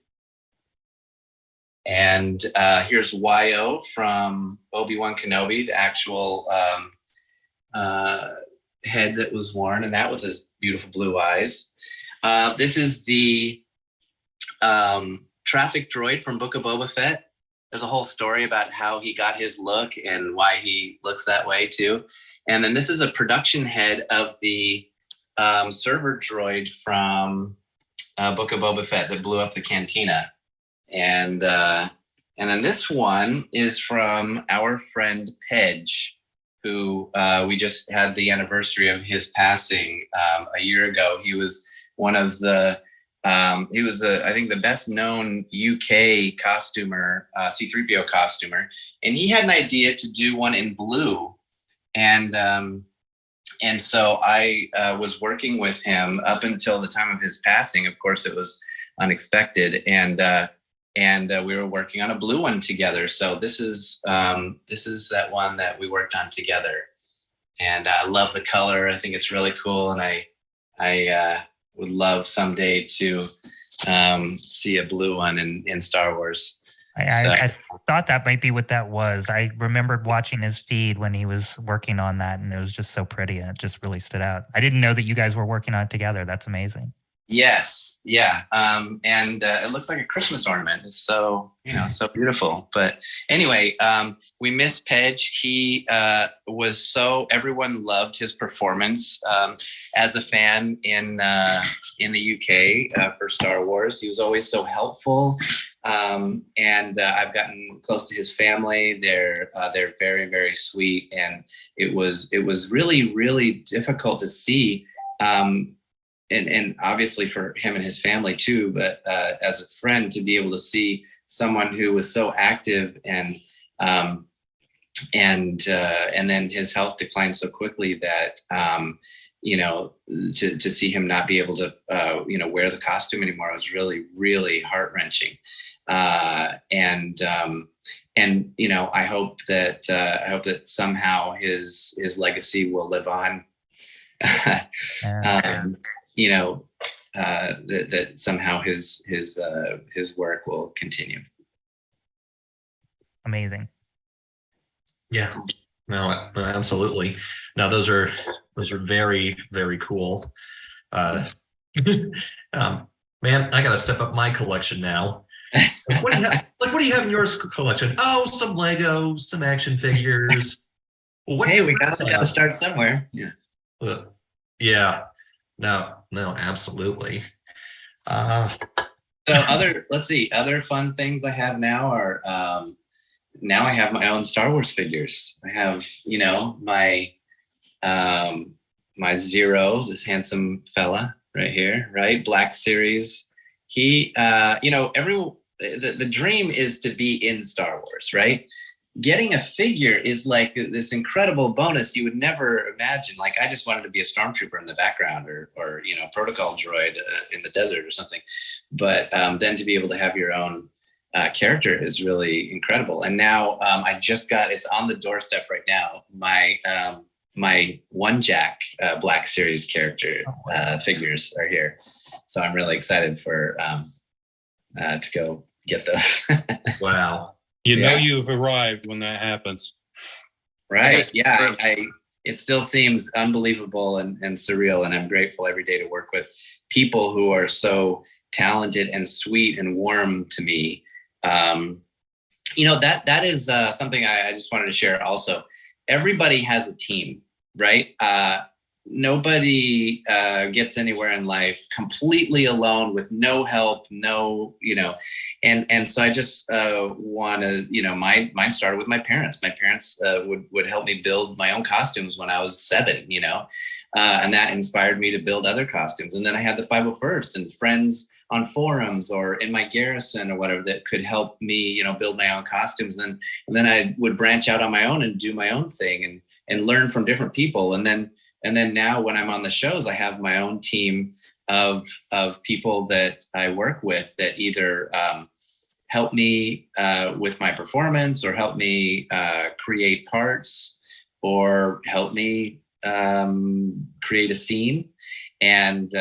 And here's Yo from Obi-Wan Kenobi, the actual head that was worn, and that with his beautiful blue eyes. This is the traffic droid from Book of Boba Fett. There's a whole story about how he got his look and why he looks that way too. And then this is a production head of the server droid from Book of Boba Fett that blew up the cantina. And then this one is from our friend Pedge, who we just had the anniversary of his passing a year ago. He was one of the he was I think the best known UK costumer, C-3PO costumer, and he had an idea to do one in blue, and so I was working with him up until the time of his passing. Of course, it was unexpected, and and we were working on a blue one together. So this is that one that we worked on together, and I love the color. I think it's really cool, and I would love someday to see a blue one in Star Wars. I thought that might be what that was. I remembered watching his feed when he was working on that, and it was just so pretty, and it just really stood out. I didn't know that you guys were working on it together. That's amazing. Yes, yeah, and it looks like a Christmas ornament. It's so so beautiful. But anyway, we miss Pedge. He was everyone loved his performance as a fan in the UK for Star Wars. He was always so helpful, and I've gotten close to his family. They're very, very sweet, and it was really, really difficult to see. And obviously for him and his family too, but as a friend, to be able to see someone who was so active and then his health declined so quickly that to see him not be able to wear the costume anymore was really, really heart-wrenching. And I hope that somehow his legacy will live on. That somehow his work will continue. Amazing. Yeah, no, absolutely. No, those are very, very cool. Man, I gotta step up my collection now. What do you have in your collection? Oh, some Legos, some action figures. Well, hey, we gotta start somewhere. Yeah. Yeah. No, absolutely. So other fun things I have now are now I have my own Star Wars figures. I have, my Zero, this handsome fella right here, right? Black Series. He, the dream is to be in Star Wars, right? Getting a figure is like this incredible bonus you would never imagine. Like, I just wanted to be a stormtrooper in the background or protocol droid in the desert or something. But then to be able to have your own character is really incredible. And now I just got, it's on the doorstep right now, my One Jack Black Series character figures are here. So I'm really excited for to go get those. Wow. You know you've arrived when that happens. Right. Yeah. It still seems unbelievable and surreal. And I'm grateful every day to work with people who are so talented and sweet and warm to me. That is something I just wanted to share also. Everybody has a team, right? Nobody gets anywhere in life completely alone with no help, and so I just want to, mine started with my parents. My parents would help me build my own costumes when I was 7, and that inspired me to build other costumes. And then I had the 501st and friends on forums or in my garrison or whatever that could help me, build my own costumes. And then I would branch out on my own and do my own thing and learn from different people. And then now when I'm on the shows, I have my own team of people that I work with that either help me with my performance or help me create parts or help me create a scene. And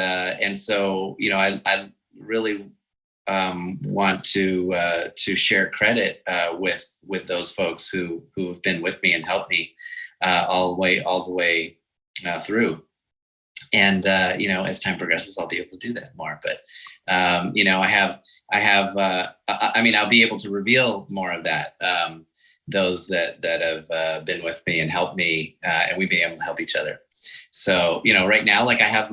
so, I really want to share credit with those folks who have been with me and helped me all the way through. And as time progresses, I'll be able to do that more. But I'll be able to reveal more of that. Those that have been with me and helped me, and we've been able to help each other. So right now, like I have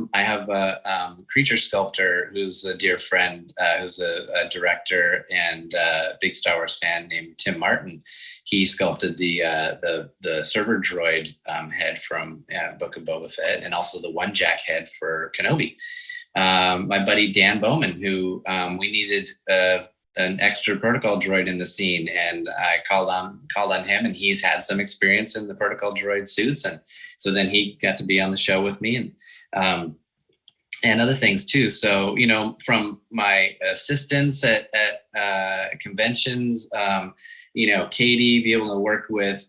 a creature sculptor who's a dear friend, who's a director and a big Star Wars fan named Tim Martin. He sculpted the server droid head from Book of Boba Fett, and also the One Jack head for Kenobi. My buddy Dan Bowman, who we needed an extra protocol droid in the scene, and I called on him, and he's had some experience in the protocol droid suits, and so then he got to be on the show with me. And and other things too. So, from my assistants at conventions, Katie, be able to work with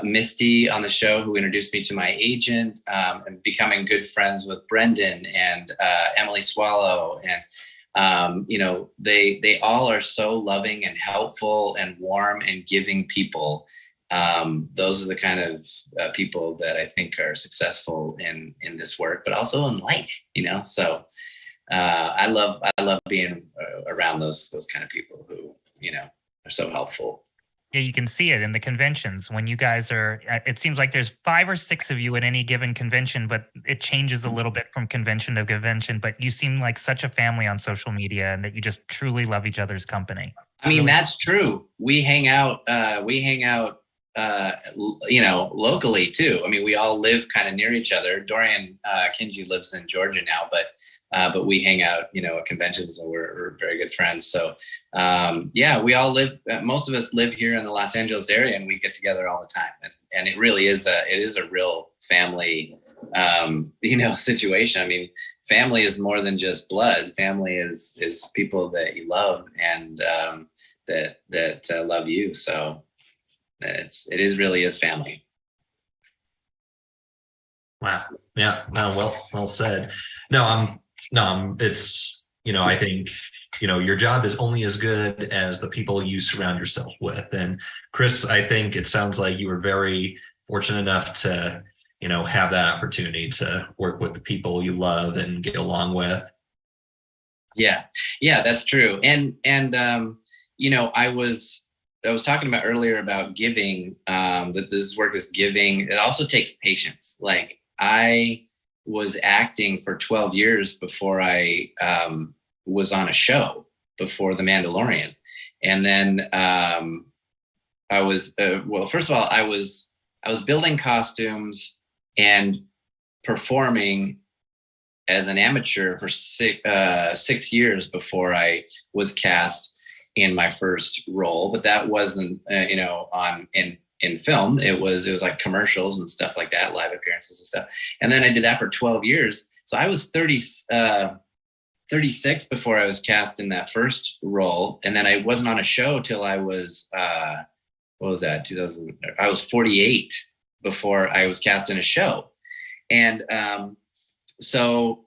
Misty on the show, who introduced me to my agent, and becoming good friends with Brendan and Emily Swallow. And, they all are so loving and helpful and warm and giving people. Those are the kind of people that I think are successful in this work, but also in life, so I love being around those kind of people who, are so helpful. Yeah, you can see it in the conventions when you guys are, it seems like there's 5 or 6 of you at any given convention, but it changes a little bit from convention to convention, but you seem like such a family on social media and that you just truly love each other's company. I mean, that's true. We hang out, locally too. I mean, we all live kind of near each other. Dorian Kinji lives in Georgia now, but we hang out, at conventions, and we're very good friends. So, we all live. Most of us live here in the Los Angeles area, and we get together all the time. And it really is a real family, situation. I mean, family is more than just blood. Family is people that you love and that love you. So it really is family. Wow. Yeah. No, well said. No, it's, I think, your job is only as good as the people you surround yourself with. And Chris, I think it sounds like you were very fortunate enough to, have that opportunity to work with the people you love and get along with. Yeah, that's true. And I was talking about earlier about giving, that this work is giving. It also takes patience. Like, I was acting for 12 years before I was on a show before The Mandalorian. And then I was, first of all, I was building costumes and performing as an amateur for 6 years before I was cast in my first role. But that wasn't, in film. It was like commercials and stuff like that, live appearances and stuff. And then I did that for 12 years. So I was 36 before I was cast in that first role. And then I wasn't on a show till I was, what was that? 2000. I was 48 before I was cast in a show. And so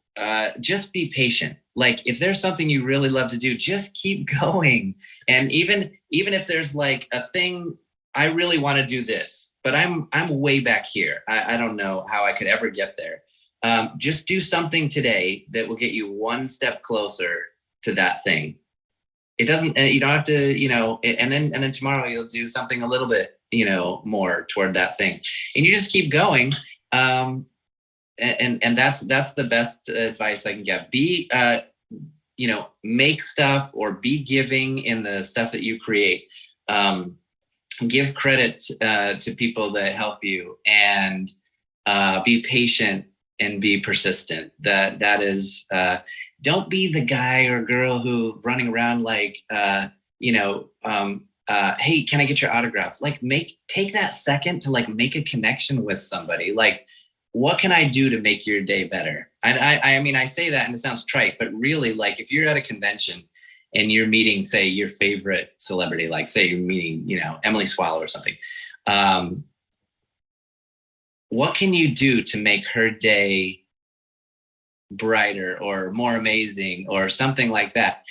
just be patient. Like, if there's something you really love to do, just keep going. And even if there's like a thing, I really want to do this, but I'm way back here. I don't know how I could ever get there. Just do something today that will get you one step closer to that thing. It doesn't, you don't have to, and then tomorrow you'll do something a little bit, more toward that thing, and you just keep going. And that's the best advice I can give. Be, make stuff or be giving in the stuff that you create. Give credit to people that help you, and be patient and be persistent. That is, don't be the guy or girl who running around like, hey, can I get your autograph? Like, take that second to like make a connection with somebody. Like, what can I do to make your day better? I mean, I say that and it sounds trite, but really, like, if you're at a convention and you're meeting, say, your favorite celebrity, like say you're meeting, Emily Swallow or something, what can you do to make her day brighter or more amazing or something like that?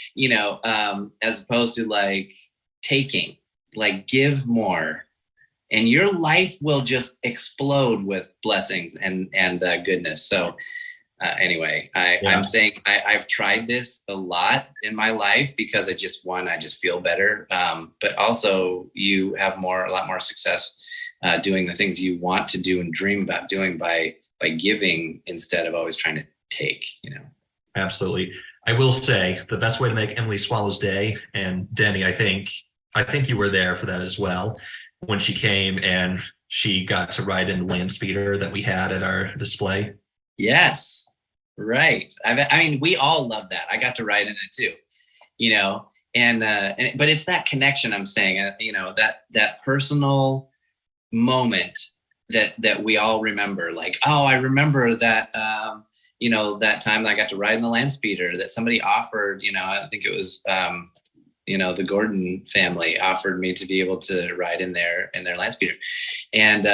As opposed to like taking, like, give more, and your life will just explode with blessings and goodness. So anyway, I'm saying I've tried this a lot in my life because I just feel better. But also you have a lot more success doing the things you want to do and dream about doing by giving instead of always trying to take, Absolutely. I will say the best way to make Emily Swallow's day, and Denny, I think you were there for that as well, when she came and she got to ride in the land speeder that we had at our display. Yes. Right. I mean, we all love that. I got to ride in it too, but it's that connection I'm saying, that personal moment that we all remember, like, oh, I remember that, that time that I got to ride in the land speeder that somebody offered, I think it was, the Gordon family offered me to be able to ride in their land speeder. And,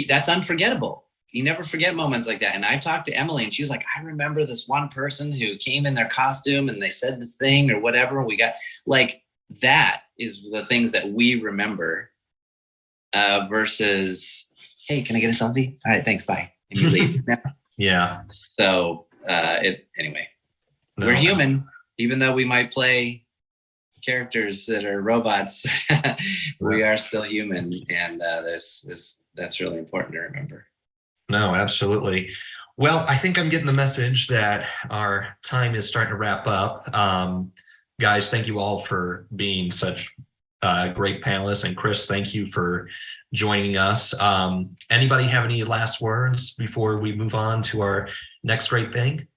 that's unforgettable. You never forget moments like that. And I talked to Emily and she was like, I remember this one person who came in their costume and they said this thing or whatever. We got that is the things that we remember versus, hey, can I get a selfie? All right, thanks, bye. And you leave. Yeah. So anyway, we're human, even though we might play characters that are robots, we are still human. And that's really important to remember. No, absolutely. Well, I think I'm getting the message that our time is starting to wrap up. Guys, thank you all for being such great panelists. And Chris, thank you for joining us. Anybody have any last words before we move on to our next great thing?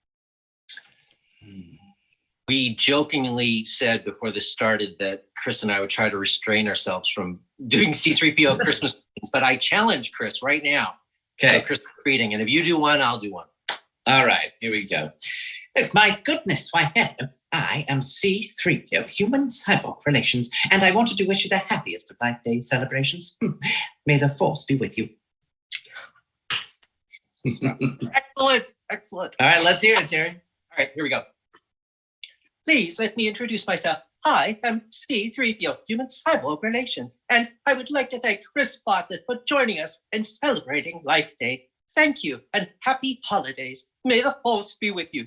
We jokingly said before this started that Chris and I would try to restrain ourselves from doing C-3PO Christmas greetings, but I challenge Chris right now. Okay. Christmas greeting. And if you do one, I'll do one. All right, here we go. My goodness, why hello. I am C-3PO, Human Cyborg Relations, and I wanted to wish you the happiest of Life Day celebrations. May the Force be with you. Excellent. All right, let's hear it, Terry. All right, here we go. Please let me introduce myself. I am C-3PO, Human Cyborg Relations, and I would like to thank Chris Bartlett for joining us in celebrating Life Day. Thank you, and happy holidays. May the Force be with you.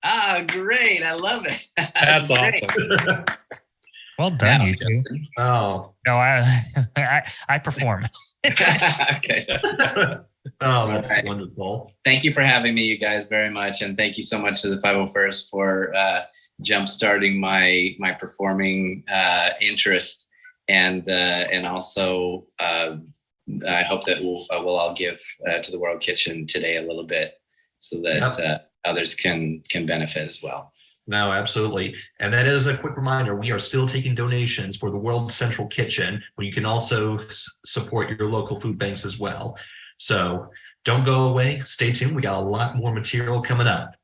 Ah, great. I love it. That's awesome. Well done, you two. Oh. No, I perform. Okay. Oh, that's wonderful. Thank you for having me, you guys, very much. And thank you so much to the 501st for jump-starting my performing interest. And also, I hope that we'll all give to the World Kitchen today a little bit so that others can benefit as well. No, absolutely. And that is a quick reminder, we are still taking donations for the World Central Kitchen, where you can also support your local food banks as well. So don't go away. Stay tuned. We got a lot more material coming up.